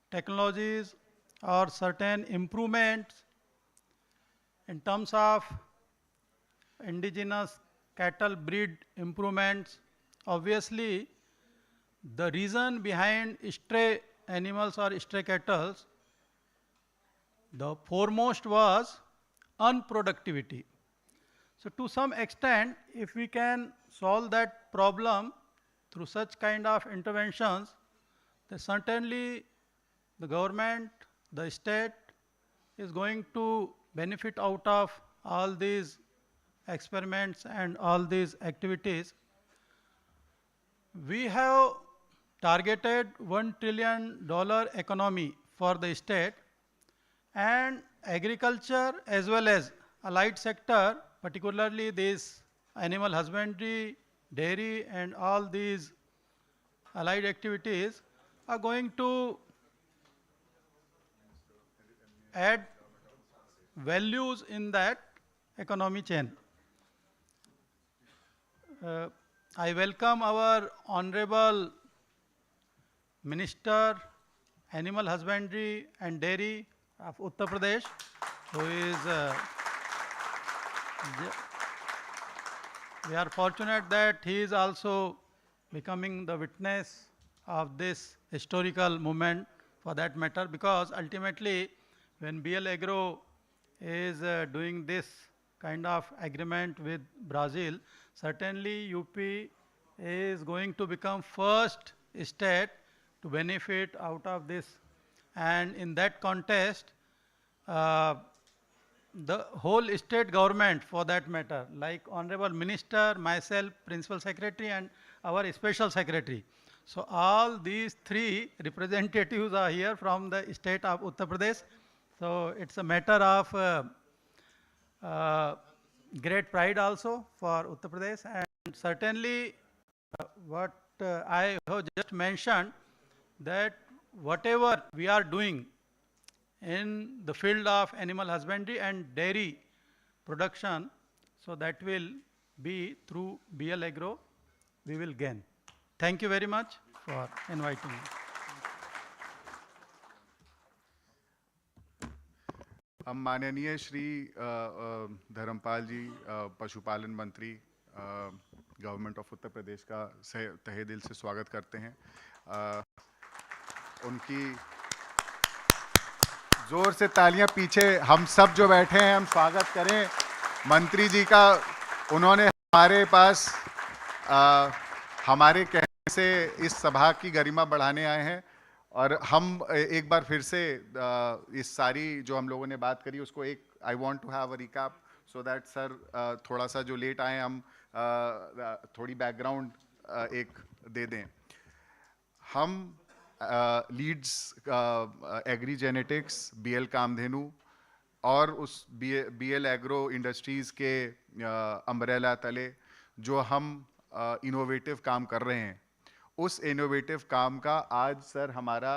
technologies or certain improvements in terms of indigenous cattle breed improvements, obviously the reason behind stray animals or stray cattle, the foremost was unproductivity. So to some extent, if we can solve that problem through such kind of interventions, then certainly the government, the state is going to benefit out of all these experiments and all these activities. We have targeted $1 trillion economy for the state, and agriculture as well as allied sector, particularly this animal husbandry, dairy, and all these allied activities are going to add values in that economy chain. I welcome our Honorable Minister, Animal Husbandry and Dairy of Uttar Pradesh, who is, we are fortunate that he is also becoming the witness of this historical moment for that matter, because ultimately when BL Agro is doing this kind of agreement with Brazil, certainly UP is going to become first state to benefit out of this. And in that context, the whole state government for that matter, like Honorable Minister, myself, Principal Secretary, and our Special Secretary. So all these three representatives are here from the state of Uttar Pradesh. So it's a matter of great pride also for Uttar Pradesh. And certainly what I have just mentioned, that whatever we are doing in the field of animal husbandry and dairy production, so that will be through BL Agro, we will gain. Thank you very much for inviting me. हम माननीय श्री धर्मपाल जी, पशुपालन मंत्री, government of Uttar प्रदेश का तहे दिल से स्वागत करते हैं। उनकी जोर से तालियां पीछे हम सब जो बैठे हैं हम स्वागत करें मंत्री जी का। उन्होंने हमारे पास हमारे कहने से इस सभा की गरिमा बढ़ाने आए हैं, और हम एक बार फिर से इस सारी जो हम लोगों ने बात करी उसको एक I want to have a recap so that sir थोड़ा सा जो लेट आए हम थोड़ी बैकग्राउंड एक दे दें। हम Leads Agri Genetics, BL Kamdhenu और उस बीएल एग्रो इंडस्ट्रीज़ के अम्ब्रेला तले जो हम इनोवेटिव काम कर रहे हैं, उस इनोवेटिव काम का आज सर हमारा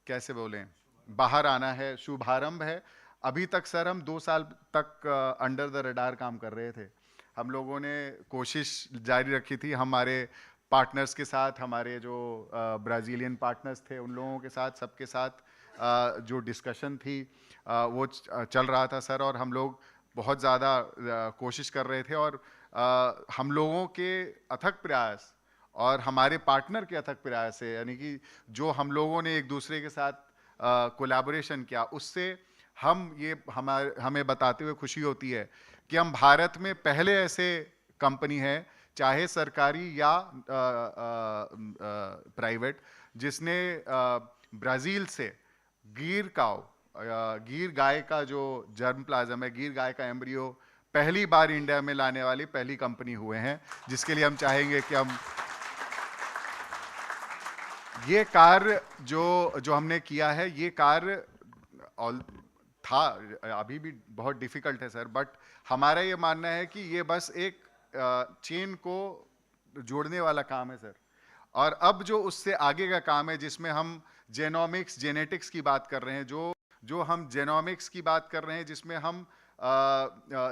कैसे बोलें, बाहर आना है, शुभारंभ है। अभी तक सर हम 2 साल तक अंडर द रडार काम कर रहे थे। हम लोगों ने कोशिश जारी रखी थी हमारे पार्टनर्स के साथ, हमारे जो ब्राज़ीलियन पार्टनर्स थे उन लोगों के साथ, सबके साथ जो डिस्कशन थी वो चल रहा था सर, और हम लोग बहुत ज़्यादा कोशिश कर रहे थे, और हम लोगों के अथक प्रयास और हमारे पार्टनर के अथक प्रयास से, यानी कि जो हम लोगों ने एक दूसरे के साथ कोलैबोरेशन किया, उससे हमें बताते हुए खुशी होती है कि हम भारत में पहले ऐसे कंपनी है, चाहे सरकारी या प्राइवेट, जिसने ब्राज़ील से गिर गाय का जो जर्म प्लाज्म है, गिर गाय का एम्ब्रियो पहली बार इंडिया में लाने वाली पहली कंपनी हुए हैं, जिसके लिए हम चाहेंगे कि हम ये कार्य जो हमने किया है, ये कार्य था, अभी भी बहुत डिफिकल्ट है सर, बट हमारा ये मानना है कि ये बस एक चेन को जोड़ने वाला काम है सर। और अब जो उससे आगे का काम है, जिसमें हम जेनेटिक्स की बात कर रहे हैं, जो हम जेनोमिक्स की बात कर रहे हैं, जिसमें हम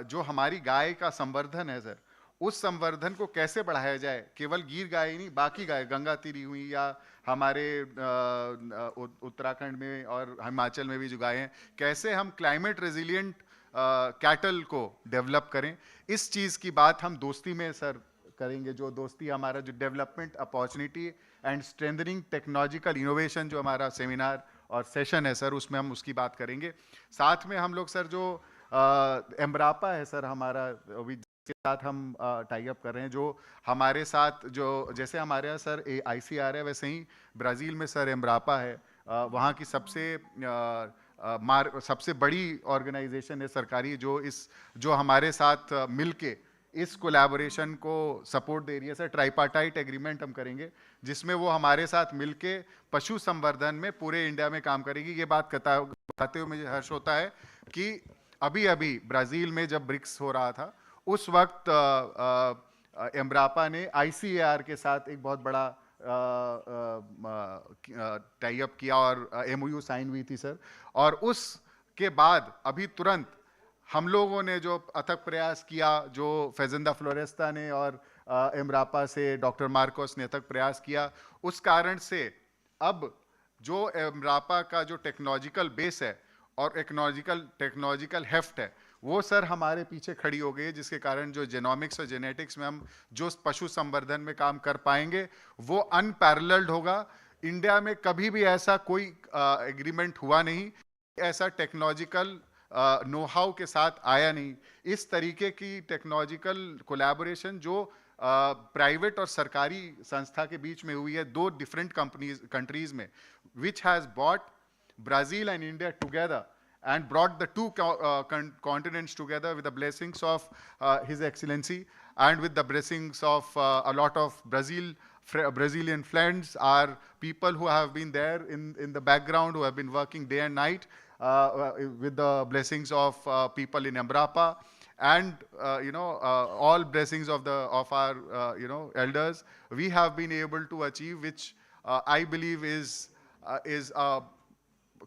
जो हमारी गाय का संवर्धन है सर, उस संवर्धन को कैसे बढ़ाया जाए, केवल गिर गाय ही नहीं, बाकी गाय, गंगा तीरी हुई या हमारे उत्तराखंड में और हिमाचल में भी जो गाय हैं, कैसे हम क्लाइमेट रेजिलिएंट कैटल को डेवलप करें, इस चीज़ की बात हम दोस्ती में सर करेंगे। जो दोस्ती हमारा जो development opportunity and strengthening technological innovation जो हमारा सेमिनार और सेशन है सर, उसमें हम उसकी बात करेंगे। साथ में हम लोग सर जो एम्ब्रापा है सर हमारा, अभी के साथ हम टाई अप कर रहे हैं, जो हमारे साथ जो जैसे हमारे यहाँ सर ICR है, वैसे ही ब्राज़ील में सर एम्ब्रापा है, वहाँ की सबसे बड़ी ऑर्गेनाइजेशन है सरकारी, जो हमारे साथ मिलके इस कोलैबोरेशन को सपोर्ट दे रही है सर। ट्राइपार्टाइट एग्रीमेंट हम करेंगे, जिसमें वो हमारे साथ मिलके पशु संवर्धन में पूरे इंडिया में काम करेगी। ये बात बताते हुए मुझे हर्ष होता है कि अभी ब्राज़ील में जब ब्रिक्स हो रहा था, उस वक्त एम्ब्रापा ने ICAR के साथ एक बहुत बड़ा टाई अप किया और MOU साइन हुई थी सर। और उसके बाद अभी तुरंत हम लोगों ने जो अथक प्रयास किया, जो फेजेंदा फ्लोरेस्टा ने और एम्ब्रापा से डॉक्टर मार्कोस ने अथक प्रयास किया, उस कारण से अब जो एम्ब्रापा का जो टेक्नोलॉजिकल बेस है और टेक्नोलॉजिकल हेफ्ट है, वो सर हमारे पीछे खड़ी हो गई है, जिसके कारण जो जेनोमिक्स और जेनेटिक्स में हम जो पशु संवर्धन में काम कर पाएंगे वो अनपैरेलल्ड होगा। इंडिया में कभी भी ऐसा कोई एग्रीमेंट हुआ नहीं, ऐसा टेक्नोलॉजिकल नो हाउ के साथ आया नहीं। इस तरीके की टेक्नोलॉजिकल कोलैबोरेशन जो प्राइवेट और सरकारी संस्था के बीच में हुई है, 2 डिफरेंट कंट्रीज में, which has bot Brazil and India together and brought the 2 continents together with the blessings of His Excellency and with the blessings of a lot of Brazilian friends, are people who have been there in the background, who have been working day and night with the blessings of people in Embrapa and all blessings of our elders. We have been able to achieve, which I believe is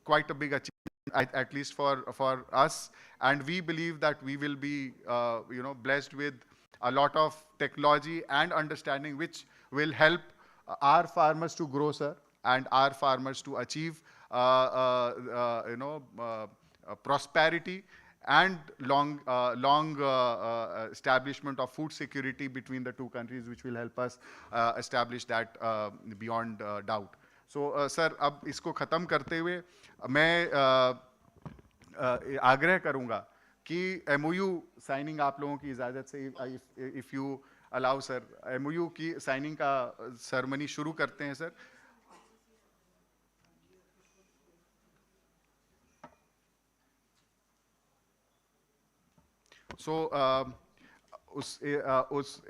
quite a big achievement, at least for us, and we believe that we will be blessed with a lot of technology and understanding, which will help our farmers to grow, sir, and our farmers to achieve prosperity and long establishment of food security between the 2 countries, which will help us establish that beyond doubt. So sir, अब इसको ख़त्म करते हुए मैं आग्रह करूँगा कि MOU signing आप लोगों की इजाज़त से, if you allow sir, MOU की साइनिंग का सेरेमनी शुरू करते हैं सर। सो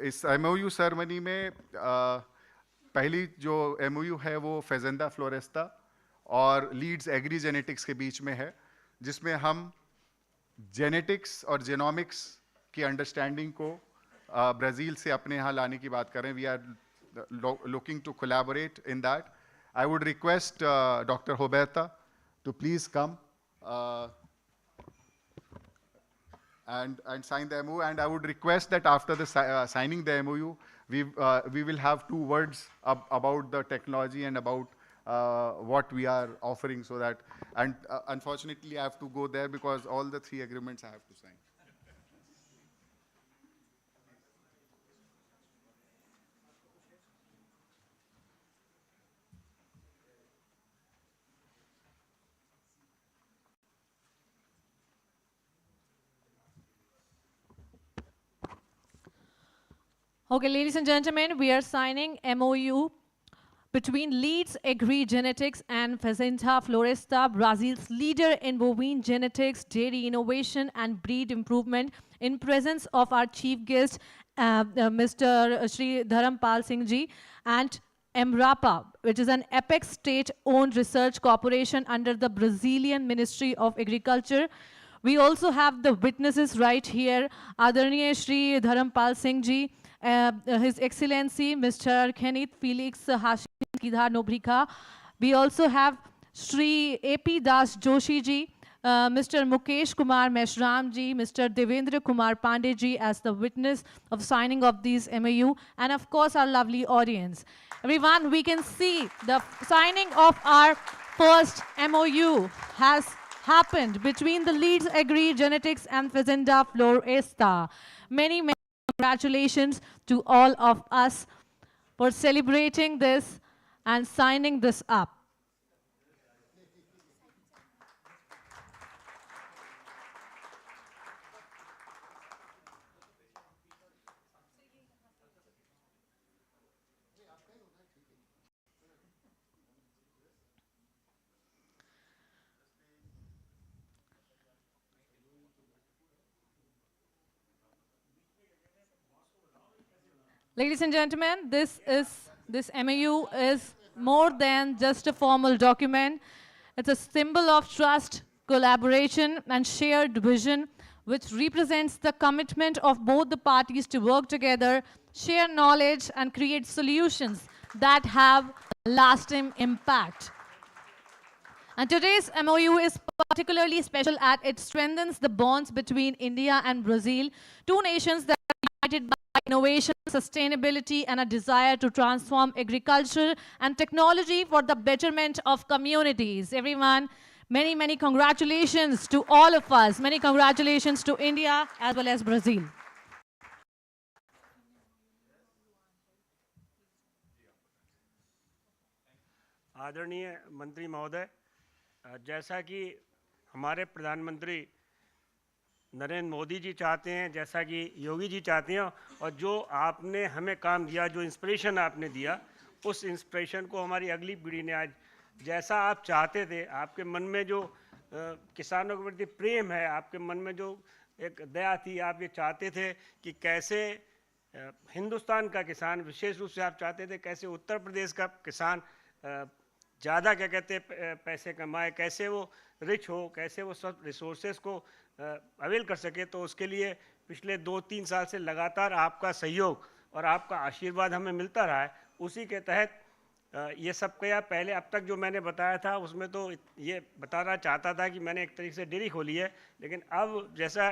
इस MOU सेरेमनी में पहली जो MOU है वो फेजेंदा फ्लोरेस्टा और लीड्स एग्री जेनेटिक्स के बीच में है, जिसमें हम जेनेटिक्स और जेनोमिक्स की अंडरस्टैंडिंग को ब्राज़ील से अपने यहाँ लाने की बात कर रहे हैं। We are looking to collaborate in that. I would request Dr. Roberta to please come and sign the MOU. And I would request that after the signing the MOU, we will have 2 words about the technology and about what we are offering, so that, and unfortunately I have to go there because all the 3 agreements I have to sign. Okay, ladies and gentlemen, we are signing MOU between Leeds Agri Genetics and Fazenda Floresta, Brazil's leader in bovine genetics, dairy innovation and breed improvement, in presence of our chief guest, Mr. Shri Dharampal Singh Ji, and Embrapa, which is an apex state-owned research corporation under the Brazilian Ministry of Agriculture. We also have the witnesses right here, Adarniya Shri Dharampal Singh Ji, His Excellency Mr. Kenneth Felix Hashim Kidhar Nobrika. We also have Shri A.P. Das Joshi Ji, Mr. Mukesh Kumar Meshram Ji, Mr. Devendra Kumar Pandey Ji as the witness of signing of these MOU, and of course our lovely audience. Everyone, we can see the signing of our first MOU has happened between the Leeds Agri Genetics and Fazenda Floresta. Many, many congratulations to all of us for celebrating this and signing this up. Ladies and gentlemen, this MOU is more than just a formal document. It's a symbol of trust, collaboration, and shared vision, which represents the commitment of both the parties to work together, share knowledge, and create solutions that have lasting impact. And today's MOU is particularly special as it strengthens the bonds between India and Brazil, 2 nations that are united by innovation, sustainability, and a desire to transform agriculture and technology for the betterment of communities. Everyone, many, many congratulations to all of us. Many congratulations to India as well as Brazil. आदरणीय मंत्री महोदय, जैसा कि हमारे प्रधानमंत्री नरेंद्र मोदी जी चाहते हैं, जैसा कि योगी जी चाहते हैं, और जो आपने हमें काम दिया, जो इंस्पिरेशन आपने दिया, उस इंस्पिरेशन को हमारी अगली पीढ़ी ने आज जैसा आप चाहते थे, आपके मन में जो किसानों के प्रति प्रेम है, आपके मन में जो एक दया थी, आप ये चाहते थे कि कैसे हिंदुस्तान का किसान, विशेष रूप से आप चाहते थे कैसे उत्तर प्रदेश का किसान ज़्यादा क्या कहते हैं पैसे कमाए, कैसे वो रिच हो, कैसे वो सब रिसोर्सेज को अवेल कर सके। तो उसके लिए पिछले 2-3 साल से लगातार आपका सहयोग और आपका आशीर्वाद हमें मिलता रहा है। उसी के तहत ये सब किया। पहले अब तक जो मैंने बताया था उसमें तो ये बताना चाहता था कि मैंने एक तरीके से डेयरी खोली है, लेकिन अब जैसा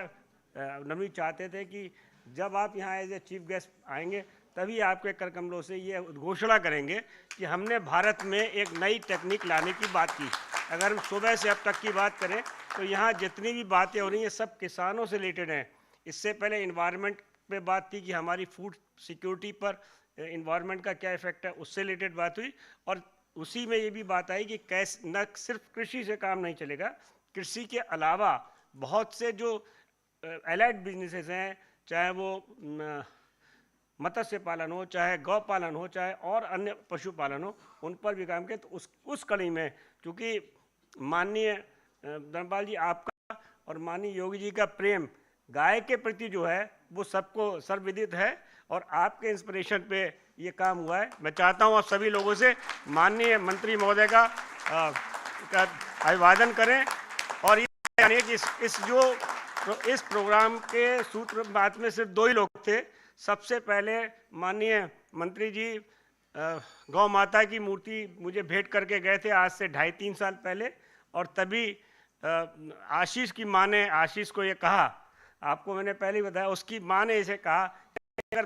नवनीत चाहते थे कि जब आप यहाँ एज ए चीफ गेस्ट आएंगे तभी आपके कर कमलों से ये घोषणा करेंगे कि हमने भारत में एक नई टेक्निक लाने की बात की। अगर हम सुबह से अब तक की बात करें तो यहाँ जितनी भी बातें हो रही हैं सब किसानों से रिलेटेड हैं। इससे पहले इन्वायरमेंट पे बात थी कि हमारी फूड सिक्योरिटी पर इन्वायरमेंट का क्या इफेक्ट है, उससे रिलेटेड बात हुई। और उसी में ये भी बात आई कि कैसे न सिर्फ कृषि से काम नहीं चलेगा, कृषि के अलावा बहुत से जो एलाइड बिजनेसेस हैं, चाहे वो मत्स्य पालन हो, चाहे गौ पालन हो, चाहे और अन्य पशुपालन हो, उन पर भी काम किया। तो उस कड़ी में चूँकि माननीय धर्मपाल जी आपका और माननीय योगी जी का प्रेम गाय के प्रति जो है वो सबको सर्वविदित है और आपके इंस्पिरेशन पे ये काम हुआ है। मैं चाहता हूँ आप सभी लोगों से माननीय मंत्री महोदय का अभिवादन करें। और ये कि इस प्रोग्राम के सूत्रपात में सिर्फ 2 ही लोग थे। सबसे पहले माननीय मंत्री जी गौ माता की मूर्ति मुझे भेंट करके गए थे आज से 2.5-3 साल पहले, और तभी आशीष की माँ ने आशीष को ये कहा, आपको मैंने पहले ही बताया, उसकी माँ ने इसे कहा, अगर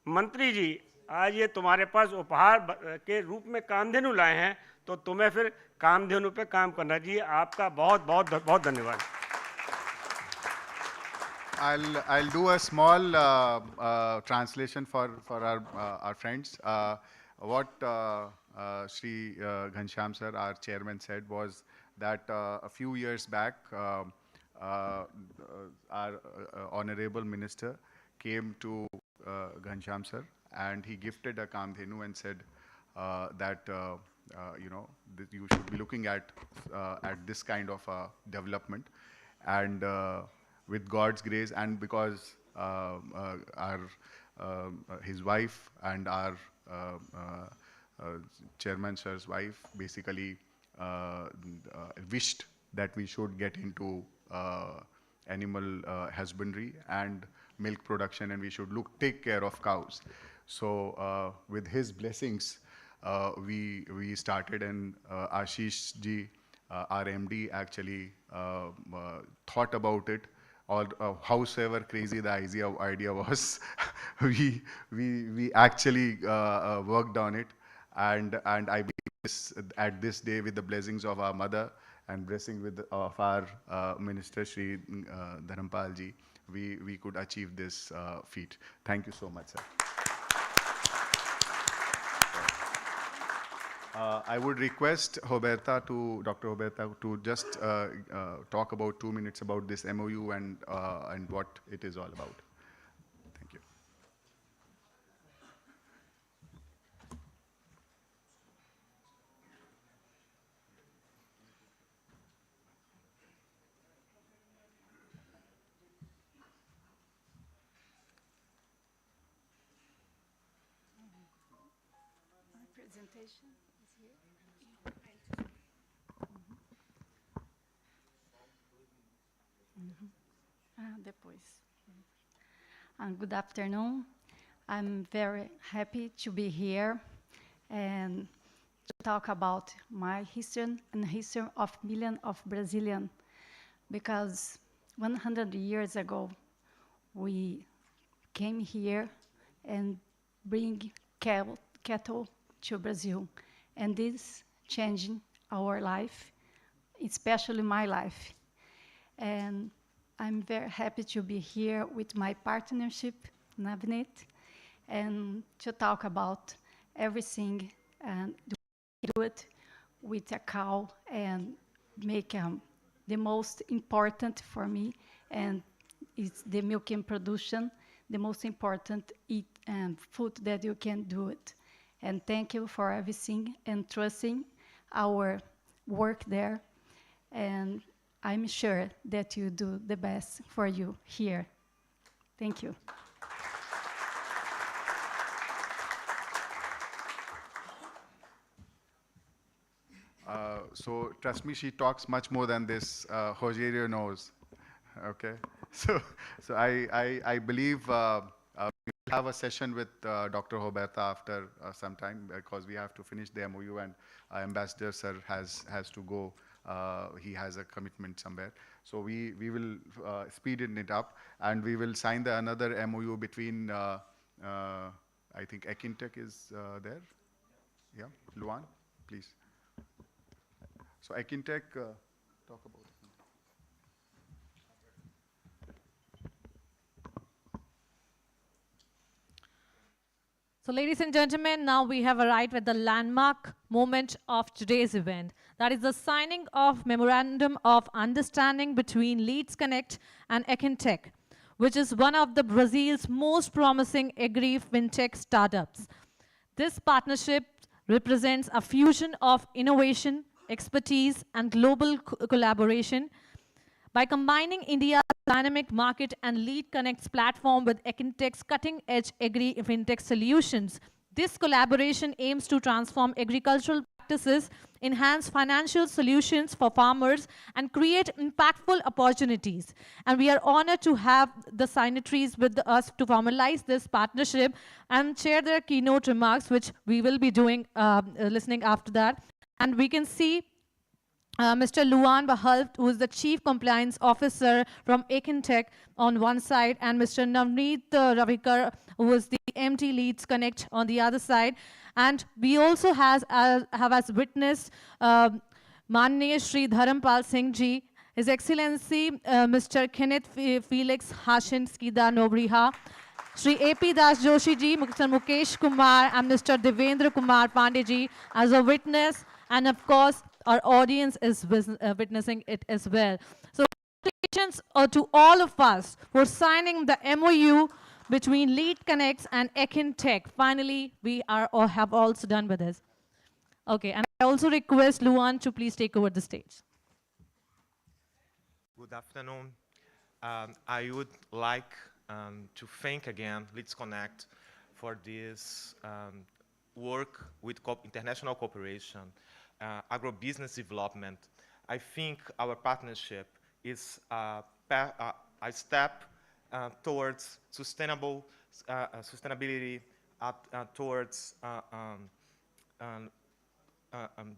मंत्री जी आज ये तुम्हारे पास उपहार के रूप में कामधेनु लाए हैं तो तुम्हें फिर कामधेनु पे काम करना चाहिए। आपका बहुत बहुत बहुत धन्यवाद। I'll do a small translation for our friends. What Shri Ghanshyam sir, our chairman, said was that a few years back, our honorable minister came to Ghanshyam sir and he gifted a Kamdhenu and said that you know you should be looking at this kind of development, and with God's grace and because his wife and our chairman sir's wife basically wished that we should get into animal husbandry and milk production, and we should take care of cows. So with his blessings, we started, and Ashish ji, our MD, actually thought about it. Or howsoever crazy the idea was, we actually worked on it, and I believe at this day, with the blessings of our mother and blessing of our minister Shri Dharampal ji, we could achieve this feat. Thank you so much, sir. I would request Dr. Roberta to just talk about 2 minutes about this MOU and what it is all about. Thank you. My presentation is here. Depois. Good afternoon. I'm very happy to be here and to talk about my history and history of millions of Brazilians, because 100 years ago we came here and bring cattle to Brazil, and this changing our life, especially my life. And I'm very happy to be here with my partnership, Navneet, and to talk about everything and do it with a cow and make the most important for me, and it's the milking production, the most important food that you can do it. And thank you for everything and trusting our work there. And I'm sure that you do the best for you here. Thank you. So trust me, she talks much more than this. Rogerio knows. Okay. So I believe we'll have a session with Dr. Roberta after some time, because we have to finish the MOU, and Ambassador sir has to go. He has a commitment somewhere. So we will speed it up, and we will sign another MOU between, I think Ekintech is there. Yeah, Luan, please. So Ekintech, talk about it. So ladies and gentlemen, now we have arrived at the landmark moment of today's event. That is the signing of Memorandum of Understanding between Leads Connect and Ekintech, which is one of the Brazil's most promising agri-fintech startups. This partnership represents a fusion of innovation, expertise, and global collaboration. By combining India's dynamic market and Lead Connect's platform with Ekintech's cutting-edge agri-fintech solutions, this collaboration aims to transform agricultural practices enhance financial solutions for farmers, and create impactful opportunities. And we are honored to have the signatories with us to formalize this partnership and share their keynote remarks, which we will be doing, listening after that. And we can see Mr. Luan Bahalt, who is the Chief Compliance Officer from Akintech on one side, and Mr. Navneet Ravikar, who is the MT Leads Connect on the other side. And we also have as witness Manniya Shri Dharampal Singh Ji, His Excellency Mr. Kenneth Felix Hashin Skida Nobriha, Shri A.P. Das Joshi Ji, Mr. Mukesh Kumar, and Mr. Devendra Kumar Pandey Ji as a witness, and of course, our audience is witnessing it as well. So congratulations to all of us for signing the MOU between Lead Connects and Akintech. Finally, we are or have also done with this. Okay, and I also request Luan to please take over the stage. Good afternoon. I would like to thank again Leads Connect for this work with international cooperation, agribusiness development. I think our partnership is a step towards sustainability, towards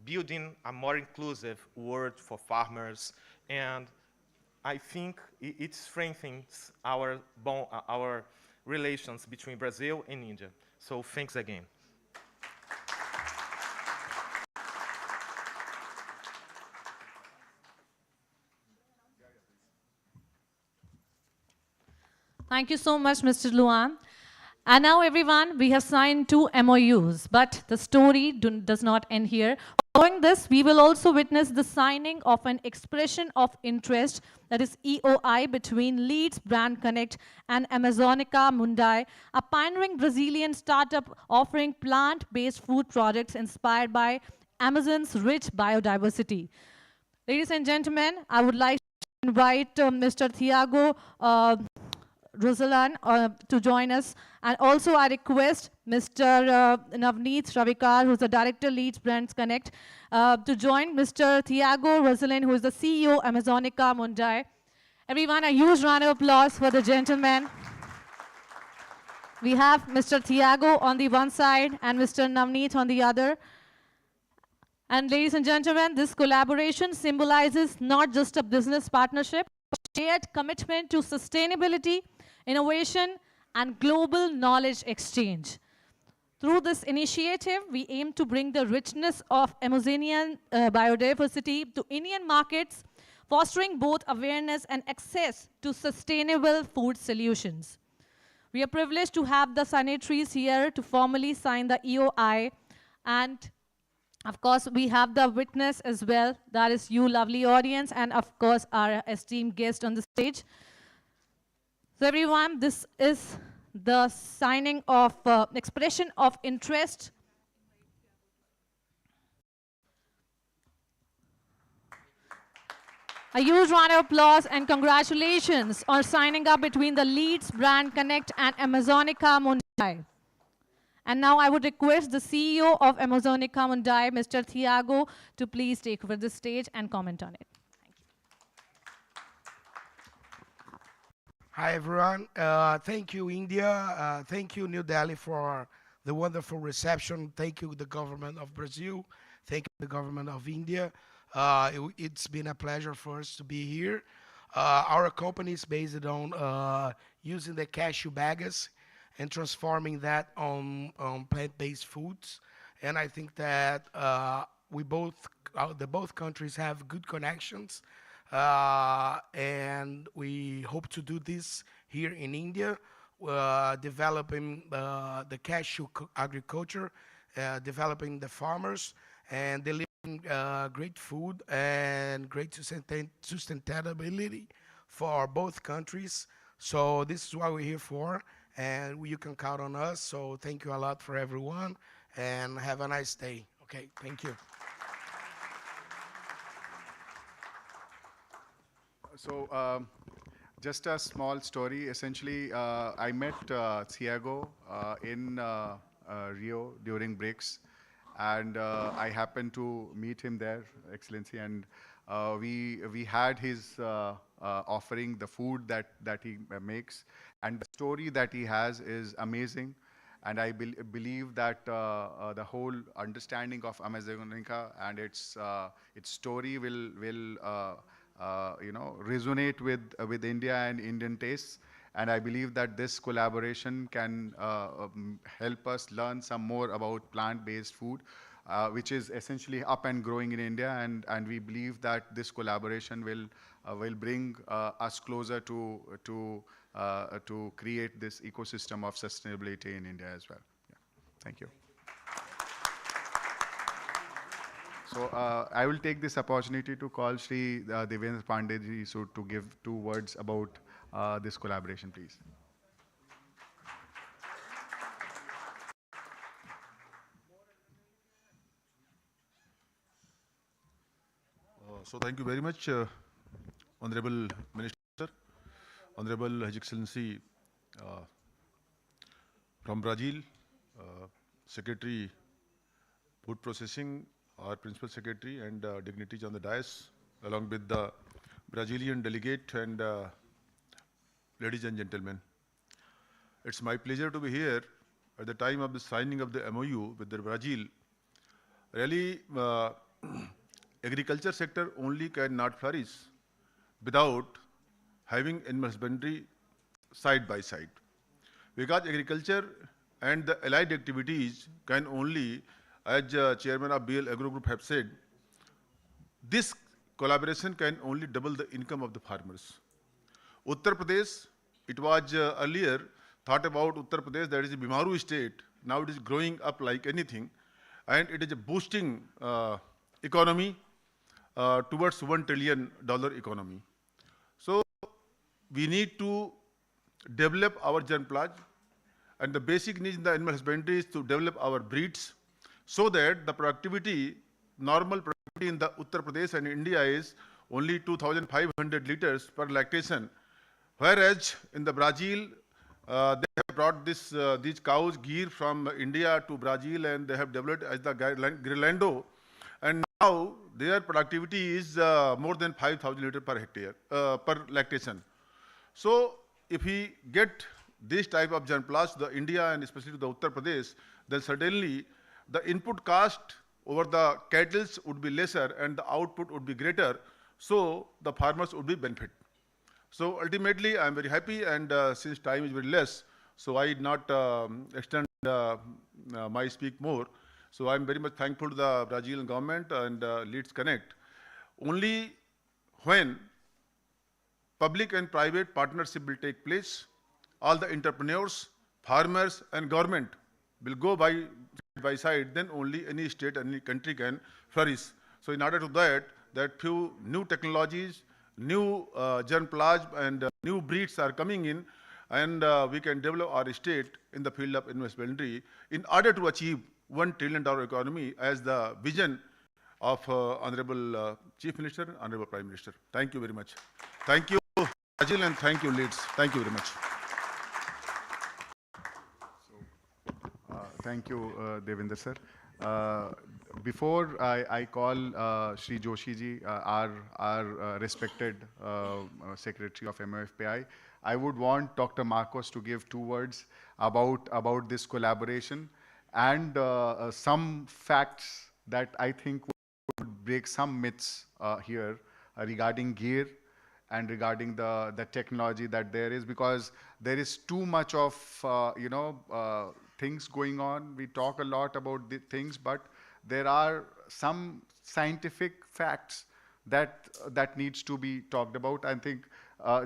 building a more inclusive world for farmers, and I think it strengthens our relations between Brazil and India. So thanks again. Thank you so much, Mr. Luan. And now, everyone, we have signed 2 MOUs, but the story does not end here. Following this, we will also witness the signing of an expression of interest, that is EOI, between Leads Brand Connect and Amazonica Mundai, a pioneering Brazilian startup offering plant-based food products inspired by Amazon's rich biodiversity. Ladies and gentlemen, I would like to invite Mr. Thiago Rosalan to join us. And also I request Mr. Navneet Ravikar, who's the Director Leads Brands Connect, to join Mr. Thiago Rosalan, who is the CEO Amazonica Mundai. Everyone, a huge round of applause for the gentleman. We have Mr. Thiago on the one side and Mr. Navneet on the other. And ladies and gentlemen, this collaboration symbolizes not just a business partnership, but a shared commitment to sustainability, innovation, and global knowledge exchange. Through this initiative, we aim to bring the richness of Amazonian biodiversity to Indian markets, fostering both awareness and access to sustainable food solutions. We are privileged to have the signatories here to formally sign the EOI, and of course, we have the witness as well, that is you, lovely audience, and of course, our esteemed guest on the stage. So everyone, this is the signing of expression of interest. A huge round of applause and congratulations on signing up between the Leads Brand Connect and Amazonica Mundai. And now I would request the CEO of Amazonica Mundai, Mr. Thiago, to please take over the stage and comment on it. Hi, everyone. Thank you, India. Thank you, New Delhi, for the wonderful reception. Thank you, the government of Brazil. Thank you, the government of India. It's been a pleasure for us to be here. Our company is based on using the cashew bagasse and transforming that on plant-based foods. And I think that both countries have good connections. And we hope to do this here in India, developing the cashew agriculture, developing the farmers, and delivering great food and great sustainability for both countries. So this is what we're here for, and you can count on us. So thank you a lot for everyone, and have a nice day. Okay, thank you. So just a small story. Essentially, I met Thiago in Rio during BRICS, and I happened to meet him there, Excellency, and we had his offering the food that he makes, and the story that he has is amazing. And I believe that the whole understanding of Amazonica and its story will resonate with India and Indian tastes. And I believe that this collaboration can help us learn some more about plant-based food, which is essentially up and growing in India. And we believe that this collaboration will bring us closer to create this ecosystem of sustainability in India as well. Yeah. Thank you. So I will take this opportunity to call Shri Devendra Pandey ji to give 2 words about this collaboration, please. So thank you very much, Honorable Minister, Honorable His Excellency from Brazil, Secretary Food Processing, our Principal Secretary, and dignitaries on the dais, along with the Brazilian delegate and ladies and gentlemen. It's my pleasure to be here at the time of the signing of the MOU with the Brazil. Really, agriculture sector only cannot flourish without having animal husbandry side by side. Because agriculture and the allied activities can only, as Chairman of BL Agro Group have said, this collaboration can only double the income of the farmers. Uttar Pradesh, it was earlier thought about Uttar Pradesh, that is a Bimaru state. Now it is growing up like anything, and it is a boosting economy towards $1 trillion economy. So we need to develop our germplasm, and the basic need in the animal husbandry is to develop our breeds so that the productivity, normal productivity in the Uttar Pradesh and India is only 2,500 liters per lactation, whereas in the Brazil, they have brought these cows, ghee from India to Brazil, and they have developed as the Grilando, and now their productivity is more than 5,000 liters per hectare, per lactation. So if we get this type of germplasm to the India and especially to the Uttar Pradesh, then certainly the input cost over the cattle would be lesser and the output would be greater, so the farmers would be benefit. So ultimately, I am very happy, and since time is very less, so I did not extend my speak more. So I am very much thankful to the Brazilian government and Leads Connect. Only when public and private partnership will take place, all the entrepreneurs, farmers, and government will go by side, then only any state, any country can flourish. So in order to that few new technologies, new germplasm and new breeds are coming in, and we can develop our state in the field of investment in order to achieve $1 trillion economy as the vision of Honorable Chief Minister, Honorable Prime Minister. Thank you very much. Thank you, Brazil, and thank you, Leads. Thank you very much. Thank you, Devendra sir. Before I call Shri Joshi ji, our respected Secretary of MOFPI, I would want Dr. Marcos to give 2 words about this collaboration and some facts that I think would break some myths here regarding gear and regarding the technology that there is, because there is too much of things going on. We talk a lot about the things, but there are some scientific facts that needs to be talked about. I think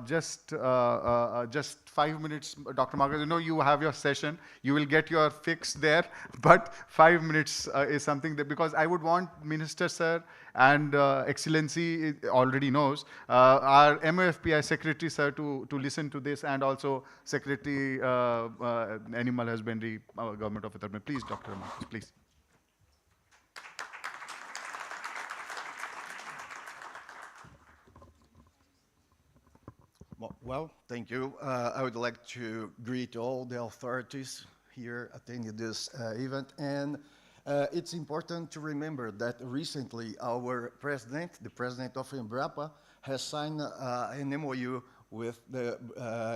just 5 minutes, Dr. Marcus, you have your session, you will get your fix there, but 5 minutes is something that, because I would want Minister Sir and Excellency already knows, our MOFPI Secretary Sir to listen to this, and also Secretary Animal Husbandry, Government of Uttar Pradesh. Please, Dr. Marcus, please. Well, thank you. I would like to greet all the authorities here attending this event, and It's important to remember that recently our president, the president of Embrapa, has signed an MOU with the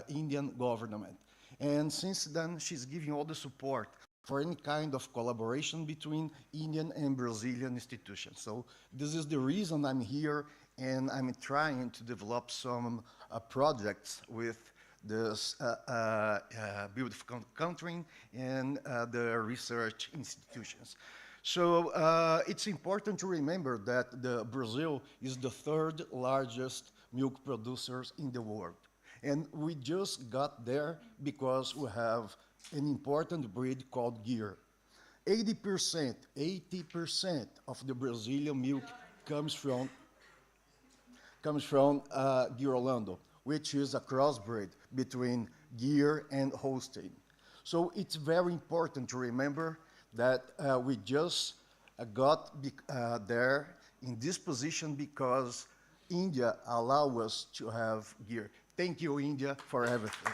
Indian government. And since then, she's giving all the support for any kind of collaboration between Indian and Brazilian institutions. So this is the reason I'm here, and I'm trying to develop some projects with this beautiful country and the research institutions. So it's important to remember that Brazil is the third largest milk producers in the world. And we just got there because we have an important breed called Gyr. 80% of the Brazilian milk comes from Gyr Orlando, which is a crossbreed between Gyr and Holstein. So it's very important to remember that we just got there in this position because India allowed us to have Gyr. Thank you, India, for everything.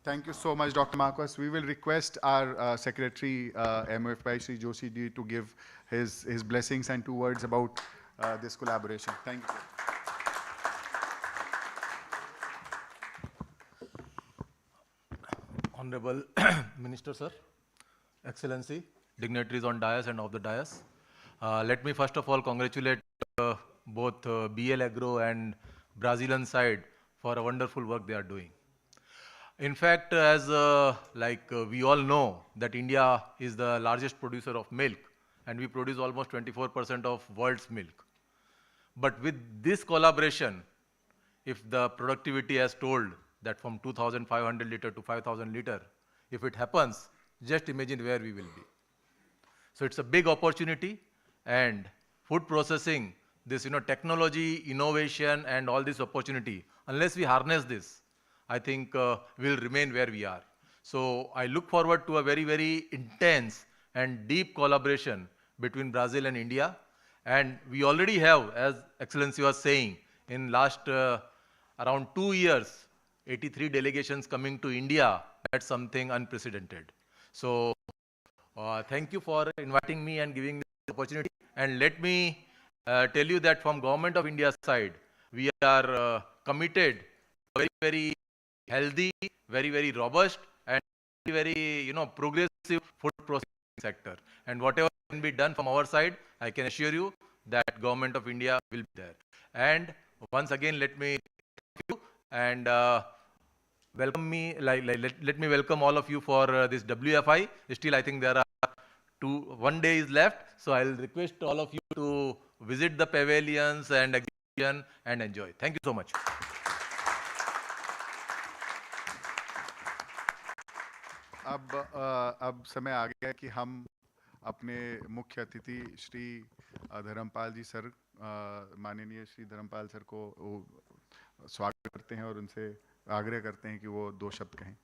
Thank you so much, Dr. Marcos. We will request our Secretary, MOFI Sri Joshi ji, to give his blessings and 2 words about this collaboration. Thank you. Honorable Minister, sir, Excellency, dignitaries on dais and off the dais. Let me first of all congratulate both BL Agro and Brazilian side for a wonderful work they are doing. In fact, as we all know that India is the largest producer of milk, and we produce almost 24% of world's milk. But with this collaboration, if the productivity as told that from 2,500 liter to 5,000 liter, if it happens, just imagine where we will be. So it's a big opportunity, and food processing, this technology, innovation, and all this opportunity, unless we harness this, I think we'll remain where we are. So I look forward to a very, very intense and deep collaboration between Brazil and India. And we already have, as Excellency was saying, in last around 2 years, 83 delegations coming to India. That's something unprecedented. So thank you for inviting me and giving me this opportunity. And let me tell you that from Government of India's side, we are committed to a very, very healthy, very, very robust, and very, progressive food processing sector. And whatever can be done from our side, I can assure you that Government of India will be there. And once again, let me thank you and welcome me. Let me welcome all of you for this WFI. Still, I think there are 1 day is left, so I'll request all of you to visit the pavilions and exhibition and enjoy. Thank you so much. अब समय आ गया कि हम अपने मुख्य अतिथि श्री धर्मपाल जी sir, माननीय Shri Dharmpal sir को स्वागत करते हैं और उनसे आग्रह करते हैं कि वो 2 शब्द कहें.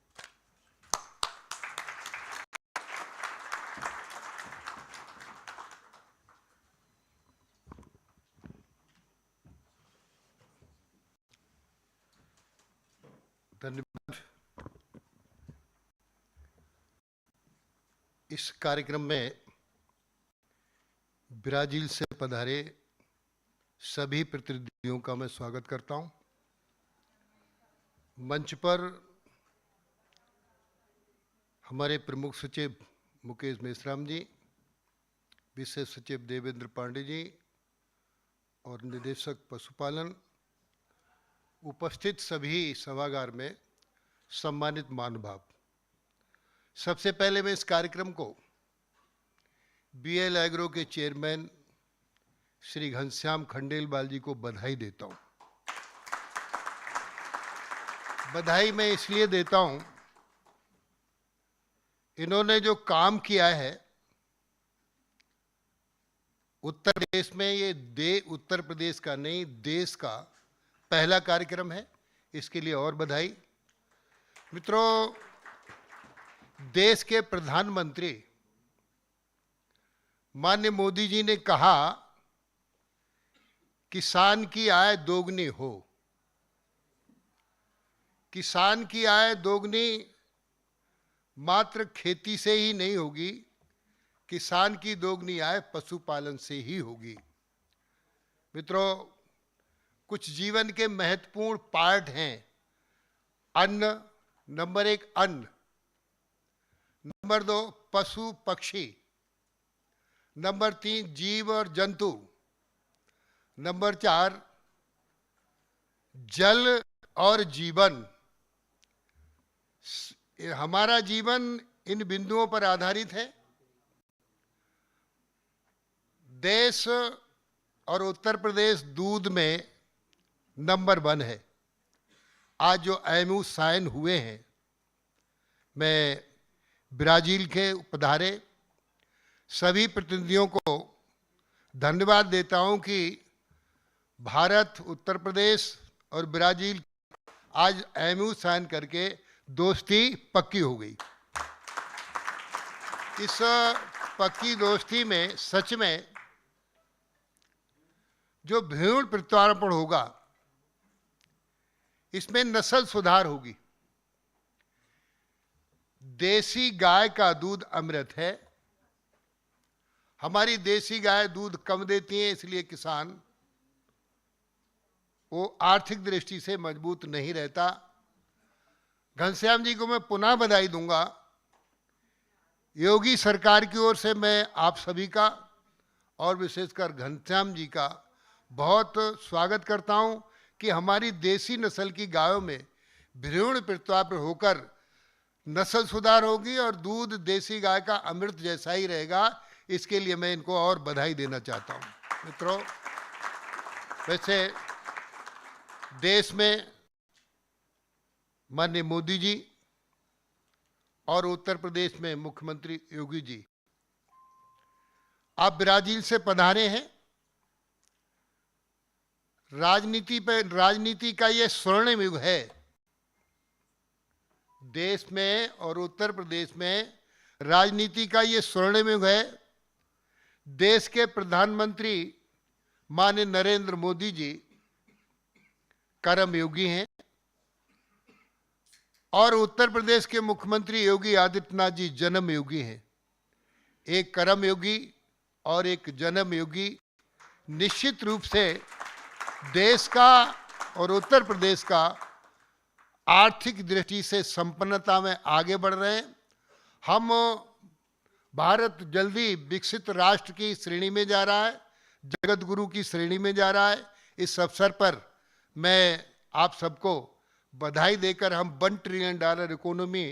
धन्यवाद. इस कार्यक्रम में ब्राजील से पधारे सभी प्रतिनिधियों का मैं स्वागत करता हूं. मंच पर हमारे प्रमुख सचिव मुकेश मेश्राम जी, विशेष सचिव देवेंद्र पांडे जी और निदेशक पशुपालन, उपस्थित सभी सभागार में सम्मानित महानुभाव. सबसे पहले मैं इस कार्यक्रम को बीएल एग्रो के चेयरमैन श्री घनश्याम खंडेलवाल जी को बधाई देता हूं. बधाई मैं इसलिए देता हूं, इन्होंने जो काम किया है उत्तर प्रदेश में, ये उत्तर प्रदेश का नहीं, देश का पहला कार्यक्रम है. इसके लिए और बधाई. मित्रों, देश के प्रधानमंत्री माननीय मोदी जी ने कहा किसान की आय दोगुनी हो. किसान की आय दोगुनी मात्र खेती से ही नहीं होगी, किसान की दोगुनी आय पशुपालन से ही होगी। मित्रों, कुछ जीवन के महत्वपूर्ण पार्ट हैं। अन्न, नंबर 1 अन्न, नंबर 2 पशु पक्षी, नंबर 3 जीव और जंतु, नंबर 4 जल और जीवन। हमारा जीवन इन बिंदुओं पर आधारित है। देश और उत्तर प्रदेश दूध में नंबर 1 है। आज जो एमओयू साइन हुए हैं, मैं ब्राजील के पधारे सभी प्रतिनिधियों को धन्यवाद देता हूं कि भारत, उत्तर प्रदेश और ब्राजील आज एमओयू साइन करके दोस्ती पक्की हो गई। इस पक्की दोस्ती में सच में जो भ्रूण प्रत्यारोपण होगा, इसमें नस्ल सुधार होगी। देसी गाय का दूध अमृत है। हमारी देसी गाय दूध कम देती है, इसलिए किसान वो आर्थिक दृष्टि से मजबूत नहीं रहता। घनश्याम जी को मैं पुनः बधाई दूंगा। योगी सरकार की ओर से मैं आप सभी का और विशेषकर घनश्याम जी का बहुत स्वागत करता हूं कि हमारी देसी नस्ल की गायों में भ्रूण प्रत्यारोपण होकर नस्ल सुधार होगी और दूध देसी गाय का अमृत जैसा ही रहेगा। इसके लिए मैं इनको और बधाई देना चाहता हूं। मित्रों, वैसे देश में माननीय मोदी जी और उत्तर प्रदेश में मुख्यमंत्री योगी जी, आप ब्राजील से पधारे हैं। राजनीति का ये स्वर्णिम युग है। देश में और उत्तर प्रदेश में राजनीति का ये स्वर्णिम युग है। देश के प्रधानमंत्री माननीय नरेंद्र मोदी जी कर्मयोगी हैं और उत्तर प्रदेश के मुख्यमंत्री योगी आदित्यनाथ जी जन्मयोगी हैं। एक कर्मयोगी और एक जन्मयोगी निश्चित रूप से देश का और उत्तर प्रदेश का आर्थिक दृष्टि से संपन्नता में आगे बढ़ रहे हैं। हम भारत जल्दी विकसित राष्ट्र की श्रेणी में जा रहा है, जगत गुरु की श्रेणी में जा रहा है। इस अवसर पर मैं आप सबको बधाई देकर हम $1 ट्रिलियन इकोनॉमी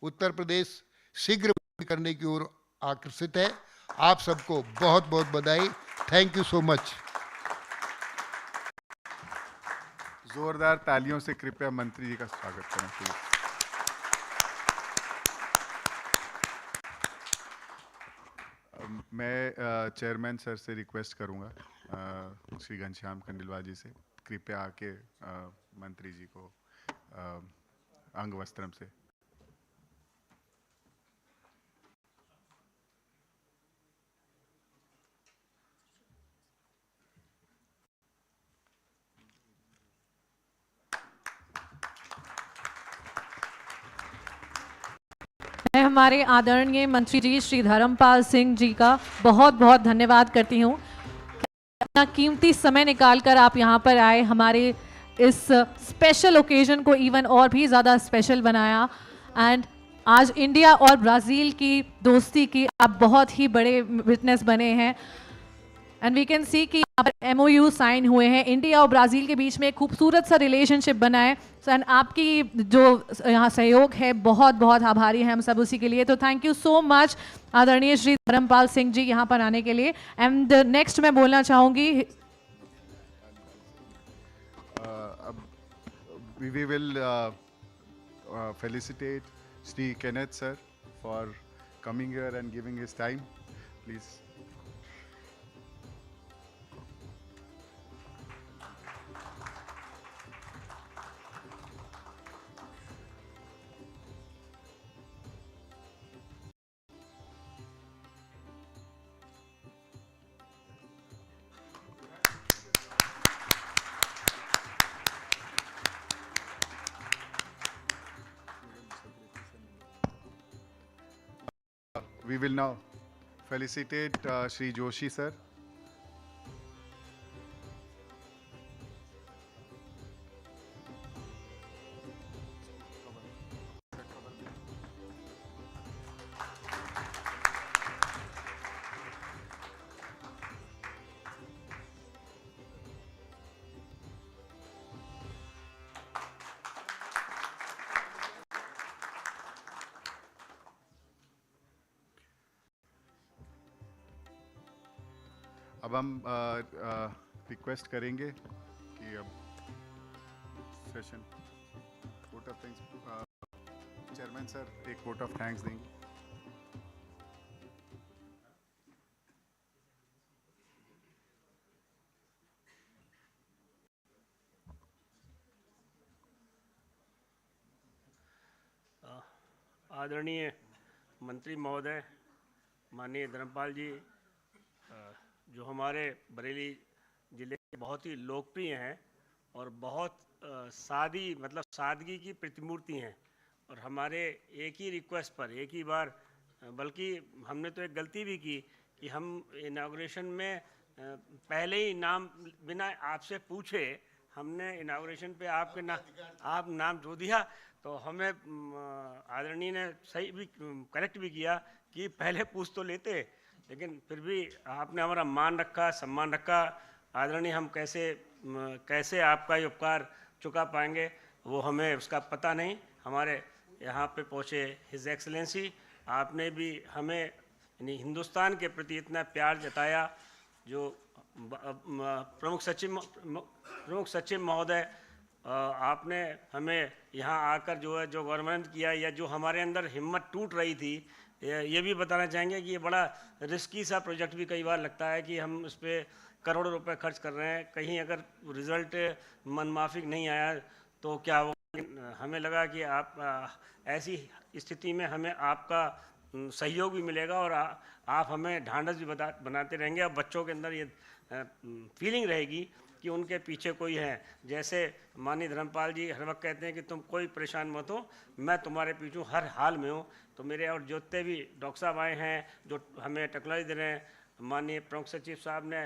उत्तर प्रदेश शीघ्र करने की ओर आकर्षित है। आप सबको बहुत बहुत बधाई। Thank you so much. जोरदार तालियों से कृपया मंत्री जी का स्वागत करें प्लीज। मैं चेयरमैन सर से रिक्वेस्ट करूंगा, श्री घनश्याम खंडेलवाल जी से, कृपया आके मंत्री जी को अंग वस्त्रम से। मैं हमारे आदरणीय मंत्री जी श्री धर्मपाल सिंह जी का बहुत बहुत धन्यवाद करती हूँ। अपना कीमती समय निकालकर आप यहाँ पर आए, हमारे इस स्पेशल ओकेजन को इवन और भी ज़्यादा स्पेशल बनाया। एंड आज इंडिया और ब्राज़ील की दोस्ती की आप बहुत ही बड़े विटनेस बने हैं। एंड वी कैन सी कि यहाँ पर MOU साइन हुए हैं। इंडिया और ब्राज़ील के बीच में एक खूबसूरत सा रिलेशनशिप बना है। एंड आपकी जो यहाँ सहयोग है, बहुत बहुत आभारी हैं हम सब उसी के लिए। तो थैंक यू सो मच आदरणीय श्री धर्मपाल सिंह जी यहाँ पर आने के लिए। एंड नेक्स्ट मैं बोलना चाहूँगी, we will felicitate Sri Kenneth sir for coming here and giving his time. Please. we will now felicitate Shri Joshi sir. अब हम रिक्वेस्ट करेंगे कि अब session vote of thanks chairman sir एक वोट ऑफ थैंक्स देंगे. आदरणीय मंत्री महोदय, माननीय धर्मपाल जी, जो हमारे बरेली ज़िले के बहुत ही लोकप्रिय हैं और बहुत सादगी की प्रतिमूर्ति हैं, और हमारे एक ही रिक्वेस्ट पर एक ही बार, बल्कि हमने तो एक गलती भी की कि हम इनाग्रेशन में पहले ही नाम बिना आपसे पूछे हमने इनाग्रेशन पे आप नाम जो दिया, तो हमें आदरणीय ने सही भी करेक्ट भी किया कि पहले पूछ तो लेते, लेकिन फिर भी आपने हमारा मान रखा, सम्मान रखा। आदरणीय, हम कैसे आपका ये उपकार चुका पाएंगे वो हमें उसका पता नहीं। हमारे यहाँ पे पहुँचे हिज एक्सेलेंसी, आपने भी हमें यानी हिंदुस्तान के प्रति इतना प्यार जताया। जो प्रमुख सचिव महोदय, आपने हमें यहाँ आकर जो है जो गवर्नमेंट किया, या जो हमारे अंदर हिम्मत टूट रही थी, ये भी बताना चाहेंगे कि ये बड़ा रिस्की सा प्रोजेक्ट भी कई बार लगता है कि हम इस पर करोड़ों रुपए खर्च कर रहे हैं, कहीं अगर रिज़ल्ट मनमाफिक नहीं आया तो क्या वो, हमें लगा कि आप ऐसी स्थिति में हमें आपका सहयोग भी मिलेगा और आप हमें ढांढस भी बनाते रहेंगे, और बच्चों के अंदर ये फीलिंग रहेगी कि उनके पीछे कोई है। जैसे माननीय धर्मपाल जी हर वक्त कहते हैं कि तुम कोई परेशान मत हो, मैं तुम्हारे पीछे हूँ, हर हाल में हूँ। तो मेरे और जितने भी डॉक्टर साहब आए हैं जो हमें टेक्नोलॉजी दे रहे हैं, माननीय प्रमुख सचिव साहब ने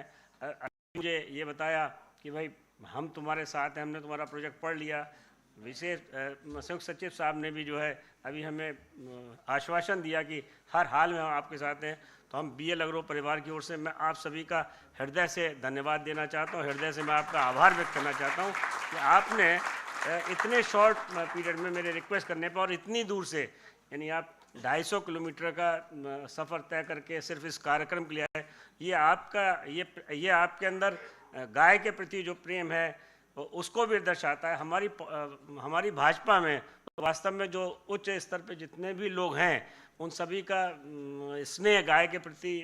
मुझे ये बताया कि भाई हम तुम्हारे साथ हैं, हमने तुम्हारा प्रोजेक्ट पढ़ लिया। विशेष संयुक्त सचिव साहब ने भी जो है अभी हमें आश्वासन दिया कि हर हाल में हम आपके साथ हैं। तो हम BL अग्रो परिवार की ओर से मैं आप सभी का हृदय से धन्यवाद देना चाहता हूँ, हृदय से मैं आपका आभार व्यक्त करना चाहता हूँ कि आपने इतने शॉर्ट पीरियड में मेरे रिक्वेस्ट करने पर और इतनी दूर से, यानी आप 250 किलोमीटर का सफ़र तय करके सिर्फ इस कार्यक्रम के लिए आए। ये आपके अंदर गाय के प्रति जो प्रेम है उसको भी दर्शाता है। हमारी भाजपा में वास्तव में जो उच्च स्तर पे जितने भी लोग हैं उन सभी का स्नेह गाय के प्रति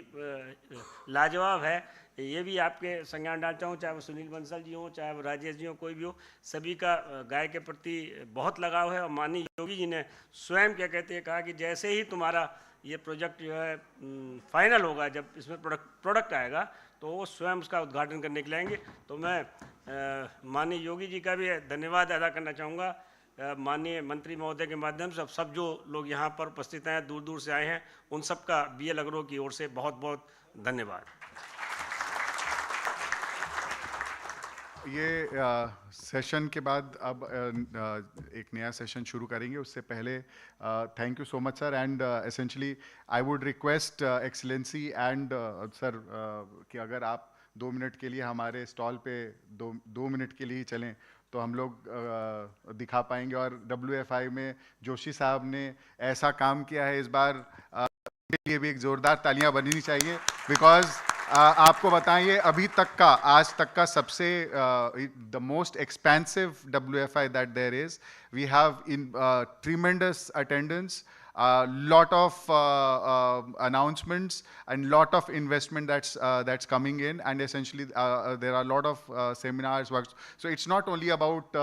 लाजवाब है। ये भी आपके संज्ञान डालना चाहूँ, चाहे वो सुनील बंसल जी हों, चाहे वो राजेश जी हों, कोई भी हो, सभी का गाय के प्रति बहुत लगाव है। और माननीय योगी जी ने स्वयं क्या कहते हैं कहा कि जैसे ही तुम्हारा ये प्रोजेक्ट जो है फाइनल होगा, जब इसमें प्रोडक्ट आएगा तो वो स्वयं उसका उद्घाटन करने के लिए आएंगे। तो मैं माननीय योगी जी का भी धन्यवाद अदा करना चाहूँगा, माननीय मंत्री महोदय के माध्यम से। सब जो लोग यहाँ पर उपस्थित हैं, दूर दूर से आए हैं, उन सब का BL अग्रो की ओर से बहुत बहुत धन्यवाद। ये सेशन के बाद अब एक नया सेशन शुरू करेंगे। उससे पहले thank you so much sir, and essentially I would request excellency and sir कि अगर आप 2 मिनट के लिए हमारे स्टॉल पे दो मिनट के लिए ही चलें तो हम लोग दिखा पाएंगे। और WFI में जोशी साहब ने ऐसा काम किया है इस बार, के लिए भी एक ज़ोरदार तालियां बननी चाहिए, बिकॉज आपको बताएं ये अभी तक का, आज तक का सबसे the most expensive WFI that there is. We have in tremendous attendance, lot of announcements and lot of investment that's coming in, and essentially there are a lot of seminars works. So it's not only about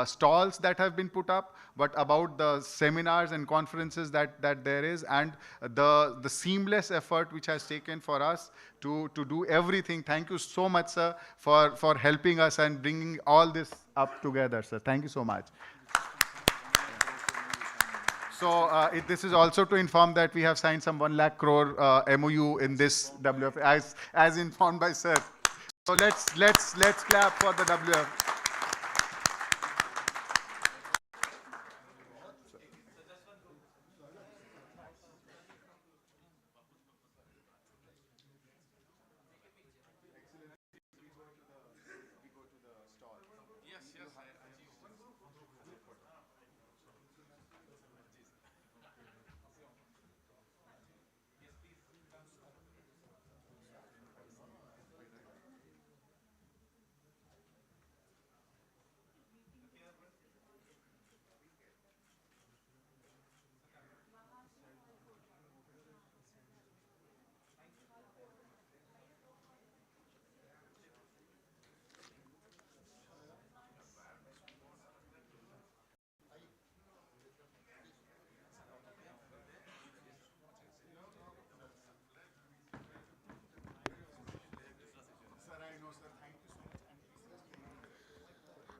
stalls that have been put up, but about the seminars and conferences that there is, and the seamless effort which has taken for us to do everything. Thank you so much, sir, for helping us and bringing all this up together, sir. Thank you so much. So this is also to inform that we have signed some 1 lakh crore MOU in this WF, as informed by sir. So let's clap for the WF.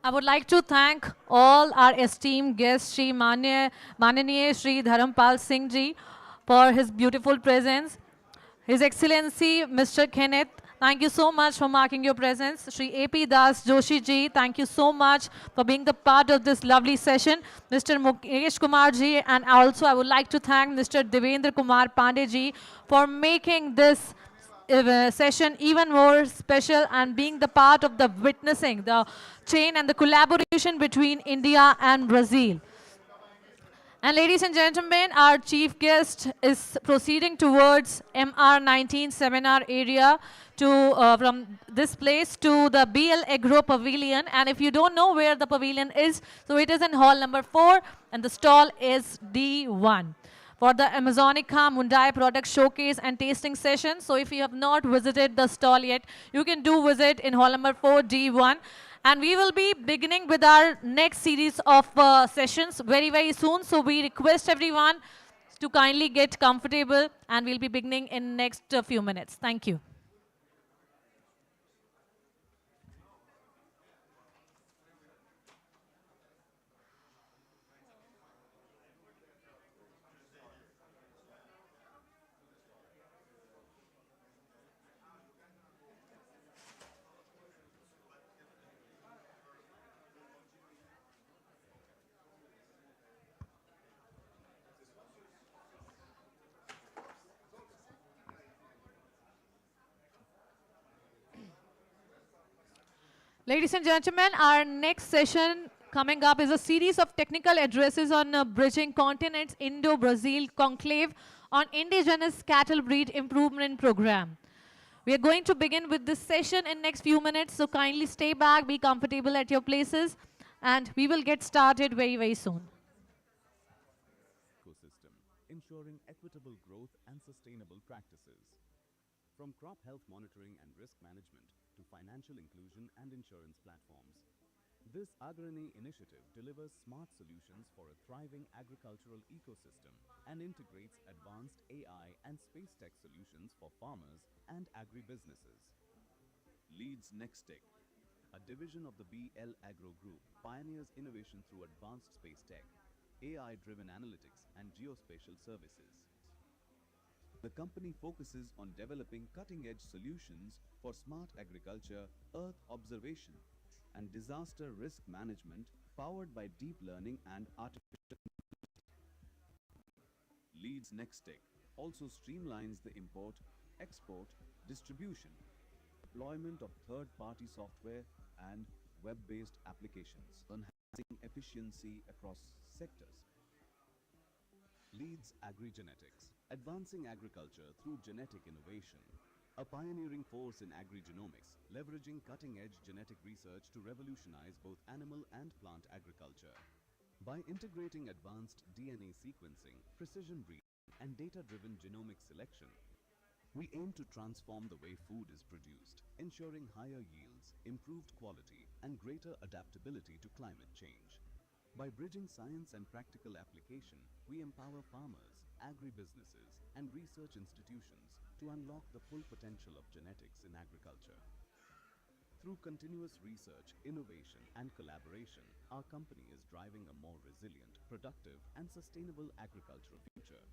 I would like to thank all our esteemed guests, Shri Mananiya Shri Dharampal Singh Ji, for his beautiful presence. His Excellency, Mr. Kenneth, thank you so much for marking your presence. Shri A.P. Das Joshi Ji, thank you so much for being the part of this lovely session. Mr. Mukesh Kumar Ji, and also I would like to thank Mr. Devendra Kumar Pandey Ji for making this session even more special and being the part of the witnessing the chain and the collaboration between India and Brazil. And ladies and gentlemen, our chief guest is proceeding towards MR19 seminar area to from this place to the BL Agro Pavilion. And if you don't know where the pavilion is, so it is in hall number 4 and the stall is D1 for the Amazonica Mundai product showcase and tasting session. So if you have not visited the stall yet, you can do visit in hall number 4 D1. And we will be beginning with our next series of sessions very, very soon. So we request everyone to kindly get comfortable and we'll be beginning in next few minutes. Thank you. Ladies and gentlemen, our next session coming up is a series of technical addresses on bridging continents Indo-Brazil conclave on indigenous cattle breed improvement program. We are going to begin with this session in next few minutes, so kindly stay back, be comfortable at your places, and we will get started very, very soon. Ecosystem, ensuring equitable growth and sustainable practices. From crop health monitoring and risk management to financial inclusion and insurance platforms. This Agrani initiative delivers smart solutions for a thriving agricultural ecosystem and integrates advanced AI and space tech solutions for farmers and agribusinesses. Leads Nextech, a division of the BL Agro Group, pioneers innovation through advanced space tech, AI-driven analytics and geospatial services. The company focuses on developing cutting-edge solutions for smart agriculture, earth observation, and disaster risk management powered by deep learning and artificial intelligence. Leads Nextech also streamlines the import, export, distribution, deployment of third-party software and web-based applications, enhancing efficiency across sectors. Leads Agri-Genetics, advancing agriculture through genetic innovation. A pioneering force in agri-genomics, leveraging cutting-edge genetic research to revolutionize both animal and plant agriculture. By integrating advanced DNA sequencing, precision breeding, and data-driven genomic selection, we aim to transform the way food is produced, ensuring higher yields, improved quality, and greater adaptability to climate change. By bridging science and practical application, we empower farmers, agribusinesses, and research institutions to unlock the full potential of genetics in agriculture. Through continuous research, innovation, and collaboration, our company is driving a more resilient, productive, and sustainable agricultural future.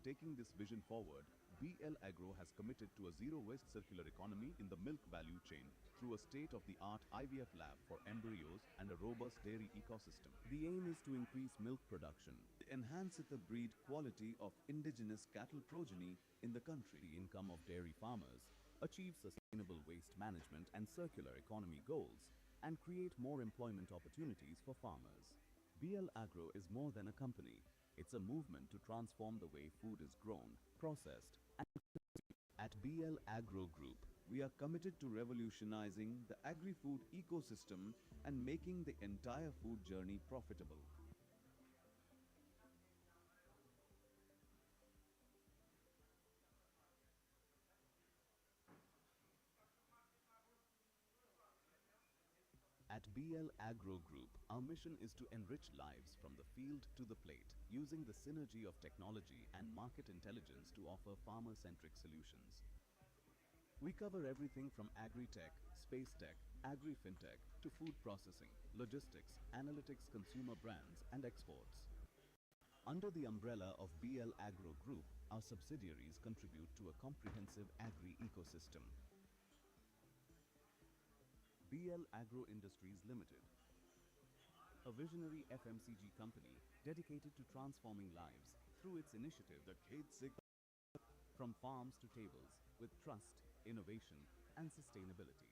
Taking this vision forward, BL Agro has committed to a zero-waste circular economy in the milk value chain through a state-of-the-art IVF lab for embryos and a robust dairy ecosystem. The aim is to increase milk production, enhance the breed quality of indigenous cattle progeny in the country, the income of dairy farmers, achieve sustainable waste management and circular economy goals, and create more employment opportunities for farmers. BL Agro is more than a company. It's a movement to transform the way food is grown, processed, and consumed. At BL Agro Group, we are committed to revolutionizing the agri-food ecosystem and making the entire food journey profitable. At BL Agro Group, our mission is to enrich lives from the field to the plate, using the synergy of technology and market intelligence to offer farmer-centric solutions. We cover everything from agri-tech, space tech, agri-fintech to food processing, logistics, analytics, consumer brands, and exports. Under the umbrella of BL Agro Group, our subsidiaries contribute to a comprehensive agri-ecosystem. BL Agro Industries Limited, a visionary FMCG company dedicated to transforming lives through its initiative that from farms to tables with trust, innovation, and sustainability.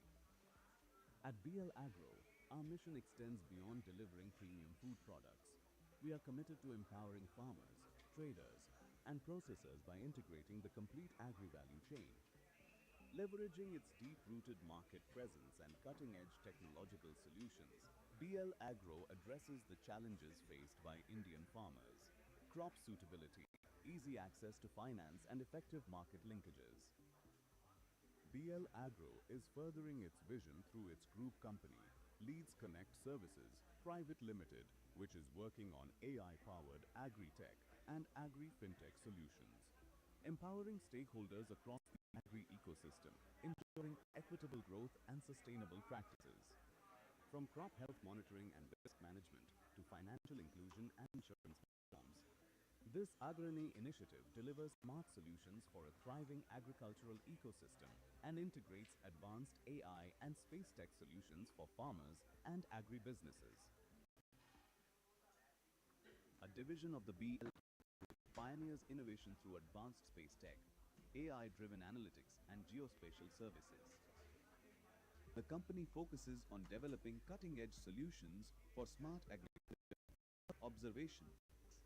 At BL Agro, our mission extends beyond delivering premium food products. We are committed to empowering farmers, traders, and processors by integrating the complete agri-value chain. Leveraging its deep-rooted market presence and cutting-edge technological solutions, BL Agro addresses the challenges faced by Indian farmers: crop suitability, easy access to finance, and effective market linkages. BL Agro is furthering its vision through its group company, Leads Connect Services Private Limited, which is working on AI-powered agri-tech and agri-fintech solutions, empowering stakeholders across the agri-ecosystem, ensuring equitable growth and sustainable practices. From crop health monitoring and risk management to financial inclusion and insurance platforms, this Agrani initiative delivers smart solutions for a thriving agricultural ecosystem and integrates advanced AI and space tech solutions for farmers and agribusinesses. A division of the BL pioneers innovation through advanced space tech, AI-driven analytics, and geospatial services. The company focuses on developing cutting-edge solutions for smart agriculture, observation,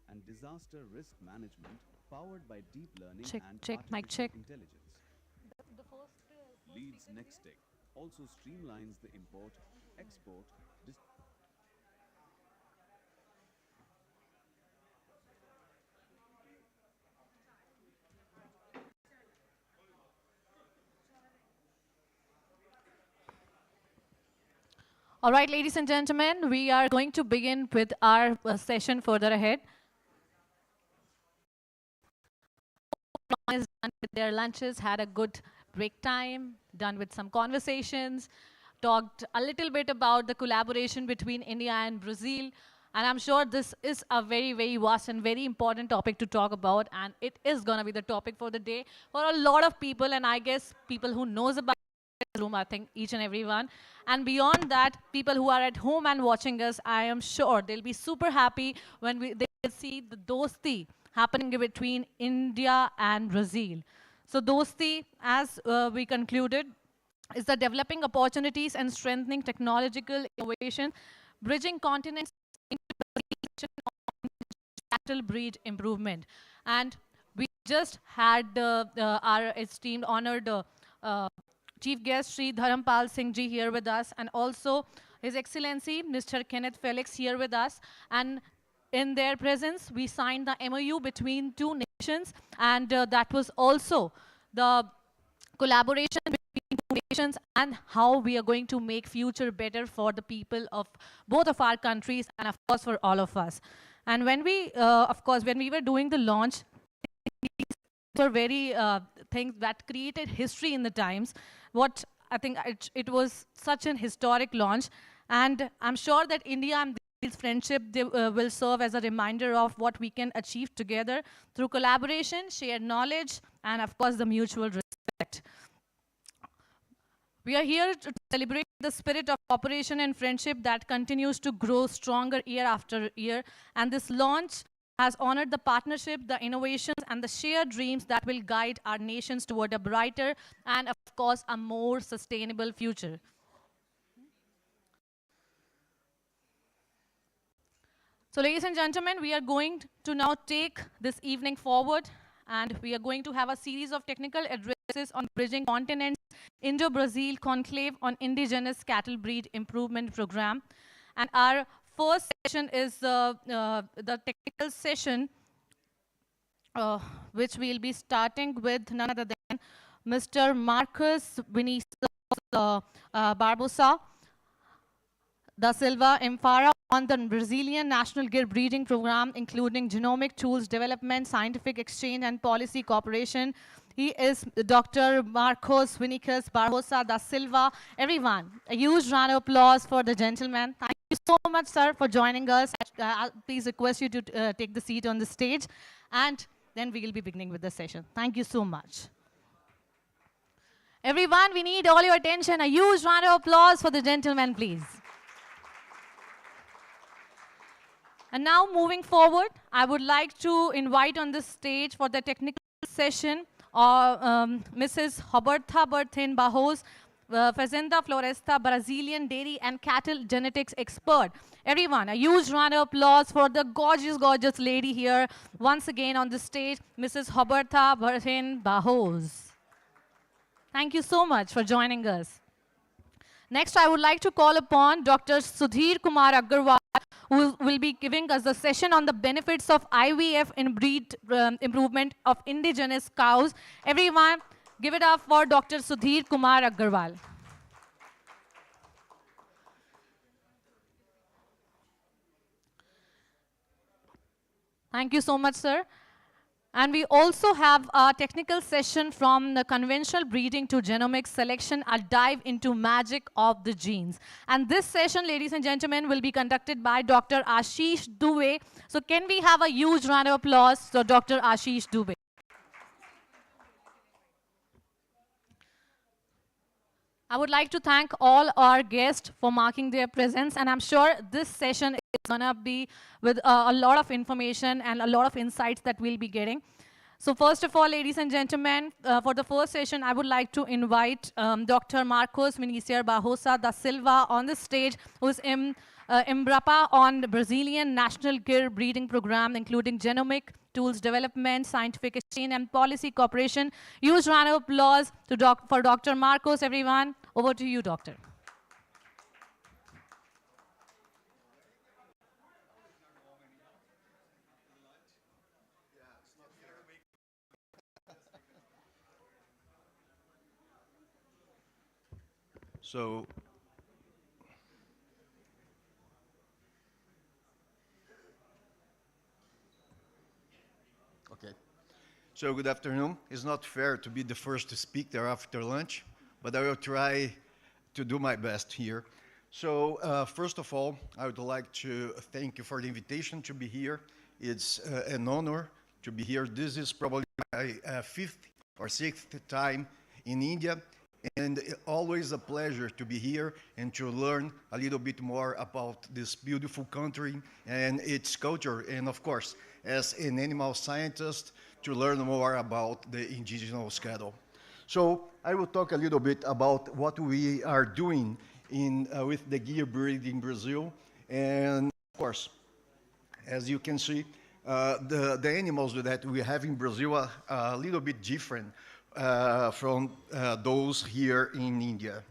and disaster risk management powered by deep learning and artificial intelligence. Leads Nextech also streamlines the import, export, All right, ladies and gentlemen, we are going to begin with our session further ahead. Is done with their lunches, had a good break time, done with some conversations, talked a little bit about the collaboration between India and Brazil. And I'm sure this is a very, very vast and very important topic to talk about. And it is going to be the topic for the day for a lot of people. And I guess people who knows about this room, I think each and everyone. And beyond that, people who are at home and watching us, I am sure they'll be super happy when they see the dosti happening between India and Brazil. So dosti, as we concluded, is the developing opportunities and strengthening technological innovation, bridging continents into the cattle breed improvement. And we just had our esteemed, honored Chief Guest Sri Dharampal Singh Ji here with us, and also His Excellency Mr. Kenneth Felix here with us. And in their presence, we signed the MOU between two nations, and that was also the collaboration between two nations and how we are going to make future better for the people of both of our countries and of course for all of us. And when we, of course, when we were doing the launch, these were very things that created history in the times. What I think it was such an historic launch. And I'm sure that India and Brazil's friendship will serve as a reminder of what we can achieve together through collaboration, shared knowledge, and of course, the mutual respect. We are here to celebrate the spirit of cooperation and friendship that continues to grow stronger year after year. And this launch has honored the partnership, the innovations, and the shared dreams that will guide our nations toward a brighter and, of course, a more sustainable future. So, ladies and gentlemen, we are going to now take this evening forward, and we are going to have a series of technical addresses on bridging continents, Indo-Brazil Conclave on Indigenous Cattle Breed Improvement Program. And our first session is the technical session, which we'll be starting with none other than Mr. Marcos Vinicius Barbosa da Silva Emfara on the Brazilian National Gear Breeding Program, including genomic tools development, scientific exchange, and policy cooperation. He is Dr. Marcos Vinicius Barbosa da Silva. Everyone, a huge round of applause for the gentleman. Thank you so much, sir, for joining us. I'll please request you to take the seat on the stage, and then we will be beginning with the session. Thank you so much. Everyone, we need all your attention. A huge round of applause for the gentleman, please. And now, moving forward, I would like to invite on the stage for the technical session Mrs. Roberta Berthen Barros, Fazenda Floresta, Brazilian dairy and cattle genetics expert. Everyone, a huge round of applause for the gorgeous, gorgeous lady here. Once again on the stage, Mrs. Roberta Berthen Barros. Thank you so much for joining us. Next, I would like to call upon Dr. Sudhir Kumar Agarwal, who will be giving us a session on the benefits of IVF in breed improvement of indigenous cows. Everyone, give it up for Dr. Sudhir Kumar Agarwal. Thank you so much, sir. And we also have a technical session from the conventional breeding to genomic selection, a dive into magic of the genes. And this session, ladies and gentlemen, will be conducted by Dr. Ashish Dubey. So can we have a huge round of applause for Dr. Ashish Dubey? I would like to thank all our guests for marking their presence, and I'm sure this session is gonna be with a lot of information and a lot of insights that we'll be getting. So first of all, ladies and gentlemen, for the first session, I would like to invite Dr. Marcos Vinicius Barbosa da Silva on the stage, who's Embrapa on the Brazilian National Gear Breeding Program, including genomic tools development, scientific exchange, and policy cooperation. Huge round of applause for Dr. Marcos, everyone. Over to you, doctor. So, okay. So good afternoon. It's not fair to be the first to speak there after lunch, but I will try to do my best here. So first of all, I would like to thank you for the invitation to be here. It's an honor to be here. This is probably my fifth or sixth time in India, and always a pleasure to be here and to learn a little bit more about this beautiful country and its culture, and of course, as an animal scientist, to learn more about the indigenous cattle. So I will talk a little bit about what we are doing with the gear breed in Brazil. And of course, as you can see, the animals that we have in Brazil are a little bit different from those here in India.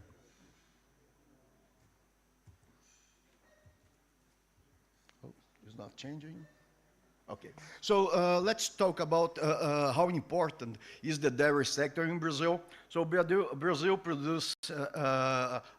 Oh, it's not changing. Okay, so let's talk about how important is the dairy sector in Brazil. So Brazil produced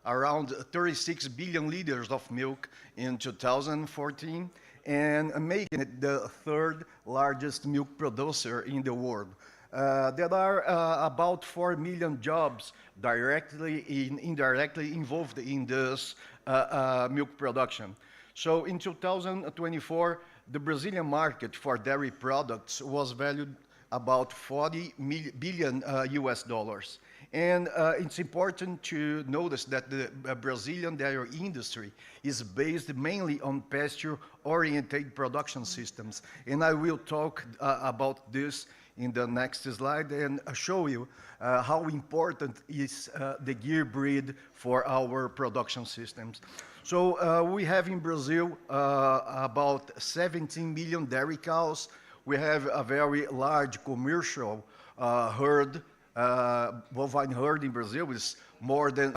around 36 billion liters of milk in 2014, and making it the third largest milk producer in the world. There are about 4 million jobs directly and indirectly involved in this milk production. So in 2024, the Brazilian market for dairy products was valued about 40 billion US dollars. And it's important to notice that the Brazilian dairy industry is based mainly on pasture-oriented production systems. And I will talk about this in the next slide and show you how important is the gear breed for our production systems. So we have in Brazil about 17 million dairy cows. We have a very large commercial herd, bovine herd in Brazil with more than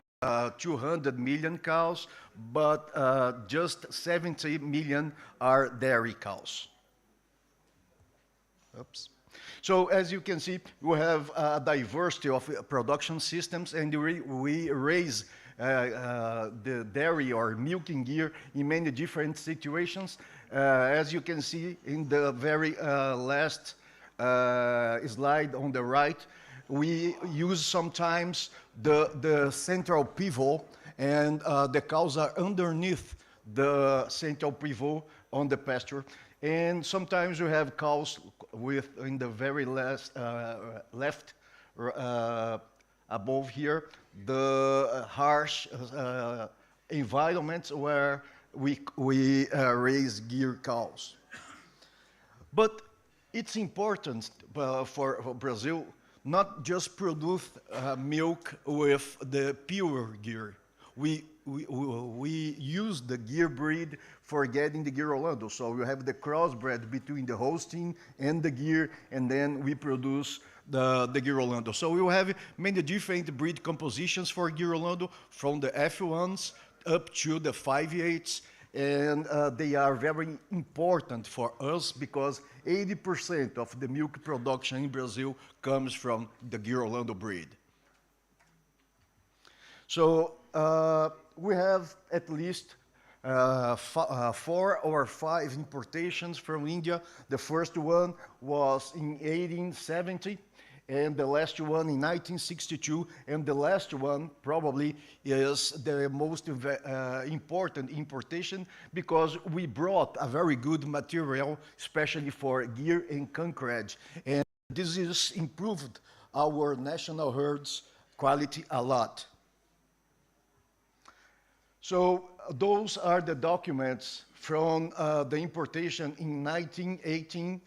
200 million cows, but just 70 million are dairy cows. Oops. So as you can see, we have a diversity of production systems, and we raise the dairy or milking gear in many different situations. As you can see in the very last slide on the right, we use sometimes the central pivot, and the cows are underneath the central pivot on the pasture. And sometimes you have cows with, in the very left above here, the harsh environments where we raise gear cows. But it's important for Brazil not just produce milk with the pure gear. We use the gear breed for getting the gear Orlando. So we have the crossbred between the Holstein and the gear, and then we produce the gear Orlando. So we will have many different breed compositions for gear Orlando, from the F1s up to the 5/8s, and they are very important for us because 80% of the milk production in Brazil comes from the gear Orlando breed. So we have at least 4 or 5 importations from India. The first one was in 1870, and the last one in 1962, and the last one probably is the most important importation because we brought a very good material, especially for gear and concrete, and this has improved our national herds quality a lot. So those are the documents from the importation in 1918,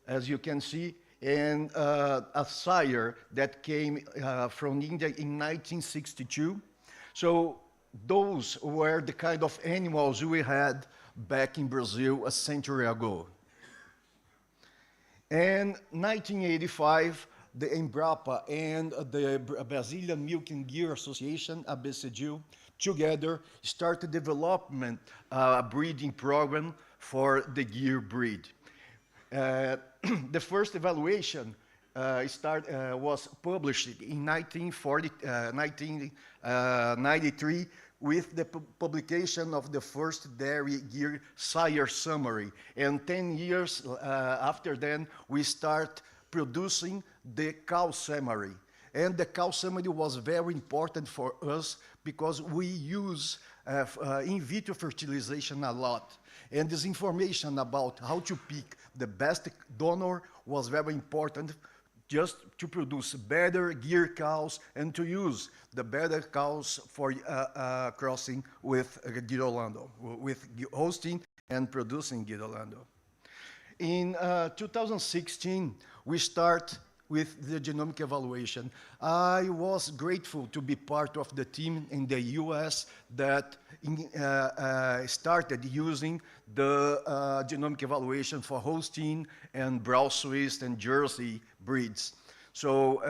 as you can see, and a sire that came from India in 1962. So those were the kind of animals we had back in Brazil a century ago. In 1985, the Embrapa and the Brazilian Milk and Gear Association, ABCGIL, together started development breeding program for the gear breed. The first evaluation was published in 1993 with the publication of the first dairy gear sire summary. And 10 years after then, we start producing the cow summary. And the cow summary was very important for us because we use in vitro fertilization a lot. And this information about how to pick the best donor was very important just to produce better gear cows and to use the better cows for crossing with Gear Orlando, with Holstein and producing Gear Orlando. In 2016, we start with the genomic evaluation. I was grateful to be part of the team in the US that started using the genomic evaluation for Holstein and Brown Swiss and Jersey breeds. So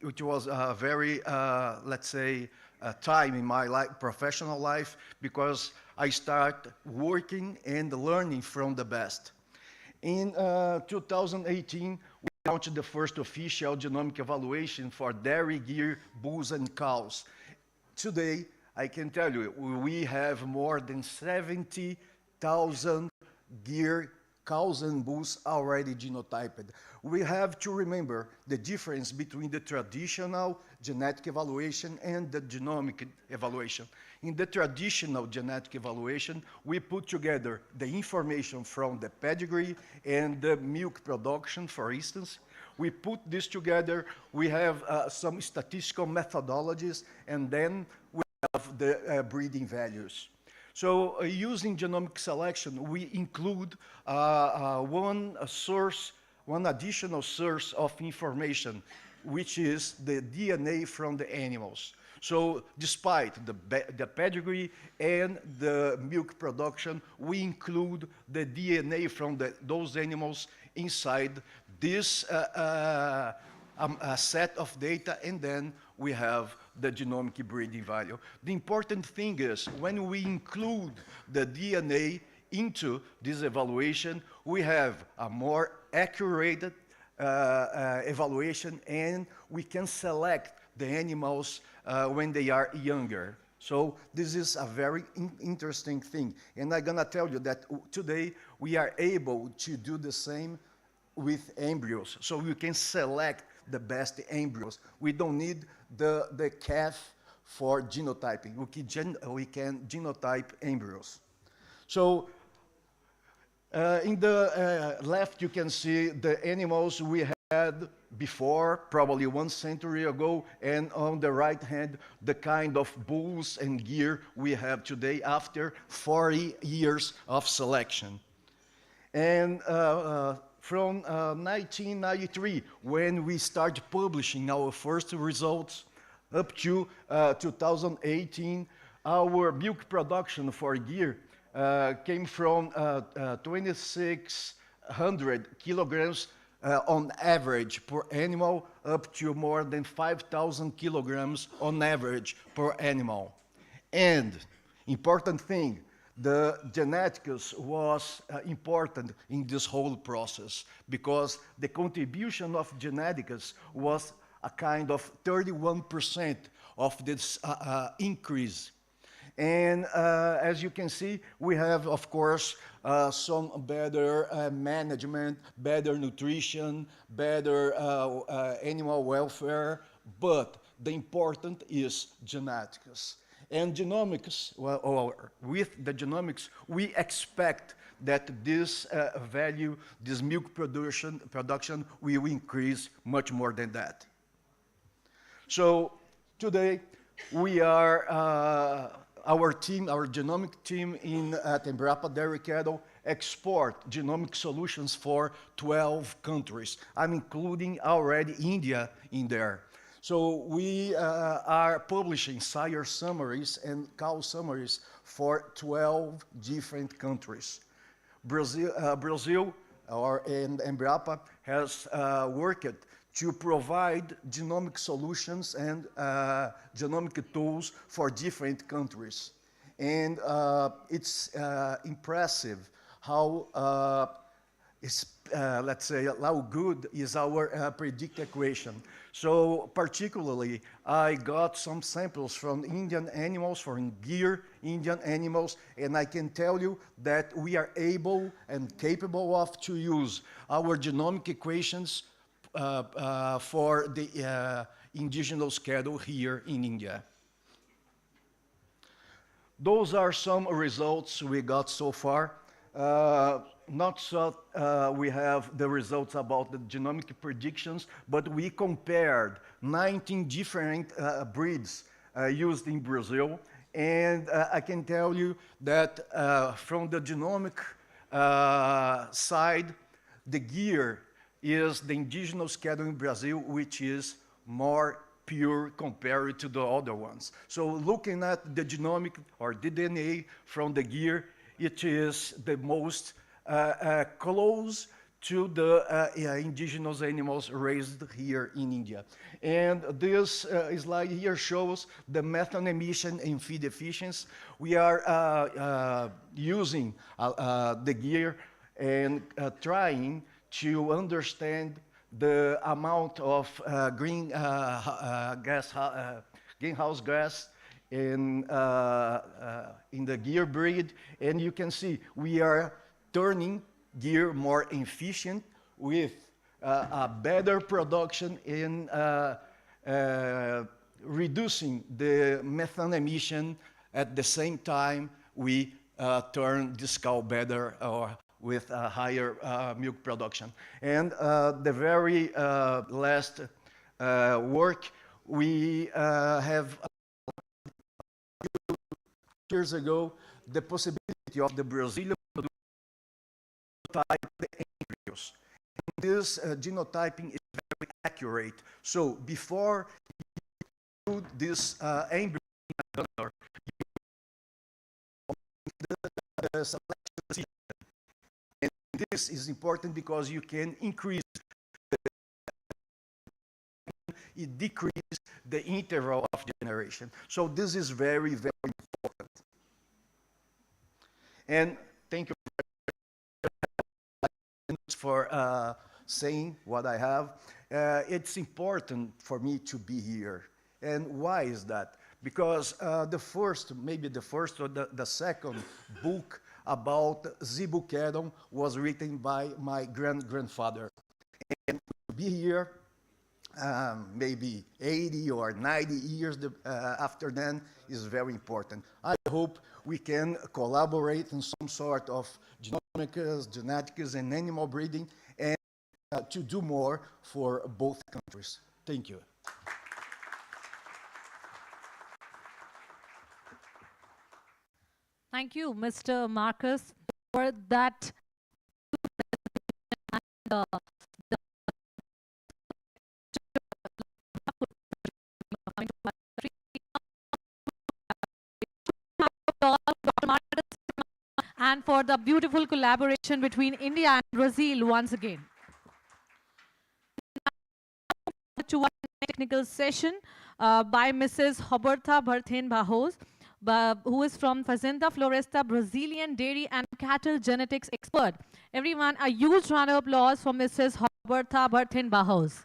it was a very, let's say, time in my professional life because I started working and learning from the best. In 2018, we launched the first official genomic evaluation for dairy gear, bulls, and cows. Today, I can tell you, we have more than 70,000 gear cows and bulls already genotyped. We have to remember the difference between the traditional genetic evaluation and the genomic evaluation. In the traditional genetic evaluation, we put together the information from the pedigree and the milk production, for instance. We put this together, we have some statistical methodologies, and then we have the breeding values. So using genomic selection, we include one additional source of information, which is the DNA from the animals. So despite the pedigree and the milk production, we include the DNA from those animals inside this set of data, and then we have the genomic breeding value. The important thing is when we include the DNA into this evaluation, we have a more accurate evaluation, and we can select the animals when they are younger. So this is a very interesting thing. And I'm gonna tell you that today we are able to do the same with embryos. So we can select the best embryos. We don't need the calf for genotyping. We can genotype embryos. So in the left, you can see the animals we had before, probably 1 century ago, and on the right hand, the kind of bulls and gear we have today after 40 years of selection. And from 1993, when we started publishing our first results, up to 2018, our milk production for gear came from 2,600 kilograms on average per animal, up to more than 5,000 kilograms on average per animal. And important thing, the genetics was important in this whole process, because the contribution of genetics was a kind of 31% of this increase. And as you can see, we have, of course, some better management, better nutrition, better animal welfare, but the important is genetics. And genomics, or with the genomics, we expect that this value, this milk production will increase much more than that. So today, we are our team, our genomic team at Embrapa Dairy Cattle export genomic solutions for 12 countries. I'm including already India in there. So we are publishing sire summaries and cow summaries for 12 different countries. Brazil and Embrapa has worked to provide genomic solutions and genomic tools for different countries. And it's impressive how, let's say, how good is our predict equation. So particularly, I got some samples from Indian animals, from gear Indian animals, and I can tell you that we are able and capable of to use our genomic equations for the indigenous cattle here in India. Those are some results we got so far. Not so we have the results about the genomic predictions, but we compared 19 different breeds used in Brazil. And I can tell you that from the genomic side, the gear is the indigenous cattle in Brazil, which is more pure compared to the other ones. So looking at the genomic or the DNA from the gear, it is the most close to the indigenous animals raised here in India. And this slide here shows the methane emission and feed efficiency. We are using the gear and trying to understand the amount of greenhouse gas in the gear breed. And you can see we are turning gear more efficient with a better production in reducing the methane emission. At the same time, we turn this cow better or with a higher milk production. And the very last work, we have years ago the possibility of the Brazilian genotype the embryos. And this genotyping is very accurate. So before you put this embryo in a donor, the selection system. And this is important because you can increase it decreases the interval of generation. So this is very, very important. And thank you for saying what I have. It's important for me to be here. And why is that? Because the first, maybe the first or the second book about Zebukeron was written by my grandfather. And to be here, maybe 80 or 90 years after then is very important. I hope we can collaborate in some sort of genetics and animal breeding and to do more for both countries. Thank you. Thank you, Mr. Marcus, for that. And for the beautiful collaboration between India and Brazil once again. To a technical session by Mrs. Roberta Barthen Barros, who is from Fazenda Floresta, Brazilian dairy and cattle genetics expert. Everyone, a huge round of applause for Mrs. Roberta Barthen Barros.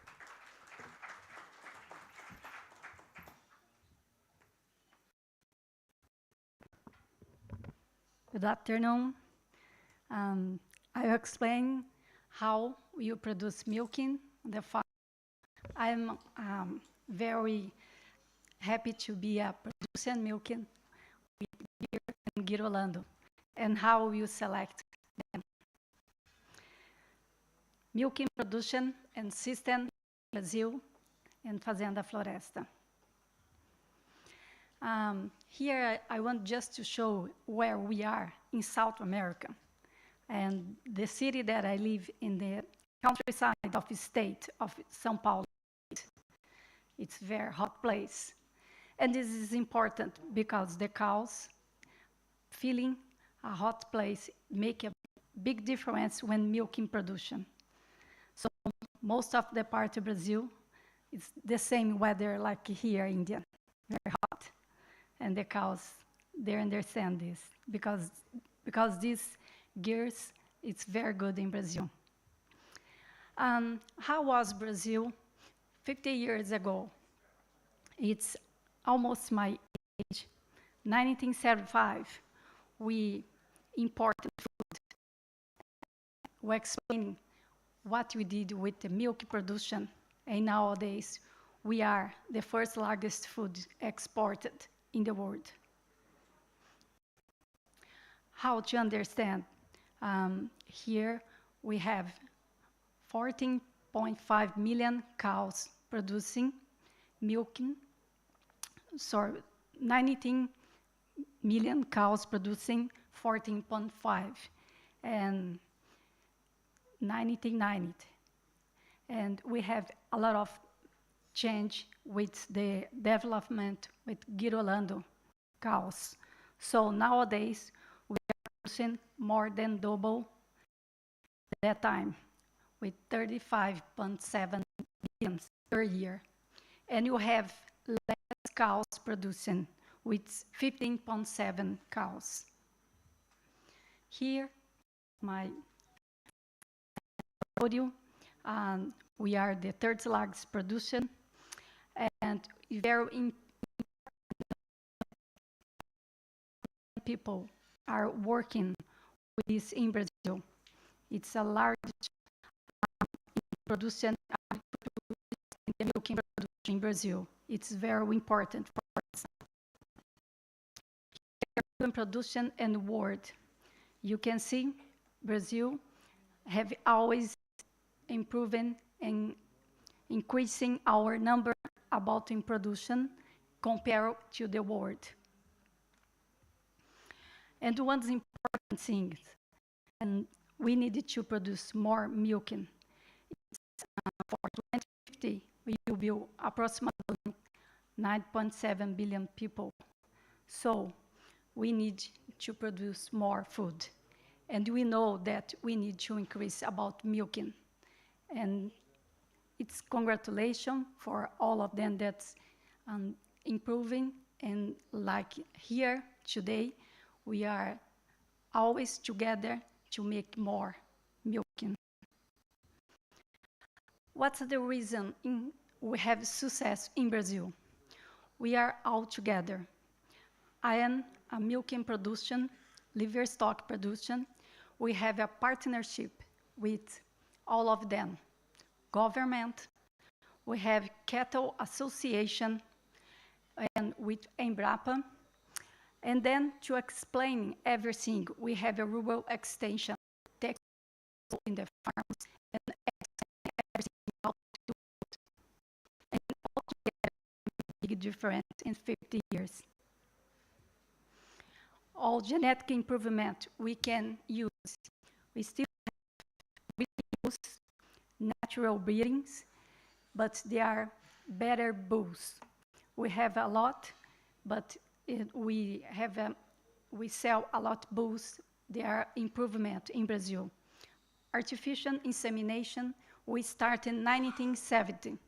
Good afternoon. I'll explain how you produce milk in the farm. I'm very happy to be a producer milking with beer and Girolando, and how you select them. Milking production and system Brazil and Fazenda Floresta. Here I want just to show where we are in South America. And the city that I live in, the countryside of the state of São Paulo. It's a very hot place. And this is important because the cows feeling a hot place make a big difference when milking production. So most of the part of Brazil, it's the same weather like here in India, very hot. And the cows, they understand this because these gears, it's very good in Brazil. How was Brazil 50 years ago? It's almost my age. 1975, we imported food. We're explaining what we did with the milk production, and nowadays we are the first largest food exported in the world. How to understand? Here we have 14.5 million cows producing, milking, sorry, 19 million cows producing 14.5 and 1990. And we have a lot of change with the development with Girolando cows. So nowadays, we are producing more than double that time with 35.7 million per year. And you have less cows producing with 15.7 cows. Here, my audio, we are the third largest producer, and very important people are working with this in Brazil. It's a large production in the milk production in Brazil. It's very important for us. Here, production and world. You can see Brazil have always improving and increasing our number about in production compared to the world. And one important thing, and we needed to produce more milking. For 2050, we will be approximately 9.7 billion people. So we need to produce more food. And we know that we need to increase about milking. And it's congratulations for all of them that's improving. And like here today, we are always together to make more milking. What's the reason we have success in Brazil? We are all together. I am a milking production, livestock production. We have a partnership with all of them. Government, we have cattle association, and with Embrapa. And then to explain everything, we have a rural extension, tech in the farms, and everything how to do it. And altogether, a big difference in 50 years. All genetic improvement we can use. We still use natural breedings, but they are better bulls. We have a lot, but we sell a lot bulls. They are improvement in Brazil. Artificial insemination, we start in 1970.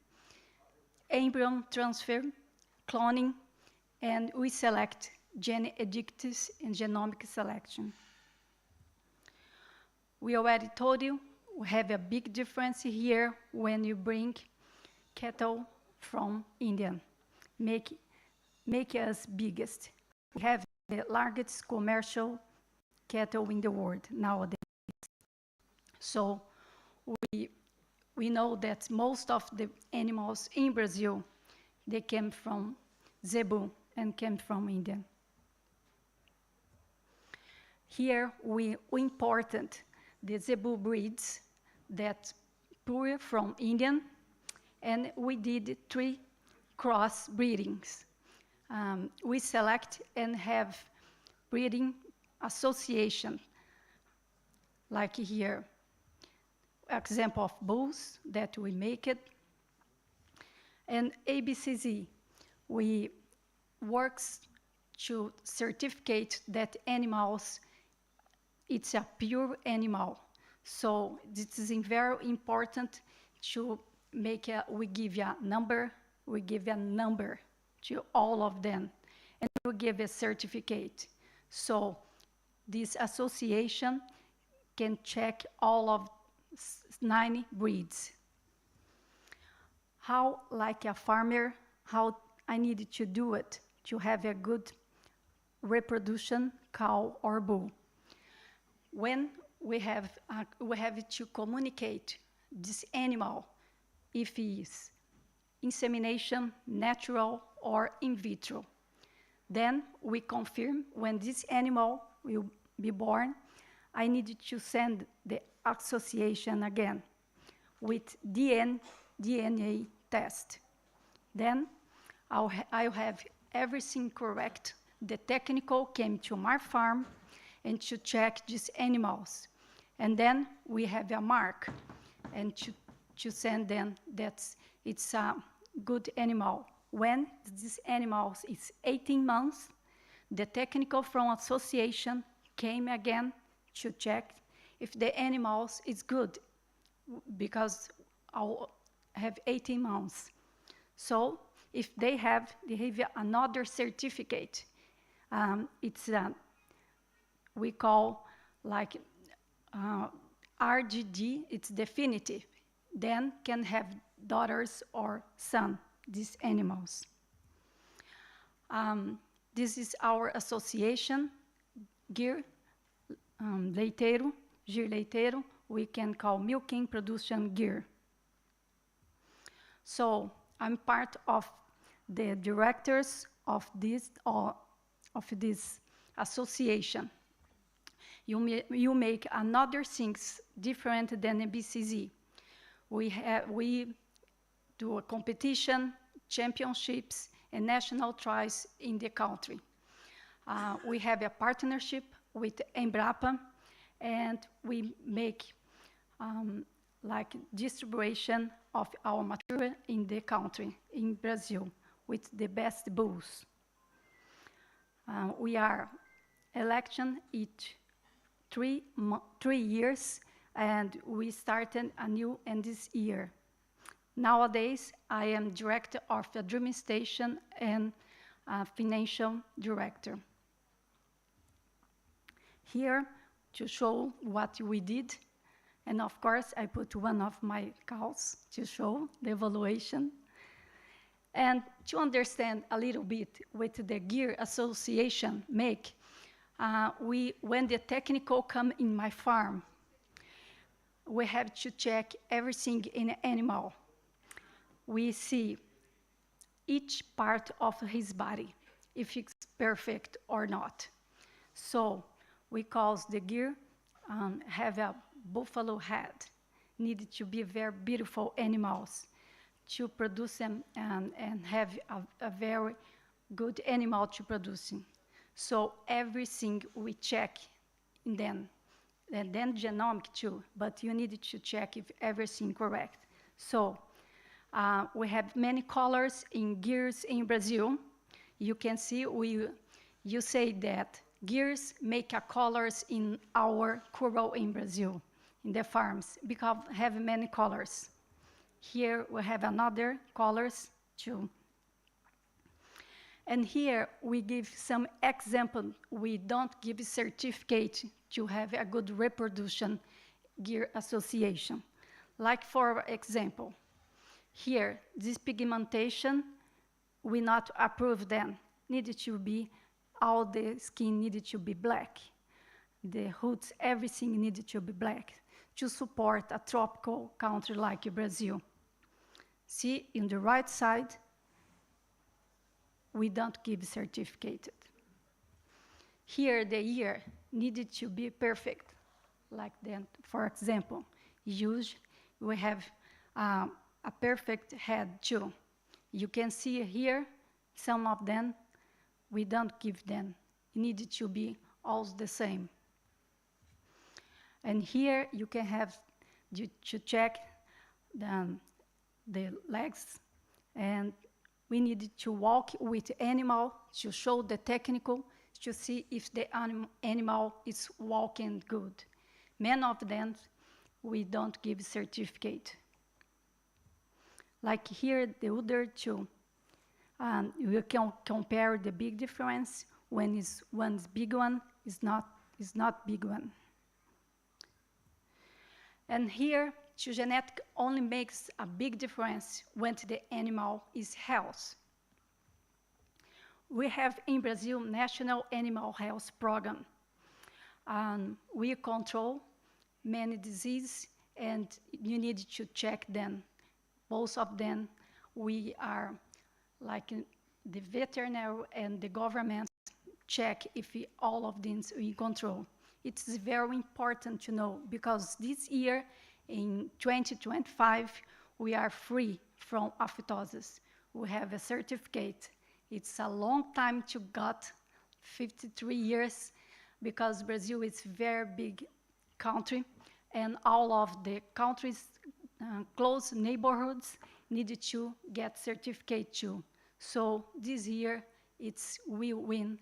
Embryo transfer, cloning, and we select gene edicts and genomic selection. We already told you, we have a big difference here when you bring cattle from India. Make us biggest. We have the largest commercial cattle in the world nowadays. So we know that most of the animals in Brazil, they came from zebu and came from India. Here we imported the zebu breeds that pure from India, and we did 3 cross breedings. We select and have breeding association, like here, example of bulls that we make it. And ABCZ, we works to certificate that animals, it's a pure animal. So this is very important to make we give you a number to all of them, and we give a certificate. So this association can check all of 9 breeds. How, like a farmer, how I needed to do it to have a good reproduction cow or bull. When we have to communicate this animal if he is insemination, natural, or in vitro. Then we confirm when this animal will be born. I need to send the association again with DNA test. Then I'll have everything correct. The technical came to my farm and to check these animals. And then we have a mark and to send them that it's a good animal. When this animal is 18 months, the technical from association came again to check if the animals is good, because I'll have 18 months. So if they have another certificate, it's we call like RGD, it's definitive, then can have daughters or son, these animals. This is our association, GIR Leiteiro, GIR Leiteiro. we can call milking production gear. So I'm part of the directors of this association. You make another things different than a BCZ. We do a competition, championships, and national trials in the country. We have a partnership with Embrapa, and we make like distribution of our material in the country, in Brazil, with the best bulls. We are election each 3 years, and we started a new in this year. Nowadays, I am director of the administration and financial director. Here to show what we did, and of course, I put one of my cows to show the evaluation. And to understand a little bit what the Gear Association make, when the technical come in my farm, we have to check everything in the animal. We see each part of his body, if it's perfect or not. So we cause the gear have a buffalo head, needed to be very beautiful animals to produce them and have a very good animal to producing. So everything we check in them, and then genomic too, but you need to check if everything correct. So we have many colors in gears in Brazil. You can see you say that gears make a colors in our curral in Brazil, in the farms, because have many colors. Here we have another colors too. And here we give some example. We don't give a certificate to have a good reproduction gear association. Like for example, here, this pigmentation, we not approve them. Needed to be, all the skin needed to be black. The hoods, everything needed to be black to support a tropical country like Brazil. See, in the right side, we don't give certificated. Here, the ear needed to be perfect, like then, for example, usually we have a perfect head too. You can see here, some of them, we don't give them. It needed to be all the same. And here you can have to check the legs, and we needed to walk with animal to show the technical, to see if the animal is walking good. Many of them, we don't give certificate. Like here, the other two, you can compare the big difference when one's big one is not big one. And here, genetic only makes a big difference when the animal is healthy. We have in Brazil National Animal Health Program. We control many diseases, and you need to check them. Both of them, we are like the veterinary and the government check if all of these are in control. It's very important to know, because this year, in 2025, we are free from aftosis. We have a certificate. It's a long time to get, 53 years, because Brazil is a very big country, and all of the countries, close neighborhoods, needed to get certificate too. So this year, we win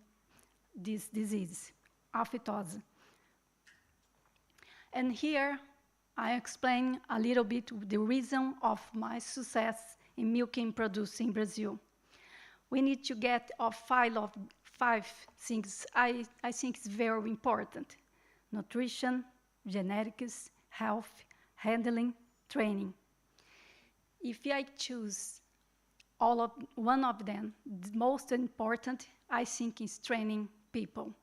this disease, aftosis. And here, I explain a little bit the reason of my success in milking produce in Brazil. We need to get a file of 5 things I think is very important: nutrition, genetics, health, handling, training. If I choose one of them, the most important, I think, is training people.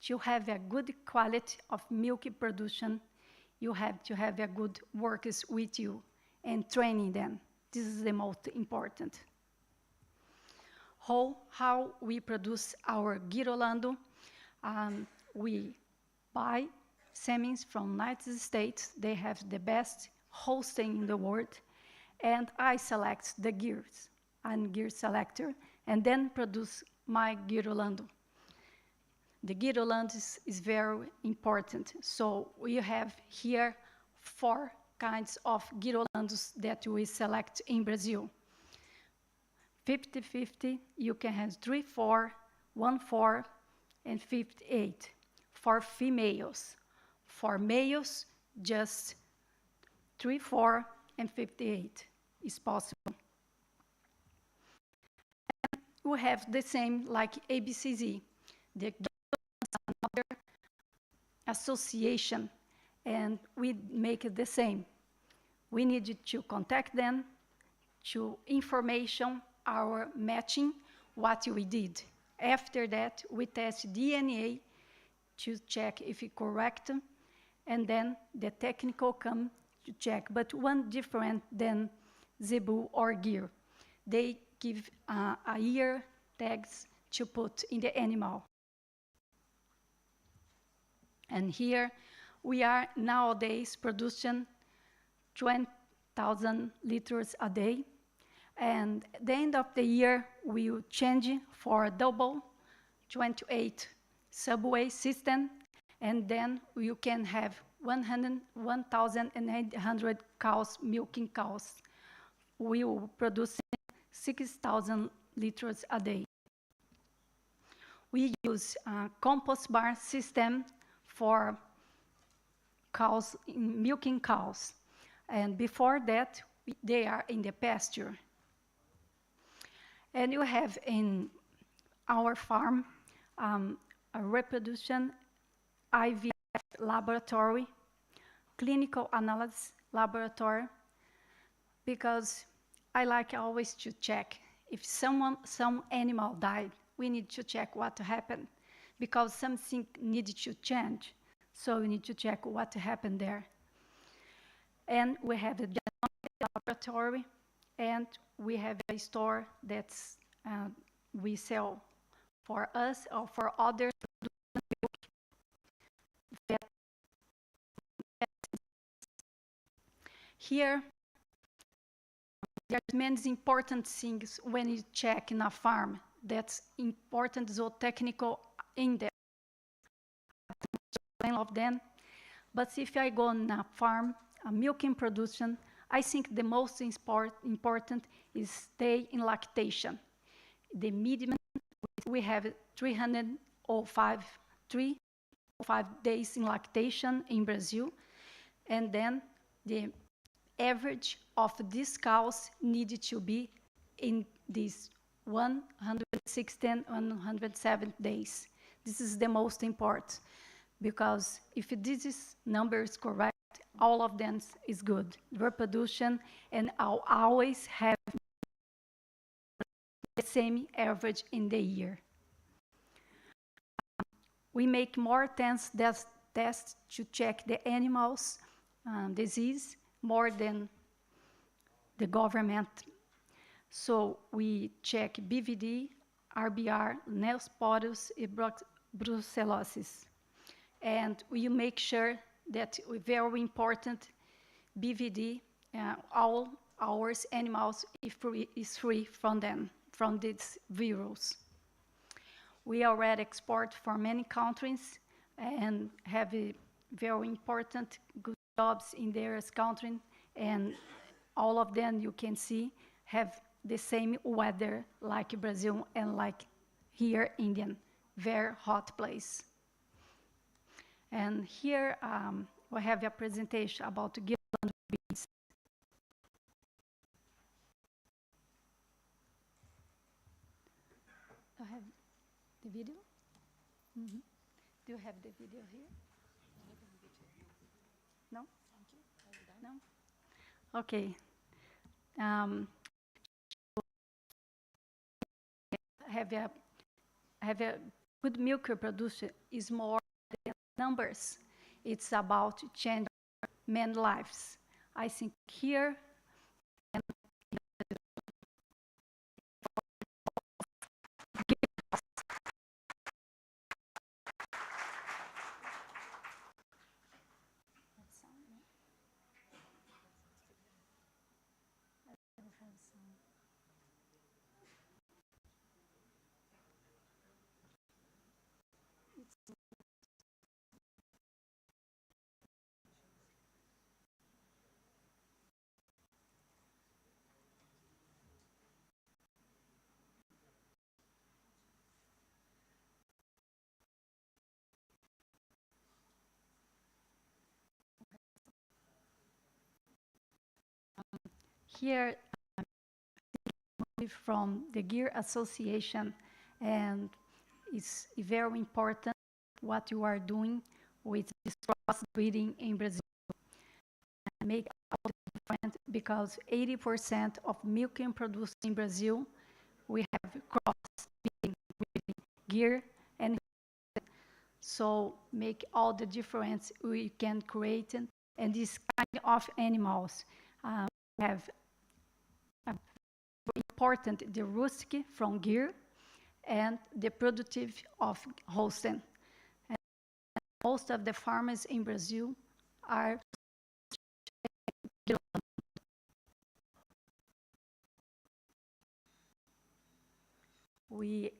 To have a good quality of milk production, you have to have a good workers with you and training them. This is the most important. How we produce our girolando. We buy semens from United States. They have the best hosting in the world. And I select the gears. I'm gear selector, and then produce my girolando. The girolando is very important. So we have here 4 kinds of girolandos that we select in Brazil. 50-50, you can have 3-4, 1-4, and 58 for females. For males, just 3-4 and 58 is possible. And we have the same like ABCZ, the another association, and we make it the same. We need to contact them to information our matching what we did. After that, we test DNA to check if it's correct, and then the technical come to check. But one different than zebu or gear. They give a year tags to put in the animal. And here we are nowadays producing 20,000 liters a day. And at the end of the year, we will change for a double 28 subway system. And then you can have 1,800 cows, milking cows. We will produce 6,000 liters a day. We use a compost barn system for cows, milking cows. And before that, they are in the pasture. And you have in our farm a reproduction IVF laboratory, clinical analysis laboratory, because I like always to check if some animal died, we need to check what happened, because something needed to change. So we need to check what happened there. And we have a laboratory, and we have a store that's we sell for us or for others. Here, there's many important things when you check in a farm. That's important zootechnical index. Of them. But if I go on a farm, a milking production, I think the most important is stay in lactation. The minimum, we have 305 days in lactation in Brazil, and then the average of these cows needed to be in these 116, 107 days. This is the most important, because if this number is correct, all of them is good. Reproduction, and I'll always have the same average in the year. We make more tests to check the animals' disease more than the government. So we check BVD, RBR, Neosporus, and brucellosis. And we make sure that very important BVD, all our animals is free from them, from this virus. We already export for many countries and have a very important good jobs in their country, and all of them you can see have the same weather like Brazil and like here Indian, very hot place. And here we have a presentation about girolando bees. Do I have the video? Mm-hmm. Do you have the video here? No? No? Okay. Have a good milk producer is more than numbers. It's about change men's lives. I think here, here from the Gear Association, and it's very important what you are doing with this crossbreeding in Brazil. And make all the difference because 80% of milk produced in Brazil, we have crossbreeding with gear, and so make all the difference we can create, and this kind of animals have important the rustic from gear and the productive of Holstein. And most of the farmers in Brazil are we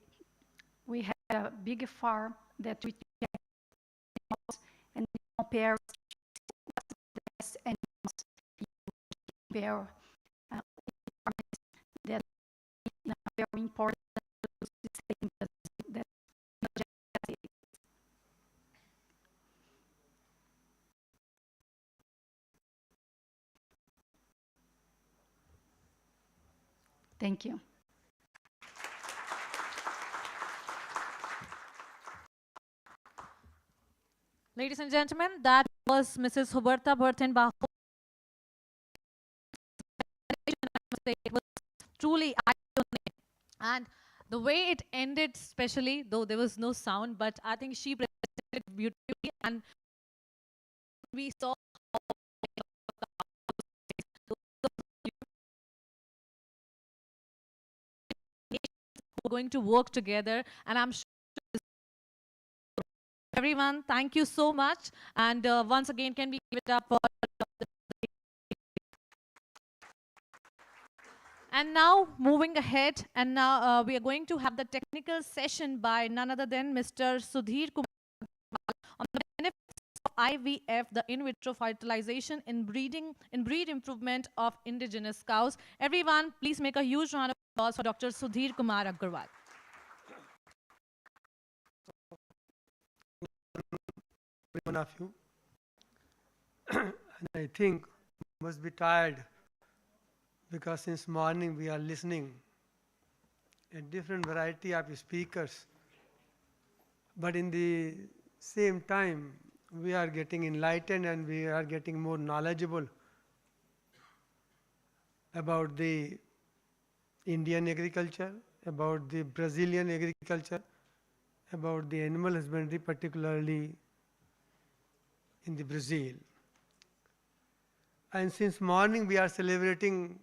have a big farm that we check and compare what's the best animals compare that very important to stay that Thank you. Ladies and gentlemen, that was Mrs. Huberta Bertenbach. It was truly eye-opening. And the way it ended, especially, though there was no sound, but I think she presented it beautifully, and we saw how we're going to work together, and I'm sure everyone, thank you so much. And once again, can we give it up for And now, moving ahead, and now we are going to have the technical session by none other than Mr. Sudhir Kumar on the benefits of IVF, the in vitro fertilization in breed improvement of indigenous cows. Everyone, please make a huge round of applause for Dr. Sudhir Kumar Agarwal. One of you, and I think must be tired because since morning we are listening a different variety of speakers, but in the same time we are getting enlightened and we are getting more knowledgeable about the Indian agriculture, about the Brazilian agriculture, about the animal husbandry, particularly in the Brazil. And since morning we are celebrating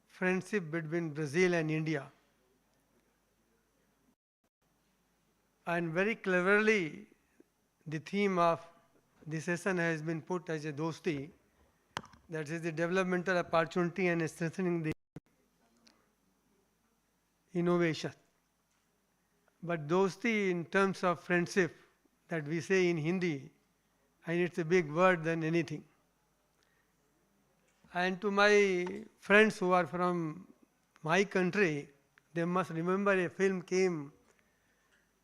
friendship between Brazil and India. And very cleverly the theme of the session has been put as a dosti, that is the developmental opportunity and strengthening the innovation. But dosti in terms of friendship that we say in Hindi, and it's a big word than anything. And to my friends who are from my country, they must remember a film came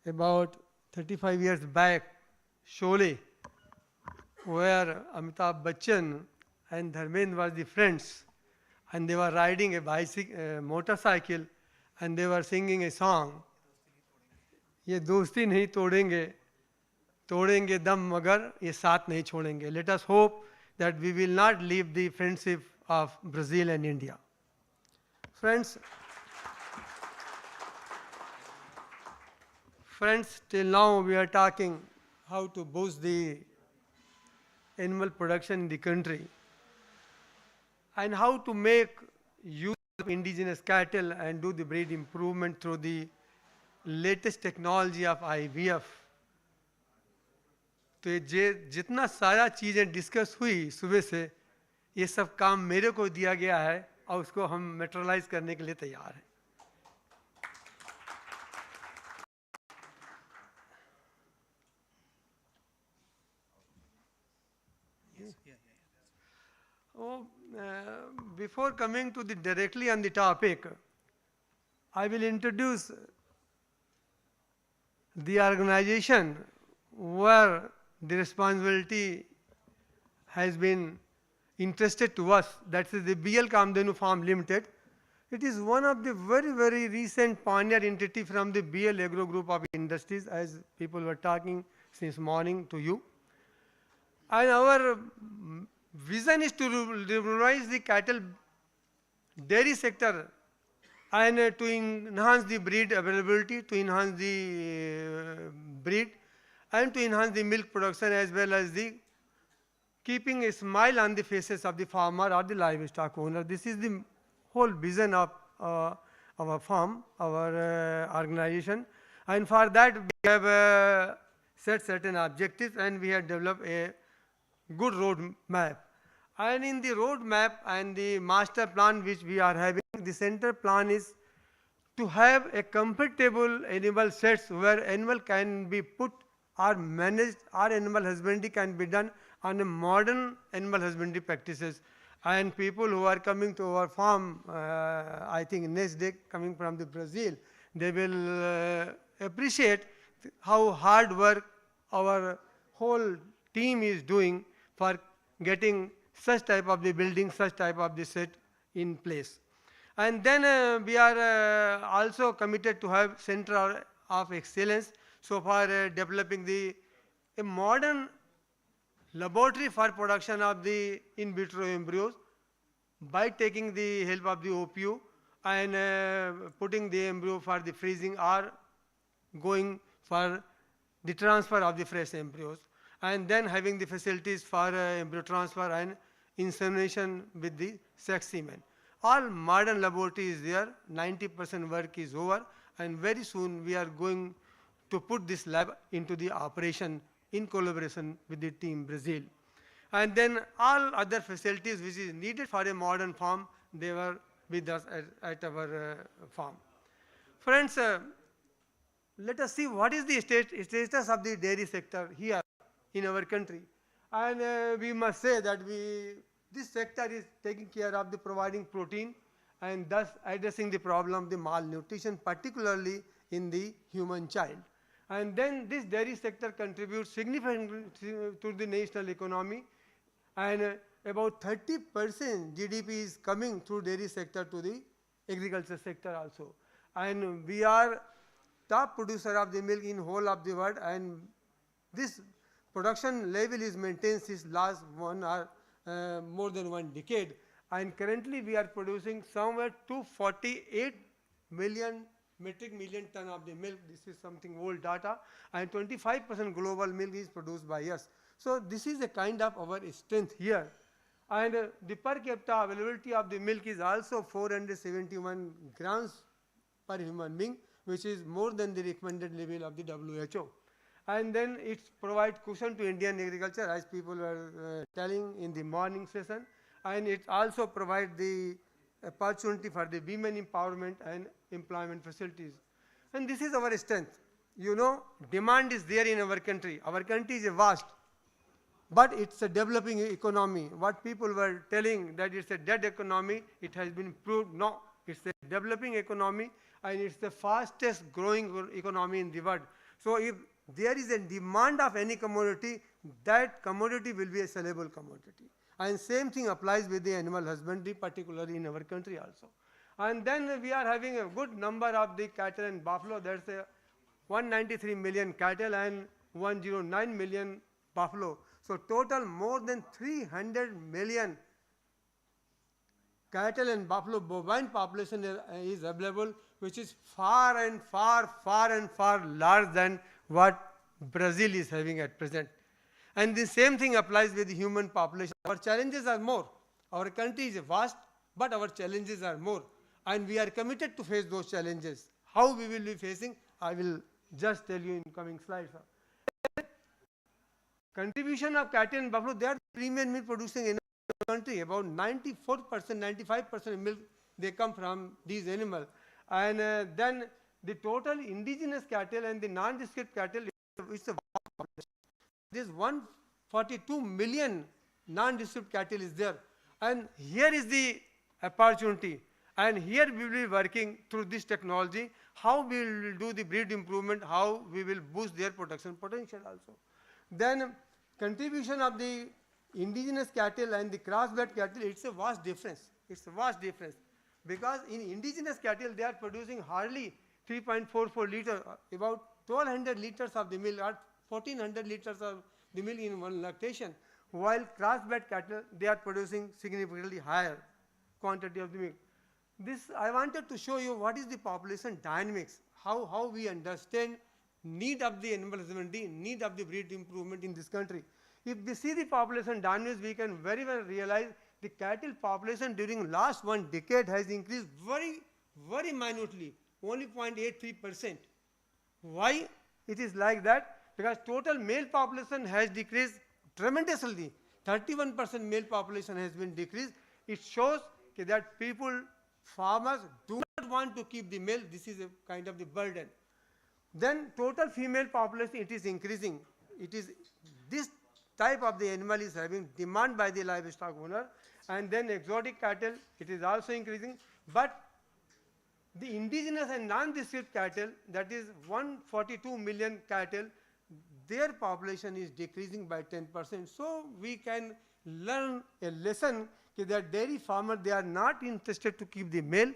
about 35 years back, Sholay, where Amitabh Bachchan and Dharmendra were the friends, and they were riding a motorcycle, and they were singing a song. ये दोस्ती नहीं तोड़ेंगे तोड़ेंगे दम मगर ये साथ नहीं छोड़ेंगे. Let us hope that we will not leave the friendship of Brazil and India. Friends, till now we are talking how to boost the animal production in the country and how to make use of indigenous cattle and do the breed improvement through the latest technology of IVF. तो ये जितना सारा चीज़ें discuss हुई सुबह से, ये सब काम मेरे को दिया गया है और उसको हम मेटेरियलाइज करने के लिए तैयार हैं. Oh, before coming to the directly on the topic, I will introduce the organization where the responsibility has been entrusted to us, that is the BL Kamdenu Farm Limited. It is one of the very, very recent pioneer entity from the BL Agro Group of Industries, as people were talking since morning to you. And our vision is to liberalize the cattle dairy sector and to enhance the breed availability, to enhance the breed, and to enhance the milk production as well as the keeping a smile on the faces of the farmer or the livestock owner. This is the whole vision of our farm, our organization. And for that we have set certain objectives and we have developed a good road map. And in the road map and the master plan which we are having, the center plan is to have a comfortable animal sets where animal can be put or managed, or animal husbandry can be done on a modern animal husbandry practices. And people who are coming to our farm, I think next day coming from the Brazil, they will appreciate how hard work our whole team is doing for getting such type of the building, such type of the set in place. And then we are also committed to have center of excellence so far developing a modern laboratory for production of the in vitro embryos by taking the help of the OPU and putting the embryo for the freezing or going for the transfer of the fresh embryos, and then having the facilities for embryo transfer and insemination with the sex semen. All modern laboratory is there, 90% work is over, and very soon we are going to put this lab into the operation in collaboration with the team Brazil. And then all other facilities which is needed for a modern farm, they were with us at our farm. Friends, let us see what is the status of the dairy sector here in our country. And we must say that this sector is taking care of the providing protein and thus addressing the problem of the malnutrition, particularly in the human child. And then this dairy sector contributes significantly to the national economy, and about 30% GDP is coming through dairy sector to the agriculture sector also. And we are top producer of the milk in whole of the world, and this production level is maintained since last one or more than 1 decade. And currently we are producing somewhere 248 metric million ton of the milk. This is something old data, and 25% global milk is produced by us. So this is a kind of our strength here. And the per capita availability of the milk is also 471 grams per human being, which is more than the recommended level of the WHO. And then it provides cushion to Indian agriculture, as people were telling in the morning session, and it also provides the opportunity for the women empowerment and employment facilities. And this is our strength. You know, demand is there in our country. Our country is vast, but it's a developing economy. What people were telling that it's a dead economy, it has been proved no, it's a developing economy, and it's the fastest growing economy in the world. So if there is a demand of any commodity, that commodity will be a sellable commodity. And same thing applies with the animal husbandry, particularly in our country also. And then we are having a good number of the cattle and buffalo. There's a 193 million cattle and 109 million buffalo. So total more than 300 million cattle and buffalo bovine population is available, which is far and far large than what Brazil is having at present. And the same thing applies with the human population. Our challenges are more. Our country is vast, but our challenges are more. And we are committed to face those challenges. How we will be facing, I will just tell you in coming slides. Contribution of cattle and buffalo, they are the premium milk producing in the country. About 94%, 95% milk, they come from these animals. And then the total indigenous cattle and the non-descript cattle, it's a vast population. This 142 million non-descript cattle is there. And here is the opportunity. And here we will be working through this technology, how we will do the breed improvement, how we will boost their production potential also. Then contribution of the indigenous cattle and the crossbred cattle, it's a vast difference. It's a vast difference. Because in indigenous cattle, they are producing hardly 3.44 liters, about 1200 liters of the milk, or 1400 liters of the milk in one lactation. While crossbred cattle, they are producing significantly higher quantity of the milk. This, I wanted to show you what is the population dynamics, how we understand need of the animal husbandry, need of the breed improvement in this country. If we see the population dynamics, we can very well realize the cattle population during last 1 decade has increased very minutely, only 0.83%. Why it is like that? Because total male population has decreased tremendously. 31% male population has been decreased. It shows that people, farmers do not want to keep the male. This is a kind of the burden. Then total female population, it is increasing. It is this type of the animal is having demand by the livestock owner. And then exotic cattle, it is also increasing. But the indigenous and non-descript cattle, that is 142 million cattle, their population is decreasing by 10%. So we can learn a lesson that dairy farmers, they are not interested to keep the male.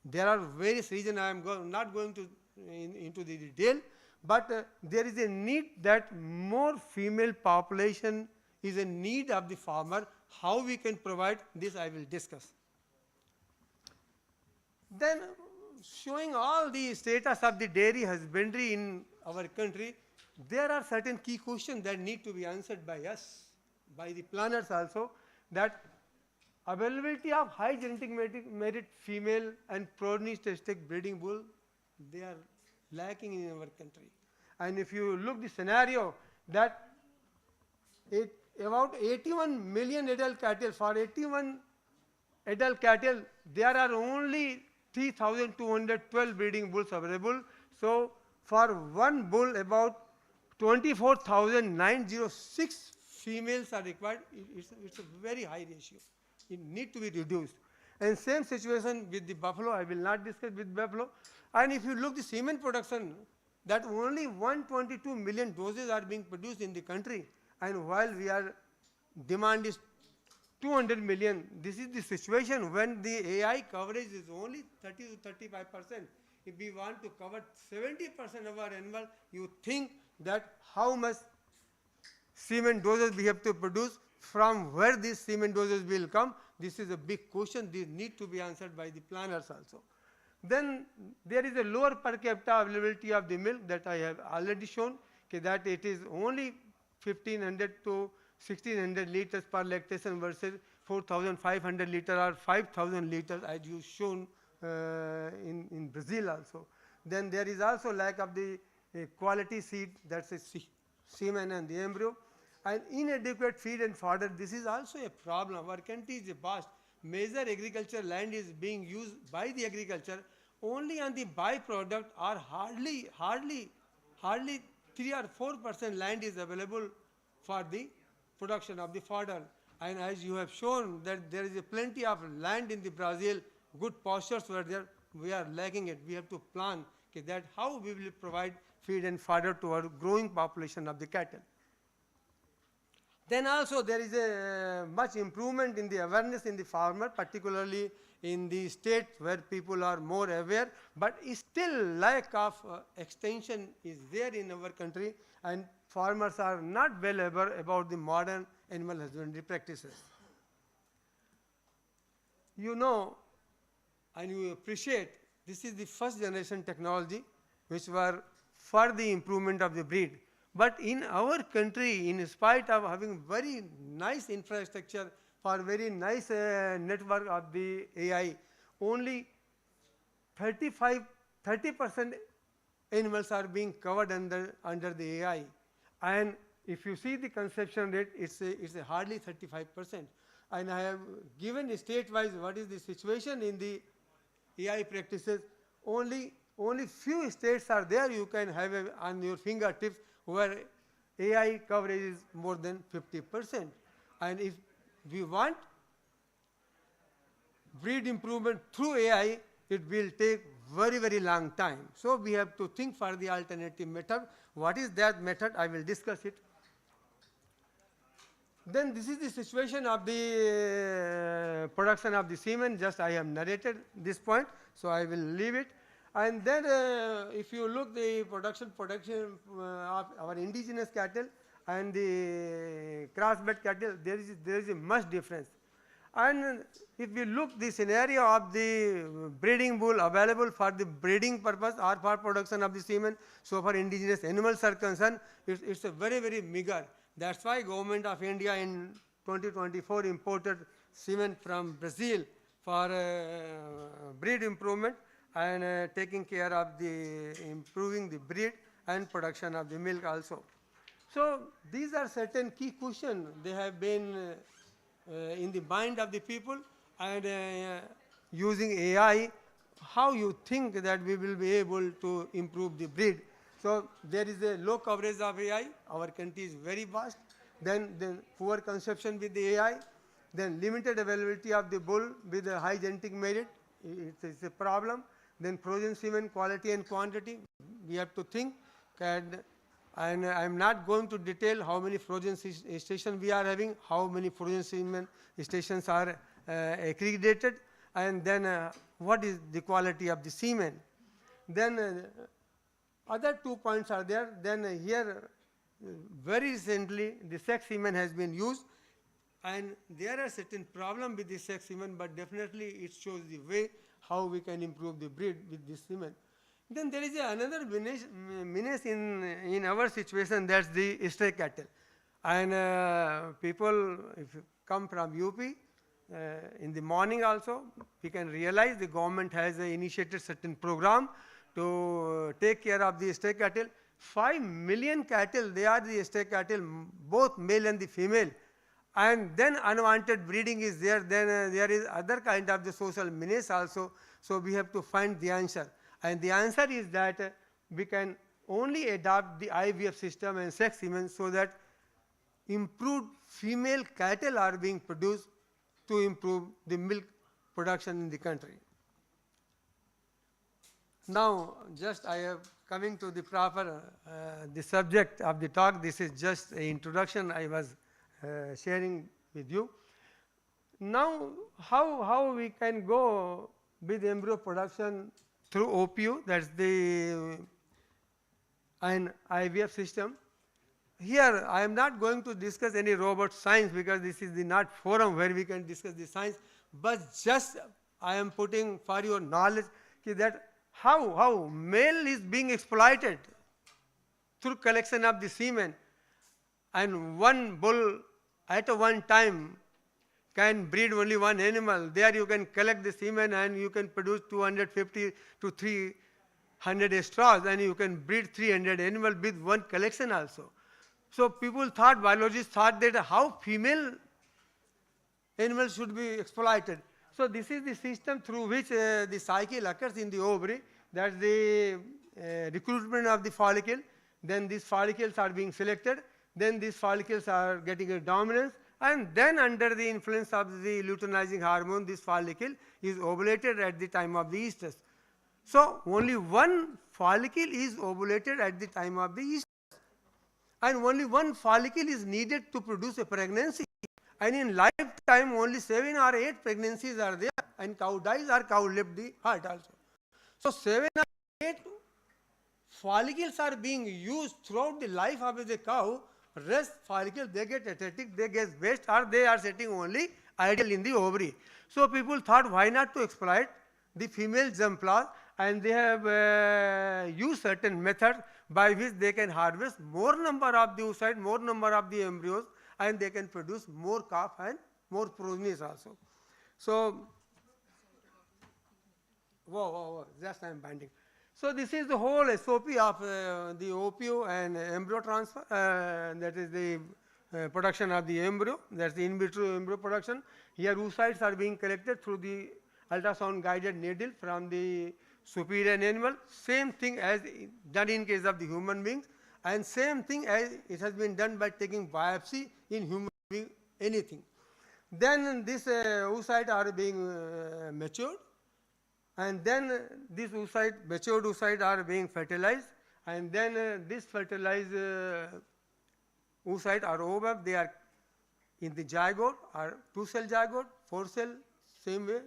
There are various reasons. I am not going to into the detail, but there is a need that more female population is a need of the farmer. How we can provide this, I will discuss. Then showing all the status of the dairy husbandry in our country, there are certain key questions that need to be answered by us, by the planners also, that availability of high genetic merit female and progenistic breeding bull, they are lacking in our country. And if you look the scenario that about 81 million adult cattle, for 81 adult cattle, there are only 3,212 breeding bulls available. So for one bull, about 24,906 females are required. It's a very high ratio. It needs to be reduced. And same situation with the buffalo. I will not discuss with buffalo. And if you look the semen production, that only 122 million doses are being produced in the country. And while we are demand is 200 million, this is the situation when the AI coverage is only 30 to 35%. If we want to cover 70% of our animal, you think that how much semen doses we have to produce, from where these semen doses will come. This is a big question. These need to be answered by the planners also. Then there is a lower per capita availability of the milk that I have already shown, that it is only 1500 to 1600 liters per lactation versus 4500 liters or 5000 liters as you shown in Brazil also. Then there is also lack of the quality seed, that's a semen and the embryo. And inadequate feed and fodder, this is also a problem. Our country is vast. Major agriculture land is being used by the agriculture. Only on the byproduct or hardly 3 or 4% land is available for the production of the fodder. And as you have shown that there is a plenty of land in the Brazil, good pastures were there, we are lacking it. We have to plan that how we will provide feed and fodder to our growing population of the cattle. Then also there is a much improvement in the awareness in the farmer, particularly in the states where people are more aware, but still lack of extension is there in our country, and farmers are not well aware about the modern animal husbandry practices. You know and you appreciate this is the first generation technology which were for the improvement of the breed. But in our country, in spite of having very nice infrastructure for very nice network of the AI, only 30% animals are being covered under the AI. And if you see the conception rate, it's a hardly 35%. And I have given state-wise what is the situation in the AI practices. Only few states are there you can have on your fingertips where AI coverage is more than 50%. And if we want breed improvement through AI, it will take very, very long time. So we have to think for the alternative method. What is that method? I will discuss it. Then this is the situation of the production of the semen. Just I have narrated this point, so I will leave it. And then if you look the production of our indigenous cattle and the crossbred cattle, there is a much difference. And if we look the scenario of the breeding bull available for the breeding purpose or for production of the semen, so for indigenous animals are concerned, it's a very, very meager. That's why Government of India in 2024 imported semen from Brazil for breed improvement and taking care of the improving the breed and production of the milk also. So these are certain key questions. They have been in the mind of the people, and using AI, how you think that we will be able to improve the breed. So there is a low coverage of AI. Our country is very vast. Then poor conception with the AI. Then limited availability of the bull with a high genetic merit. It's a problem. Then frozen semen quality and quantity. We have to think. And I'm not going to detail how many frozen stations we are having, how many frozen semen stations are accredited, and then what is the quality of the semen. Then other 2 points are there. Then here, very recently, the sex semen has been used, and there are certain problems with the sex semen, but definitely it shows the way how we can improve the breed with this semen. Then there is another menace in our situation, that's the stray cattle. And people, if you come from UP, in the morning also, we can realize the government has initiated certain program to take care of the stray cattle. 5 million cattle, they are the stray cattle, both male and the female. And then unwanted breeding is there, then there is other kind of the social menace also. So we have to find the answer. And the answer is that we can only adopt the IVF system and sex semen so that improved female cattle are being produced to improve the milk production in the country. Now, just I am coming to the proper the subject of the talk. This is just an introduction I was sharing with you. Now, how we can go with embryo production through OPU, that's the an IVF system. Here, I am not going to discuss any robot science because this is the not forum where we can discuss the science, but just I am putting for your knowledge that how male is being exploited through collection of the semen, and one bull at one time can breed only one animal. There you can collect the semen and you can produce 250 to 300 straws, and you can breed 300 animals with one collection also. So people thought, biologists thought that how female animals should be exploited. So this is the system through which the cycle occurs in the ovary. That's the recruitment of the follicle. Then these follicles are being selected. Then these follicles are getting a dominance. And then under the influence of the luteinizing hormone, this follicle is ovulated at the time of the estrus. So only one follicle is ovulated at the time of the estrus. And only one follicle is needed to produce a pregnancy. And in lifetime, only 7 or 8 pregnancies are there. And cow dies or cow left the heart also. So 7 or 8 follicles are being used throughout the life of the cow. Rest follicles, they get atretic, they get waste, or they are sitting only idle in the ovary. So people thought, why not to exploit the female germ plasm and they have used certain methods by which they can harvest more number of the oocyte, more number of the embryos, and they can produce more calf and more progenies also. So, just I am binding. So this is the whole SOP of the OPO and embryo transfer, that is the production of the embryo, that's the in vitro embryo production. Here oocytes are being collected through the ultrasound guided needle from the superior animal, same thing as done in case of the human beings, and same thing as it has been done by taking biopsy in human being, anything. Then these oocytes are being matured, and then these oocyte, matured oocytes are being fertilized, and then this fertilized oocyte or ovum, they are in the zygote or 2-cell zygote, 4-cell, same way,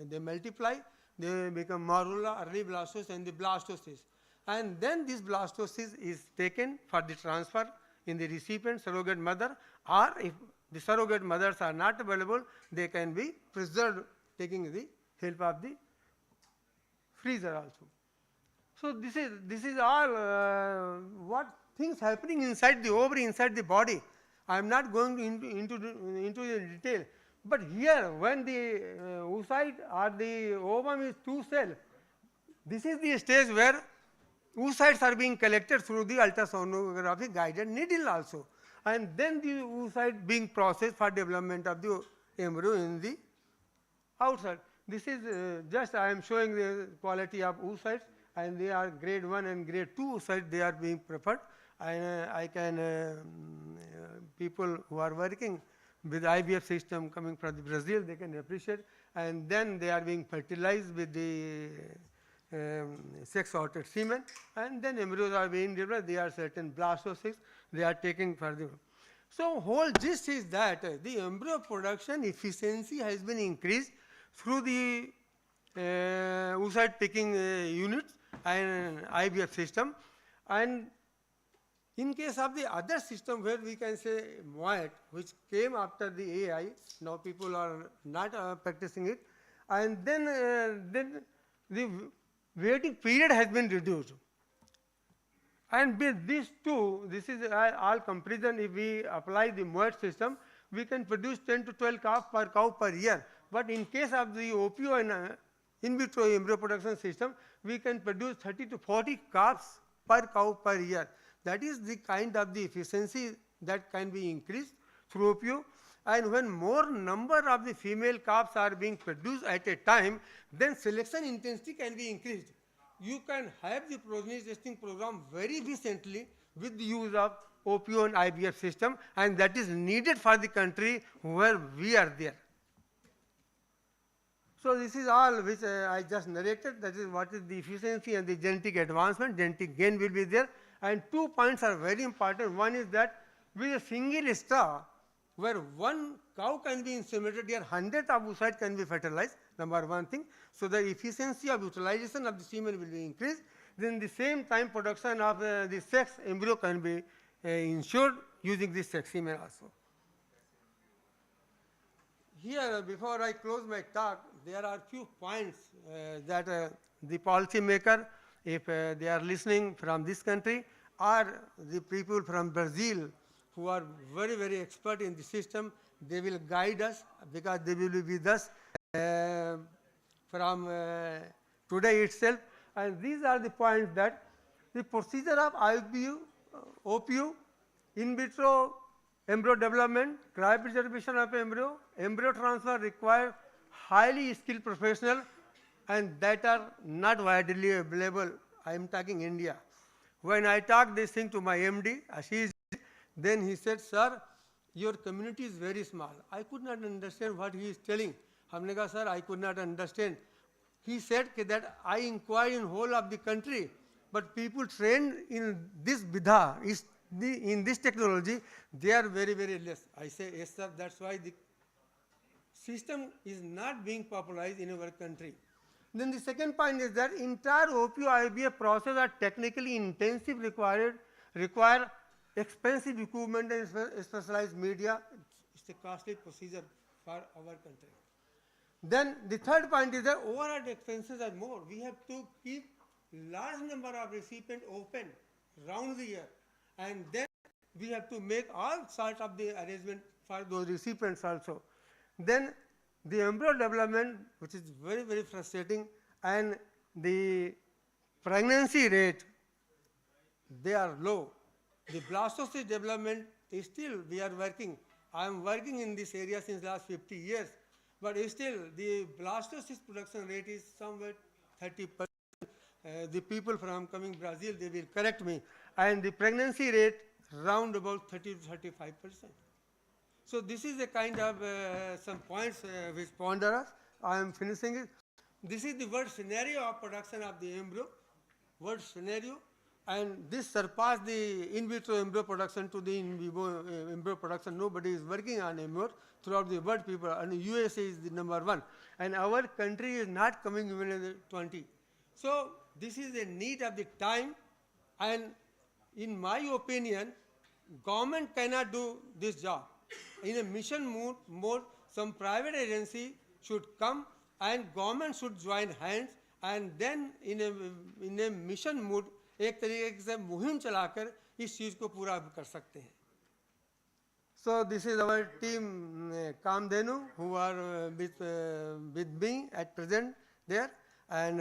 they multiply, they become morula, early blastocyst, and the blastocyst. And then this blastocyst is taken for the transfer in the recipient surrogate mother, or if the surrogate mothers are not available, they can be preserved taking the help of the freezer also. So this is all what things happening inside the ovary, inside the body. I am not going into the detail, but here when the oocyte or the ovum is 2-cell, this is the stage where oocytes are being collected through the ultrasonography guided needle also, and then the oocyte being processed for development of the embryo in the outside. This is just I am showing the quality of oocytes, and they are grade 1 and grade 2 oocytes, they are being preferred. And I can, people who are working with IVF system coming from the Brazil, they can appreciate, and then they are being fertilized with the sex sorted semen, and then embryos are being developed, they are certain blastocysts, they are taking further. So whole gist is that the embryo production efficiency has been increased through the oocyte picking units and IVF system. And in case of the other system where we can say MOAT, which came after the AI, now people are not practicing it, and then the waiting period has been reduced. And with these two, this is all comparison. If we apply the MOAT system, we can produce 10 to 12 calves per cow per year. But in case of the OPO and in vitro embryo production system, we can produce 30 to 40 calves per cow per year. That is the kind of the efficiency that can be increased through OPO. And when more number of the female calves are being produced at a time, then selection intensity can be increased. You can have the progeny testing program very efficiently with the use of OPO and IVF system, and that is needed for the country where we are there. So this is all which I just narrated, that is what is the efficiency and the genetic advancement, genetic gain will be there. And 2 points are very important. One is that with a single straw, where one cow can be inseminated, here hundreds of oocytes can be fertilized, number one thing. So the efficiency of utilization of the semen will be increased. Then the same time production of the sex embryo can be ensured using this sex semen also. Here, before I close my talk, there are few points that the policy maker, if they are listening from this country, or the people from Brazil who are very, very expert in the system, they will guide us because they will be with us from today itself. And these are the points that the procedure of IVU, OPU, in vitro embryo development, cryopreservation of embryo transfer require highly skilled professionals, and that are not widely available. I am talking India. When I talked this thing to my MD, Ashish, then he said, sir, your community is very small. I could not understand what he is telling. Humne kaha, sir, I could not understand. He said that I inquire in whole of the country, but people trained in this vidha, in this technology, they are very, very less. I say, yes, sir, that's why the system is not being popularized in our country. Then the second point is that entire OPO IVF process are technically intensive, require expensive equipment and specialized media. It's a costly procedure for our country. Then the third point is that overhead expenses are more. We have to keep large number of recipients open round the year, and then we have to make all sorts of the arrangement for those recipients also. Then the embryo development, which is very, very frustrating, and the pregnancy rate, they are low. The blastocyst development is still, we are working. I am working in this area since last 50 years, but still the blastocyst production rate is somewhere 30%. The people from coming Brazil, they will correct me. And the pregnancy rate round about 30 to 35%. So this is a kind of some points which ponder us. I am finishing it. This is the world scenario of production of the embryo, world scenario, and this surpassed the in vitro embryo production to the in vivo embryo production. Nobody is working on embryo throughout the world, people, and USA is the number one, and our country is not coming even in the 20. So this is a need of the time, and in my opinion, government cannot do this job. In a mission mode, some private agency should come and government should join hands, and then in a mission mode एक तरीके से मुहिम चलाकर इस चीज़ को पूरा कर सकते हैं. So this is our team Kamdenu who are with me at present there, and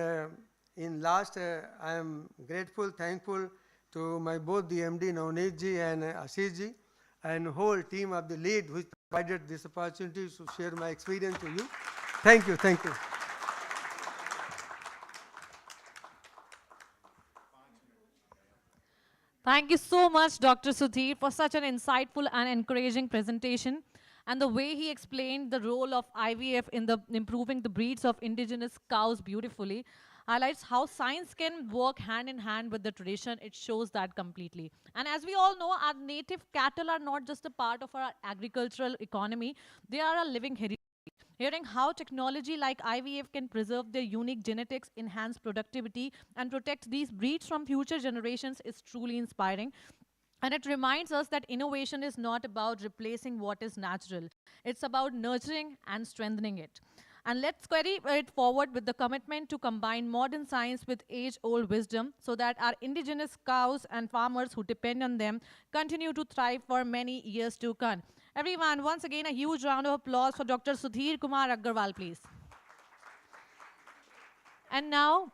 in last I am grateful, thankful to my both the MD Navneet ji and Ashish ji and whole team of the lead which provided this opportunity to share my experience to you. Thank you, thank you. Thank you so much, Dr. Sudhir, for such an insightful and encouraging presentation. And the way he explained the role of IVF in improving the breeds of indigenous cows beautifully highlights how science can work hand in hand with the tradition. It shows that completely. And as we all know, our native cattle are not just a part of our agricultural economy, they are a living heritage. Hearing how technology like IVF can preserve their unique genetics, enhance productivity, and protect these breeds from future generations is truly inspiring. And it reminds us that innovation is not about replacing what is natural. It's about nurturing and strengthening it. And let's carry it forward with the commitment to combine modern science with age-old wisdom so that our indigenous cows and farmers who depend on them continue to thrive for many years to come. Everyone, once again, a huge round of applause for Dr. Sudhir Kumar Agarwal, please. And now,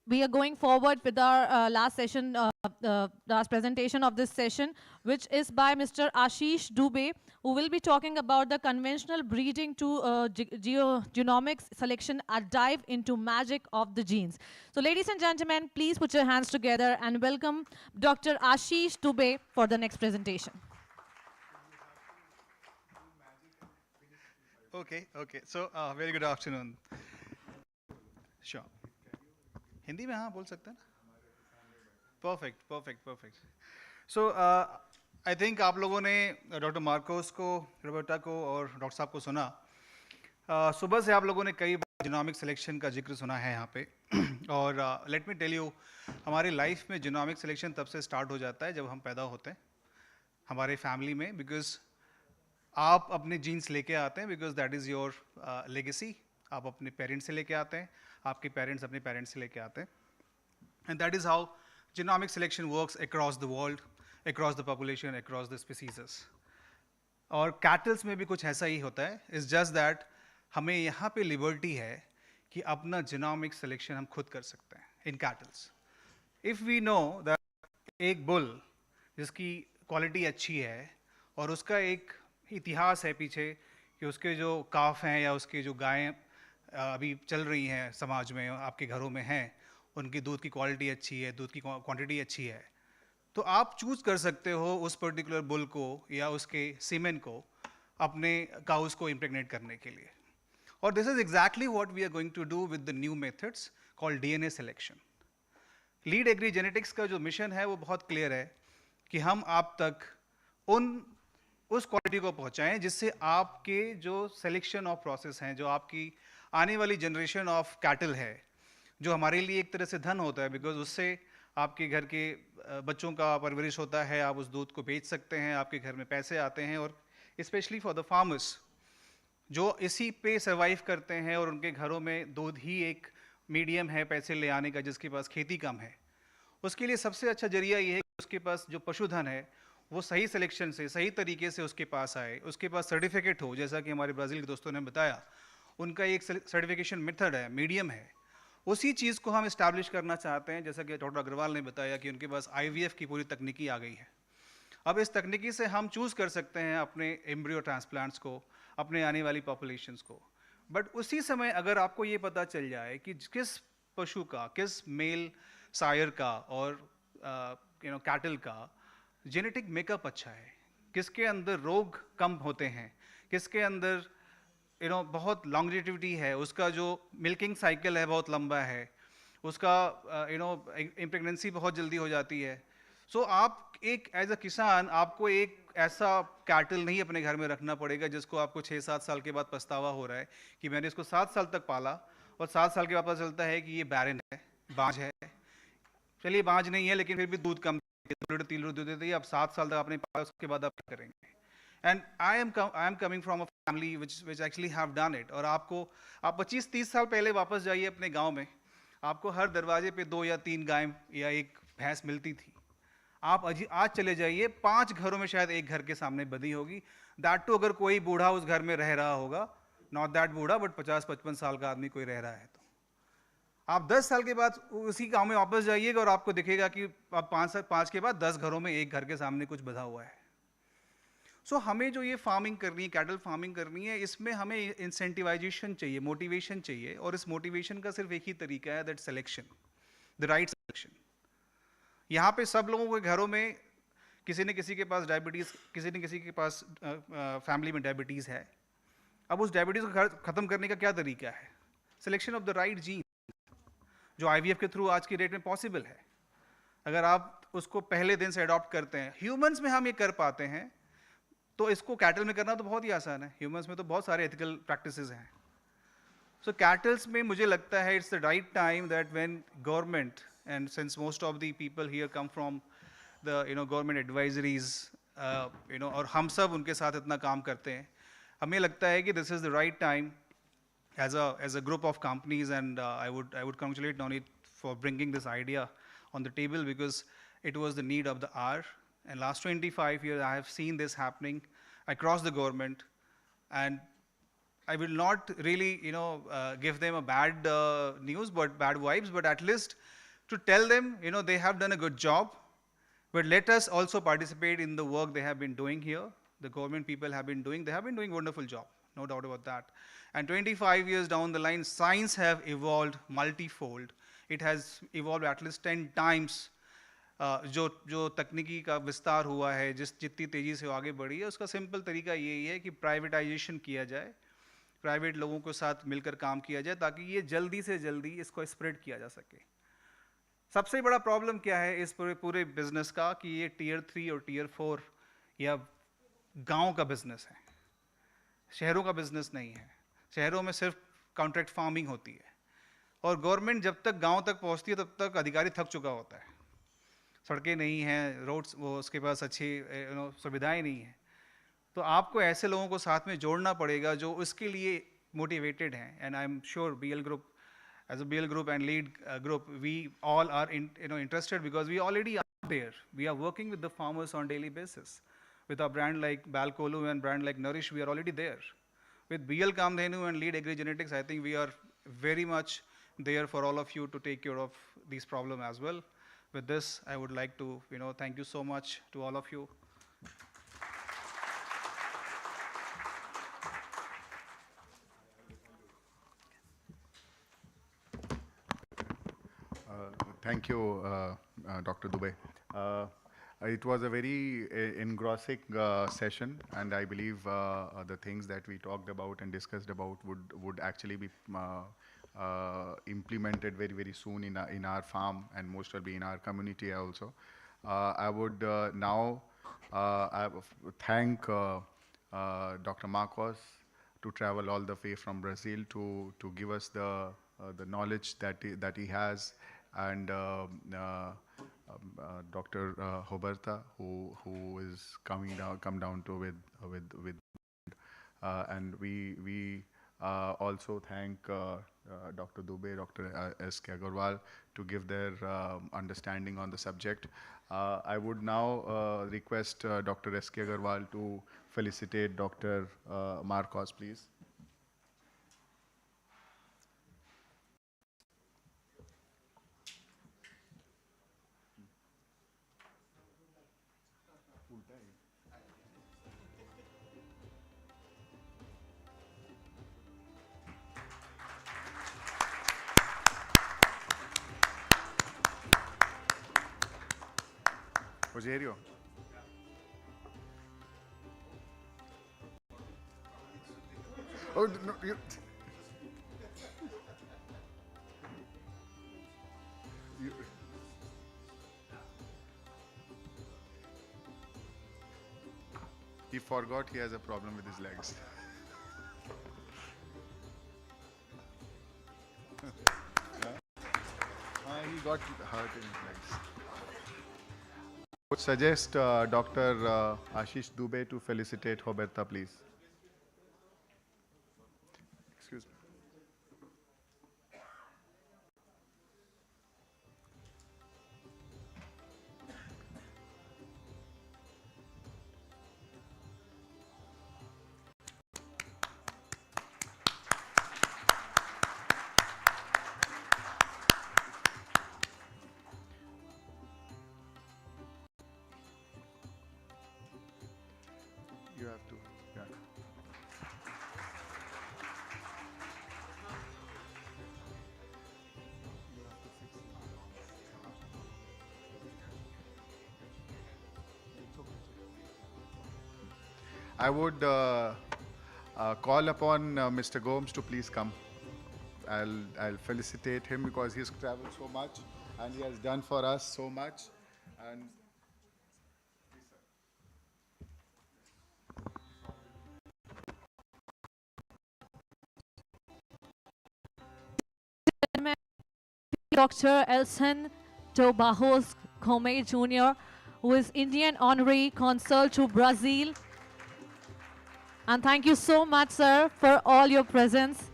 we are going forward with our last session, last presentation of this session, which is by Mr. Ashish Dubey, who will be talking about the conventional breeding to genomics selection, a dive into magic of the genes. So ladies and gentlemen, please put your hands together and welcome Dr. Ashish Dubey for the next presentation. Okay. So, very good afternoon. Sure. Hindi में हाँ बोल सकते हैं ना. Perfect. So, I think आप लोगों ने doctor Marcos को, रोबर्टा को और डॉक्टर साहब को सुना. सुबह से आप लोगों ने कई बार जीनोमिक सिलेक्शन का जिक्र सुना है यहाँ पे. और लेट मी टेल यू, हमारी लाइफ में जीनोमिक सिलेक्शन तब से स्टार्ट हो जाता है जब हम पैदा होते हैं हमारे फैमिली में, बिकॉज आप अपने जीन्स लेके आते हैं, because that is your legacy. आप अपने पेरेंट्स से लेके आते हैं, आपके पेरेंट्स अपने पेरेंट्स से लेके आते हैं. And that is how genomic selection works across the world, across the population, across the species. और कैटल्स में भी कुछ ऐसा ही होता है. इट्स जस्ट दैट हमें यहाँ पे लिबर्टी है कि अपना genomic selection हम खुद कर सकते हैं in cattles. If we know that एक बुल जिसकी क्वालिटी अच्छी है और उसका एक इतिहास है पीछे कि उसके जो काफ हैं या उसके जो गायें अभी चल रही हैं समाज में, आपके घरों में हैं, उनकी दूध की क्वालिटी अच्छी है, दूध की क्वांटिटी अच्छी है, तो आप चूज़ कर सकते हो उस पर्टिकुलर बुल को या उसके सीमेन को अपने काउस को इम्प्रेगनेट करने के लिए. और this is exactly what we are going to do with the new methods called DNA selection. Lead Agri Genetics का जो मिशन है वो बहुत क्लियर है कि हम आप तक उस क्वालिटी को पहुंचाएं जिससे आपके जो सिलेक्शन ऑफ प्रोसेस हैं, जो आपकी आने वाली जनरेशन ऑफ कैटल है, जो हमारे लिए एक तरह से धन होता है, बिकॉज उससे आपके घर के बच्चों का परवरिश होता है, आप उस दूध को बेच सकते हैं, आपके घर में पैसे आते हैं. और स्पेशली फॉर द फार्मर्स जो इसी पे सर्वाइव करते हैं और उनके घरों में दूध ही एक मीडियम है पैसे ले आने का, जिसके पास खेती कम है, उसके लिए सबसे अच्छा जरिया ये है कि उसके पास जो पशुधन है वो सही सिलेक्शन से, सही तरीके से उसके पास आए, उसके पास सर्टिफिकेट हो, जैसा कि हमारे ब्राज़ील के दोस्तों ने बताया, उनका एक सर्टिफिकेशन मेथड है, मीडियम है। उसी चीज़ को हम इस्टेब्लिश करना चाहते हैं, जैसा कि डॉक्टर अग्रवाल ने बताया कि उनके पास IVF की पूरी तकनीकी आ गई है। अब इस तकनीकी से हम चूज़ कर सकते हैं अपने एम्ब्रियो ट्रांसप्लांट्स को, अपने आने वाली पॉपुलेशंस को। बट उसी समय अगर आपको ये पता चल जाए कि किस पशु का, किस मेल सायर का और कैटल का जेनेटिक मेकअप अच्छा है, किसके अंदर रोग कम होते हैं, किसके अंदर बहुत लॉन्गेटिविटी है, उसका जो मिल्किंग साइकिल है बहुत लंबा है, उसका इम्प्रेगनेंसी बहुत जल्दी हो जाती है। सो आप एक एज अ किसान आपको एक ऐसा कैटल नहीं अपने घर में रखना पड़ेगा जिसको आपको 6-7 साल के बाद पछतावा हो रहा है कि मैंने इसको 7 साल तक पाला और 7 साल के बाद पता चलता है कि ये बैरन है, बांझ है। चलिए बांझ नहीं है लेकिन फिर भी दूध कम 2 लीटर 3 लीटर दूध देती है, अब 7 साल तक आपने पाला, उसके बाद आप क्या करेंगे? And I am coming from a family which actually have done it. और आप 25-30 साल पहले वापस जाइए अपने गाँव में, आपको हर दरवाजे पे 2 या 3 गाय या एक भैंस मिलती थी। आप आज चले जाइए, 5 घरों में शायद एक घर के सामने बंधी होगी, दैट टू अगर कोई बूढ़ा उस घर में रह रहा होगा, नॉट दैट बूढ़ा बट 50-55 साल का आदमी कोई रह रहा है। तो आप 10 साल के बाद उसी गांव में वापस जाइएगा और आपको दिखेगा कि अब 5 के बाद 10 घरों में एक घर के सामने कुछ बंधा हुआ है। सो हमें जो ये फार्मिंग करनी है, कैटल फार्मिंग करनी है, इसमें हमें इंसेंटिवाइजेशन चाहिए, मोटिवेशन चाहिए, और इस मोटिवेशन का सिर्फ एक ही तरीका है, that selection, the right selection. यहाँ पे सब लोगों के घरों में किसी न किसी के पास डायबिटीज़, किसी न किसी के पास फैमिली में डायबिटीज़ है। अब उस डायबिटीज़ को ख़त्म करने का क्या तरीका है? Selection of the right gene, जो IVF के थ्रू आज की डेट में पॉसिबल है। अगर आप उसको पहले दिन से अडॉप्ट करते हैं, ह्यूमंस में हम ये कर पाते हैं, तो इसको कैटल में करना तो बहुत ही आसान है। ह्यूमंस में तो बहुत सारे एथिकल प्रैक्टिसेस हैं। सो कैटल्स में मुझे लगता है it's the right time that when government, and since most of the people here come from the government advisories, और हम सब उनके साथ इतना काम करते हैं, हमें लगता है कि this is the right time as a group of companies, and I would congratulate on it for bringing this idea on the table, because it was the need of the hour. And last 25 years I have seen this happening across the government, and I will not really give them a bad news but bad vibes, but at least to tell them they have done a good job, but let us also participate in the work they have been doing here. The government people have been doing, they have been doing a wonderful job, no doubt about that. And 25 years down the line, science have evolved multifold. It has evolved at least 10 times. जो तकनीकी का विस्तार हुआ है, जितनी तेज़ी से आगे बढ़ी है, उसका सिंपल तरीका यही है कि प्राइवेटाइजेशन किया जाए, प्राइवेट लोगों के साथ मिलकर काम किया जाए, ताकि ये जल्दी से जल्दी इसको स्प्रेड किया जा सके। सबसे बड़ा प्रॉब्लम क्या है इस पूरे बिजनेस का, कि ये Tier 3 और Tier 4 या गांव का बिजनेस है, शहरों का बिजनेस नहीं है। शहरों में सिर्फ कॉन्ट्रैक्ट फार्मिंग होती है, और गवर्नमेंट जब तक गांव तक पहुंचती है तब तक अधिकारी थक चुका होता है। सड़कें नहीं हैं, रोड्स, वो उसके पास अच्छी सुविधाएं नहीं हैं। तो आपको ऐसे लोगों को साथ में जोड़ना पड़ेगा जो उसके लिए मोटिवेटेड हैं। And I am sure BL Group, as a BL Group and lead group, we all are interested, because we already are there. We are working with the farmers on daily basis. With a brand like Balcolu and brand like Nourish, we are already there. With BL Kamdhenu and lead Agri-Genetics, I think we are very much there for all of you to take care of these problems as well. With this, I would like to thank you so much to all of you. Thank you, Dr. Dubey. It was a very engrossing session, and I believe the things that we talked about and discussed about would actually be implemented very, very soon in our farm, and most probably in our community also. I would now thank Dr. Marcos to travel all the way from Brazil to give us the knowledge that he has, and Dr. Roberta, who is come down to with And we also thank Dr. Dubey, Dr. S.K. Agarwal to give their understanding on the subject. I would now request Dr. S.K. Agarwal to felicitate Dr. Marcos, please. Rogerio. Oh, no, you, he forgot he has a problem with his legs. He got hurt in his legs. I would suggest Dr. Ashish Dubey to felicitate Roberta, please. Excuse me. You have to, yeah. I would call upon Mr. Gomes to please come. I'll felicitate him because he's traveled so much and he has done for us so much. And Dr. Elson Tobajos Gomez Jr., who is Indian Honorary Consul to Brazil. And thank you so much, sir, for all your presence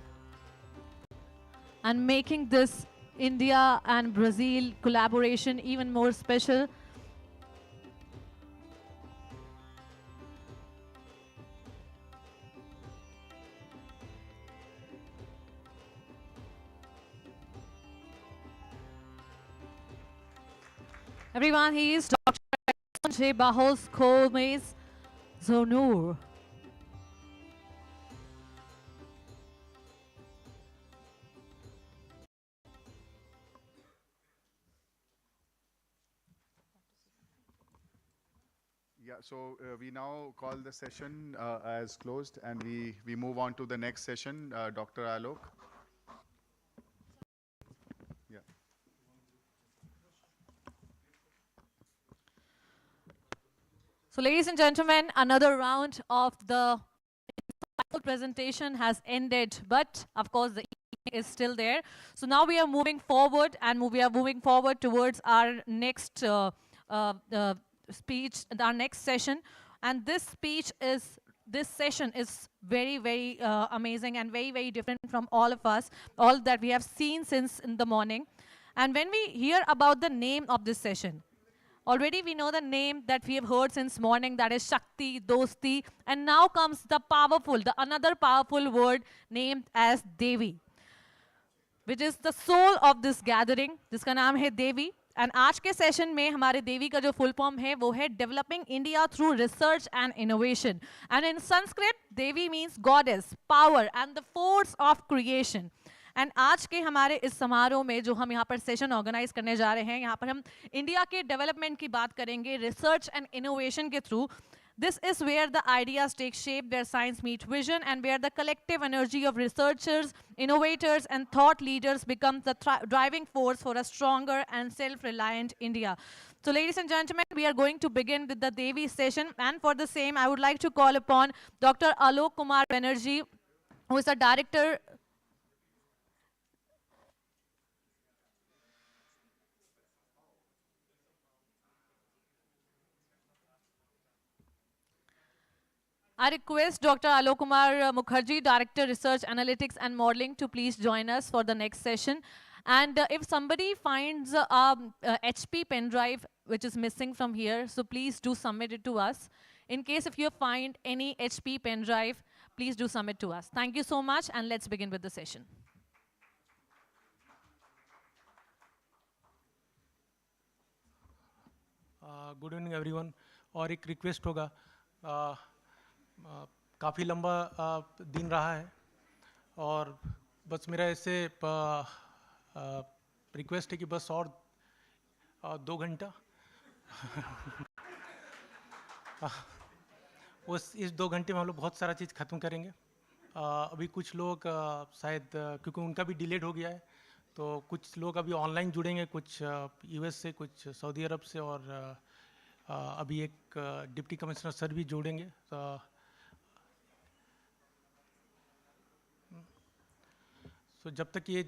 and making this India and Brazil collaboration even more special. Everyone, he is Dr. J. Bajos Gomez Zonur. yeah, so we now call the session as closed and we move on to the next session. Dr. Alok. Yeah. So ladies and gentlemen, another round of the presentation has ended, but of course the evening is still there. So now we are moving forward and we are moving forward towards our next speech, our next session. And this session is very, very amazing and very, very different from all of us, all that we have seen since in the morning. And when we hear about the name of this session, already we know the name that we have heard since morning, that is Shakti, Dosti, and now comes the powerful, the another powerful word named as Devi, which is the soul of this gathering, जिसका नाम है देवी. And आज के session में हमारे देवी का जो full form है वो है developing India through research and innovation. And in Sanskrit Devi means goddess, power and the force of creation. And आज के हमारे इस समारोह में जो हम यहाँ पर सेशन ऑर्गेनाइज करने जा रहे हैं, यहाँ पर हम इंडिया के डेवलपमेंट की बात करेंगे रिसर्च एंड इनोवेशन के through. This is where the ideas take shape, where science meets vision, and where the collective energy of researchers, innovators, and thought leaders becomes the driving force for a stronger and self-reliant India. So ladies and gentlemen, we are going to begin with the Devi session, and for the same, I would like to call upon Dr. Alok Kumar Banerjee, who is the director. I request Dr. Alok Kumar Mukherjee, Director Research Analytics and Modeling, to please join us for the next session. And if somebody finds HP pen drive which is missing from here, so please do submit it to us. In case if you find any HP pen drive, please do submit to us. Thank you so much, and let's begin with the session. Good evening everyone. और एक request होगा, काफ़ी लंबा दिन रहा है और बस मेरा ऐसे रिक्वेस्ट है कि बस और 2 घंटा उस इस 2 घंटे में हम लोग बहुत सारा चीज़ ख़त्म करेंगे। अभी कुछ लोग शायद क्योंकि उनका भी डिलेड हो गया है, तो कुछ लोग अभी ऑनलाइन जुड़ेंगे, कुछ यूएस से, कुछ सऊदी अरब से, और अभी एक डिप्टी कमिश्नर सर भी जोड़ेंगे। सो जब तक ये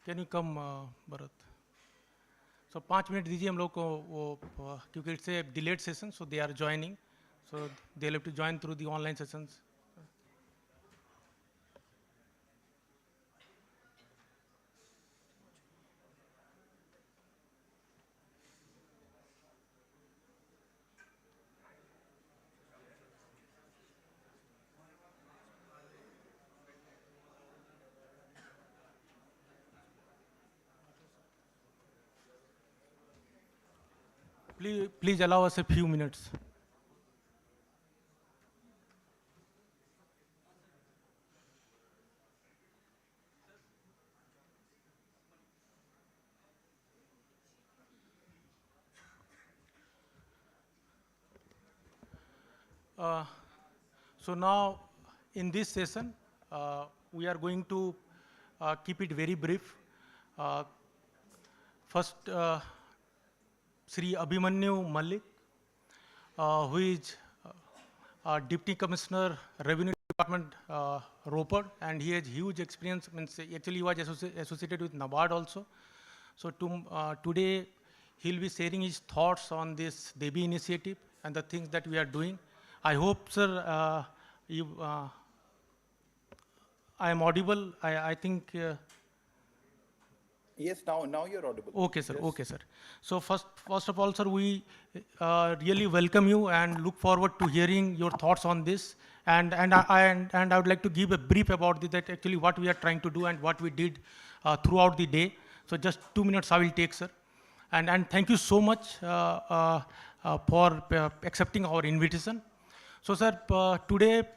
can you come Bharat, so 5 minute दीजिए हम लोग को, वो क्योंकि it's a delayed session, so they are joining, so they have to join through the online sessions. Please allow us a few minutes. So now in this session, we are going to keep it very brief. First, Sri Abhimanyu Malik, who is Deputy Commissioner, Revenue Department, Ropar, and he has huge experience. Means actually he was associated with NABARD also. So today he'll be sharing his thoughts on this Devi initiative and the things that we are doing. I hope, sir, I am audible. I think. Yes, now you're audible. Okay, sir. Yes. Okay, sir. So first of all, sir, we really welcome you and look forward to hearing your thoughts on this. And I would like to give a brief about that actually what we are trying to do and what we did throughout the day. So just 2 minutes I will take, sir. And thank you so much for accepting our invitation. So, sir, today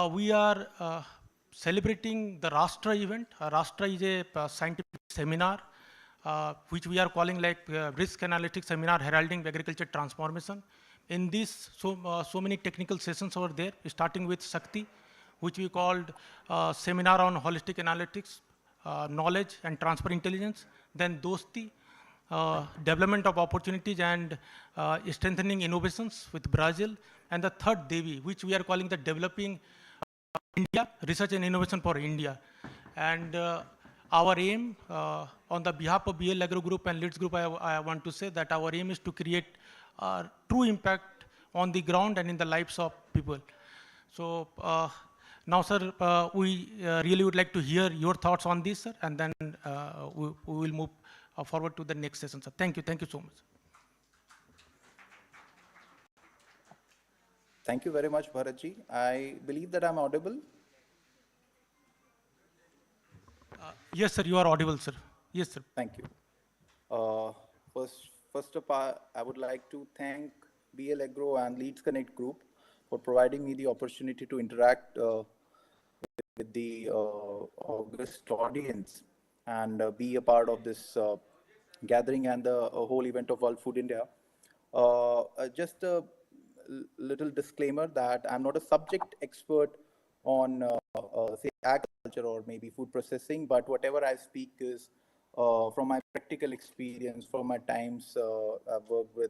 we are celebrating the Rashtra event. Rashtra is a scientific seminar which we are calling like Risk Analytics Seminar Heralding Agriculture Transformation. In this, so many technical sessions over there, starting with Shakti, which we called Seminar on Holistic Analytics, Knowledge and Transfer Intelligence. Then Dosti, Development of Opportunities and Strengthening Innovations with Brazil. And the third Devi, which we are calling the Developing India, Research and Innovation for India. And our aim, on the behalf of BL Agro Group and Leads Group, I want to say that our aim is to create true impact on the ground and in the lives of people. So now, sir, we really would like to hear your thoughts on this, sir, and then we will move forward to the next session, sir. Thank you so much. Thank you very much, Bharatji. I believe that I'm audible. Yes, sir, you are audible, sir. Yes, sir. Thank you. First of all, I would like to thank BL Agro and Leads Connect Group for providing me the opportunity to interact with the august audience and be a part of this gathering and the whole event of World Food India. Just a little disclaimer that I'm not a subject expert on say agriculture or maybe food processing, but whatever I speak is from my practical experience, from my times I've worked with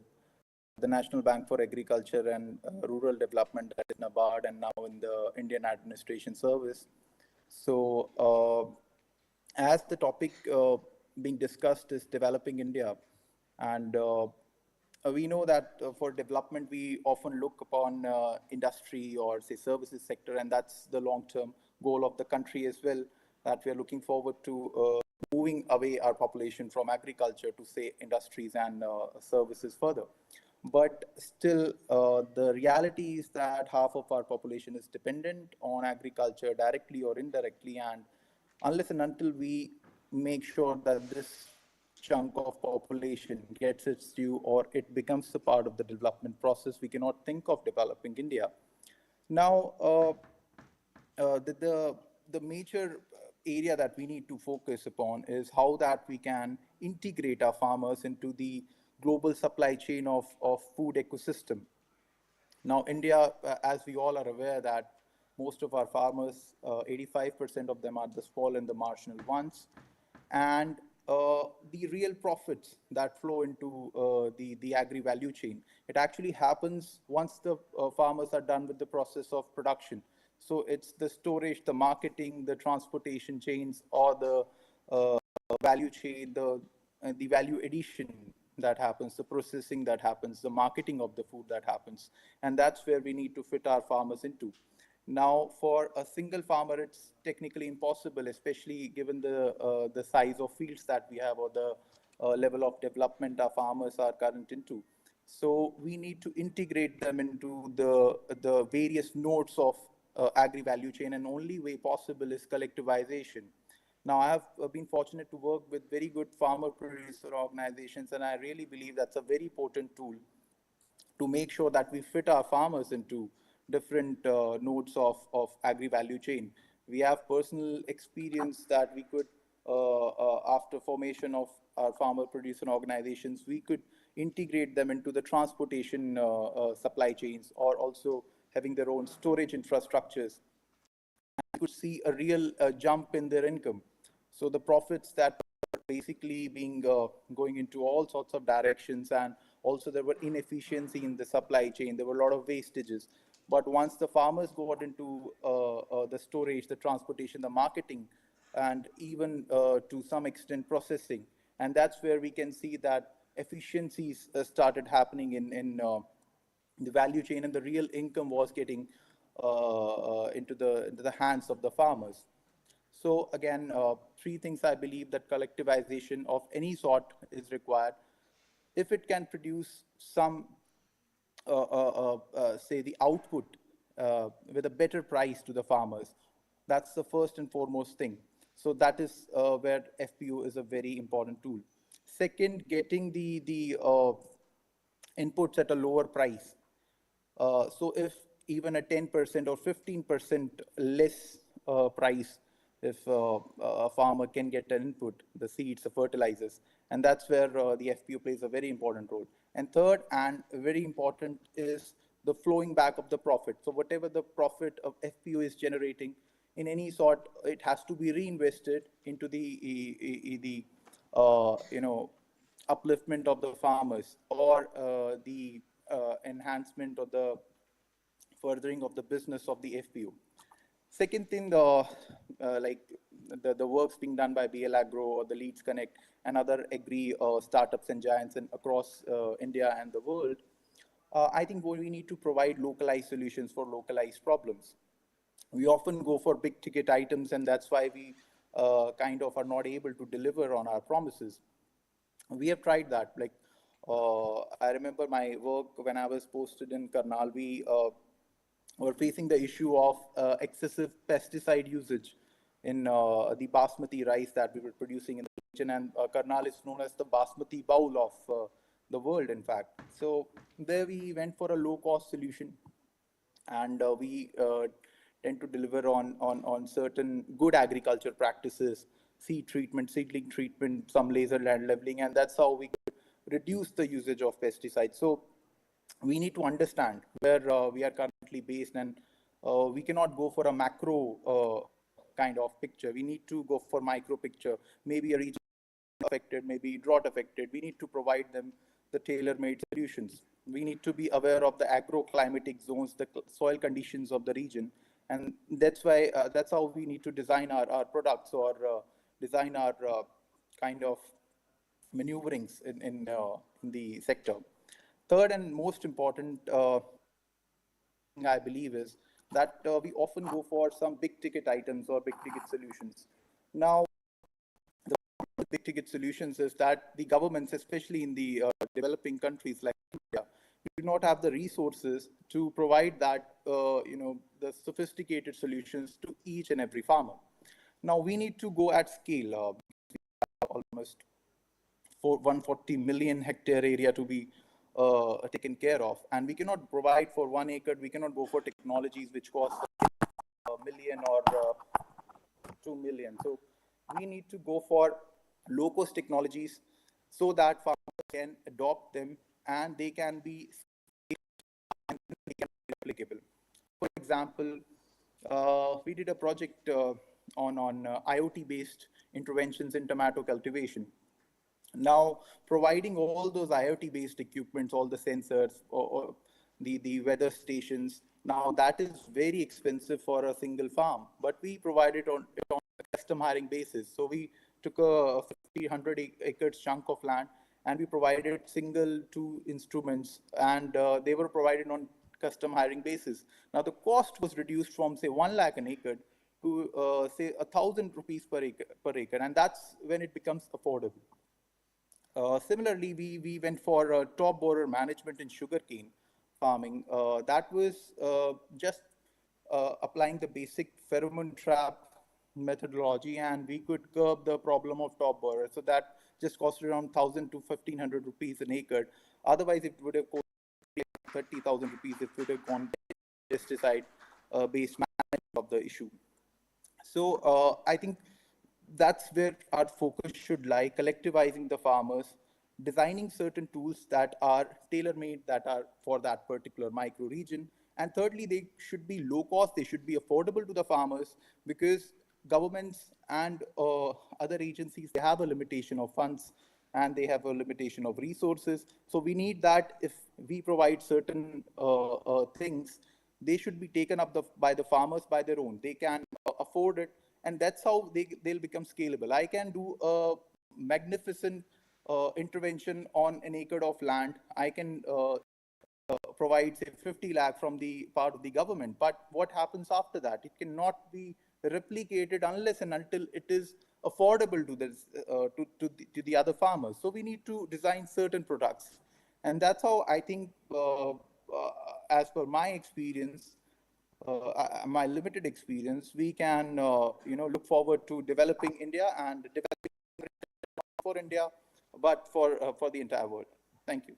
the National Bank for Agriculture and Rural Development, that is NABARD, and now in the Indian Administration Service. So as the topic being discussed is developing India, and we know that for development, we often look upon industry or say services sector, and that's the long-term goal of the country as well, that we are looking forward to moving away our population from agriculture to say industries and services further. But still, the reality is that half of our population is dependent on agriculture directly or indirectly, and unless and until we make sure that this chunk of population gets its due or it becomes a part of the development process, we cannot think of developing India. Now, the major area that we need to focus upon is how that we can integrate our farmers into the global supply chain of food ecosystem. Now, India, as we all are aware that most of our farmers, 85% of them are the small and the marginal ones. And the real profits that flow into the agri-value chain, it actually happens once the farmers are done with the process of production. So it's the storage, the marketing, the transportation chains, or the value chain, the value addition that happens, the processing that happens, the marketing of the food that happens. And that's where we need to fit our farmers into. Now, for a single farmer, it's technically impossible, especially given the size of fields that we have or the level of development our farmers are current into. So we need to integrate them into the various nodes of agri-value chain, and only way possible is collectivization. Now, I have been fortunate to work with very good farmer producer organizations, and I really believe that's a very potent tool to make sure that we fit our farmers into different nodes of agri-value chain. We have personal experience that we could, after formation of our farmer producer organizations, we could integrate them into the transportation supply chains, or also having their own storage infrastructures. You could see a real jump in their income. So the profits that were basically being going into all sorts of directions, and also there were inefficiency in the supply chain. There were a lot of wastages. But once the farmers got into the storage, the transportation, the marketing, and even to some extent processing, and that's where we can see that efficiencies started happening in the value chain, and the real income was getting into the hands of the farmers. So again, three things I believe that collectivization of any sort is required. If it can produce some, say, the output with a better price to the farmers, that's the first and foremost thing. So that is where FPO is a very important tool. Second, getting the inputs at a lower price. So if even a 10% or 15% less price, if a farmer can get an input, the seeds, the fertilizers, and that's where the FPO plays a very important role. And third, and very important, is the flowing back of the profit. So whatever the profit of FPO is generating, in any sort, it has to be reinvested into the upliftment of the farmers, or the enhancement or the furthering of the business of the FPO. Second thing, like the works being done by BL Agro or the Leads Connect and other agri startups and giants across India and the world, I think we need to provide localized solutions for localized problems. We often go for big ticket items, and that's why we kind of are not able to deliver on our promises. We have tried that. Like, I remember my work when I was posted in Karnal, we were facing the issue of excessive pesticide usage in the basmati rice that we were producing in the region, and Karnal is known as the basmati bowl of the world, in fact. So there we went for a low-cost solution, and we tend to deliver on certain good agriculture practices, seed treatment, seedling treatment, some laser land leveling, and that's how we could reduce the usage of pesticides. So we need to understand where we are currently based, and we cannot go for a macro kind of picture. We need to go for micro picture, maybe a region affected, maybe drought affected. We need to provide them the tailor-made solutions. We need to be aware of the agroclimatic zones, the soil conditions of the region, and that's why that's how we need to design our products, or design our kind of maneuverings in the sector. Third and most important thing I believe is that we often go for some big ticket items or big ticket solutions. Now, the big ticket solutions is that the governments, especially in the developing countries like India, do not have the resources to provide that, the sophisticated solutions to each and every farmer. Now, we need to go at scale. Almost 140 million hectare area to be taken care of, and we cannot provide for 1 acre. We cannot go for technologies which cost a million or 2 million. So we need to go for low cost technologies so that farmers can adopt them and they can be applicable. For example, we did a project on IoT based interventions in tomato cultivation. Now, providing all those IoT-based equipments, all the sensors, or the weather stations, now that is very expensive for a single farm, but we provide it on a custom hiring basis. So we took a 100 acres chunk of land and we provided single two instruments, and they were provided on custom hiring basis. Now the cost was reduced from say 1 lakh an acre to say 1,000 rupees per acre, and that's when it becomes affordable. Similarly, we went for top borer management in sugarcane farming. That was just applying the basic pheromone trap methodology, and we could curb the problem of top borer. So that just cost around 1,000 to 1,500 rupees an acre. Otherwise, it would have cost 30,000 rupees if it had gone pesticide based management of the issue. So I think that's where our focus should lie, collectivizing the farmers, designing certain tools that are tailor-made, that are for that particular micro region. And thirdly, they should be low cost, they should be affordable to the farmers, because governments and other agencies, they have a limitation of funds and they have a limitation of resources. So we need that if we provide certain things, they should be taken up by the farmers by their own. They can afford it, and that's how they'll become scalable. I can do a magnificent intervention on an acre of land. I can provide say 50 lakh from the part of the government, but what happens after that? It cannot be replicated unless and until it is affordable to this to the other farmers. So we need to design certain products, and that's how I think, as per my experience, my limited experience, we can look forward to developing India and developing for India, but for the entire world. Thank you.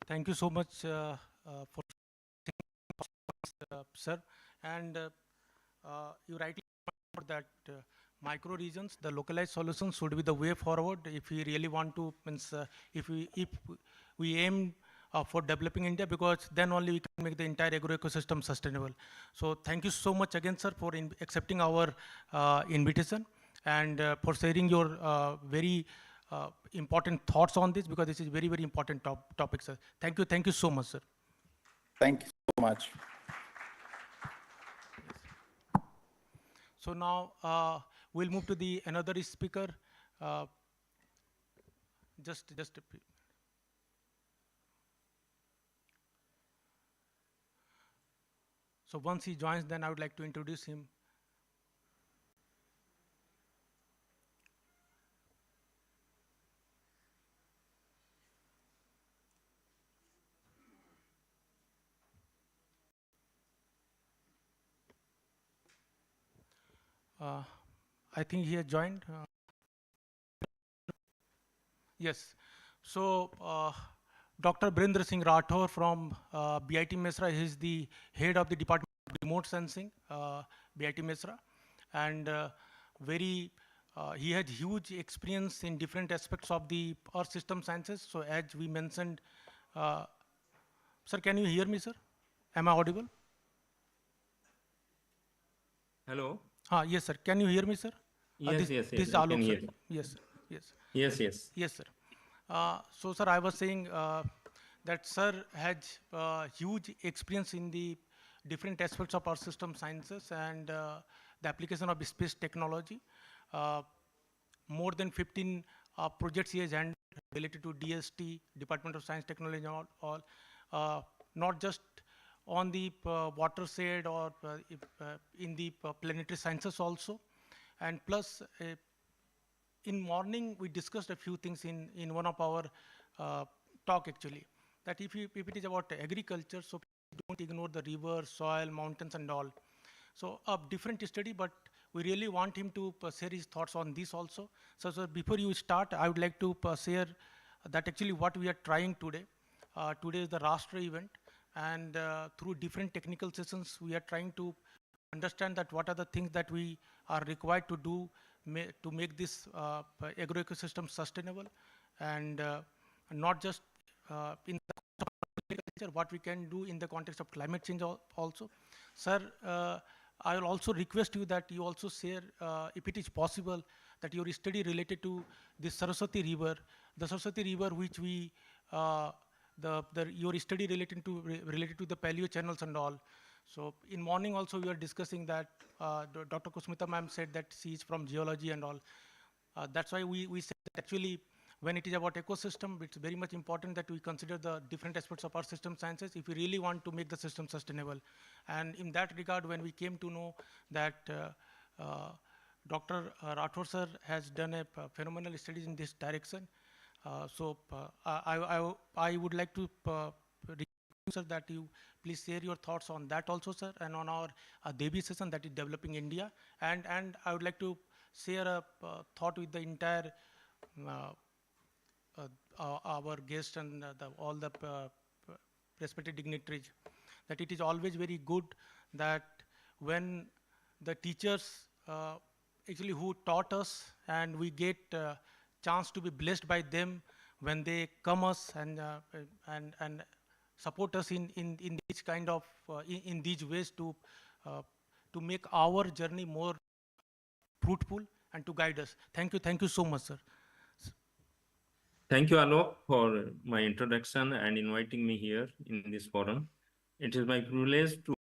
Thank you so much for sir. And you rightly pointed that micro regions, the localized solutions should be the way forward if we really want to, if we aim for developing India, because then only we can make the entire agro ecosystem sustainable. So thank you so much again, sir, for accepting our invitation and for sharing your very important thoughts on this, because this is very, very important topic, sir. Thank you so much, sir. Thank you so much. So now we'll move to the another speaker. Just a bit. So once he joins, then I would like to introduce him. I think he has joined. Yes. So Dr. Birendra Singh Rathore from BIT Mesra, he is the head of the Department of Remote Sensing, BIT Mesra, and he has huge experience in different aspects of the Earth system sciences. So as we mentioned, sir, can you hear me, sir? Am I audible? Hello. Yes, sir. Can you hear me, sir? Yes, This yes, I I can sir. hear you. Yes, sir. Yes. Yes, yes. Yes, sir. So, sir, I was saying that sir has huge experience in the different aspects of our system sciences and the application of space technology. More than 15 projects he has handled related to DST, Department of Science, Technology, and all not just on the watershed or in the planetary sciences also. And plus, in morning, we discussed a few things in one of our talk actually, that if it is about agriculture, so don't ignore the river, soil, mountains, and all. So a different study, but we really want him to share his thoughts on this also. So before you start, I would like to share that actually what we are trying today. Today is the Rashtra event, and through different technical sessions, we are trying to understand that what are the things that we are required to do to make this agro ecosystem sustainable, and not just in the agriculture, what we can do in the context of climate change also. Sir, I will also request you that you also share, if it is possible, that your study related to the Saraswati River, which we, your study related to the paleo channels and all. So in morning also we are discussing that Dr. Kusmita ma'am said that she is from geology and all. That's why we said that actually when it is about ecosystem, it's very much important that we consider the different aspects of our system sciences if we really want to make the system sustainable. And in that regard, when we came to know that Dr. Rathore sir has done a phenomenal studies in this direction, I would like to request sir that you please share your thoughts on that also, sir, and on our Devi session that is developing India. And I would like to share a thought with the entire our guests and all the respected dignitaries, that it is always very good that when the teachers actually who taught us and we get chance to be blessed by them when they come us and support us in this kind of in these ways to make our journey more fruitful and to guide us. Thank you so much, sir. Thank you, Alok, for my introduction and inviting me here in this forum. It is my privilege to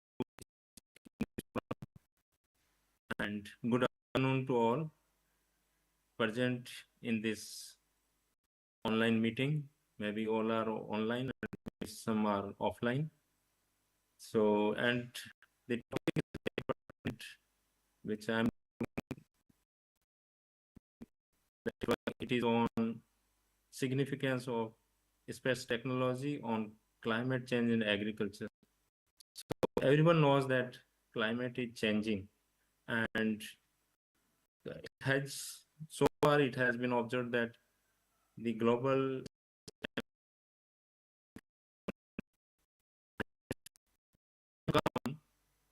and good afternoon to all present in this online meeting. Maybe all are online and some are offline. So, and the topic is very important, which it is on significance of space technology on climate change in agriculture. So everyone knows that climate is changing, and it has so far it has been observed that the global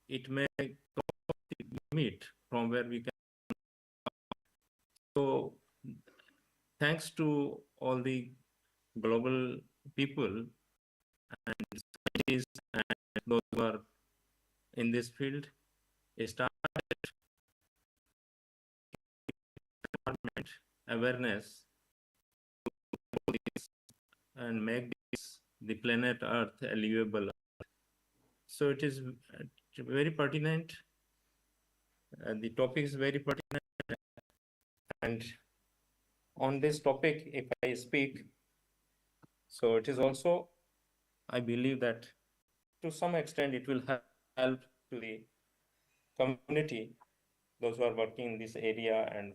it may limit from where we can. So thanks to all the global people and scientists and those who are in this field, started awareness and make this the planet Earth a livable. So it is very pertinent. The topic is very pertinent, and on this topic, if I speak, so it is also, I believe that to some extent it will help to the community, those who are working in this area and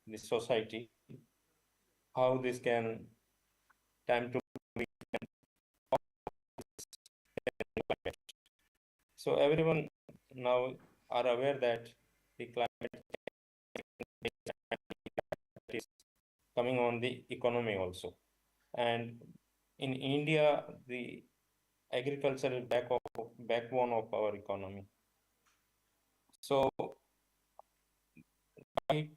the society, how this can time to be. So everyone now are aware that the climate is coming on the economy also. And in India, the agriculture is backbone of our economy. So by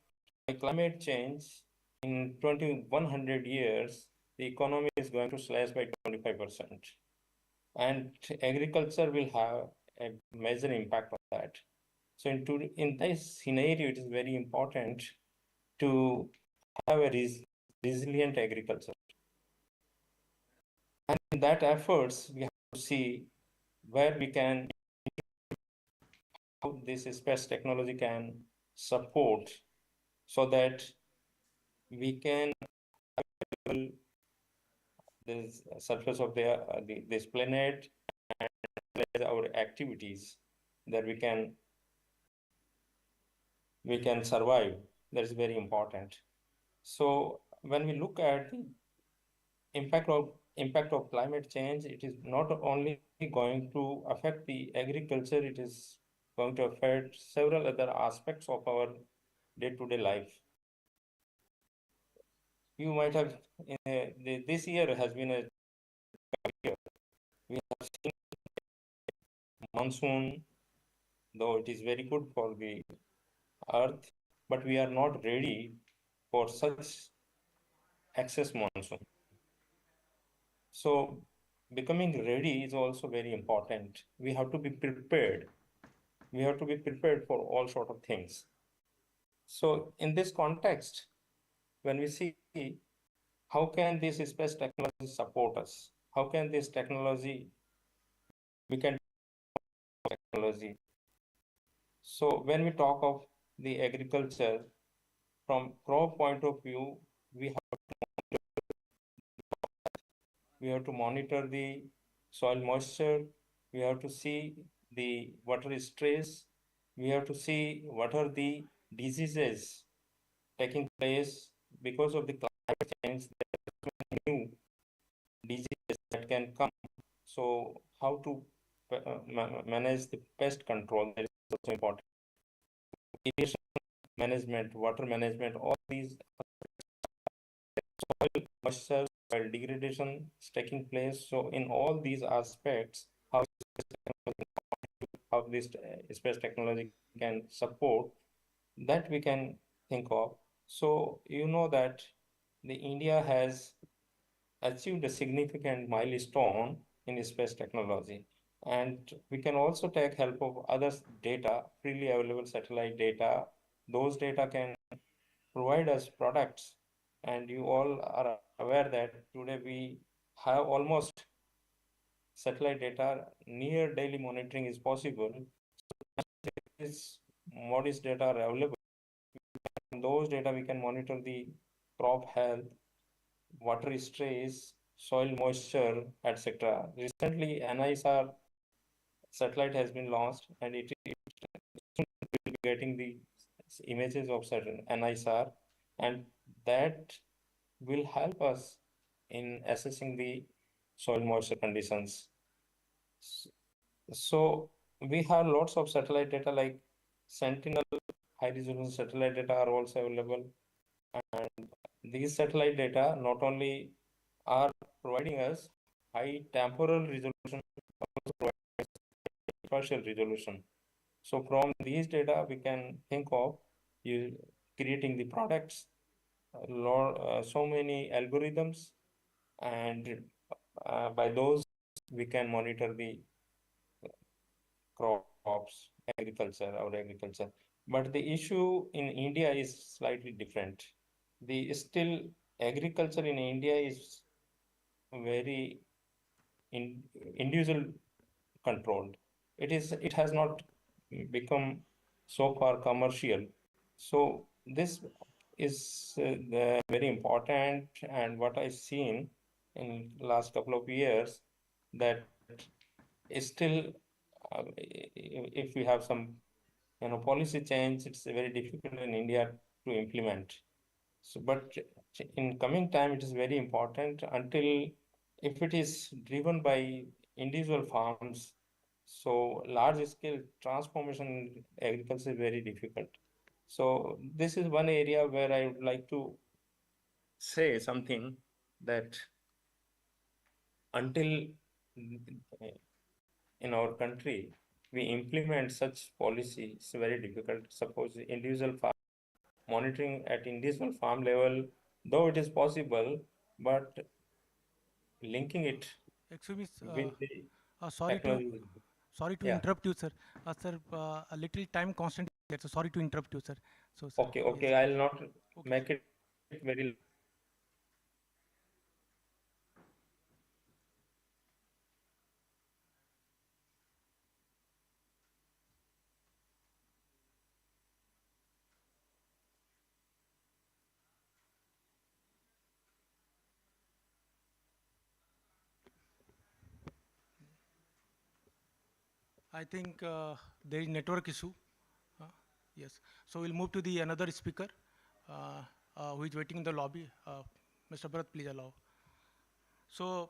climate change, in 2100 years, the economy is going to slash by 25%. And agriculture will have a major impact on that. So in this scenario, it is very important to have a resilient agriculture. And in that efforts, we have to see where we can how this space technology can support so that we can handle this surface of this planet and our activities that we can survive. That is very important. So when we look at the impact of climate change, it is not only going to affect the agriculture, it is going to affect several other aspects of our day-to-day life. You might have this year has been a year. We have seen monsoon, though it is very good for the earth, but we are not ready for such excess monsoon. So becoming ready is also very important. We have to be prepared. We have to be prepared for all sort of things. So in this context, when we see how can this space technology support us? How can this technology, we can technology. So when we talk of the agriculture, from crop point of view, we have to monitor the soil moisture, we have to see the water stress, we have to see what are the diseases taking place because of the climate change. There are new diseases that can come. So how to manage the pest control, that is also important. Irrigation management, water management, all these soil moisture, soil degradation is taking place. So in all these aspects, how this space technology can support, that we can think of. So you know that the India has achieved a significant milestone in space technology, and we can also take help of other data, freely available satellite data. Those data can provide us products, and you all are aware that today we have almost satellite data, near daily monitoring is possible. Is modest data are available. From those data we can monitor the crop health, water stress, soil moisture, etc. Recently, NISR satellite has been launched, and it will be getting the images of certain NISR, and that will help us in assessing the soil moisture conditions. So we have lots of satellite data like Sentinel high resolution satellite data are also available, and these satellite data not only are providing us high temporal resolution, also providing us spatial resolution. So from these data we can think of creating the products, so many algorithms, and by those we can monitor the crops, our agriculture. But the issue in India is slightly different. The still agriculture in India is very individual controlled. It has not become so far commercial. So this is very important, and what I've seen in last couple of years, that is still if we have some policy change, it's very difficult in India to implement. So, but in coming time, it is very important until if it is driven by individual farms, so large scale transformation in agriculture is very difficult. So this is one area where I would like to say something, that until in our country we implement such policy, it's very difficult. Suppose individual farm monitoring at individual farm level, though it is possible, but linking it Excuse me, with the sorry to technology. Yeah. interrupt you, sir. Sir, a little time constant is there, so sorry to interrupt you, sir. So, sir, Okay, yes, I'll not make it very. I think there is network issue. Uh, yes. So we'll move to the another speaker who is waiting in the lobby. Mr. Bharat, please allow. So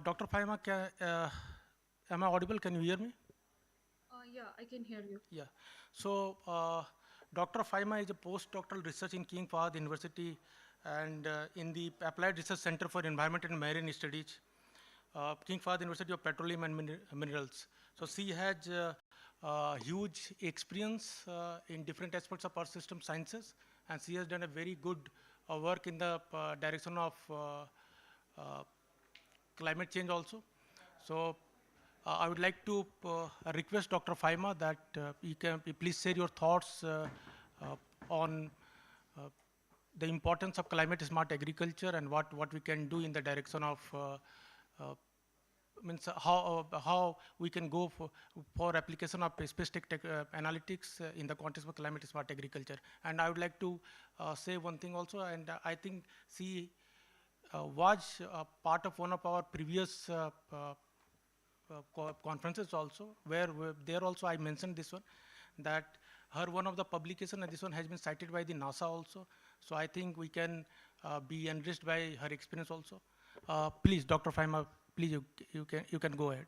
Dr. Faima, am I audible? Can you hear me? Yeah, I can hear you. Yeah. So Dr. Faima is a postdoctoral research in King Fahd University and in the Applied Research Center for Environment and Marine Studies, King Fahd University of Petroleum and Minerals. So she has huge experience in different aspects of Earth system sciences, and she has done a very good work in the direction of uh, climate change also. So I would like to request Dr. Faima that you please share your thoughts on the importance of climate smart agriculture and what we can do in the direction of means how we can go for application of specific analytics in the context of climate smart agriculture. And I would like to say one thing also, and I think she was part of one of our previous conferences also, where there also I mentioned this one, that her one of the publication and this one has been cited by the NASA also. So I think we can be enriched by her experience also. Please, Dr. Faima, please you can go ahead.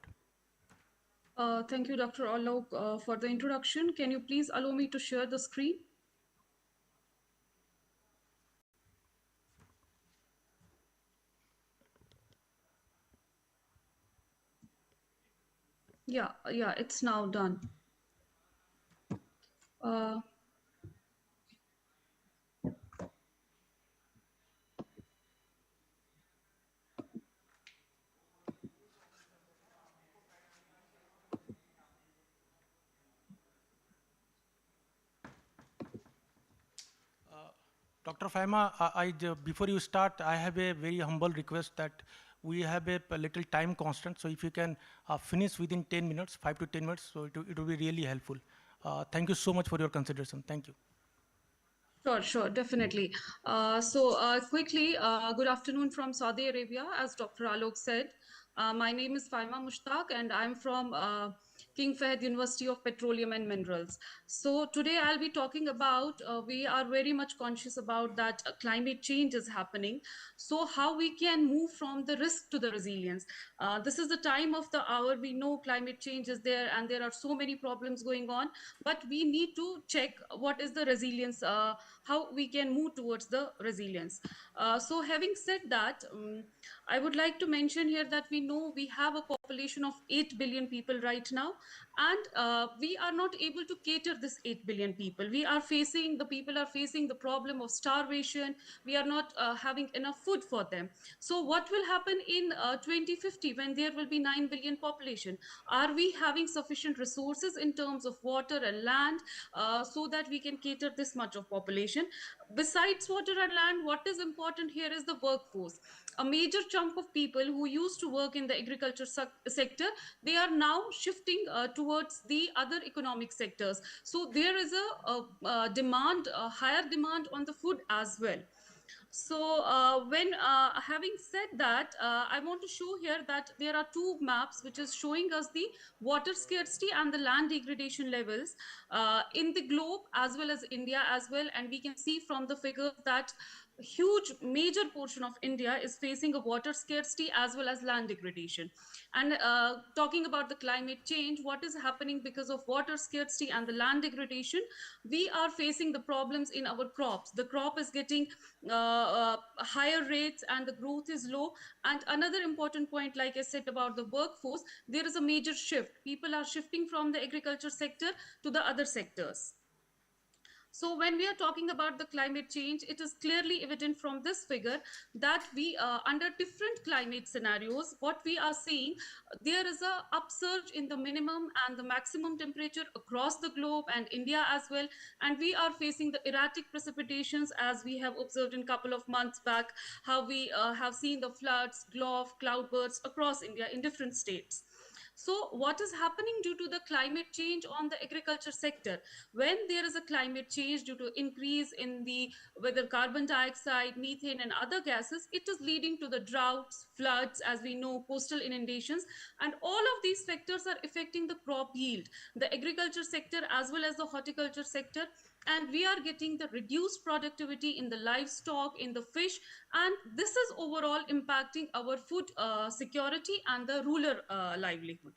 Thank you, Dr. Alok, for the introduction. Can you please allow me to share the screen? Yeah, it's now done. Dr. Faima, before you start, I have a very humble request that we have a little time constant. So if you can finish within 10 minutes, 5 to 10 minutes, so it will be really helpful. Thank you so much for your consideration. Thank you. Sure, definitely. Quickly, good afternoon from Saudi Arabia, as Dr. Alok said. My name is Faima Mushtaq, and I'm from King Fahd University of Petroleum and Minerals. So today I'll be talking about, we are very much conscious about that climate change is happening. So how we can move from the risk to the resilience. This is the time of the hour. We know climate change is there and there are so many problems going on, but we need to check what is the resilience, how we can move towards the resilience. So having said that, I would like to mention here that we know we have a population of 8 billion people right now, and we are not able to cater this 8 billion people. The people are facing the problem of starvation. We are not having enough food for them. So what will happen in 2050 when there will be 9 billion population? Are we having sufficient resources in terms of water and land so that we can cater this much of population? Besides water and land, what is important here is the workforce. A major chunk of people who used to work in the agriculture sector, they are now shifting towards the other economic sectors. So there is a demand, a higher demand on the food as well. So having said that, I want to show here that there are two maps which is showing us the water scarcity and the land degradation levels in the globe as well as India as well. And we can see from the figures that a huge major portion of India is facing a water scarcity as well as land degradation. And talking about the climate change, what is happening because of water scarcity and the land degradation, we are facing the problems in our crops. The crop is getting higher rates and the growth is low. And another important point, like I said about the workforce, there is a major shift. People are shifting from the agriculture sector to the other sectors. So when we are talking about the climate change, it is clearly evident from this figure that we, under different climate scenarios, what we are seeing, there is a upsurge in the minimum and the maximum temperature across the globe and India as well. And we are facing the erratic precipitations as we have observed in a couple of months back, how we have seen the floods, cloudbursts across India in different states. So what is happening due to the climate change on the agriculture sector? When there is a climate change due to increase in the whether carbon dioxide, methane and other gases, it is leading to the droughts, floods, as we know, coastal inundations, and all of these factors are affecting the crop yield, the agriculture sector as well as the horticulture sector, and we are getting the reduced productivity in the livestock, in the fish, and this is overall impacting our food security and the rural livelihood.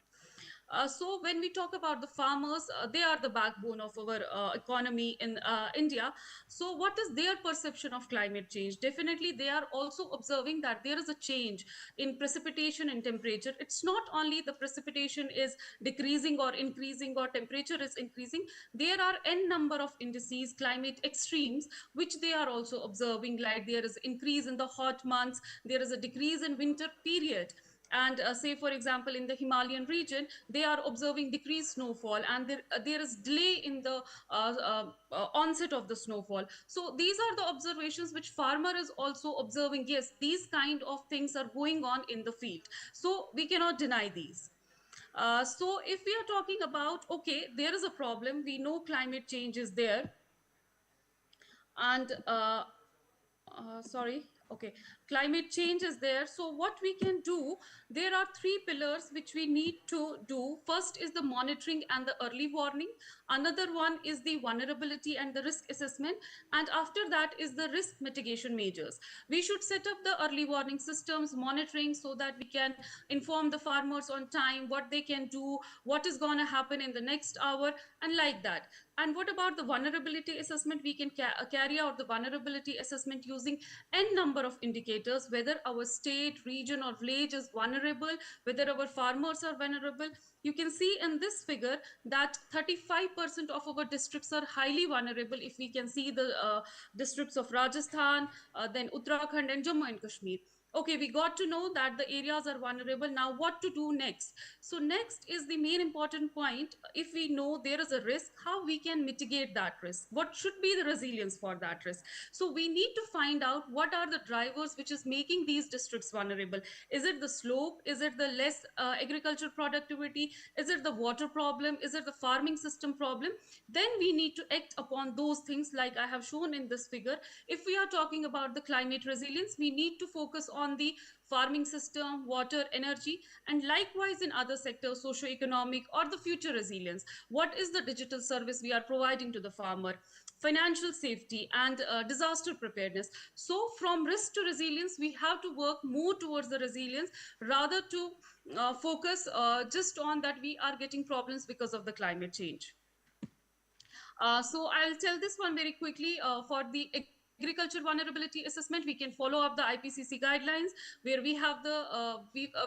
So when we talk about the farmers, they are the backbone of our economy in India. So what is their perception of climate change? Definitely, they are also observing that there is a change in precipitation and temperature. It's not only the precipitation is decreasing or increasing or temperature is increasing. There are n number of indices, climate extremes, which they are also observing, like there is increase in the hot months, there is a decrease in winter period, and say for example in the Himalayan region they are observing decreased snowfall, and there is delay in the onset of the snowfall. So these are the observations which farmer is also observing. Yes, these kind of things are going on in the field, so we cannot deny these. So if we are talking about, okay, there is a problem, we know climate change is there, and sorry, okay, climate change is there. So what we can do, there are three pillars which we need to do. First is the monitoring and the early warning, another one is the vulnerability and the risk assessment, and after that is the risk mitigation measures. We should set up the early warning systems, monitoring, so that we can inform the farmers on time what they can do, what is going to happen in the next hour, and like that. And what about the vulnerability assessment? We can carry out the vulnerability assessment using n number of indicators, whether our state, region or village is vulnerable, whether our farmers are vulnerable. You can see in this figure that 35% of our districts are highly vulnerable. If we can see the districts of Rajasthan, then Uttarakhand and Jammu and Kashmir. Okay, we got to know that the areas are vulnerable. Now what to do next? So next is the main important point. If we know there is a risk, how we can mitigate that risk, what should be the resilience for that risk. So we need to find out what are the drivers which is making these districts vulnerable. Is it the slope? Is it the less agricultural productivity? Is it the water problem? Is it the farming system problem? Then we need to act upon those things like I have shown in this figure. If we are talking about the climate resilience, we need to focus on the farming system, water, energy, and likewise in other sectors, socio-economic or the future resilience. What is the digital service we are providing to the farmer? Financial safety and disaster preparedness. So from risk to resilience, we have to work more towards the resilience rather to focus just on that we are getting problems because of the climate change. So I'll tell this one very quickly. For the agriculture vulnerability assessment, we can follow up the IPCC guidelines, where we have the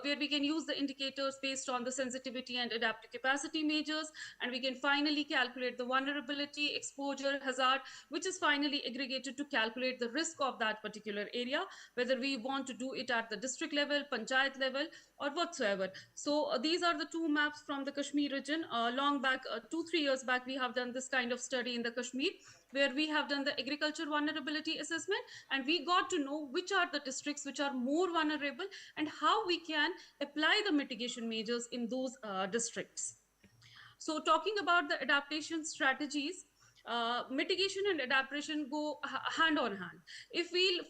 where we can use the indicators based on the sensitivity and adaptive capacity measures, and we can finally calculate the vulnerability, exposure, hazard, which is finally aggregated to calculate the risk of that particular area, whether we want to do it at the district level, panchayat level, or whatsoever. So these are the two maps from the Kashmir region. Long back, 2-3 years back, we have done this kind of study in the Kashmir, where we have done the agriculture vulnerability assessment, and we got to know which are the districts which are more vulnerable and how we can apply the mitigation measures in those districts. So talking about the adaptation strategies, mitigation and adaptation go hand on hand. If we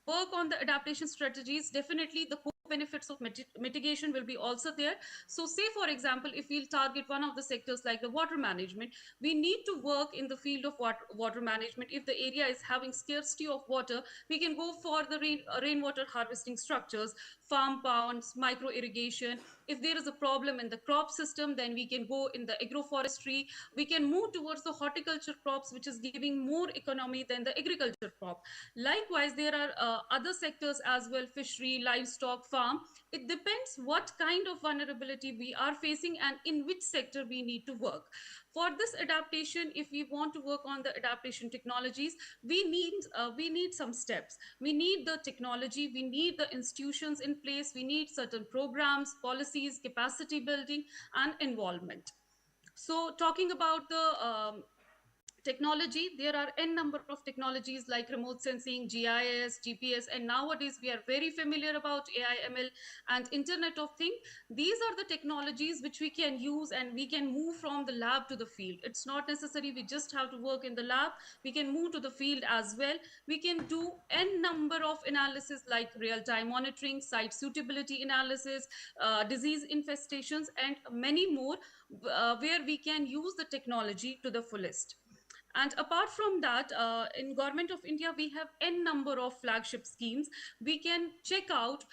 work on the adaptation strategies, definitely the benefits of mitigation will be also there. So say for example, if we'll target one of the sectors like the water management, we need to work in the field of water management. If the area is having scarcity of water, we can go for the rainwater harvesting structures, farm ponds, micro irrigation. If there is a problem in the crop system, then we can go in the agroforestry. We can move towards the horticulture crops, which is giving more economy than the agriculture crop. Likewise, there are other sectors as well, fishery, livestock, farm. It depends what kind of vulnerability we are facing and in which sector we need to work. For this adaptation, if we want to work on the adaptation technologies, we need some steps. We need the technology, we need the institutions in place, we need certain programs, policies, capacity building, and involvement. So talking about the technology, there are n number of technologies like remote sensing, GIS, GPS, and nowadays we are very familiar about AI, ML, and Internet of Things. These are the technologies which we can use, and we can move from the lab to the field. It's not necessary we just have to work in the lab. We can move to the field as well. We can do n number of analysis like real-time monitoring, site suitability analysis, disease infestations, and many more, where we can use the technology to the fullest. And apart from that, in Government of India, we have n number of flagship schemes. We can check out,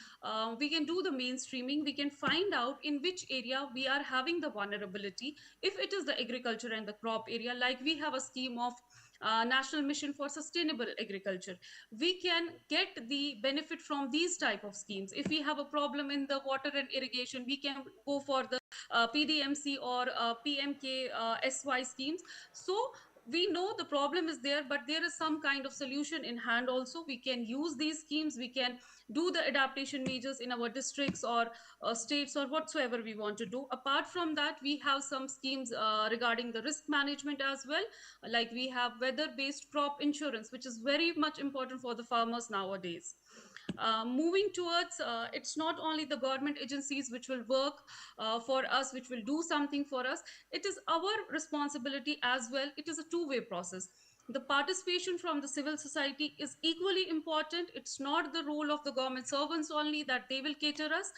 we can do the mainstreaming, we can find out in which area we are having the vulnerability. If it is the agriculture and the crop area, like we have a scheme of National Mission for Sustainable Agriculture, we can get the benefit from these type of schemes. If we have a problem in the water and irrigation, we can go for the PDMC or PMK SY schemes. So we know the problem is there, but there is some kind of solution in hand also. We can use these schemes, we can do the adaptation measures in our districts or states or whatsoever we want to do. Apart from that, we have some schemes regarding the risk management as well. Like we have weather based crop insurance, which is very much important for the farmers nowadays. Moving towards, it's not only the government agencies which will work for us, which will do something for us. It is our responsibility as well. It is a two-way process. The participation from the civil society is equally important. It's not the role of the government servants only that they will cater us.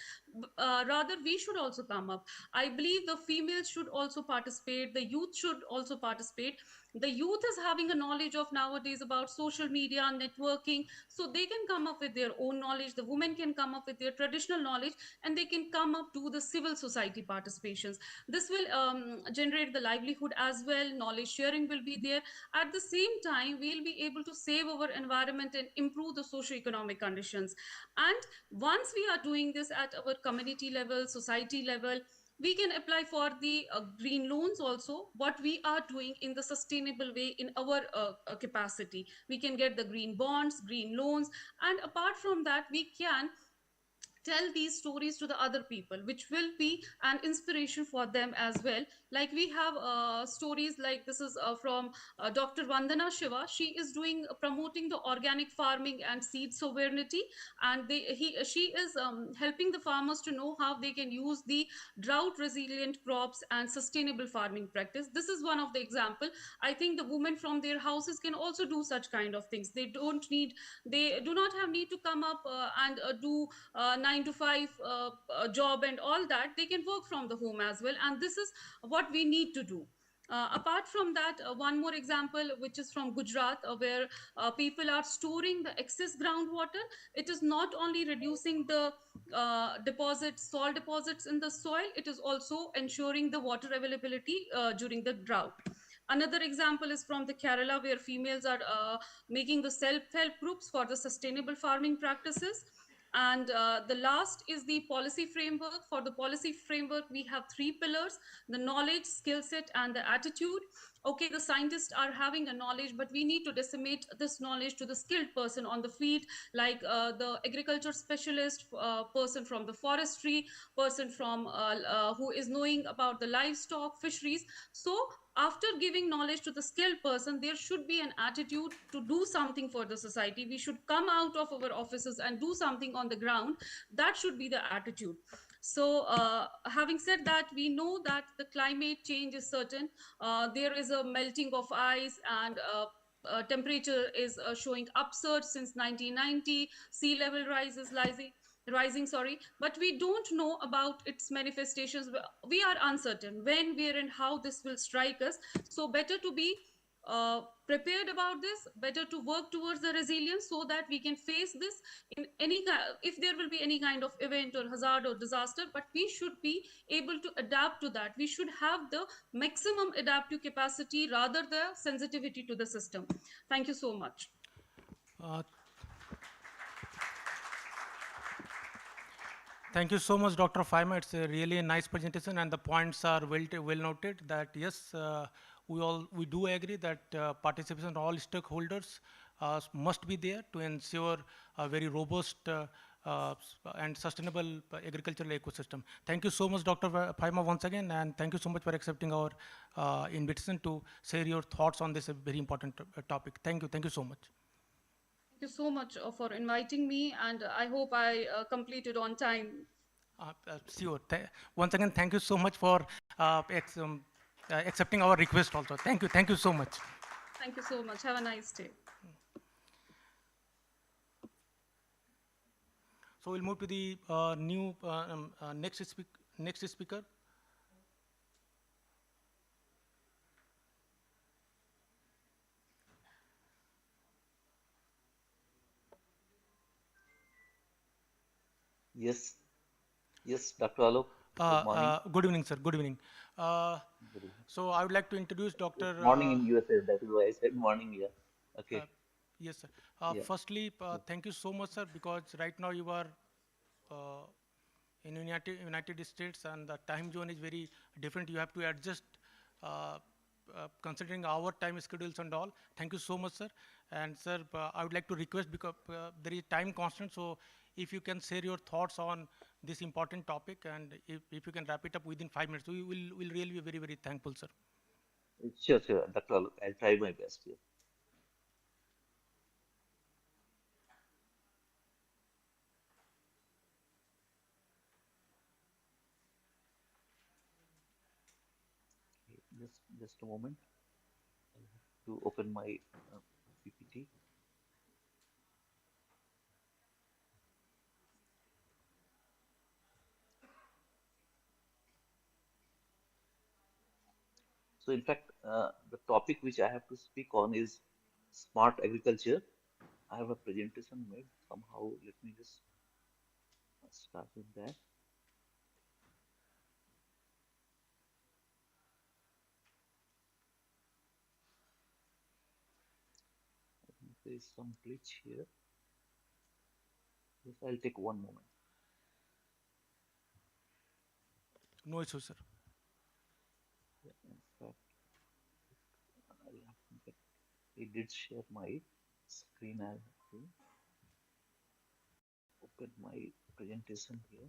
Rather, we should also come up. I believe the females should also participate. The youth should also participate. The youth is having a knowledge of nowadays about social media, networking, so they can come up with their own knowledge. The women can come up with their traditional knowledge, and they can come up to the civil society participations. This will generate the livelihood as well. Knowledge sharing will be there. At the same time, we'll be able to save our environment and improve the socio-economic conditions. And once we are doing this at our community level, society level, we can apply for the green loans also, what we are doing in the sustainable way in our capacity. We can get the green bonds, green loans, and apart from that, we can tell these stories to the other people, which will be an inspiration for them as well. Like we have stories like this is from Dr. Vandana Shiva. She is doing promoting the organic farming and seed sovereignty, and she is helping the farmers to know how they can use the drought resilient crops and sustainable farming practice. This is one of the example. I think the women from their houses can also do such kind of things. They do not have need to come up and do 9 to 5 job and all that. They can work from the home as well, and this is what we need to do. Apart from that, one more example, which is from Gujarat, where people are storing the excess groundwater. It is not only reducing the salt deposits in the soil, it is also ensuring the water availability during the drought. Another example is from the Kerala, where females are making the self-help groups for the sustainable farming practices. And the last is the policy framework. For the policy framework, we have three pillars: the knowledge, skill set, and the attitude. Okay, the scientists are having a knowledge, but we need to disseminate this knowledge to the skilled person on the field, like the agriculture specialist, person from the forestry, person from who is knowing about the livestock, fisheries. So after giving knowledge to the skilled person, there should be an attitude to do something for the society. We should come out of our offices and do something on the ground. That should be the attitude. So having said that, we know that the climate change is certain. There is a melting of ice, and temperature is showing upsurge since 1990. Sea level rise is rising, sorry, but we don't know about its manifestations. We are uncertain when, where, and how this will strike us. So better to be prepared about this, better to work towards the resilience, so that we can face this in if there will be any kind of event or hazard or disaster. But we should be able to adapt to that. We should have the maximum adaptive capacity rather the sensitivity to the system. Thank you so much. Thank you so much, Dr. Faima. It's a really nice presentation, and the points are well noted. That yes, we do agree that participation of all stakeholders must be there to ensure a very robust and sustainable agricultural ecosystem. Thank you so much, Dr. Phaima, once again, and thank you so much for accepting our invitation to share your thoughts on this very important topic. Thank you. Thank you so much. Thank you so much for inviting me, and I hope I completed on time. Sure. Once again, thank you so much for accepting our request also. Thank you. Thank you so much. Thank you so much. Have a nice day. So we'll move to the new next speaker. Yes, yes, Dr. Alok. Good morning. Good evening, sir. Good evening. Good evening. So I would like to introduce Dr. Morning in USA. That is why I said morning. Yeah. Okay. Yes, sir. Yeah. Firstly, thank you so much, sir, because right now you are uh, in United States and the time zone is very different. You have to adjust uh, considering our time schedules and all. Thank you so much, sir. And sir, I would like to request because there is time constant. So if you can share your thoughts on this important topic and if you can wrap it up within 5 minutes, we will really be very, very thankful, sir. Sure, sure, Dr. Alok. I'll try my best here. Just a moment. I have to open my PPT. So in fact, the topic which I have to speak on is smart agriculture. I have a presentation made somehow. Let me just start with that. I think there is some glitch here. Yes, I'll take one moment. No issue, sir. Yeah, in fact, I did share my screen. I have to open my presentation here.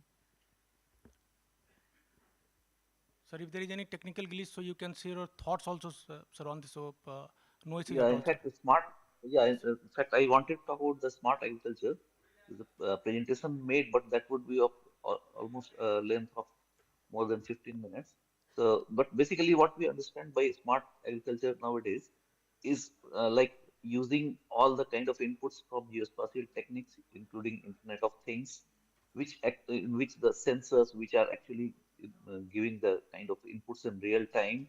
Sir, if there is any technical glitch, so you can share your thoughts also, sir, on this. So no issues Yeah, at in all, sir. fact, the smart. Yeah, in fact, I wanted to talk about the smart agriculture. There's a presentation made, but that would be of almost a length of more than 15 minutes. So, but basically, what we understand by smart agriculture nowadays is like using all the kind of inputs from geospatial techniques, including Internet of Things, in which the sensors, which are actually giving the kind of inputs in real time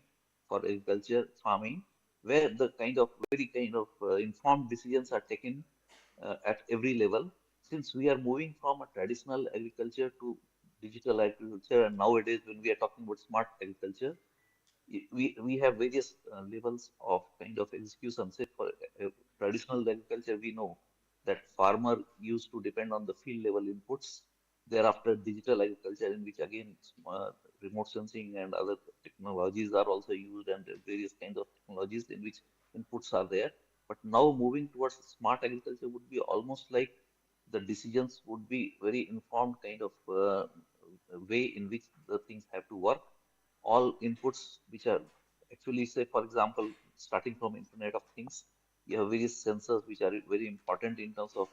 for agriculture farming, where the kind of very kind of informed decisions are taken at every level. Since we are moving from a traditional agriculture to digital agriculture, and nowadays when we are talking about smart agriculture, we have various levels of kind of execution. Say for traditional agriculture, we know that farmer used to depend on the field level inputs. Thereafter, digital agriculture, in which again remote sensing and other technologies are also used, and various kinds of technologies in which inputs are there. But now moving towards smart agriculture would be almost like the decisions would be very informed kind of way in which the things have to work. All inputs which are actually, say for example, starting from Internet of Things, you have various sensors which are very important in terms of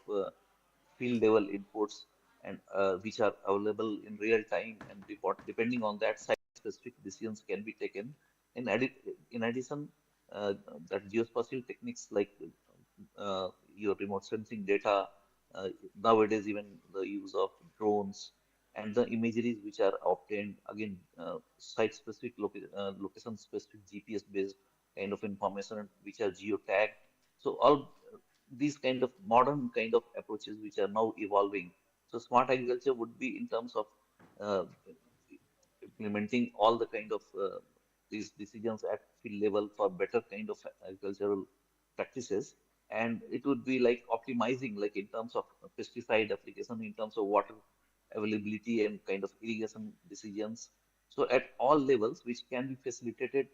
field level inputs, and which are available in real time, and depending on that, site specific decisions can be taken. In addition, uh, that geospatial techniques like your remote sensing data, uh, nowadays even the use of drones and the imageries which are obtained, again site specific location specific GPS based kind of information which are geotagged. So all these kind of modern kind of approaches which are now evolving. So smart agriculture would be in terms of uh, implementing all the kind of these decisions at field level for better kind of agricultural practices. And it would be like optimizing, like in terms of pesticide application, in terms of water availability and kind of irrigation decisions. So at all levels, which can be facilitated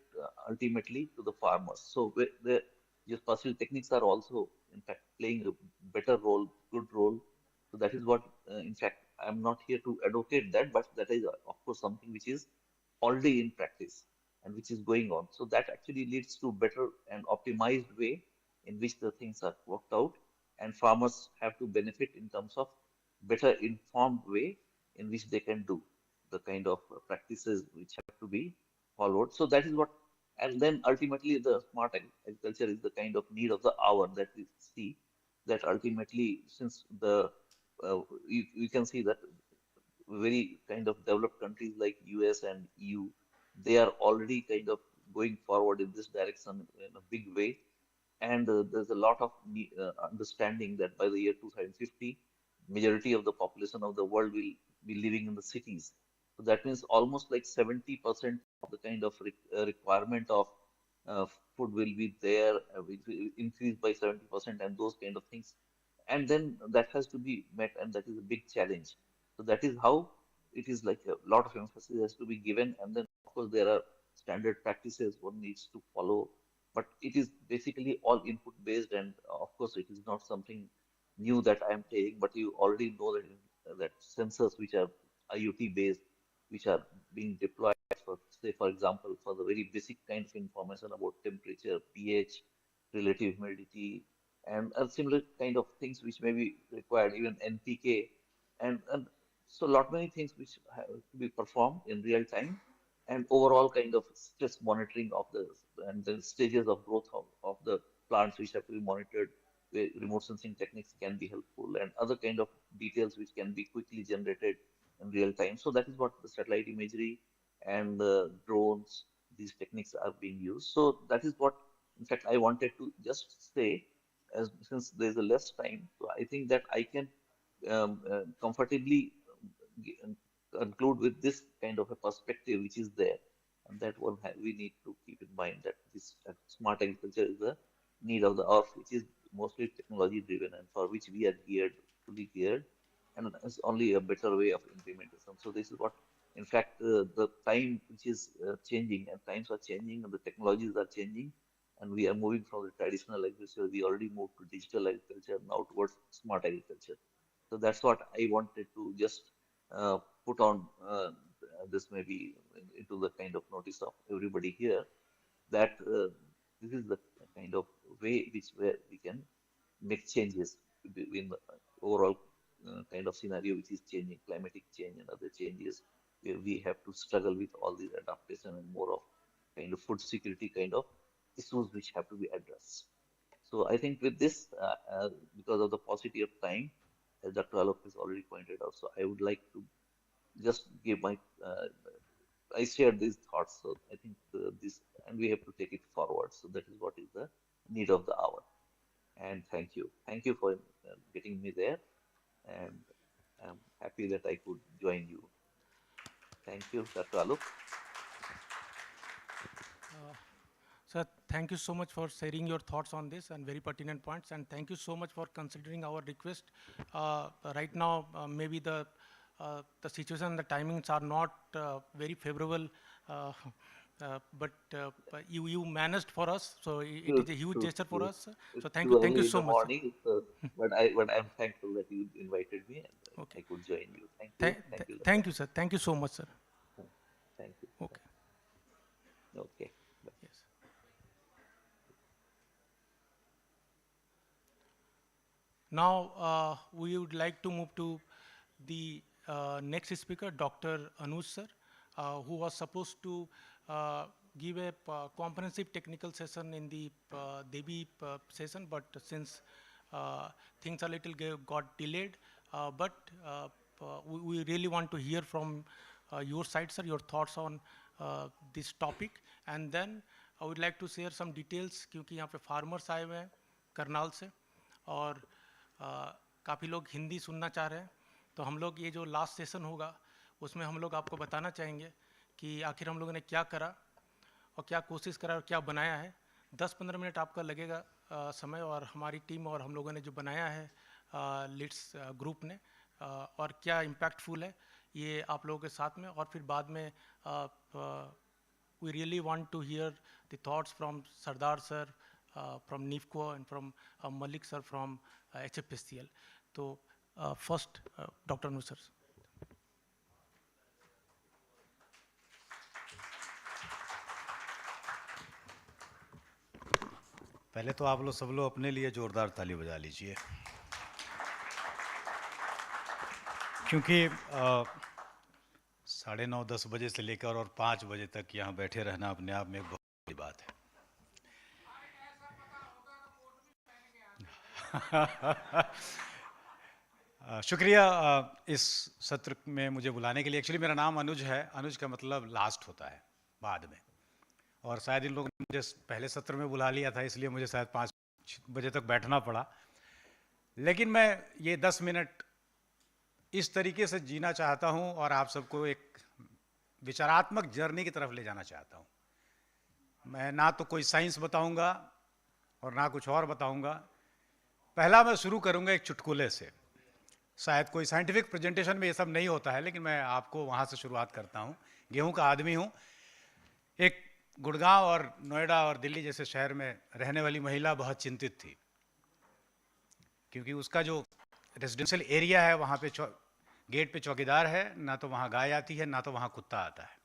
ultimately to the farmers. So the geospatial techniques are also, in fact, playing a better role, good role to So that is what, in fact, I'm not here to advocate that, but that is, of course, something which is already in practice and which is going on. So that actually leads to better and optimized way in which the things are worked out, and farmers have to benefit in terms of better informed way in which they can do the kind of practices which have to be followed. So that is what, and then ultimately the smart agriculture is the kind of need of the hour that we see, that ultimately, since the you can see that very kind of developed countries like US and EU, they are already kind of going forward in this direction in a big way. And there's a lot of understanding that by the year 2050, majority of the population of the world will be living in the cities. So that means almost like 70% of the kind of requirement of uh, food will be there, will increase by 70%, and those kind of things. And then that has to be met, and that is a big challenge. So that is how it is, like a lot of emphasis has to be given. And then, of course, there are standard practices one needs to follow, but it is basically all input based. And of course, it is not something new that I am saying, but you already know that that sensors which are IoT based, which are being deployed for, say, for example, for the very basic kind of information about temperature, pH, relative humidity, and similar kind of things which may be required, even NPK, and so lot many things which have to be performed in real time, and overall kind of stress monitoring of the and the stages of growth of the plants which have to be monitored, where remote sensing techniques can be helpful, and other kind of details which can be quickly generated in real time. So that is what the satellite imagery and the drones, these techniques are being used. So that is what, in fact, I wanted to just say, as since there is a less time, so I think that I can comfortably conclude with this kind of a perspective which is there, and that one we need to keep in mind that this smart agriculture is the need of the hour, which is mostly technology driven, and for which we are geared, fully geared, and it's only a better way of implementation. So this is what, in fact, the time which is changing, and times are changing, and the technologies are changing, and we are moving from the traditional agriculture. We already moved to digital agriculture, now towards smart agriculture. So that's what I wanted to just put on this maybe into the kind of notice of everybody here, that this is the kind of way which where we can make changes in the overall kind of scenario which is changing, climatic change and other changes, where we have to struggle with all these adaptation and more of kind of food security kind of issues which have to be addressed. So I think with this, because of the paucity of time, as Dr. Alok has already pointed out, so I would like to just give my, I shared these thoughts. So I think this, and we have to take it forward. So that is what is the need of the hour. And thank you. Thank you for getting me there. And I'm happy that I could join you. Thank you, Dr. Alok. Sir, thank you so much for sharing your thoughts on this and very pertinent points. And thank you so much for considering our request. Right now, maybe the situation and the timings are not very favorable, uh, but you managed for us, so it is a huge gesture for us. It's So thank too you early in so the much. morning, so, but I'm thankful that you invited me, and Okay. I could join you. Thank you. Thank you. Thank you, sir. Thank you so much, sir. Thank you. Okay. Okay. Yes. Now, we would like to move to the next speaker, Dr. Anuj sir, who was supposed to give a comprehensive technical session in the Devi session, but since things a little got delayed, but we really want to hear from your side, sir, your thoughts on this topic. And then I would like to share some details, क्योंकि यहाँ पे farmers आए हुए हैं करनाल से, और काफ़ी लोग हिंदी सुनना चाह रहे हैं, तो हम लोग ये जो लास्ट सेशन होगा उसमें हम लोग आपको बताना चाहेंगे कि आखिर हम लोगों ने क्या करा और क्या कोशिश करा और क्या बनाया है. 10-15 मिनट आपका लगेगा समय, और हमारी टीम और हम लोगों ने जो बनाया है लीड्स ग्रुप ने, और क्या इम्पैक्टफुल है ये आप लोगों के साथ में. और फिर बाद में we really want to hear the thoughts from Sardar sir, from NIFCO, and from Malik sir from HFSCL. तो First, Dr. Anuj sir. पहले तो आप लोग सब लोग अपने लिए जोरदार ताली बजा लीजिए, क्योंकि 9:30-10 बजे से लेकर और 5 बजे तक यहाँ बैठे रहना अपने आप में एक बहुत बड़ी बात है। शुक्रिया इस सत्र में मुझे बुलाने के लिए। एक्चुअली मेरा नाम अनुज है, अनुज का मतलब लास्ट होता है, बाद में, और शायद इन लोगों ने मुझे पहले सत्र में बुला लिया था, इसलिए मुझे शायद 5 बजे तक बैठना पड़ा। लेकिन मैं ये 10 मिनट इस तरीके से जीना चाहता हूँ और आप सबको एक विचारात्मक जर्नी की तरफ ले जाना चाहता हूँ। मैं ना तो कोई साइंस बताऊँगा और ना कुछ और बताऊँगा। पहला मैं शुरू करूँगा एक चुटकुले से। शायद कोई साइंटिफिक प्रेजेंटेशन में ये सब नहीं होता है, लेकिन मैं आपको वहाँ से शुरुआत करता हूँ। गेहूँ का आदमी हूँ। एक गुड़गांव और नोएडा और दिल्ली जैसे शहर में रहने वाली महिला बहुत चिंतित थी, क्योंकि उसका जो रेजिडेंशियल एरिया है वहाँ पे गेट पे चौकीदार है, ना तो वहाँ गाय आती है ना तो वहाँ कुत्ता आता है।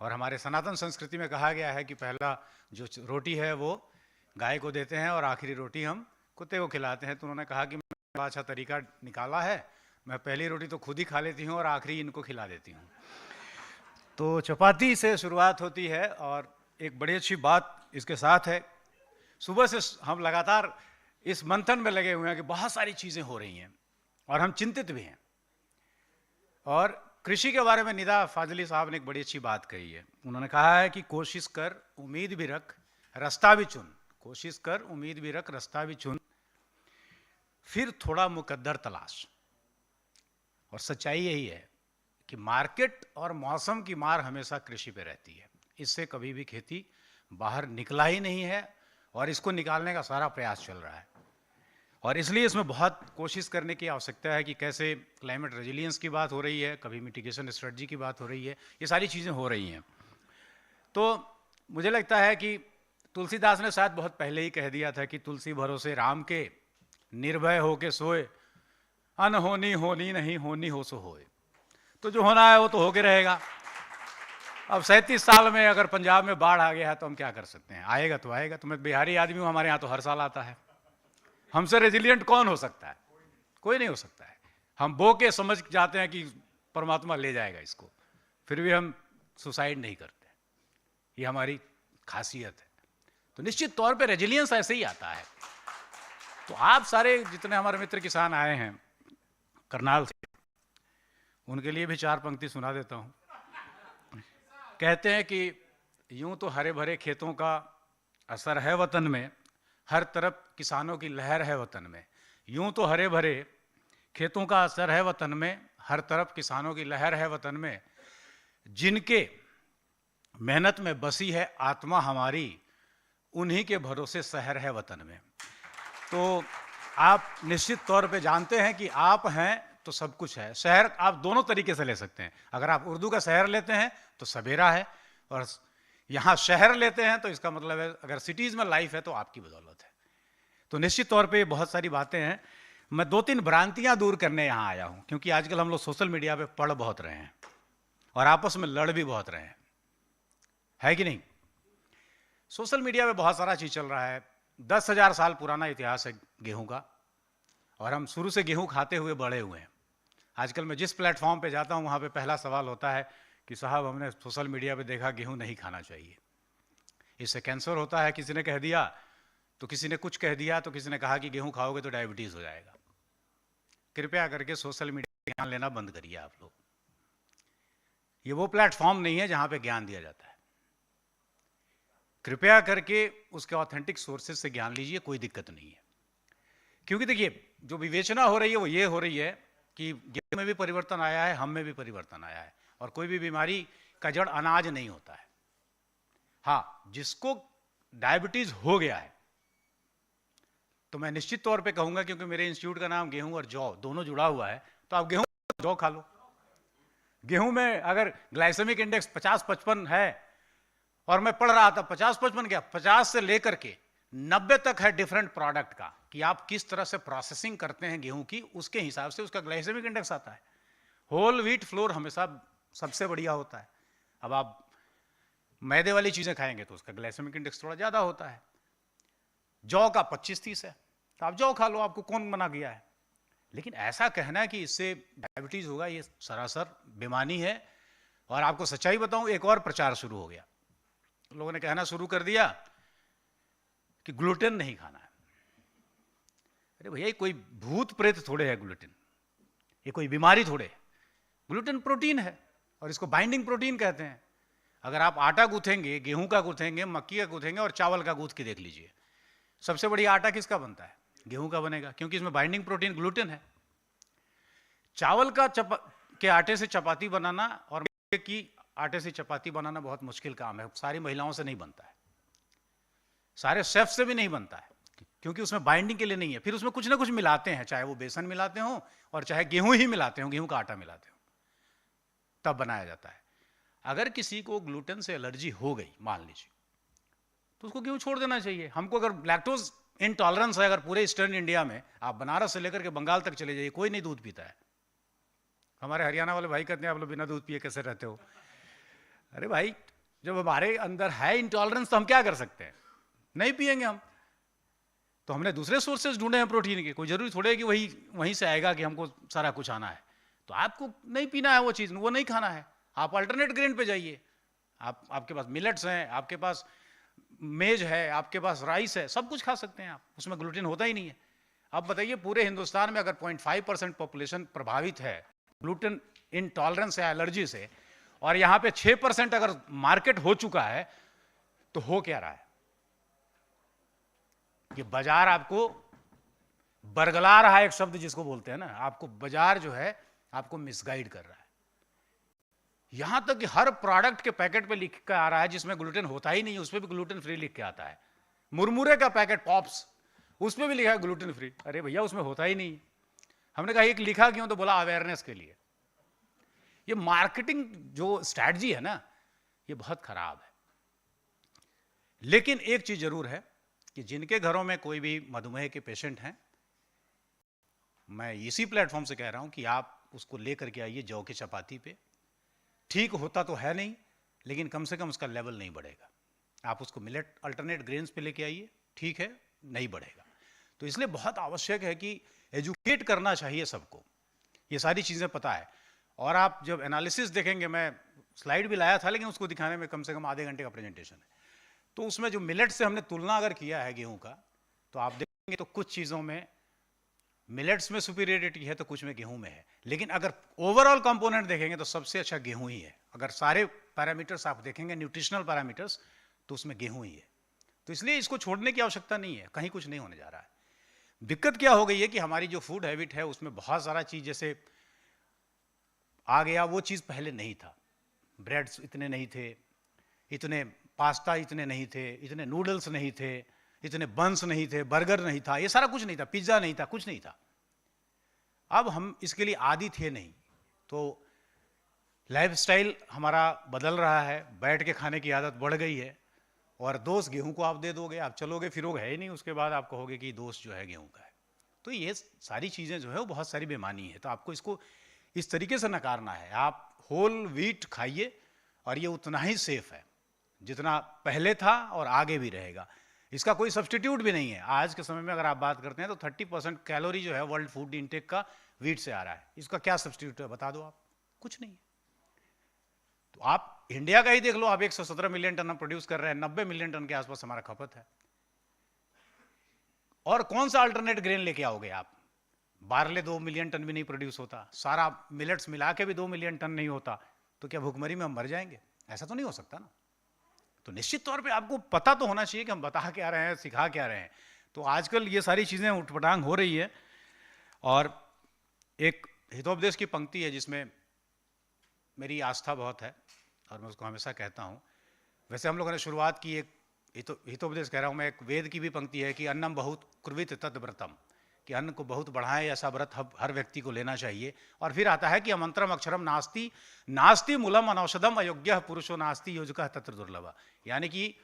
और हमारे सनातन संस्कृति में कहा गया है कि पहला जो रोटी है वो गाय को देते हैं और आखिरी रोटी हम कुत्ते को खिलाते हैं। तो उन्होंने कहा कि मैं अच्छा तरीका निकाला है, मैं पहली रोटी तो खुद ही खा लेती हूँ और आखिरी इनको खिला देती हूँ। तो चपाती से शुरुआत होती है और एक बड़ी अच्छी बात इसके साथ है, सुबह से हम लगातार इस मंथन में लगे हुए हैं कि बहुत सारी चीज़ें हो रही हैं और हम चिंतित भी हैं। और कृषि के बारे में निदा फाजली साहब ने एक बड़ी अच्छी बात कही है। उन्होंने कहा है कि कोशिश कर, उम्मीद भी रख, रास्ता भी चुन। कोशिश कर, उम्मीद भी रख, रास्ता भी चुन, फिर थोड़ा मुकद्दर तलाश। और सच्चाई यही है कि मार्केट और मौसम की मार हमेशा कृषि पे रहती है। इससे कभी भी खेती बाहर निकला ही नहीं है और इसको निकालने का सारा प्रयास चल रहा है। और इसलिए इसमें बहुत कोशिश करने की आवश्यकता है कि कैसे क्लाइमेट रेजिलियंस की बात हो रही है, कभी मिटिगेशन स्ट्रेटजी की बात हो रही है, ये सारी चीज़ें हो रही हैं। तो मुझे लगता है कि तुलसीदास ने शायद बहुत पहले ही कह दिया था कि तुलसी भरोसे राम के, निर्भय होके सोए, अनहोनी होनी नहीं, होनी हो सो होए। तो जो होना है वो तो होके रहेगा। अब 37 साल में अगर पंजाब में बाढ़ आ गया है तो हम क्या कर सकते हैं? आएगा तो आएगा। तो मैं बिहारी आदमी हूँ, हमारे यहाँ तो हर साल आता है। हमसे रेजिलियंट कौन हो सकता है? कोई नहीं हो सकता है। हम बो के समझ जाते हैं कि परमात्मा ले जाएगा इसको, फिर भी हम सुसाइड नहीं करते। ये हमारी खासियत है। तो निश्चित तौर पे रेजिलियंस ऐसे ही आता है। तो आप सारे जितने हमारे मित्र किसान आए हैं करनाल से, उनके लिए भी 4 पंक्ति सुना देता हूँ। कहते हैं कि यूं तो हरे भरे खेतों का असर है वतन में, हर तरफ किसानों की लहर है वतन में। यूं तो हरे भरे खेतों का असर है वतन में, हर तरफ किसानों की लहर है वतन में। जिनके मेहनत में बसी है आत्मा हमारी, उन्हीं के भरोसे शहर है वतन में। तो आप निश्चित तौर पे जानते हैं कि आप हैं तो सब कुछ है। शहर आप दोनों तरीके से ले सकते हैं। अगर आप उर्दू का शहर लेते हैं तो सवेरा है, और यहाँ शहर लेते हैं तो इसका मतलब है अगर सिटीज़ में लाइफ है तो आपकी बदौलत है। तो निश्चित तौर पे बहुत सारी बातें हैं। मैं 2-3 भ्रांतियाँ दूर करने यहाँ आया हूँ, क्योंकि आजकल हम लोग सोशल मीडिया पे पढ़ बहुत रहे हैं और आपस में लड़ भी बहुत रहे हैं, है कि नहीं? सोशल मीडिया पे बहुत सारा चीज़ चल रहा है। 10,000 साल पुराना इतिहास है गेहूं का, और हम शुरू से गेहूं खाते हुए बड़े हुए हैं। आजकल मैं जिस प्लेटफॉर्म पे जाता हूं वहाँ पे पहला सवाल होता है कि साहब हमने सोशल मीडिया पे देखा गेहूं नहीं खाना चाहिए, इससे कैंसर होता है, किसी ने कह दिया, तो किसी ने कुछ कह दिया, तो किसी ने कहा कि गेहूं खाओगे तो डायबिटीज़ हो जाएगा। कृपया करके सोशल मीडिया ज्ञान लेना बंद करिए आप लोग। ये वो प्लेटफॉर्म नहीं है जहाँ पे ज्ञान दिया जाता है। कृपया करके उसके ऑथेंटिक सोर्सेज से ज्ञान लीजिए, कोई दिक्कत नहीं है। क्योंकि देखिए जो विवेचना हो रही है वो ये हो रही है कि गेहूं में भी परिवर्तन आया है, हम में भी परिवर्तन आया है, और कोई भी बीमारी का जड़ अनाज नहीं होता है। हाँ, जिसको डायबिटीज हो गया है तो मैं निश्चित तौर पे कहूंगा, क्योंकि मेरे इंस्टीट्यूट का नाम गेहूं और जौ दोनों जुड़ा हुआ है, तो आप गेहूं जौ खा लो। गेहूं में अगर ग्लाइसेमिक इंडेक्स 50-55 है, और मैं पढ़ रहा था 50-55 क्या 50 से लेकर के 90 तक है डिफरेंट प्रोडक्ट का, कि आप किस तरह से प्रोसेसिंग करते हैं गेहूं की, उसके हिसाब से उसका ग्लाइसेमिक इंडेक्स आता है। होल व्हीट फ्लोर हमेशा सबसे बढ़िया होता है। अब आप मैदे वाली चीज़ें खाएंगे तो उसका ग्लाइसेमिक इंडेक्स थोड़ा ज़्यादा होता है। जौ का 25-30 है, तो आप जौ खा लो, आपको कौन मना किया है। लेकिन ऐसा कहना कि इससे डायबिटीज़ होगा, ये सरासर बेमानी है। और आपको सच्चाई बताऊं, एक और प्रचार शुरू हो गया, लोगों ने कहना शुरू कर दिया कि ग्लूटेन नहीं खाना है। अरे भैया, ये कोई भूत प्रेत थोड़े है ग्लूटेन, ये कोई बीमारी थोड़े है। ग्लूटेन प्रोटीन है और इसको बाइंडिंग प्रोटीन कहते हैं। अगर आप आटा गूंथेंगे, गेहूं का गूंथेंगे, मक्की का गूंथेंगे और चावल का गूंथ के देख लीजिए, सबसे बढ़िया आटा किसका बनता है? गेहूं का बनेगा, क्योंकि इसमें बाइंडिंग प्रोटीन ग्लूटेन है। चावल के आटे से चपाती बनाना और मक्के की आटे से चपाती बनाना बहुत मुश्किल काम है, सारी महिलाओं से नहीं बनता है, सारे शेफ से भी नहीं बनता है, क्योंकि उसमें बाइंडिंग के लिए नहीं है। फिर उसमें कुछ ना कुछ मिलाते हैं, चाहे वो बेसन मिलाते हो और चाहे गेहूं ही मिलाते हो, गेहूं का आटा मिलाते हो, तब बनाया जाता है। अगर किसी को ग्लूटेन से एलर्जी हो गई, मान लीजिए, तो उसको गेहूं छोड़ देना चाहिए। हमको अगर लैक्टोज इंटॉलरेंस है, अगर पूरे ईस्टर्न इंडिया में आप बनारस से लेकर के बंगाल तक चले जाइए, कोई नहीं दूध पीता है। हमारे हरियाणा वाले भाई कहते हैं आप लोग बिना दूध पिए कैसे रहते हो। अरे भाई, जब हमारे अंदर है इंटॉलरेंस तो हम क्या कर सकते हैं? नहीं पिएंगे हम, तो हमने दूसरे सोर्सेज ढूंढे हैं प्रोटीन के। कोई जरूरी थोड़े है कि वहीं से आएगा कि हमको सारा कुछ आना है। तो आपको नहीं पीना है वो चीज़, वो नहीं खाना है, आप अल्टरनेट ग्रेन पे जाइए। आपके पास मिलेट्स हैं, आपके पास मेज है, आपके पास राइस है, सब कुछ खा सकते हैं आप, उसमें ग्लूटेन होता ही नहीं है। अब बताइए, पूरे हिंदुस्तान में अगर 0.5% पॉपुलेशन प्रभावित है ग्लूटेन इंटॉलरेंस या एलर्जी से, और यहाँ पे 6% अगर मार्केट हो चुका है, तो हो क्या रहा है? कि बाजार आपको बरगला रहा है, एक शब्द जिसको बोलते हैं ना, आपको बाजार जो है आपको मिसगाइड कर रहा है। यहां तक कि हर प्रोडक्ट के पैकेट पे लिख कर आ रहा है जिसमें ग्लूटेन होता ही नहीं, उस पर भी ग्लूटेन फ्री लिख के आता है। मुरमुरे का पैकेट पॉप्स, उस पर भी लिखा है ग्लूटेन फ्री। अरे भैया, उसमें होता ही नहीं। हमने कहा एक लिखा क्यों? तो बोला अवेयरनेस के लिए। ये मार्केटिंग जो स्ट्रैटेजी है ना, ये बहुत खराब है। लेकिन एक चीज जरूर है कि जिनके घरों में कोई भी मधुमेह के पेशेंट हैं, मैं इसी प्लेटफॉर्म से कह रहा हूं कि आप उसको लेकर के आइए जौ की चपाती पे। ठीक होता तो है नहीं, लेकिन कम से कम उसका लेवल नहीं बढ़ेगा। आप उसको मिलेट अल्टरनेट ग्रेन्स पे लेके आइए, ठीक है, नहीं बढ़ेगा। तो इसलिए बहुत आवश्यक है कि एजुकेट करना चाहिए सबको, ये सारी चीज़ें पता है। और आप जब एनालिसिस देखेंगे, मैं स्लाइड भी लाया था लेकिन उसको दिखाने में कम से कम आधे घंटे का प्रेजेंटेशन है, तो उसमें जो मिलेट से हमने तुलना अगर किया है गेहूं का, तो आप देखेंगे तो कुछ चीज़ों में मिलेट्स में सुपीरियरिटी है तो कुछ में गेहूं में है। लेकिन अगर ओवरऑल कंपोनेंट देखेंगे तो सबसे अच्छा गेहूं ही है। अगर सारे पैरामीटर्स आप देखेंगे, न्यूट्रिशनल पैरामीटर्स, तो उसमें गेहूं ही है। तो इसलिए इसको छोड़ने की आवश्यकता नहीं है, कहीं कुछ नहीं होने जा रहा है। दिक्कत क्या हो गई है कि हमारी जो फूड हैबिट है उसमें बहुत सारा चीज़ जैसे आ गया, वो चीज़ पहले नहीं था। ब्रेड्स इतने नहीं थे, इतने पास्ता इतने नहीं थे, इतने नूडल्स नहीं थे, इतने बंस नहीं थे, बर्गर नहीं था, ये सारा कुछ नहीं था, पिज्ज़ा नहीं था, कुछ नहीं था। अब हम इसके लिए आदी थे नहीं, तो लाइफस्टाइल हमारा बदल रहा है, बैठ के खाने की आदत बढ़ गई है। और दोस्त गेहूं को आप दे दोगे, आप चलोगे फिरोगे है ही नहीं, उसके बाद आप कहोगे कि दोस्त जो है गेहूं का है। तो ये सारी चीज़ें जो है वो बहुत सारी बेमानी है। तो आपको इसको इस तरीके से नकारना है। आप होल व्हीट खाइए और ये उतना ही सेफ है जितना पहले था और आगे भी रहेगा। इसका कोई सब्स्टिट्यूट भी नहीं है। आज के समय में अगर आप बात करते हैं तो 30% कैलोरी जो है वर्ल्ड फूड इंटेक का व्हीट से आ रहा है। इसका क्या सब्स्टिट्यूट है बता दो आप? कुछ नहीं है। तो आप इंडिया का ही देख लो, आप 117 मिलियन टन प्रोड्यूस कर रहे हैं, 90 मिलियन टन के आसपास हमारा खपत है। और कौन सा अल्टरनेट ग्रेन लेके आओगे आप? बार्ले 2 मिलियन टन भी नहीं प्रोड्यूस होता, सारा मिलेट्स मिला के भी 2 मिलियन टन नहीं होता, तो क्या भूखमरी में हम मर जाएंगे? ऐसा तो नहीं हो सकता ना। तो निश्चित तौर पे आपको पता तो होना चाहिए कि हम बता क्या रहे हैं, सिखा क्या रहे हैं। तो आजकल ये सारी चीज़ें उठपटांग हो रही है। और एक हितोपदेश की पंक्ति है जिसमें मेरी आस्था बहुत है और मैं उसको हमेशा कहता हूँ। वैसे हम लोगों ने शुरुआत की, एक हितोपदेश कह रहा हूँ मैं, एक वेद की भी पंक्ति है कि अन्नम बहुत कुर्वित तद व्रतम, कि अन्न को बहुत बढ़ाएं, ऐसा व्रत हर व्यक्ति को लेना चाहिए। और फिर आता है कि अमंत्रम अक्षरम नास्ति नास्ति मूलम अनौषधम अयोग्य पुरुषो नास्ति योजक तत्र दुर्लभ, यानी कि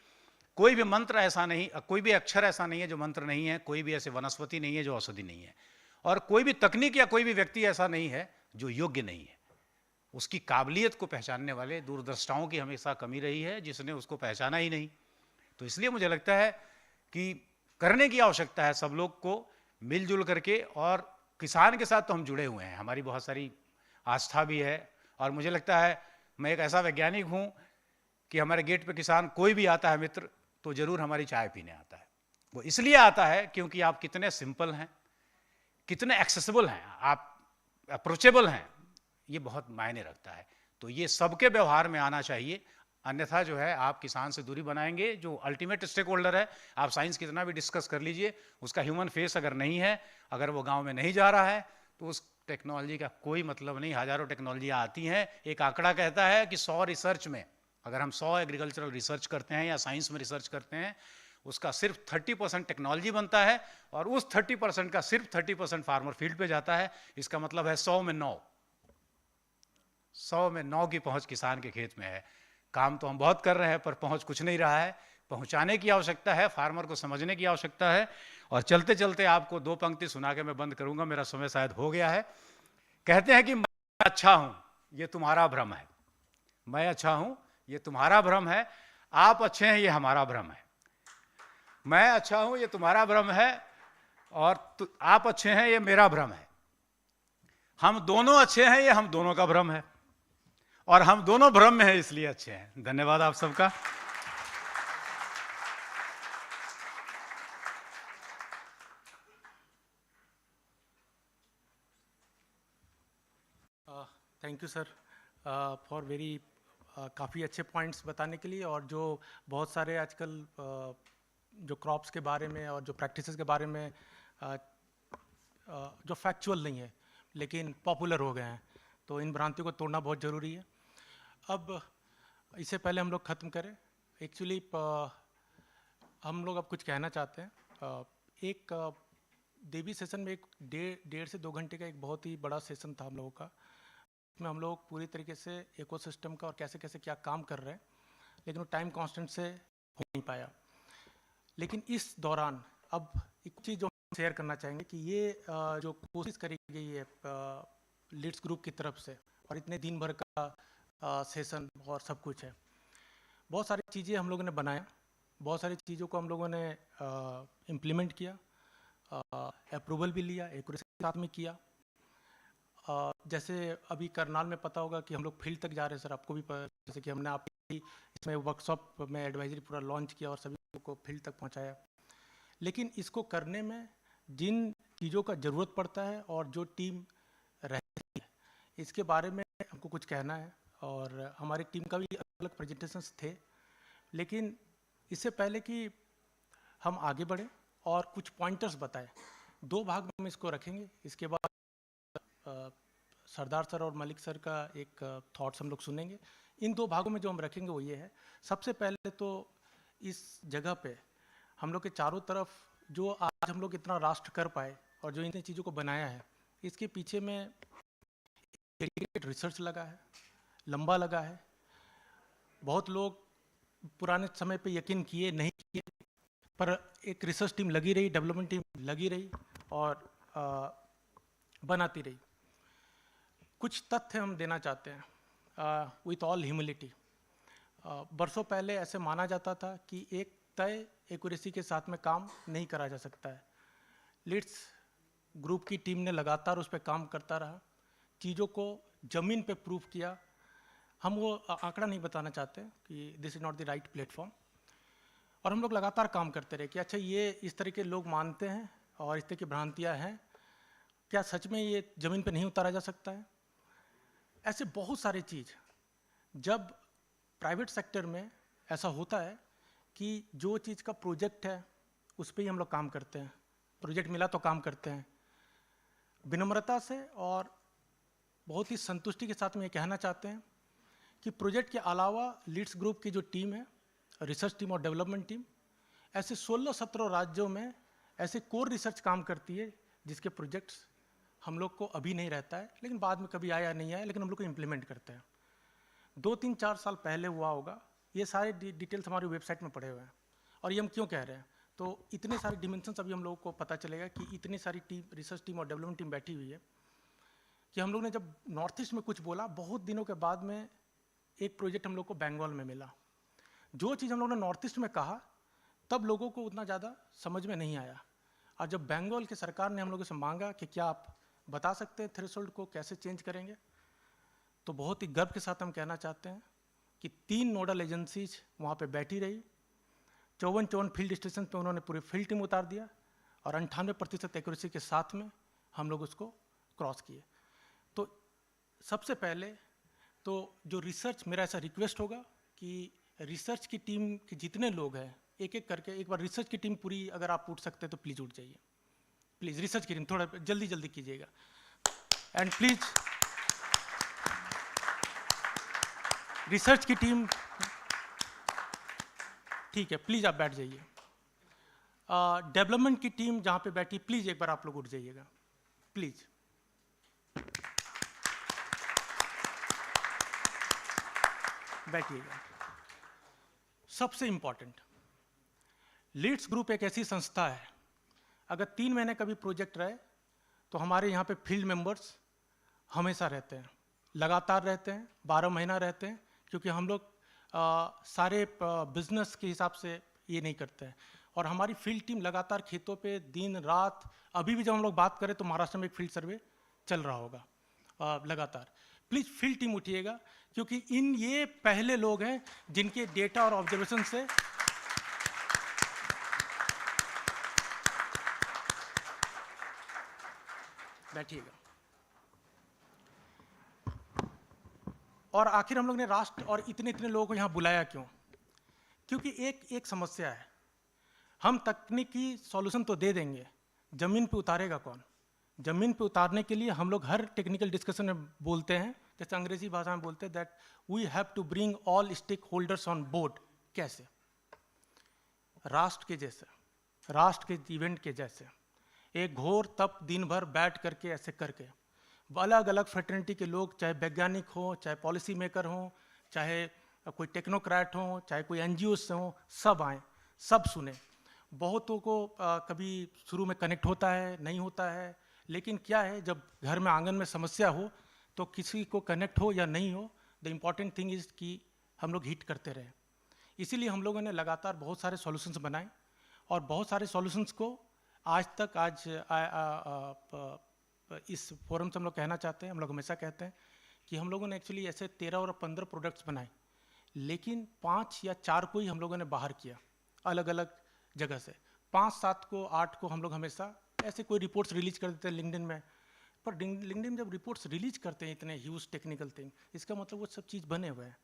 कोई भी मंत्र ऐसा नहीं, कोई भी अक्षर ऐसा नहीं है जो मंत्र नहीं है, कोई भी ऐसे वनस्पति नहीं है जो औषधि नहीं है, और कोई भी तकनीक या कोई भी व्यक्ति ऐसा नहीं है जो योग्य नहीं है। उसकी काबिलियत को पहचानने वाले दूरदर्शिताओं की हमेशा कमी रही है, जिसने उसको पहचाना ही नहीं। तो इसलिए मुझे लगता है कि करने की आवश्यकता है सब लोग को मिलजुल करके, और किसान के साथ तो हम जुड़े हुए हैं, हमारी बहुत सारी आस्था भी है। और मुझे लगता है मैं एक ऐसा वैज्ञानिक हूँ कि हमारे गेट पे किसान कोई भी आता है मित्र तो ज़रूर हमारी चाय पीने आता है। वो इसलिए आता है क्योंकि आप कितने सिंपल हैं, कितने एक्सेसिबल हैं, आप अप्रोचेबल हैं, ये बहुत मायने रखता है। तो ये सबके व्यवहार में आना चाहिए, अन्यथा जो है आप किसान से दूरी बनाएंगे। जो अल्टीमेट स्टेक होल्डर है, आप साइंस कितना भी डिस्कस कर लीजिए, उसका ह्यूमन फेस अगर नहीं है, अगर वो गांव में नहीं जा रहा है, तो उस टेक्नोलॉजी का कोई मतलब नहीं। हज़ारों टेक्नोलॉजियाँ आती हैं। एक आंकड़ा कहता है कि 100 रिसर्च में, अगर हम 100 एग्रीकल्चरल रिसर्च करते हैं या साइंस में रिसर्च करते हैं, उसका सिर्फ 30% टेक्नोलॉजी बनता है, और उस 30% का सिर्फ 30% फार्मर फील्ड पे जाता है। इसका मतलब है 100 में 9, 100 में 9 की पहुंच किसान के खेत में है। काम तो हम बहुत कर रहे हैं, पर पहुंच कुछ नहीं रहा है। पहुंचाने की आवश्यकता है, फार्मर को समझने की आवश्यकता है। और चलते चलते आपको 2 पंक्ति सुना के मैं बंद करूंगा, मेरा समय शायद हो गया है। कहते हैं कि मैं अच्छा हूं, ये तुम्हारा भ्रम है। मैं अच्छा हूं, ये तुम्हारा भ्रम है। आप अच्छे हैं, ये हमारा भ्रम है। मैं अच्छा हूं, ये तुम्हारा भ्रम है, और आप अच्छे हैं, ये मेरा भ्रम है। हम दोनों अच्छे हैं, ये हम दोनों का भ्रम है, और हम दोनों भ्रम में हैं, इसलिए अच्छे हैं। धन्यवाद आप सबका। Thank you sir for very काफ़ी अच्छे पॉइंट्स बताने के लिए, और जो बहुत सारे आजकल जो क्रॉप्स के बारे में और जो प्रैक्टिसेस के बारे में जो फैक्चुअल नहीं है लेकिन पॉपुलर हो गए हैं, तो इन भ्रांतियों को तोड़ना बहुत ज़रूरी है। अब इससे पहले हम लोग ख़त्म करें, एक्चुअली हम लोग अब कुछ कहना चाहते हैं। एक देवी सेशन में एक 1.5 से 2 घंटे का एक बहुत ही बड़ा सेशन था हम लोगों का, में हम लोग पूरी तरीके से इकोसिस्टम का और कैसे कैसे क्या काम कर रहे हैं, लेकिन वो टाइम कांस्टेंट से हो नहीं पाया। लेकिन इस दौरान अब एक चीज़ जो हम शेयर करना चाहेंगे कि ये जो कोशिश करी गई है लीड्स ग्रुप की तरफ से, और इतने दिन भर का सेशन और सब कुछ है, बहुत सारी चीज़ें हम लोगों ने बनाया, बहुत सारी चीज़ों को हम लोगों ने इम्प्लीमेंट किया, अप्रूवल भी लिया, एक्यूरेसी के साथ में किया। जैसे अभी करनाल में पता होगा कि हम लोग फील्ड तक जा रहे हैं सर, आपको भी जैसे कि हमने आपकी इसमें वर्कशॉप में एडवाइजरी पूरा लॉन्च किया और सभी को फील्ड तक पहुंचाया। लेकिन इसको करने में जिन चीज़ों का ज़रूरत पड़ता है और जो टीम रहती है, इसके बारे में हमको कुछ कहना है। और हमारी टीम का भी अलग अलग प्रेजेंटेशंस थे, लेकिन इससे पहले कि हम आगे बढ़े और कुछ पॉइंटर्स बताएं, 2 भाग में हम इसको रखेंगे। इसके बाद सरदार सर और मलिक सर का एक थॉट्स हम लोग सुनेंगे। इन 2 भागों में जो हम रखेंगे वो ये है, सबसे पहले तो इस जगह पे हम लोग के चारों तरफ जो आज हम लोग इतना राष्ट्र कर पाए और जो इन चीज़ों को बनाया है, इसके पीछे में रिसर्च लगा है, लंबा लगा है। बहुत लोग पुराने समय पे यकीन किए नहीं किए, पर एक रिसर्च टीम लगी रही, डेवलपमेंट टीम लगी रही और बनाती रही। कुछ तथ्य हम देना चाहते हैं विथ ऑल ह्यूमिलिटी। बरसों पहले ऐसे माना जाता था कि एक तय एक्यूरेसी के साथ में काम नहीं करा जा सकता है। लीड्स ग्रुप की टीम ने लगातार उस पर काम करता रहा, चीज़ों को ज़मीन पे प्रूफ किया। हम वो आंकड़ा नहीं बताना चाहते कि this is not the right platform, और हम लोग लगातार काम करते रहे कि अच्छा ये इस तरह के लोग मानते हैं और इस तरह की भ्रांतियाँ हैं, क्या सच में ये ज़मीन पे नहीं उतारा जा सकता है। ऐसे बहुत सारी चीज़ जब प्राइवेट सेक्टर में ऐसा होता है कि जो चीज़ का प्रोजेक्ट है उस पर ही हम लोग काम करते हैं, प्रोजेक्ट मिला तो काम करते हैं। विनम्रता से और बहुत ही संतुष्टि के साथ में ये कहना चाहते हैं कि प्रोजेक्ट के अलावा लीड्स ग्रुप की जो टीम है, रिसर्च टीम और डेवलपमेंट टीम, ऐसे 16-17 राज्यों में ऐसे कोर रिसर्च काम करती है जिसके प्रोजेक्ट्स हम लोग को अभी नहीं रहता है, लेकिन बाद में कभी आया नहीं आया, लेकिन हम लोग को इम्प्लीमेंट करते हैं। 2-3-4 साल पहले हुआ होगा, ये सारे डिटेल्स हमारी वेबसाइट में पड़े हुए हैं। और ये हम क्यों कह रहे हैं? तो इतने सारे डिमेंशंस अभी हम लोगों को पता चलेगा कि इतनी सारी टीम, रिसर्च टीम और डेवलपमेंट टीम बैठी हुई है कि हम लोग ने जब नॉर्थ ईस्ट में कुछ बोला, बहुत दिनों के बाद में एक प्रोजेक्ट हम लोग को बंगाल में मिला। जो चीज़ हम लोगों ने नॉर्थ ईस्ट में कहा, तब लोगों को उतना ज़्यादा समझ में नहीं आया। और जब बंगाल की सरकार ने हम लोगों से मांगा कि क्या आप बता सकते हैं थ्रेशोल्ड को कैसे चेंज करेंगे, तो बहुत ही गर्व के साथ हम कहना चाहते हैं कि 3 नोडल एजेंसीज वहाँ पे बैठी रही, 54 फील्ड स्टेशन पे उन्होंने पूरी फील्ड टीम उतार दिया और 98% एक्यूरेसी के साथ में हम लोग उसको क्रॉस किए। तो सबसे पहले तो जो रिसर्च, मेरा ऐसा रिक्वेस्ट होगा कि रिसर्च की टीम के जितने लोग हैं, एक एक करके एक बार रिसर्च की टीम पूरी अगर आप उठ सकते हैं तो प्लीज़ उठ जाइए। प्लीज़ रिसर्च की टीम थोड़ा जल्दी जल्दी कीजिएगा। एंड प्लीज़ रिसर्च की टीम, ठीक है, प्लीज़ आप बैठ जाइए। डेवलपमेंट की टीम जहाँ पे बैठी, प्लीज़ एक बार आप लोग उठ जाइएगा, प्लीज़। बैठिएगा। सबसे इंपॉर्टेंट, लीड्स ग्रुप एक ऐसी संस्था है, अगर 3 महीने का भी प्रोजेक्ट रहे तो हमारे यहाँ पे फील्ड मेंबर्स हमेशा रहते हैं, लगातार रहते हैं, 12 महीना रहते हैं, क्योंकि हम लोग सारे बिजनेस के हिसाब से ये नहीं करते हैं। और हमारी फील्ड टीम लगातार खेतों पे दिन रात, अभी भी जब हम लोग बात करें तो महाराष्ट्र में एक फील्ड सर्वे चल रहा होगा लगातार। प्लीज़ फील्ड टीम उठिएगा, क्योंकि ये पहले लोग हैं जिनके डेटा और ऑब्जर्वेशन से बैठिएगा। और आखिर हम लोग ने राष्ट्र और इतने इतने लोगों को यहाँ बुलाया क्यों? क्योंकि एक समस्या है, हम तकनीकी सॉल्यूशन तो दे देंगे, जमीन पे उतारेगा कौन? जमीन पे उतारने के लिए हम लोग हर टेक्निकल डिस्कशन में बोलते हैं, जैसे अंग्रेजी भाषा में बोलते हैं that we have to bring all stakeholders on board. कैसे? राष्ट्र के जैसे, राष्ट्र के इवेंट के जैसे, एक घोर तप दिन भर बैठ करके ऐसे करके अलग अलग फ्रेटर्निटी के लोग, चाहे वैज्ञानिक हो, चाहे पॉलिसी मेकर हो, चाहे कोई टेक्नोक्रेट हो, चाहे कोई एनजीओ से हो, सब आए, सब सुने। बहुतों को कभी शुरू में कनेक्ट होता है, नहीं होता है, लेकिन क्या है, जब घर में आंगन में समस्या हो तो किसी को कनेक्ट हो या नहीं हो, द इम्पॉर्टेंट थिंग इज़ कि हम लोग हिट करते रहे। इसीलिए हम लोगों ने लगातार बहुत सारे सॉल्यूशंस बनाए और बहुत सारे सॉल्यूशंस को आज तक इस फोरम से हम लोग कहना चाहते हैं, हम लोग हमेशा कहते हैं कि हम लोगों ने एक्चुअली ऐसे 13 और 15 प्रोडक्ट्स बनाए, लेकिन 5 या 4 को ही हम लोगों ने बाहर किया अलग अलग जगह से। 5-7 को 8 को हम लोग हमेशा ऐसे कोई रिपोर्ट्स रिलीज कर देते हैं लिंक्डइन में, पर लिंक्डइन जब रिपोर्ट्स रिलीज करते हैं इतने ह्यूज टेक्निकल थिंग, इसका मतलब वो सब चीज़ बने हुए हैं।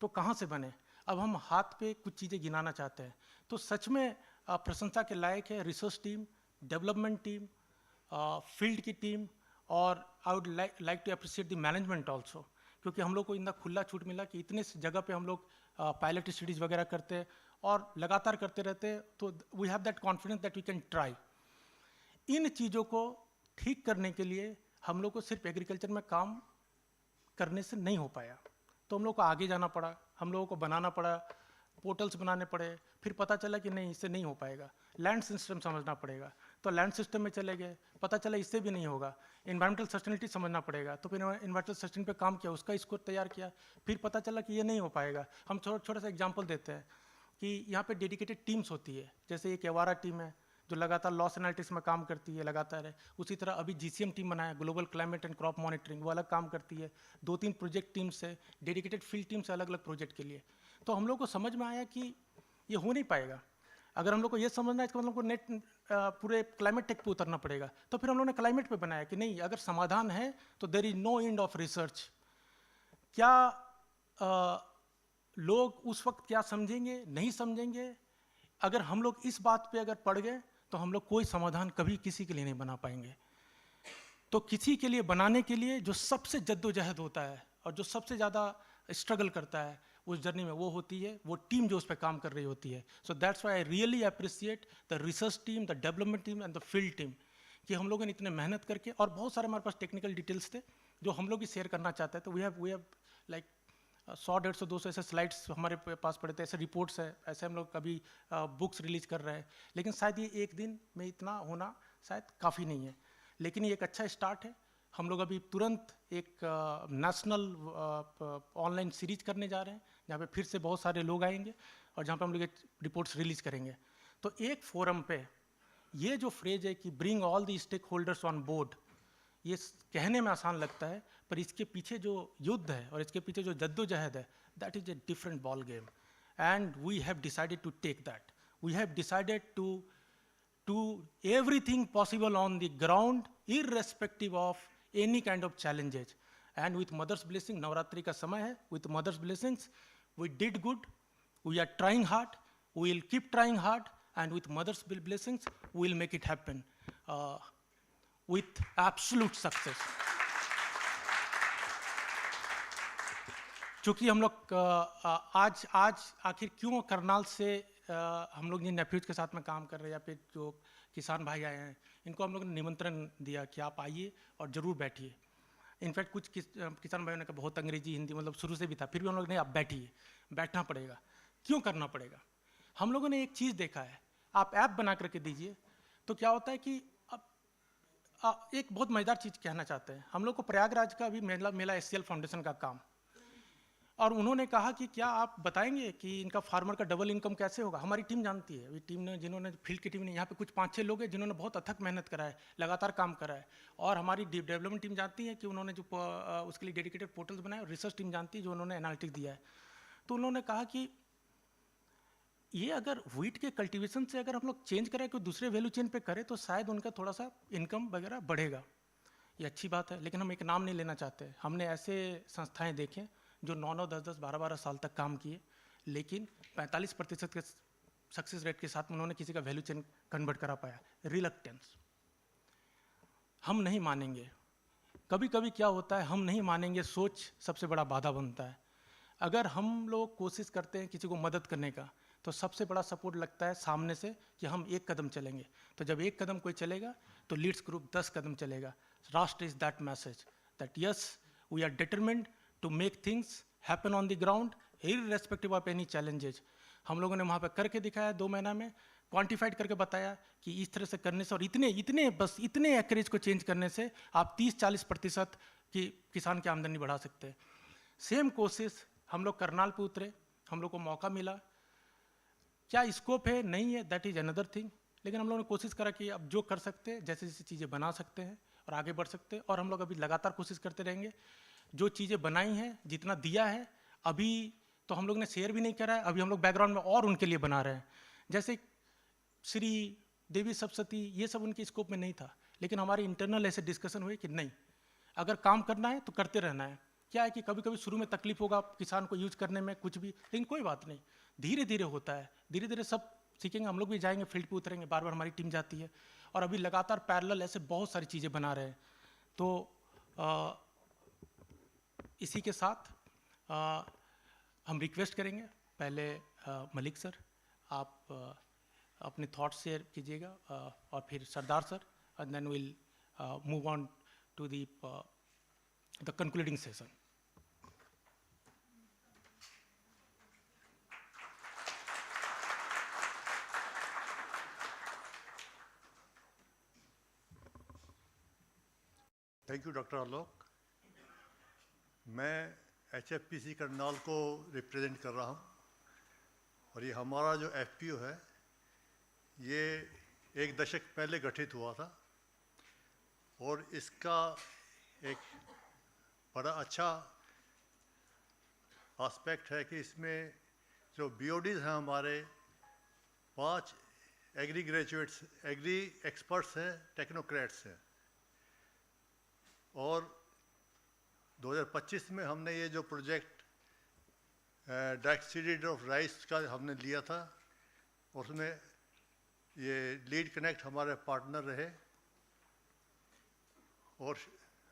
तो कहाँ से बने? अब हम हाथ पे कुछ चीज़ें गिनाना चाहते हैं, तो सच में प्रशंसा के लायक है research team, development team, field की टीम, और I would like to appreciate the management also, क्योंकि हम लोग को इतना खुला छूट मिला कि इतने जगह पे हम लोग पायलट स्टडीज़ वगैरह करते हैं और लगातार करते रहते हैं, तो we have that confidence that we can try. इन चीज़ों को ठीक करने के लिए हम लोग को सिर्फ एग्रीकल्चर में काम करने से नहीं हो पाया, तो हम लोग को आगे जाना पड़ा, हम लोगों को बनाना पड़ा, पोर्टल्स बनाने पड़े, फिर पता चला कि नहीं, इससे नहीं हो पाएगा, लैंड सिस्टम समझना पड़ेगा, तो लैंड सिस्टम में चले गए, पता चला इससे भी नहीं होगा, इन्वायरमेंटल सस्टेनेबिलिटी समझना पड़ेगा, तो फिर इन्वायरमेंटल सस्टेन पे काम किया, उसका स्कोर तैयार किया, फिर पता चला कि ये नहीं हो पाएगा। हम छोटा सा एग्जाम्पल देते हैं कि यहाँ पे डेडिकेटेड टीम्स होती है, जैसे एक एवारा टीम है जो लगातार लॉस एनालिटिक्स में काम करती है लगातार है, उसी तरह अभी GCM टीम बनाया, global climate and crop monitoring, वो अलग काम करती है, 2-3 प्रोजेक्ट टीम्स है, डेडिकेटेड फील्ड टीम्स है अलग अलग प्रोजेक्ट के लिए। तो हम लोग को समझ में आया कि ये हो नहीं पाएगा, अगर हम लोग को ये समझना है इसका मतलब को नेट पूरे क्लाइमेट टेक पे उतरना पड़ेगा, तो फिर हम लोग ने क्लाइमेट पे बनाया कि नहीं, अगर समाधान है तो there is no end of research. क्या लोग उस वक्त क्या समझेंगे, नहीं समझेंगे, अगर हम लोग इस बात पे अगर पड़ गए तो हम लोग कोई समाधान कभी किसी के लिए नहीं बना पाएंगे। तो किसी के लिए बनाने के लिए जो सबसे जद्दोजहद होता है और जो सबसे ज़्यादा स्ट्रगल करता है उस जर्नी में, वो होती है वो टीम जो उस पर काम कर रही होती है। So that's why I really appreciate the research team, the development team and the field team, कि हम लोगों ने इतने मेहनत करके, और बहुत सारे हमारे पास टेक्निकल डिटेल्स थे जो हम लोग भी शेयर करना चाहते हैं, तो वी हैव लाइक 100, 150, 200 ऐसे स्लाइड्स हमारे पास पड़े थे, ऐसे रिपोर्ट्स है, ऐसे हम लोग कभी बुक्स रिलीज कर रहे हैं, लेकिन शायद ये एक दिन में इतना होना शायद काफ़ी नहीं है, लेकिन ये एक अच्छा स्टार्ट है। हम लोग अभी तुरंत एक नेशनल ऑनलाइन सीरीज करने जा रहे हैं, जहाँ पे फिर से बहुत सारे लोग आएंगे और जहाँ पे हम लोग एक रिपोर्ट्स रिलीज करेंगे। तो एक फोरम पे ये जो फ्रेज है कि bring all the stakeholders on board, ये कहने में आसान लगता है, पर इसके पीछे जो युद्ध है और इसके पीछे जो जद्दोजहद है, that is a different ball game, and we have decided to take that. We have decided to do everything possible on the ground irrespective of any kind of challenges, and with mother's blessing, navratri ka samay hai, with mother's blessings we did good, we are trying hard, we will keep trying hard, and with mother's blessings we will make it happen with absolute success. चूँकि हम लोग आज आखिर क्यों करनाल से हम लोग जिन nephews के साथ में काम कर रहे हैं या फिर जो किसान भाई आए हैं, इनको हम लोग ने निमंत्रण दिया कि आप आइए और ज़रूर बैठिए। इनफैक्ट कुछ किसान भाइयों ने कहा बहुत अंग्रेजी हिंदी मतलब शुरू से भी था, फिर भी हम लोग नहीं, आप बैठिए, बैठना पड़ेगा। क्यों करना पड़ेगा? हम लोगों ने एक चीज़ देखा है, आप ऐप बना करके दीजिए तो क्या होता है कि अब एक बहुत मज़ेदार चीज़ कहना चाहते हैं। हम लोग को प्रयागराज का भी मिला एससीएल फाउंडेशन का काम, और उन्होंने कहा कि क्या आप बताएंगे कि इनका फार्मर का डबल इनकम कैसे होगा। हमारी टीम जानती है, ये टीम ने, जिन्होंने फील्ड की टीम ने, यहाँ पे कुछ 5-6 लोग हैं जिन्होंने बहुत अथक मेहनत करा है, लगातार काम करा है, और हमारी डेवलपमेंट टीम जानती है कि उन्होंने जो उसके लिए डेडिकेटेड पोर्टल्स बनाए, और रिसर्च टीम जानती है जो उन्होंने एनालिटिक्स दिया है। तो उन्होंने कहा कि ये अगर व्हीट के कल्टिवेशन से अगर हम लोग चेंज करें, कोई दूसरे वैल्यू चेन पे करें, तो शायद उनका थोड़ा सा इनकम वगैरह बढ़ेगा। ये अच्छी बात है, लेकिन हम एक नाम नहीं लेना चाहते। हमने ऐसे संस्थाएं देखें जो 9-9, 10-10, 12-12 साल तक काम किए, लेकिन 45% के सक्सेस रेट के साथ उन्होंने किसी का वैल्यू चेन कन्वर्ट करा पाया। रिलक्टेंस, हम नहीं मानेंगे। कभी कभी क्या होता है, हम नहीं मानेंगे, सोच सबसे बड़ा बाधा बनता है। अगर हम लोग कोशिश करते हैं किसी को मदद करने का, तो सबसे बड़ा सपोर्ट लगता है सामने से कि हम एक कदम चलेंगे। तो जब एक कदम कोई चलेगा तो लीड्स ग्रुप 10 कदम चलेगा। Rashtra is that message that yes, we are determined to make things happen on the ground irrespective of any challenges। हम लोगों ने वहाँ पे करके दिखाया, 2 महीना में क्वांटिफाइड करके बताया कि इस तरह से करने से और इतने एकरेज को चेंज करने से आप 30-40% की किसान की आमदनी बढ़ा सकते हैं। सेम कोशिश हम लोग करनाल पे उतरे, हम लोग को मौका मिला। क्या स्कोप है? नहीं है, दैट इज अनदर थिंग, लेकिन हम लोगों ने कोशिश करा कि अब जो कर सकते हैं, जैसे जैसे चीज़ें बना सकते हैं और आगे बढ़ सकते हैं, और हम लोग अभी लगातार कोशिश करते रहेंगे। जो चीज़ें बनाई हैं, जितना दिया है, अभी तो हम लोग ने शेयर भी नहीं करा है, अभी हम लोग बैकग्राउंड में और उनके लिए बना रहे हैं। जैसे श्री देवी सप्तशती, ये सब उनके स्कोप में नहीं था, लेकिन हमारे इंटरनल ऐसे डिस्कशन हुए कि नहीं, अगर काम करना है तो करते रहना है। क्या है कि कभी कभी शुरू में तकलीफ होगा किसान को यूज करने में कुछ भी, लेकिन कोई बात नहीं, धीरे धीरे होता है, धीरे धीरे सब सीखेंगे। हम लोग भी जाएंगे, फील्ड पे उतरेंगे, बार बार हमारी टीम जाती है, और अभी लगातार पैरेलल ऐसे बहुत सारी चीज़ें बना रहे हैं। तो इसी के साथ हम रिक्वेस्ट करेंगे, पहले मलिक सर आप अपने थॉट्स शेयर कीजिएगा, और फिर Sardar sir, and then will move on to the concluding session. Thank you doctor Alok. मैं HFPC करनाल को रिप्रेजेंट कर रहा हूँ, और ये हमारा जो FPO है ये 1 दशक पहले गठित हुआ था, और इसका एक बड़ा अच्छा एस्पेक्ट है कि इसमें जो BODs हैं हमारे 5 एग्री ग्रेजुएट्स, एग्री एक्सपर्ट्स हैं, टेक्नोक्रेट्स हैं। और 2025 में हमने ये जो project direct seeded of rice का हमने लिया था, उसमें ये लीड कनेक्ट हमारे पार्टनर रहे, और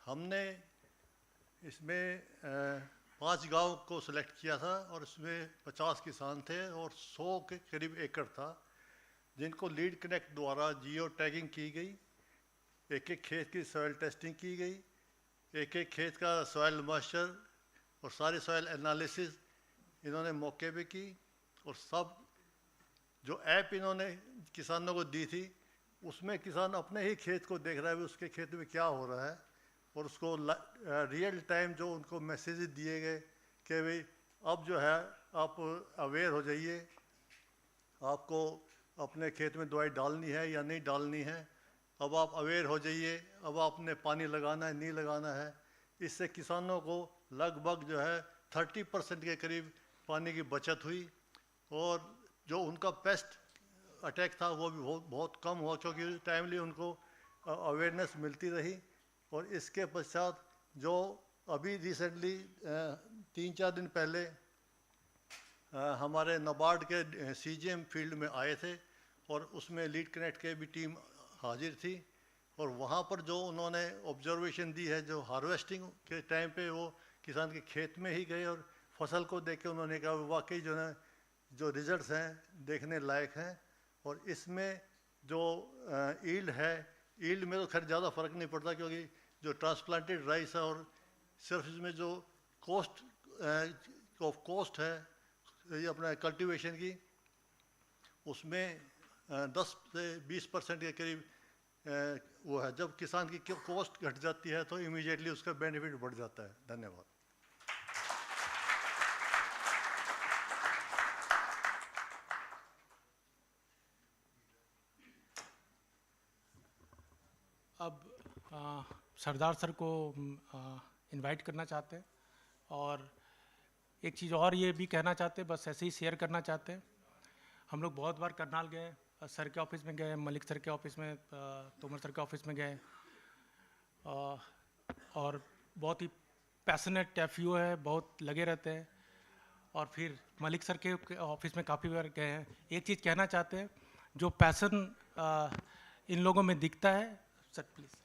हमने इसमें 5 गांव को सिलेक्ट किया था, और इसमें 50 किसान थे और 100 के करीब एकड़ था, जिनको लीड कनेक्ट द्वारा जियो टैगिंग की गई, एक एक खेत की सॉइल टेस्टिंग की गई, एक एक खेत का सॉइल मॉइस्चर और सारी सॉइल एनालिसिस इन्होंने मौके पे की, और सब जो ऐप इन्होंने किसानों को दी थी उसमें किसान अपने ही खेत को देख रहा है उसके खेत में क्या हो रहा है, और उसको रियल टाइम जो उनको मैसेज दिए गए कि भाई अब जो है आप अवेयर हो जाइए, आपको अपने खेत में दवाई डालनी है या नहीं डालनी है, अब आप अवेयर हो जाइए, अब आपने पानी लगाना है नहीं लगाना है। इससे किसानों को लगभग जो है 30% के करीब पानी की बचत हुई, और जो उनका पेस्ट अटैक था वो भी बहुत कम हुआ, क्योंकि टाइमली उनको अवेयरनेस मिलती रही। और इसके पश्चात जो अभी रिसेंटली 3-4 दिन पहले हमारे नाबार्ड के सीजीएम फील्ड में आए थे, और उसमें लीड कनेक्ट के भी टीम हाजिर थी, और वहाँ पर जो उन्होंने ऑब्जर्वेशन दी है, जो हार्वेस्टिंग के टाइम पे वो किसान के खेत में ही गए और फसल को देख के उन्होंने कहा वाकई जो है जो रिजल्ट्स हैं देखने लायक हैं। और इसमें जो ईल्ड है, ईल्ड में तो खैर ज़्यादा फ़र्क नहीं पड़ता, क्योंकि जो ट्रांसप्लांटेड राइस है और सिर्फ इसमें जो कॉस्ट है ये अपना कल्टीवेशन की, उसमें 10 से 20% के करीब वो है। जब किसान की कॉस्ट घट जाती है तो इमीडिएटली उसका बेनिफिट बढ़ जाता है। धन्यवाद। अब सरदार सर को इनवाइट करना चाहते हैं, और एक चीज़ और ये भी कहना चाहते हैं, बस ऐसे ही शेयर करना चाहते हैं। हम लोग बहुत बार करनाल गए, सर के ऑफिस में गए, मलिक सर के ऑफिस में, तोमर सर के ऑफिस में गए, और बहुत ही पैशनेट एफईओ है, बहुत लगे रहते हैं। और फिर मलिक सर के ऑफिस में काफ़ी बार गए हैं। एक चीज़ कहना चाहते हैं, जो पैसन इन लोगों में दिखता है, सर प्लीज़,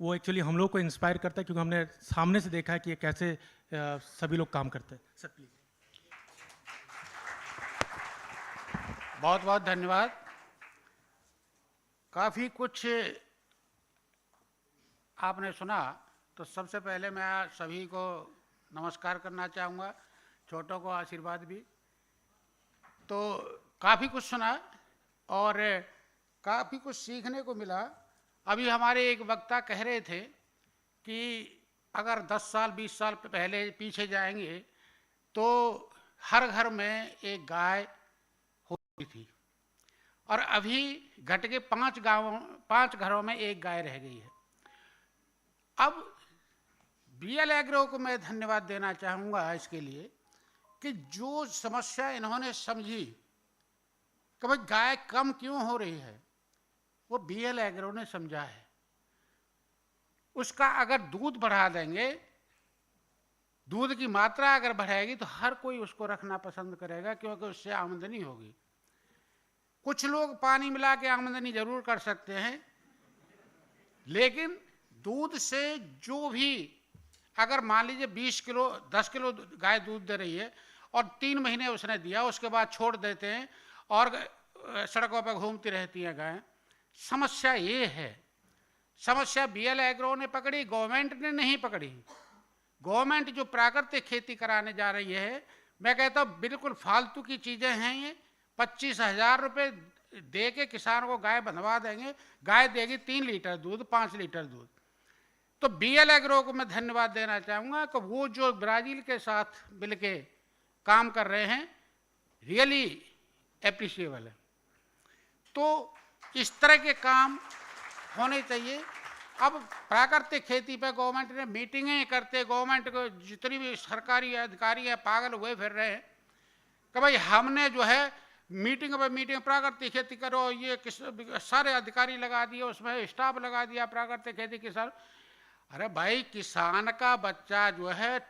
वो एक्चुअली हम लोग को इंस्पायर करता है, क्योंकि हमने सामने से देखा है कि ये कैसे सभी लोग काम करते हैं। Sir please. बहुत बहुत धन्यवाद। काफ़ी कुछ आपने सुना, तो सबसे पहले मैं सभी को नमस्कार करना चाहूँगा, छोटों को आशीर्वाद भी। तो काफ़ी कुछ सुना और काफ़ी कुछ सीखने को मिला। अभी हमारे एक वक्ता कह रहे थे कि अगर 10 साल 20 साल पहले पीछे जाएंगे तो हर घर में एक गाय होती थी, और अभी घट के 5 घरों में एक गाय रह गई है। अब बीएल एग्रो को मैं धन्यवाद देना चाहूँगा इसके लिए कि जो समस्या इन्होंने समझी कि भाई गाय कम क्यों हो रही है, वो बीएल एग्रो ने समझा है। उसका अगर दूध बढ़ा देंगे, दूध की मात्रा अगर बढ़ाएगी तो हर कोई उसको रखना पसंद करेगा, क्योंकि उससे आमदनी होगी। कुछ लोग पानी मिला के आमदनी जरूर कर सकते हैं, लेकिन दूध से जो भी, अगर मान लीजिए 20 किलो 10 किलो गाय दूध दे रही है और 3 महीने उसने दिया, उसके बाद छोड़ देते हैं और सड़कों पर घूमती रहती हैं गायें। समस्या ये है, समस्या बीएल एग्रो ने पकड़ी, गवर्नमेंट ने नहीं पकड़ी। गवर्नमेंट जो प्राकृतिक खेती कराने जा रही है, मैं कहता हूँ बिल्कुल फालतू की चीज़ें हैं ये। 25,000 रुपये दे के किसान को गाय बंधवा देंगे, गाय देगी 3 लीटर दूध, 5 लीटर दूध। तो बीएल एग्रो को मैं धन्यवाद देना चाहूँगा कि वो जो ब्राज़ील के साथ मिलके काम कर रहे हैं, रियली एप्रिशिएबल है। तो इस तरह के काम होने चाहिए। अब प्राकृतिक खेती पे गवर्नमेंट ने मीटिंगें करते, गवर्नमेंट को जितनी भी सरकारी अधिकारी हैं पागल हुए फिर रहे हैं कि भाई हमने जो है मीटिंग पे मीटिंग प्राकृतिक खेती करो, ये सारे अधिकारी लगा दिए, उसमें स्टाफ लगा दिया प्राकृतिक खेती किसान। अरे भाई, किसान का बच्चा जो है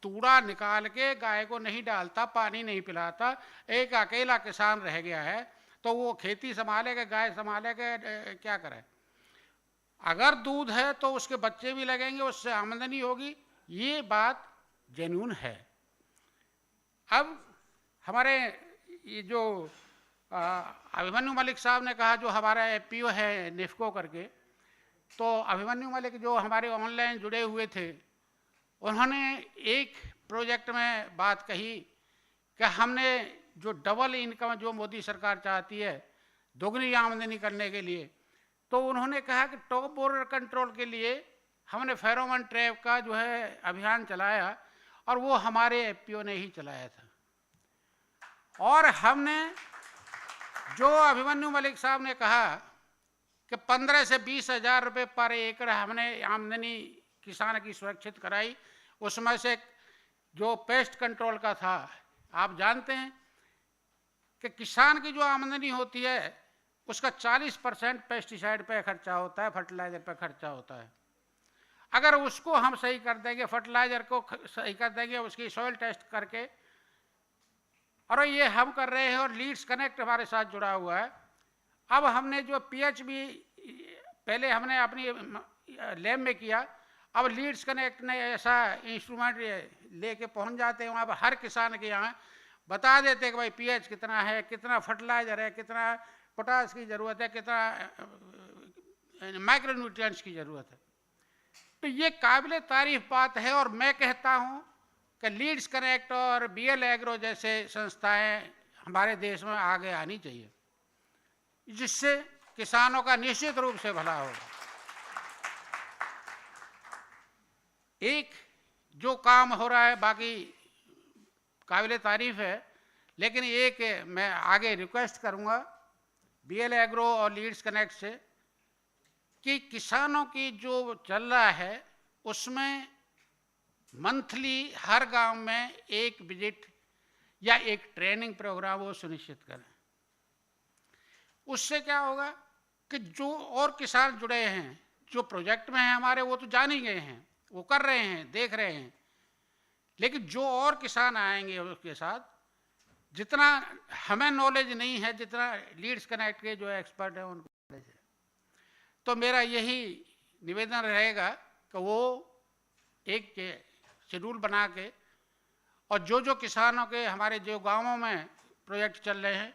तूड़ा निकाल के गाय को नहीं डालता, पानी नहीं पिलाता, एक अकेला किसान रह गया है, तो वो खेती संभालेगा, गाय संभालेगा, क्या करे? अगर दूध है तो उसके बच्चे भी लगेंगे, उससे आमदनी होगी, ये बात जेन्युइन है। अब हमारे ये जो अभिमन्यु मलिक साहब ने कहा, जो हमारा एफपीओ है निफ्को करके, तो अभिमन्यु मलिक जो हमारे ऑनलाइन जुड़े हुए थे, उन्होंने एक प्रोजेक्ट में बात कही कि हमने जो डबल इनकम जो मोदी सरकार चाहती है दोगुनी आमदनी करने के लिए, तो उन्होंने कहा कि टॉप बॉर्डर कंट्रोल के लिए हमने फेरोमोन ट्रैप का जो है अभियान चलाया और वो हमारे एफपीओ ने ही चलाया था। और हमने जो अभिमन्यु मलिक साहब ने कहा कि 15 से 20 हजार रुपये पर एकड़ हमने आमदनी किसान की सुरक्षित कराई, उसमें से जो पेस्ट कंट्रोल का था, आप जानते हैं कि किसान की जो आमदनी होती है उसका 40% पेस्टिसाइड पे खर्चा होता है, फर्टिलाइजर पे खर्चा होता है। अगर उसको हम सही कर देंगे, फर्टिलाइजर को सही कर देंगे, उसकी सॉइल टेस्ट करके, और ये हम कर रहे हैं और लीड्स कनेक्ट हमारे साथ जुड़ा हुआ है। अब हमने जो पीएचबी पहले हमने अपनी लैब में किया, अब लीड्स कनेक्ट ने ऐसा इंस्ट्रूमेंट लेके पहुंच जाते हैं वहाँ पर, हर किसान के यहाँ बता देते हैं कि भाई पीएच कितना है, कितना फर्टिलाइजर है, कितना पोटास की ज़रूरत है, कितना माइक्रो न्यूट्रिएंट्स की ज़रूरत है। तो ये काबिल तारीफ बात है और मैं कहता हूँ कि लीड्स कनेक्ट और बीएल एग्रो जैसे संस्थाएं हमारे देश में आगे आनी चाहिए, जिससे किसानों का निश्चित रूप से भला होगा। एक जो काम हो रहा है बाकी काबिल तारीफ है, लेकिन एक मैं आगे रिक्वेस्ट करूंगा बीएल एग्रो और लीड्स कनेक्ट से कि किसानों की जो चल रहा है उसमें मंथली हर गांव में एक विजिट या एक ट्रेनिंग प्रोग्राम वो सुनिश्चित करें। उससे क्या होगा कि जो और किसान जुड़े हैं, जो प्रोजेक्ट में हैं हमारे, वो तो जान ही गए हैं, वो कर रहे हैं, देख रहे हैं, लेकिन जो और किसान आएंगे उसके साथ, जितना हमें नॉलेज नहीं है जितना लीड्स कनेक्ट के जो एक्सपर्ट हैं उनको नॉलेज है। तो मेरा यही निवेदन रहेगा कि वो एक शेड्यूल बना के, और जो जो किसानों के हमारे जो गांवों में प्रोजेक्ट चल रहे हैं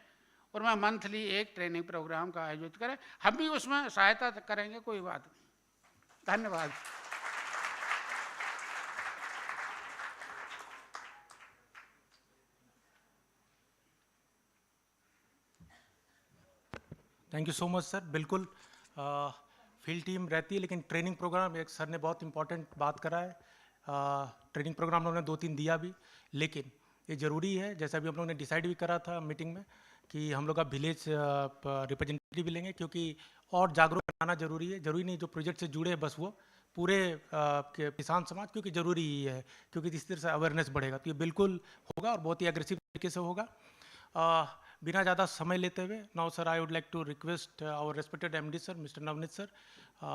उनमें मंथली एक ट्रेनिंग प्रोग्राम का आयोजित करें। हम भी उसमें सहायता करेंगे, कोई बात नहीं। धन्यवाद। Thank you so much sir. बिल्कुल फील्ड टीम रहती है, लेकिन ट्रेनिंग प्रोग्राम एक सर ने बहुत इंपॉर्टेंट बात करा है। ट्रेनिंग प्रोग्राम उन्होंने 2-3 दिया भी, लेकिन ये ज़रूरी है, जैसा भी हम लोगों ने डिसाइड भी करा था मीटिंग में, कि हम लोग का विलेज रिप्रेजेंटेटिव भी लेंगे, क्योंकि और जागरूक बनाना जरूरी है। जरूरी नहीं जो प्रोजेक्ट से जुड़े बस वो पूरे किसान समाज, क्योंकि ज़रूरी ही है, क्योंकि इस तरह से अवेयरनेस बढ़ेगा। तो ये बिल्कुल होगा और बहुत ही एग्रेसिव तरीके से होगा। बिना ज़्यादा समय लेते हुए, now sir I would like to request our respected MD sir mister Navneet sir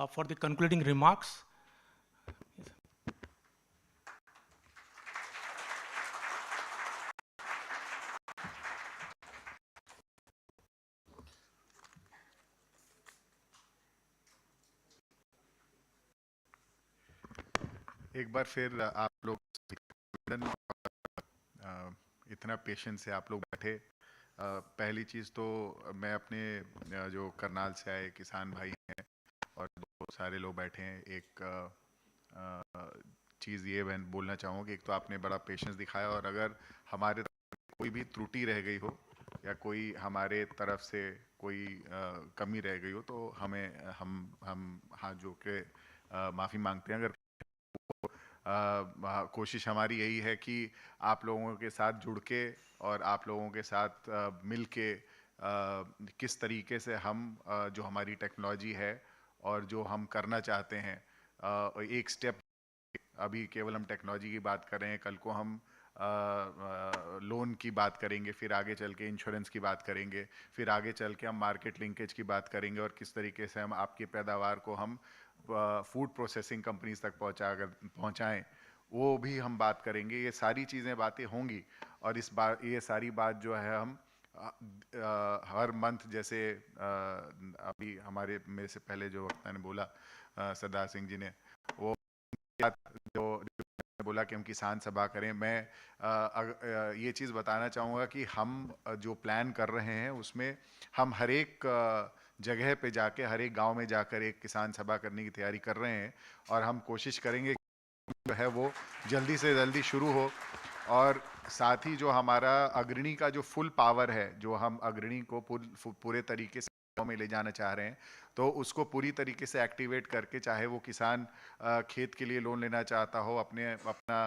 for the concluding remarks. एक बार फिर आप लोग इतना पेशेंस से आप लोग बैठे। पहली चीज़ तो मैं अपने जो करनाल से आए किसान भाई हैं और बहुत सारे लोग बैठे हैं, एक चीज़ ये मैं बोलना चाहूँगा कि एक तो आपने बड़ा पेशेंस दिखाया, और अगर हमारे कोई भी त्रुटि रह गई हो या कोई हमारे तरफ से कोई कमी रह गई हो तो हमें हम हाथ जोड़ के माफ़ी मांगते हैं। अगर कोशिश हमारी यही है कि आप लोगों के साथ जुड़ के और आप लोगों के साथ मिल के किस तरीके से हम जो हमारी टेक्नोलॉजी है और जो हम करना चाहते हैं, एक स्टेप, अभी केवल हम टेक्नोलॉजी की बात कर रहे हैं, कल को हम लोन की बात करेंगे, फिर आगे चल के इंश्योरेंस की बात करेंगे, फिर आगे चल के हम मार्केट लिंकेज की बात करेंगे और किस तरीके से हम आपकी पैदावार को हम फूड प्रोसेसिंग कंपनीज तक पहुंचाएं, वो भी हम बात करेंगे। ये सारी चीज़ें बातें होंगी, और इस बार ये सारी बात जो है हम हर मंथ, जैसे अभी हमारे मेरे से पहले जो वक्ता ने बोला सरदार सिंह जी ने, वो जो बोला कि हम किसान सभा करें, मैं ये चीज़ बताना चाहूँगा कि हम जो प्लान कर रहे हैं उसमें हम हर एक जगह पे जाके, हर एक गांव में जाकर एक किसान सभा करने की तैयारी कर रहे हैं, और हम कोशिश करेंगे जो है वो जल्दी से जल्दी शुरू हो। और साथ ही जो हमारा अग्रणी का जो फुल पावर है, जो हम अग्रणी को पूरे तरीके से में ले जाना चाह रहे हैं, तो उसको पूरी तरीके से एक्टिवेट करके, चाहे वो किसान खेत के लिए लोन लेना चाहता हो, अपना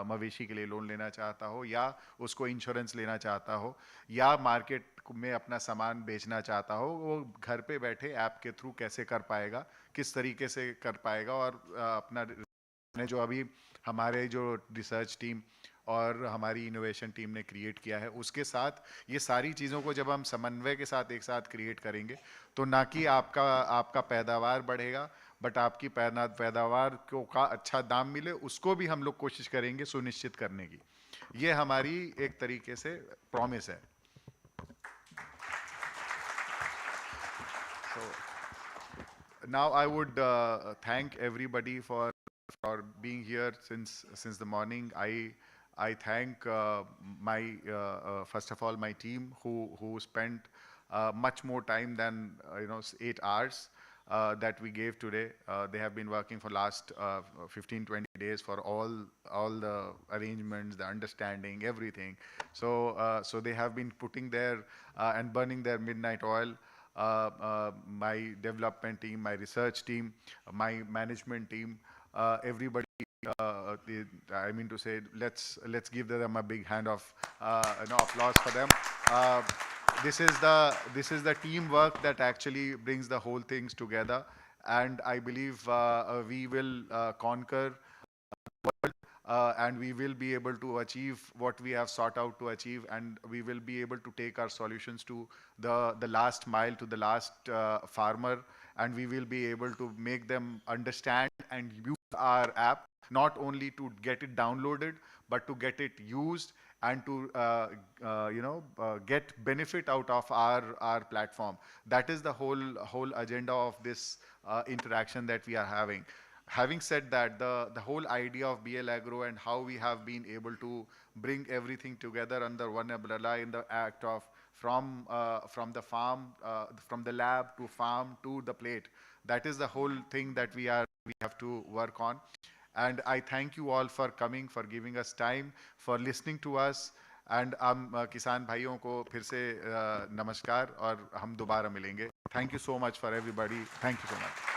मवेशी के लिए लोन लेना चाहता हो, या उसको इंश्योरेंस लेना चाहता हो, या मार्केट में अपना सामान बेचना चाहता हो, वो घर पे बैठे ऐप के थ्रू कैसे कर पाएगा, किस तरीके से कर पाएगा। और अपना ने जो अभी हमारे जो रिसर्च टीम और हमारी इनोवेशन टीम ने क्रिएट किया है, उसके साथ ये सारी चीज़ों को जब हम समन्वय के साथ एक साथ क्रिएट करेंगे, तो ना कि आपका पैदावार बढ़ेगा, बट आपकी पैदावार को का अच्छा दाम मिले, उसको भी हम लोग कोशिश करेंगे सुनिश्चित करने की। ये हमारी एक तरीके से प्रॉमिस है। Now I would thank everybody for being here since the morning. I thank my first of all my team who spent much more time than 8 hours that we gave today. They have been working for last 15-20 days for all the arrangements, the understanding, everything. So they have been putting their and burning their midnight oil. My development team, my research team, my management team, everybody. I mean to say, let's give them a big hand of applause for them. This is the teamwork that actually brings the whole things together, and I believe we will conquer. And we will be able to achieve what we have sought out to achieve, and we will be able to take our solutions to the last mile, to the last farmer, and we will be able to make them understand and use our app, not only to get it downloaded, but to get it used and to get benefit out of our platform. That is the whole agenda of this interaction that we are having. Having said that, the whole idea of BL Agro and how we have been able to bring everything together under one umbrella in the act of from the farm, from the lab to farm to the plate, that is the whole thing that we have to work on. And I thank you all for coming, for giving us time, for listening to us. And किसान भाइयों को फिर से नमस्कार, और हम दोबारा मिलेंगे. Thank you so much for everybody. Thank you so much.